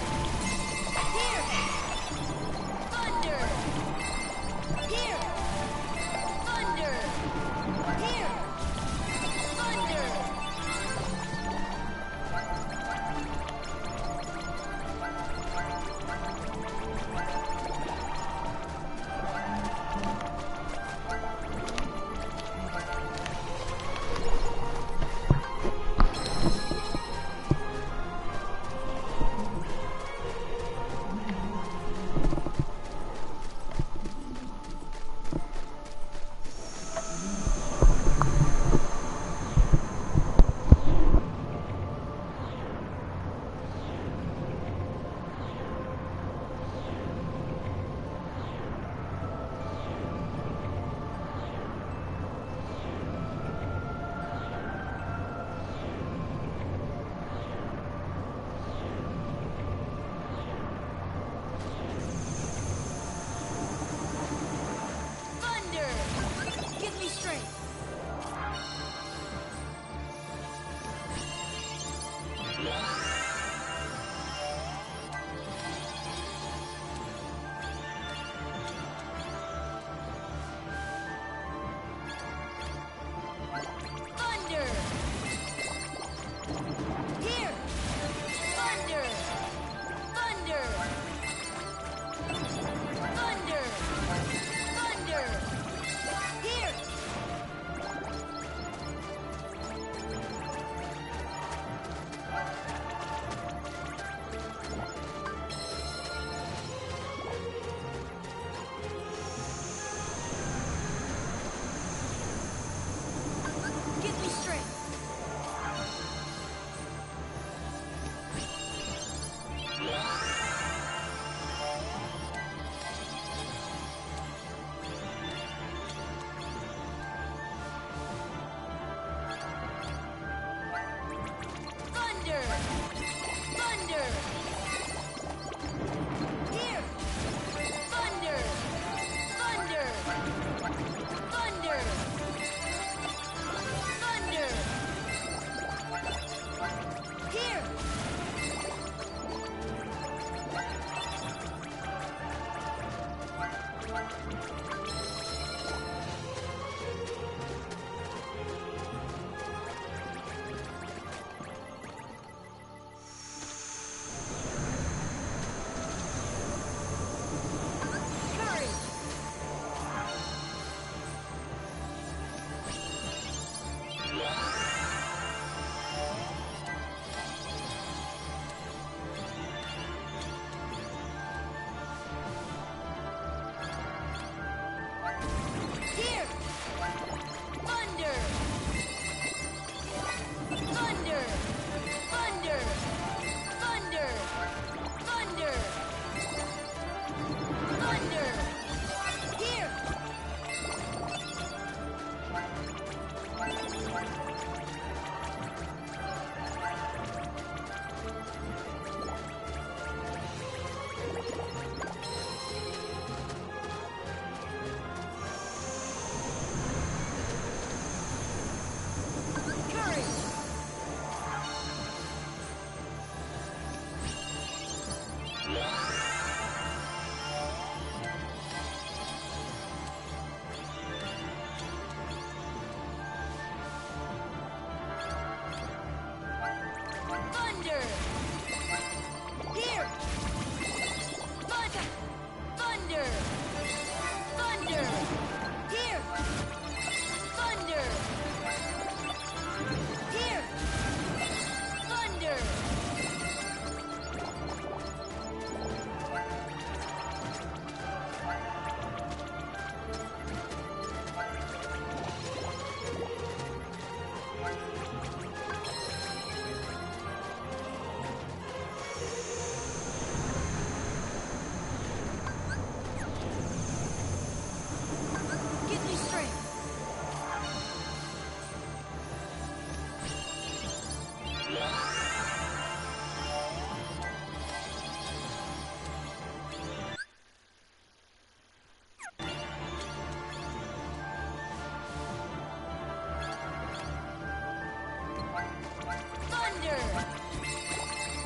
Thunder!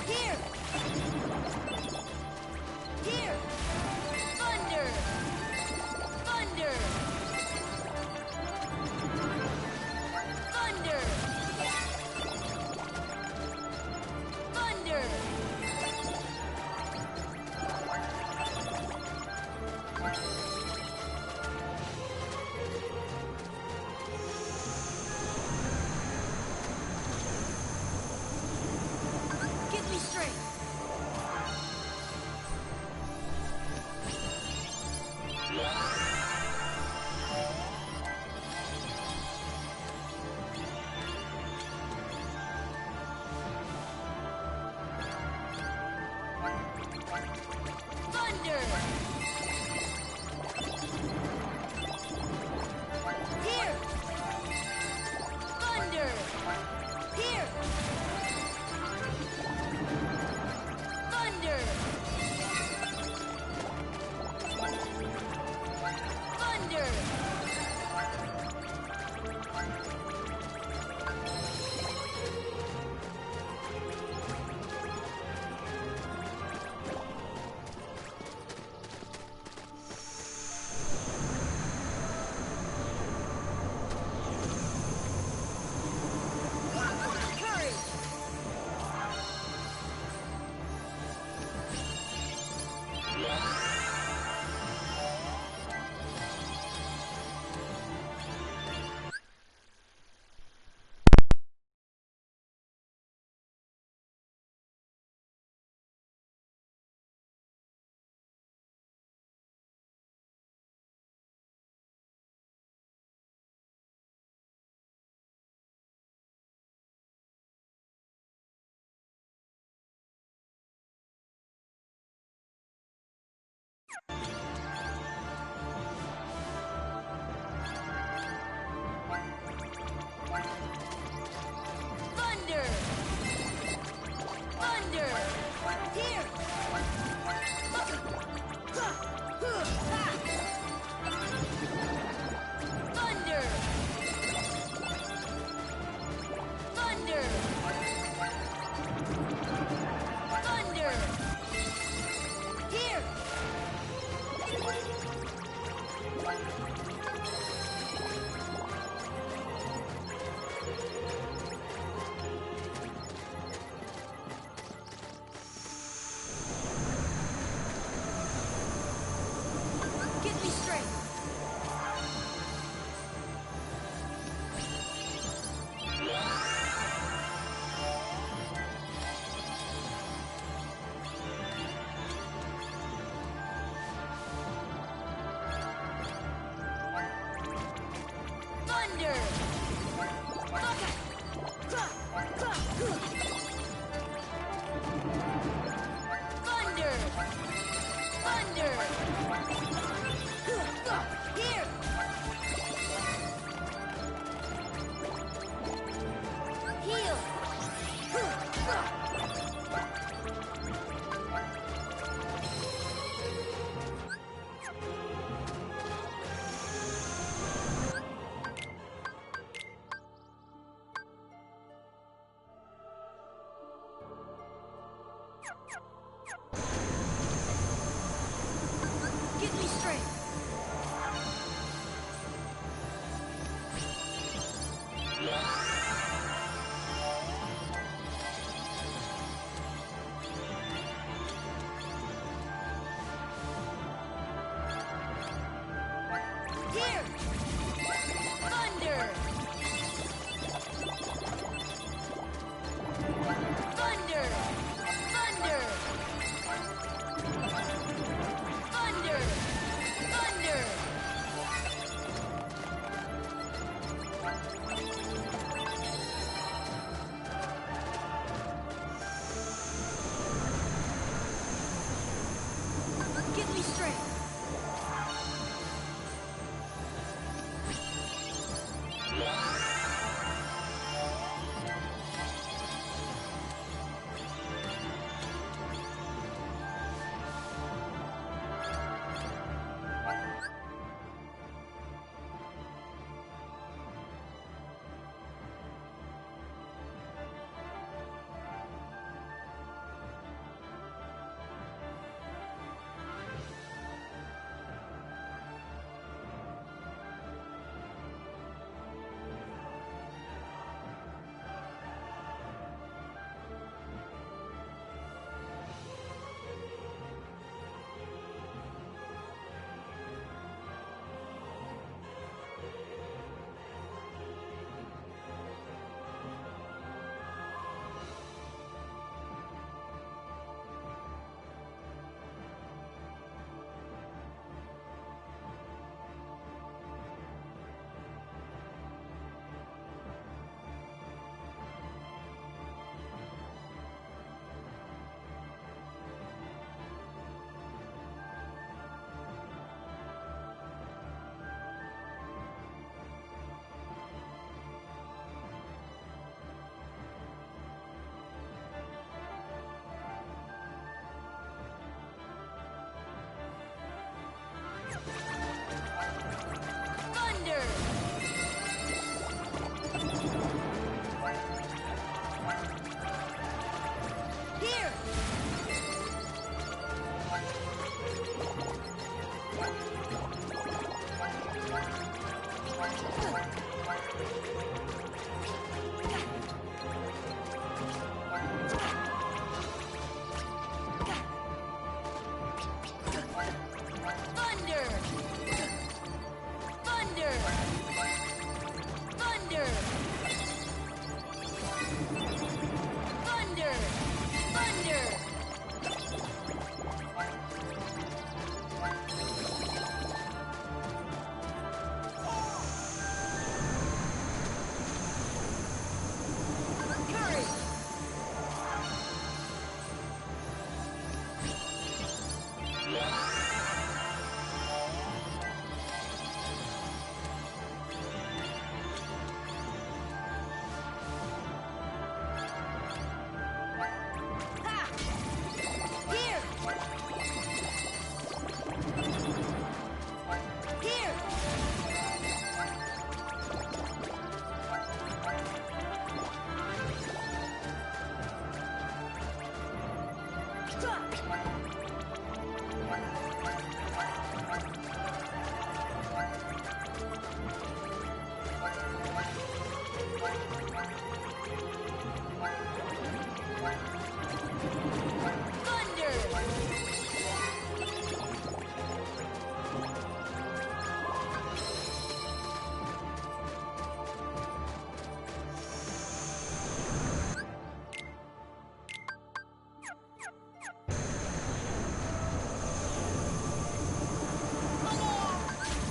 Here! Here! Thunder! Thunder! Thunder! Thunder! Give me strength! Thunder! Here! Thunder! Here! Thunder! Thunder! Courage! Thunder! Thunder! Here! Thunder! Thunder! Thunder! Here!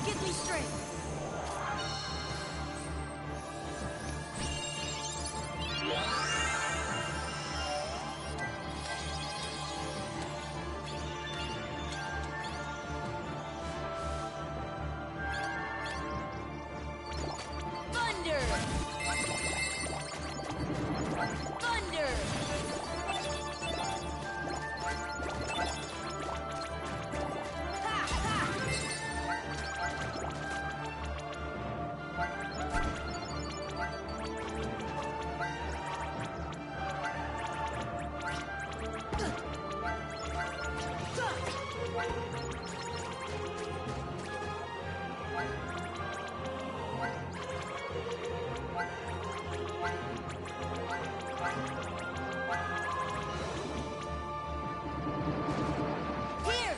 Give me strength. Thunder. Thunder. Ha, ha. Here.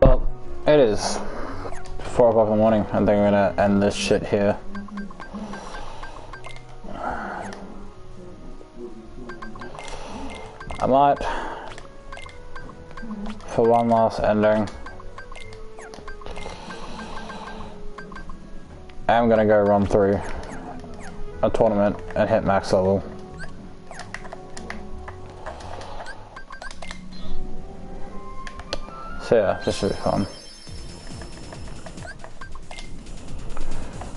Well, it is 4 o'clock in the morning. I think I'm gonna end this shit here. I might, for one last ending, I'm gonna go run through a tournament and hit max level. So yeah, this should be fun.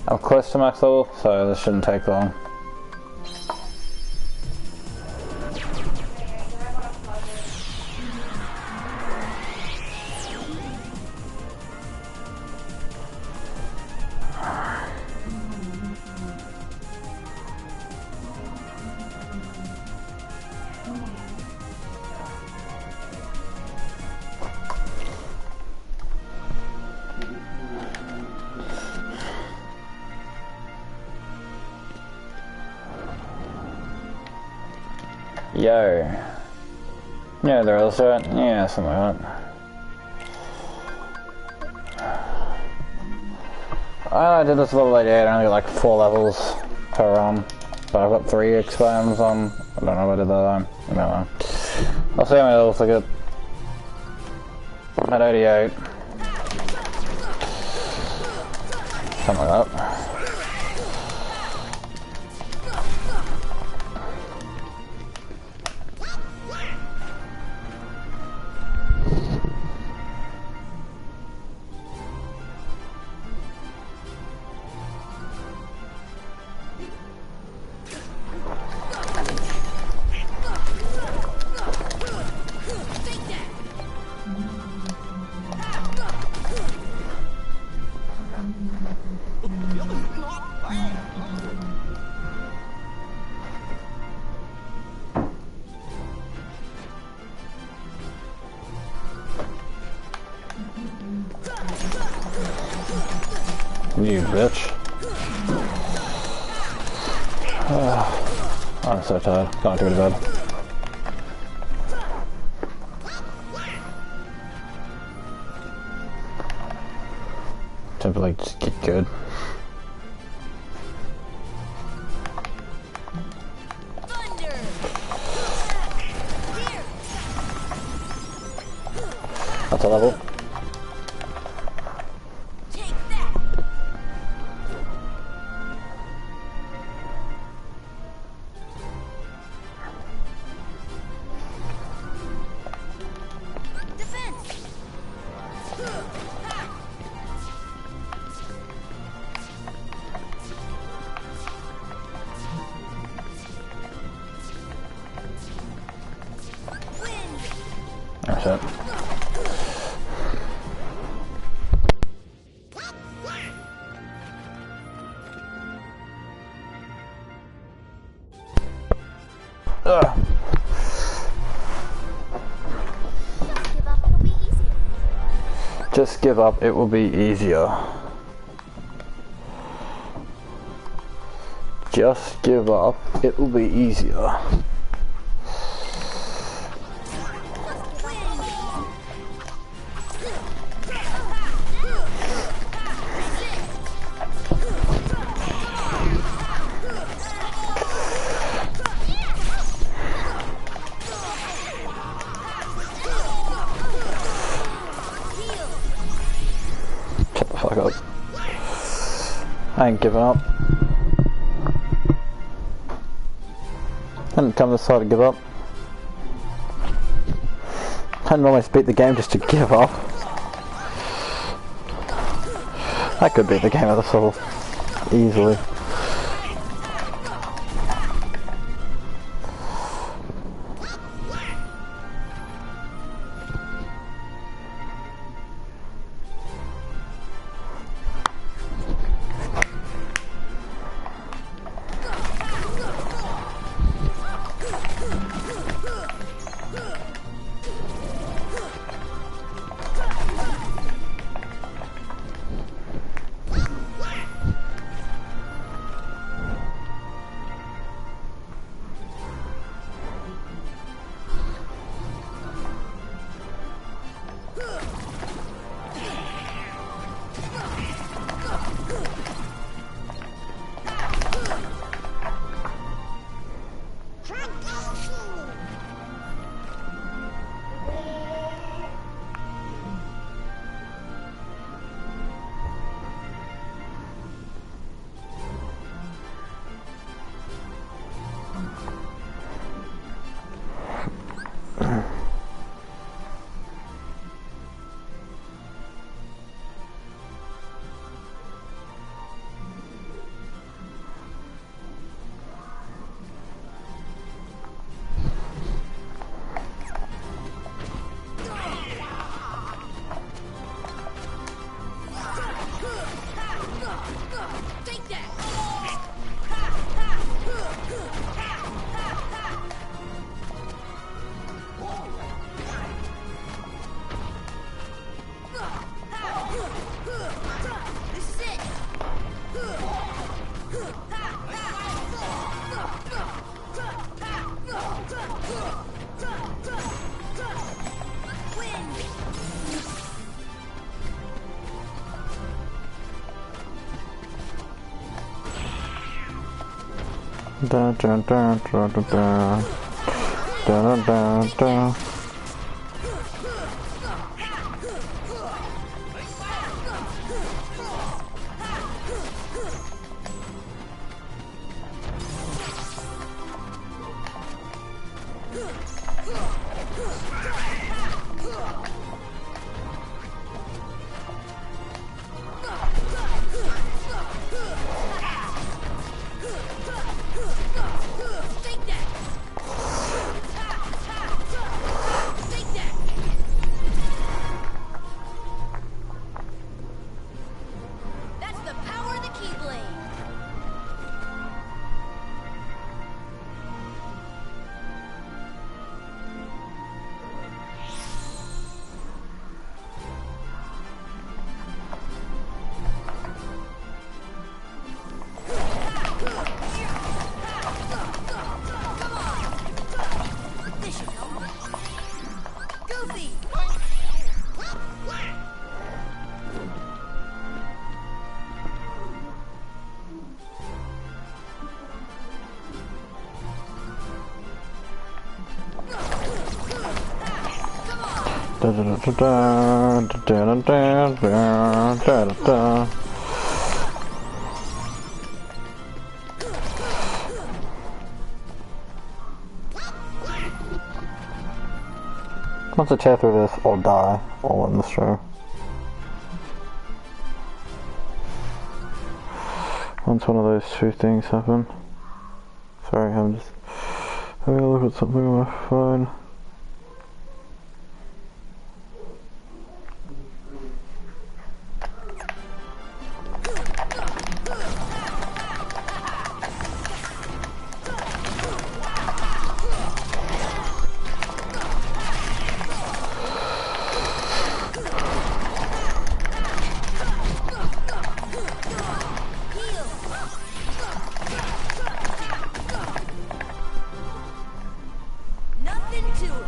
I'm close to max level, so this shouldn't take long. Yo. Yeah, they're all set. Yeah, something like that. I did this a little later, I only got like 4 levels per run. But I've got 3 expands on. I don't know if I did that time. I don't know. I'll see how many levels I get. I'm at 88. Something like that. You bitch. I'm so tired. Can't go to bed. Time to like just get good. Thunder. Here. That's a level. Take that. Defense. Wind. That's it. Ugh. Just give up, it'll be easier. Just give up. It will be easier. Just give up. It will be easier. Shut the fuck up. I ain't giving up. I didn't come this far to give up. I didn't almost beat the game just to give up. I could beat the game of the soul. Easily. Da da da da da da. Da da da da. Take that! Take that! That's the power of the Keyblade! This should help. Goofy! Da da da da da da da da da da da. Once I tear through this, or die, all in this show. Once one of those two things happen. Sorry, I'm just having a look at something on my phone. Nothing to it.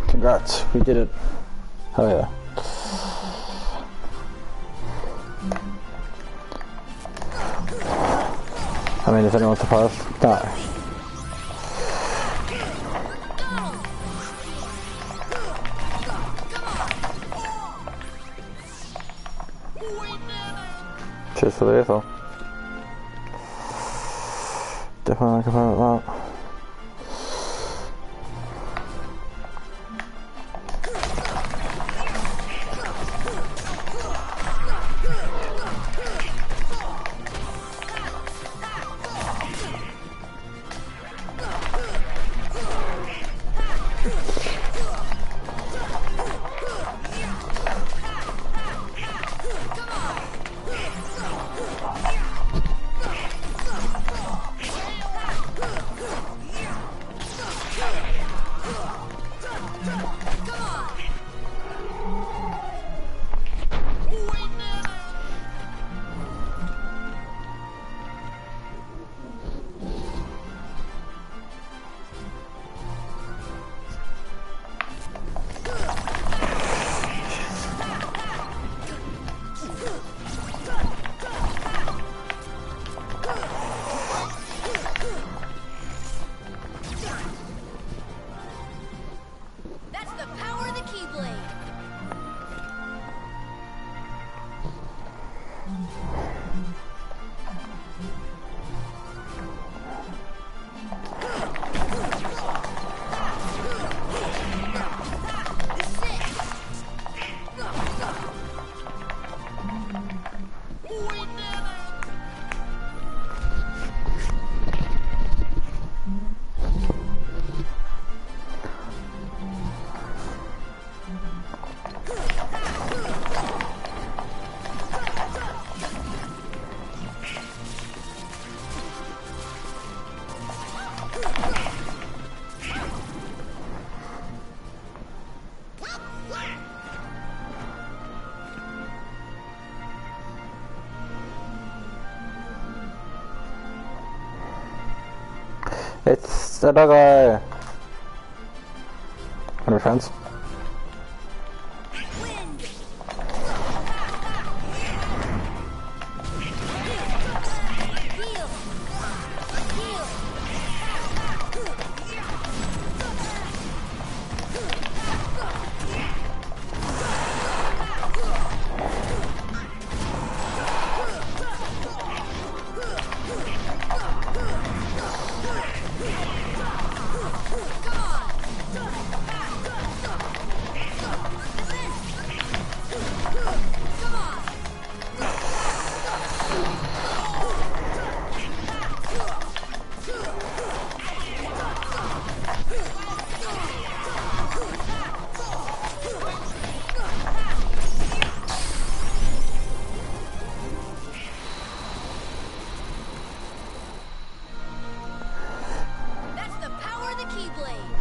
Congrats, we did it. Hell yeah. I mean, is anyone surprised? No. Cheers to the ethel. Definitely like about that. It's another one of your friends. Wind. Heal. Heal. That's the power of the Keyblade.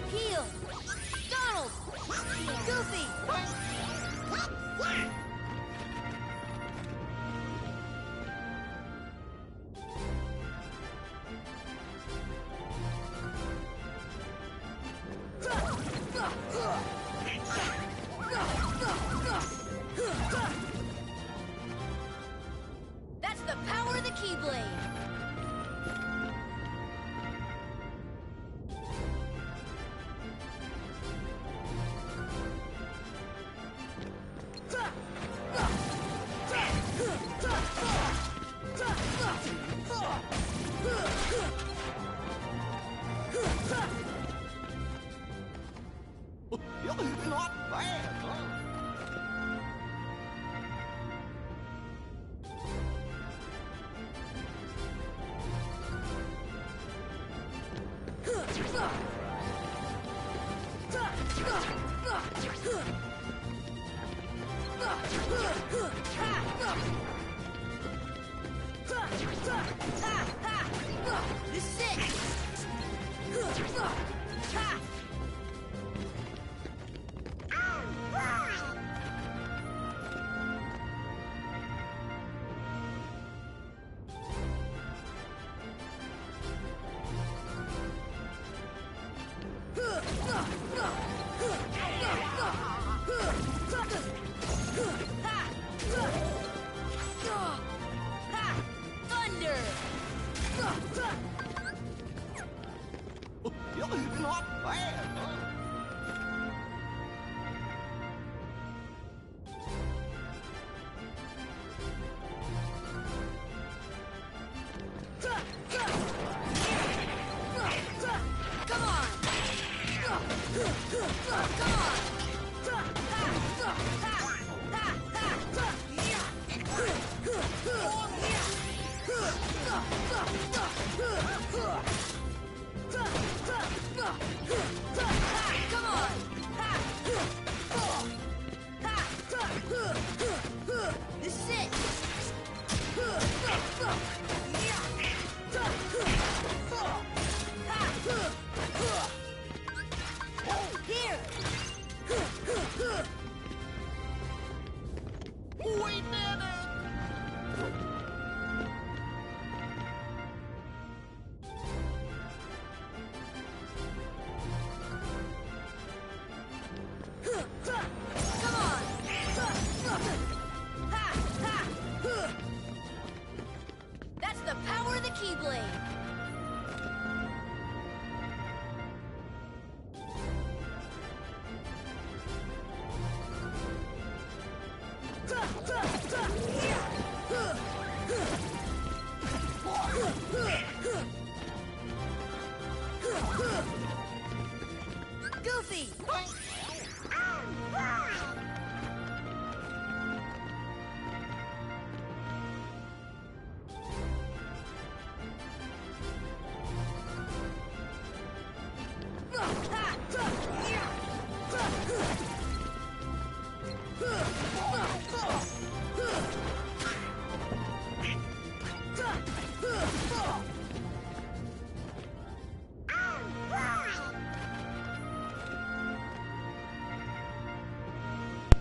Heal. Donald. Goofy. That's the power of the Keyblade. Not bad, huh? This is it. Thunder.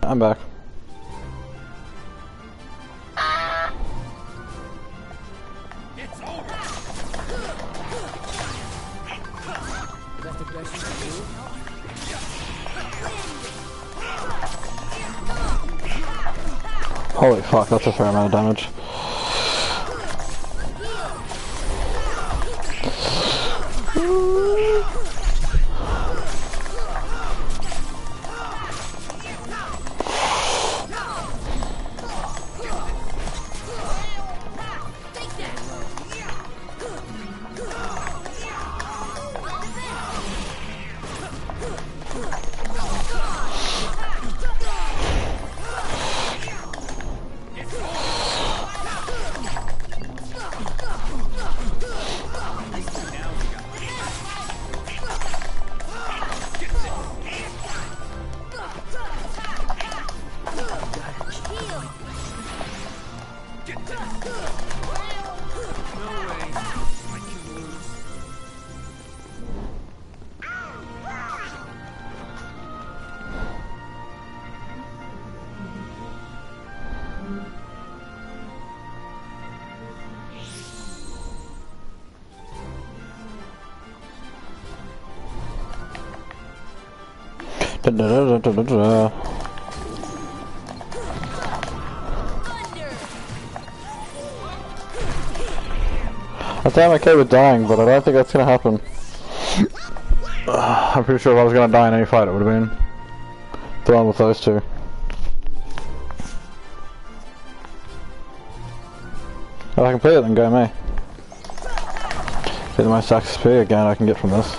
I'm back. Holy fuck, that's a fair amount of damage. I think I'm okay with dying, but I don't think that's gonna happen. I'm pretty sure if I was gonna die in any fight, it would have been the one with those two. If I complete it, then go me. Get the most XP again I can get from this.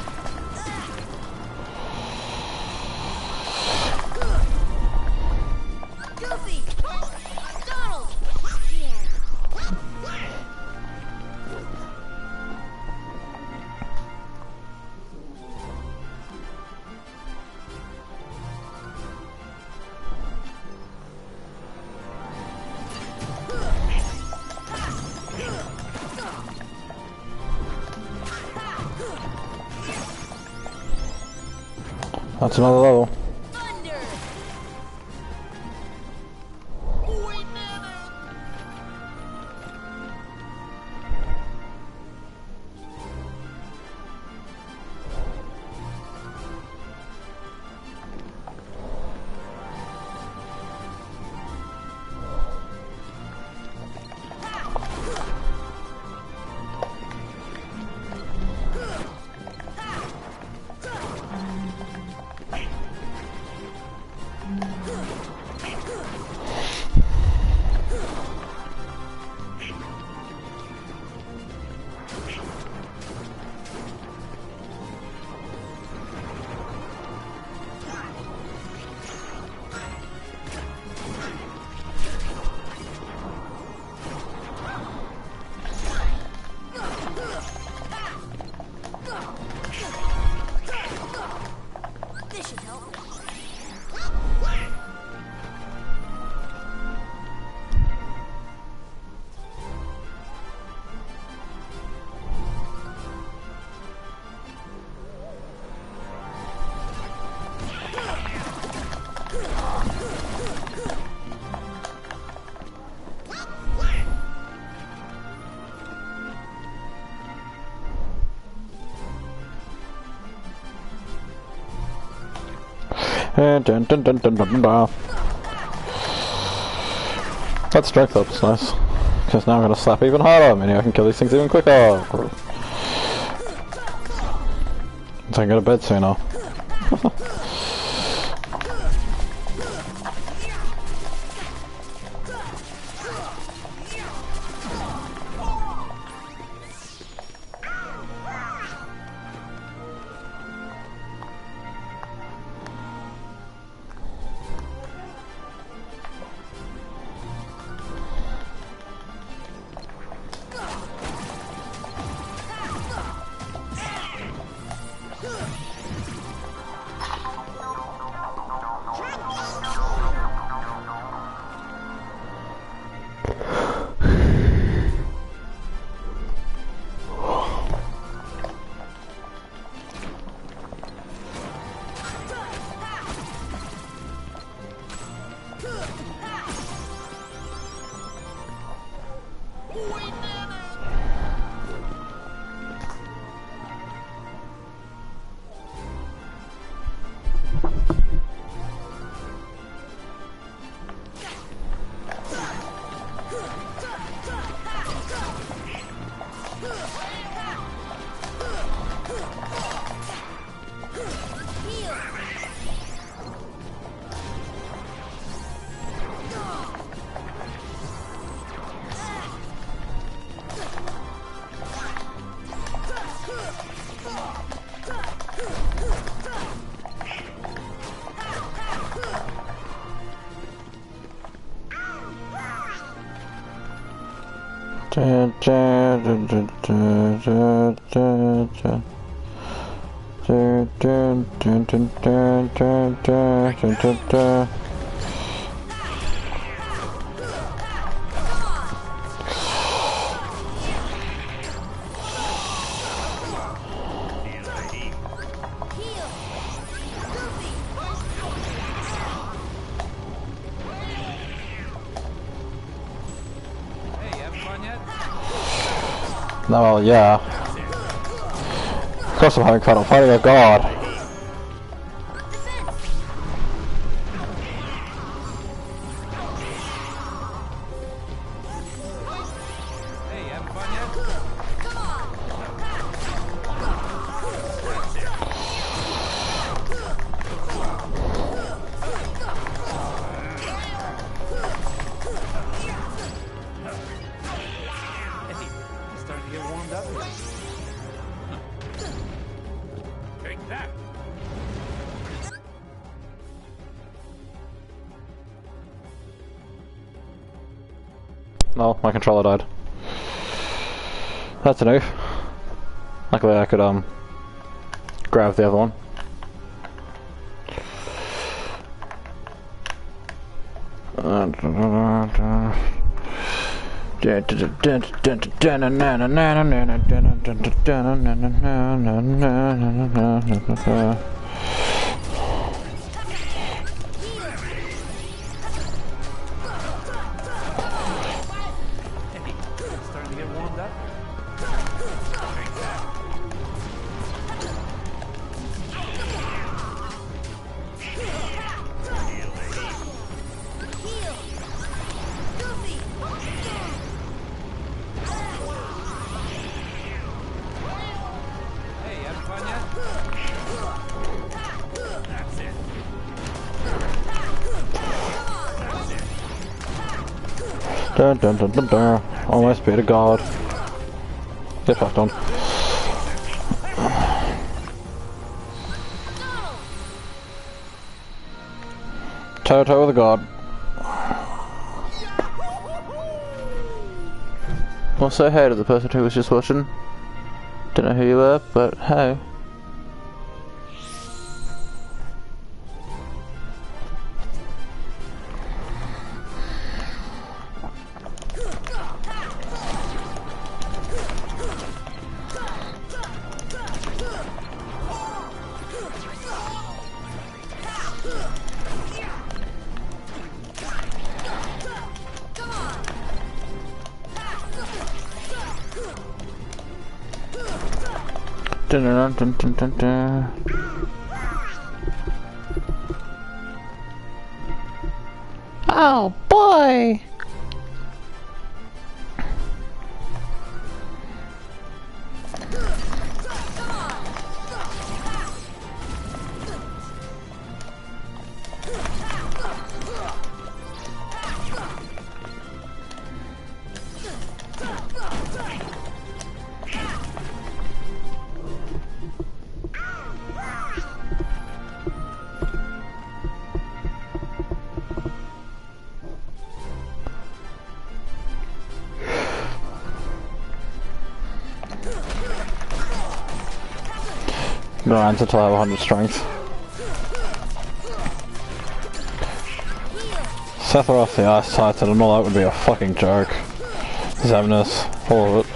That's another level. Dun, dun, dun, dun, dun, dun, dun. That strength up is nice. Because now I'm going to slap even harder, meaning I can kill these things even quicker. So I can go to bed sooner. No, well, yeah. Of course I'm having fun. I'm fighting a god. Hey, having fun yet? Come on. Hey, starting to get warmed up here. Take that. No, my controller died. That's a noof. Luckily I could grab the other one. Starting to get warmed up. Hey, having fun yet? That's it. Dun dun dun dun dun. Almost beat a god. Get fucked on. Toe to toe with a god. Well, say hey to the person who was just watching. Don't know who you were, but hey. Dun dun dun dun dun dun. Oh boy! No answer until I have 100 strength. Sephiroth the Ice Titan and all that would be a fucking joke. Xemnas, all of it.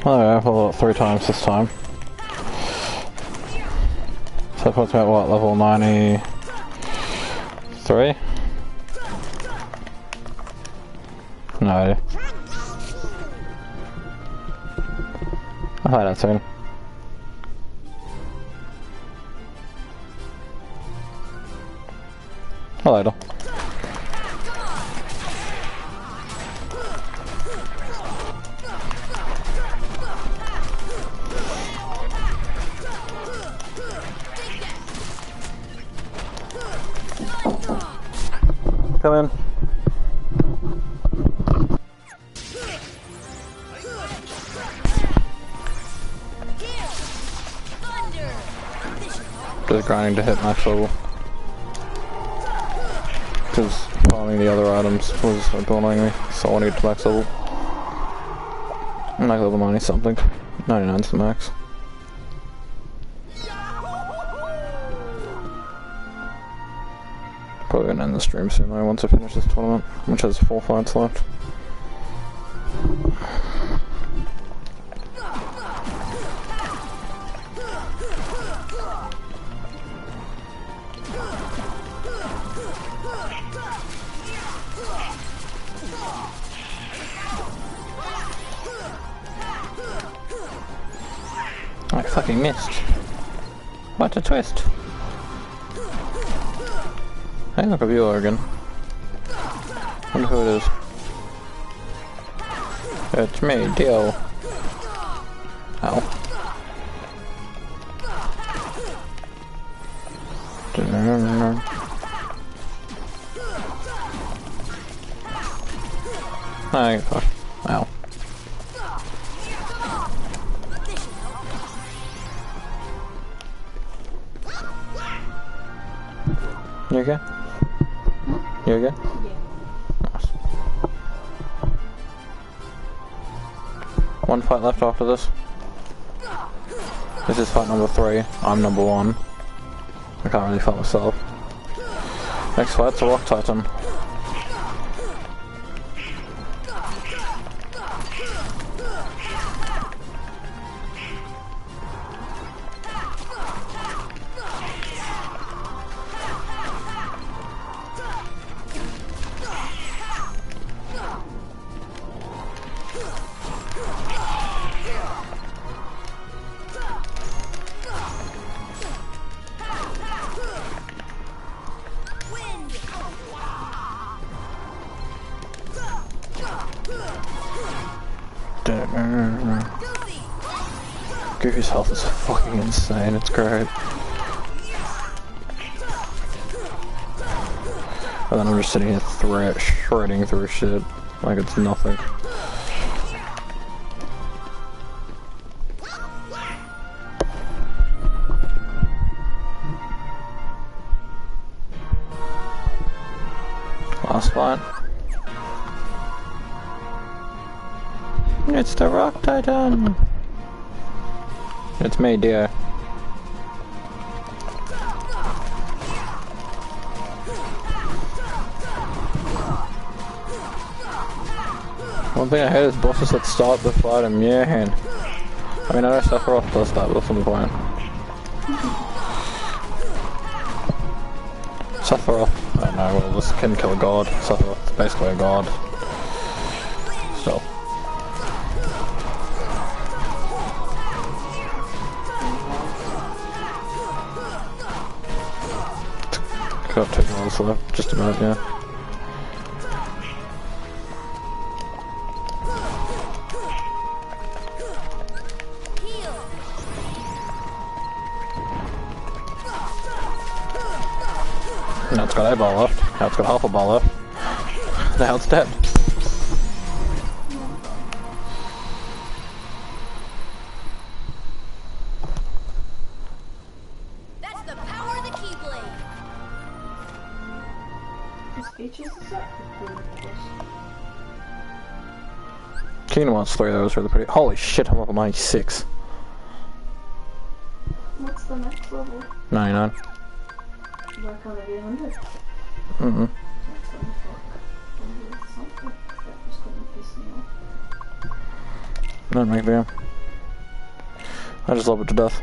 Oh yeah, I've leveled up 3 times this time. So that puts me at what, level 93? No. I'll play that soon. Or later. Come in. Just grinding to hit max level. Because farming the other items was annoying me, so I want to get to max level. Max level 90 something. 99's the max. Probably gonna end the stream soon though once I finish this tournament, which has 4 fights left. I fucking missed. What a twist. Hey, look, a viewer again. Wonder who it is. It's me, Dio. Ow. Hey, fuck. Ow. You okay? You okay? Yeah. Nice. 1 fight left after this. This is fight number 3. I'm number 1. I can't really fight myself. Next fight's a Rock Titan. Goofy's health is fucking insane, it's great. And then I'm just sitting here shredding through shit like it's nothing. Last fight. It's the Rock Titan! It's me, Dio. One thing I hate is bosses that start the fight in Muirhan. I mean, I know Sephiroth does that, but that's not the point. Sephiroth, I don't know, well, this can kill a god. Sephiroth's basically a god. So. Got 2 rounds left, just about, yeah. Now it's got a ball left. Now it's got half a ball left. Now it's dead. That's the power of the Keyblade. Kingdom Hearts 3, that was really pretty. Holy shit, I'm level 96. What's the next level? 99. Why can't it be 100? Mm-mm. That's what the fuck. 100 something. That was gonna piss me off. Don't make me. I just love it to death.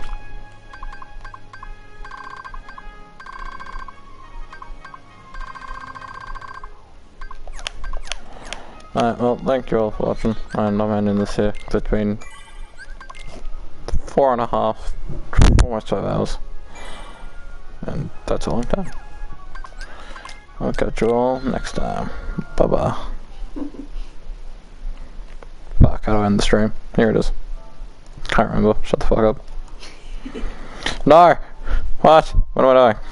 Alright, well, thank you all for watching, and I'm ending this here, because it's been 4.5, almost 5 hours, and that's a long time. I'll catch you all next time. Bye bye. Fuck, how do I end the stream? Here it is. Can't remember. Shut the fuck up. No! What? What am I doing?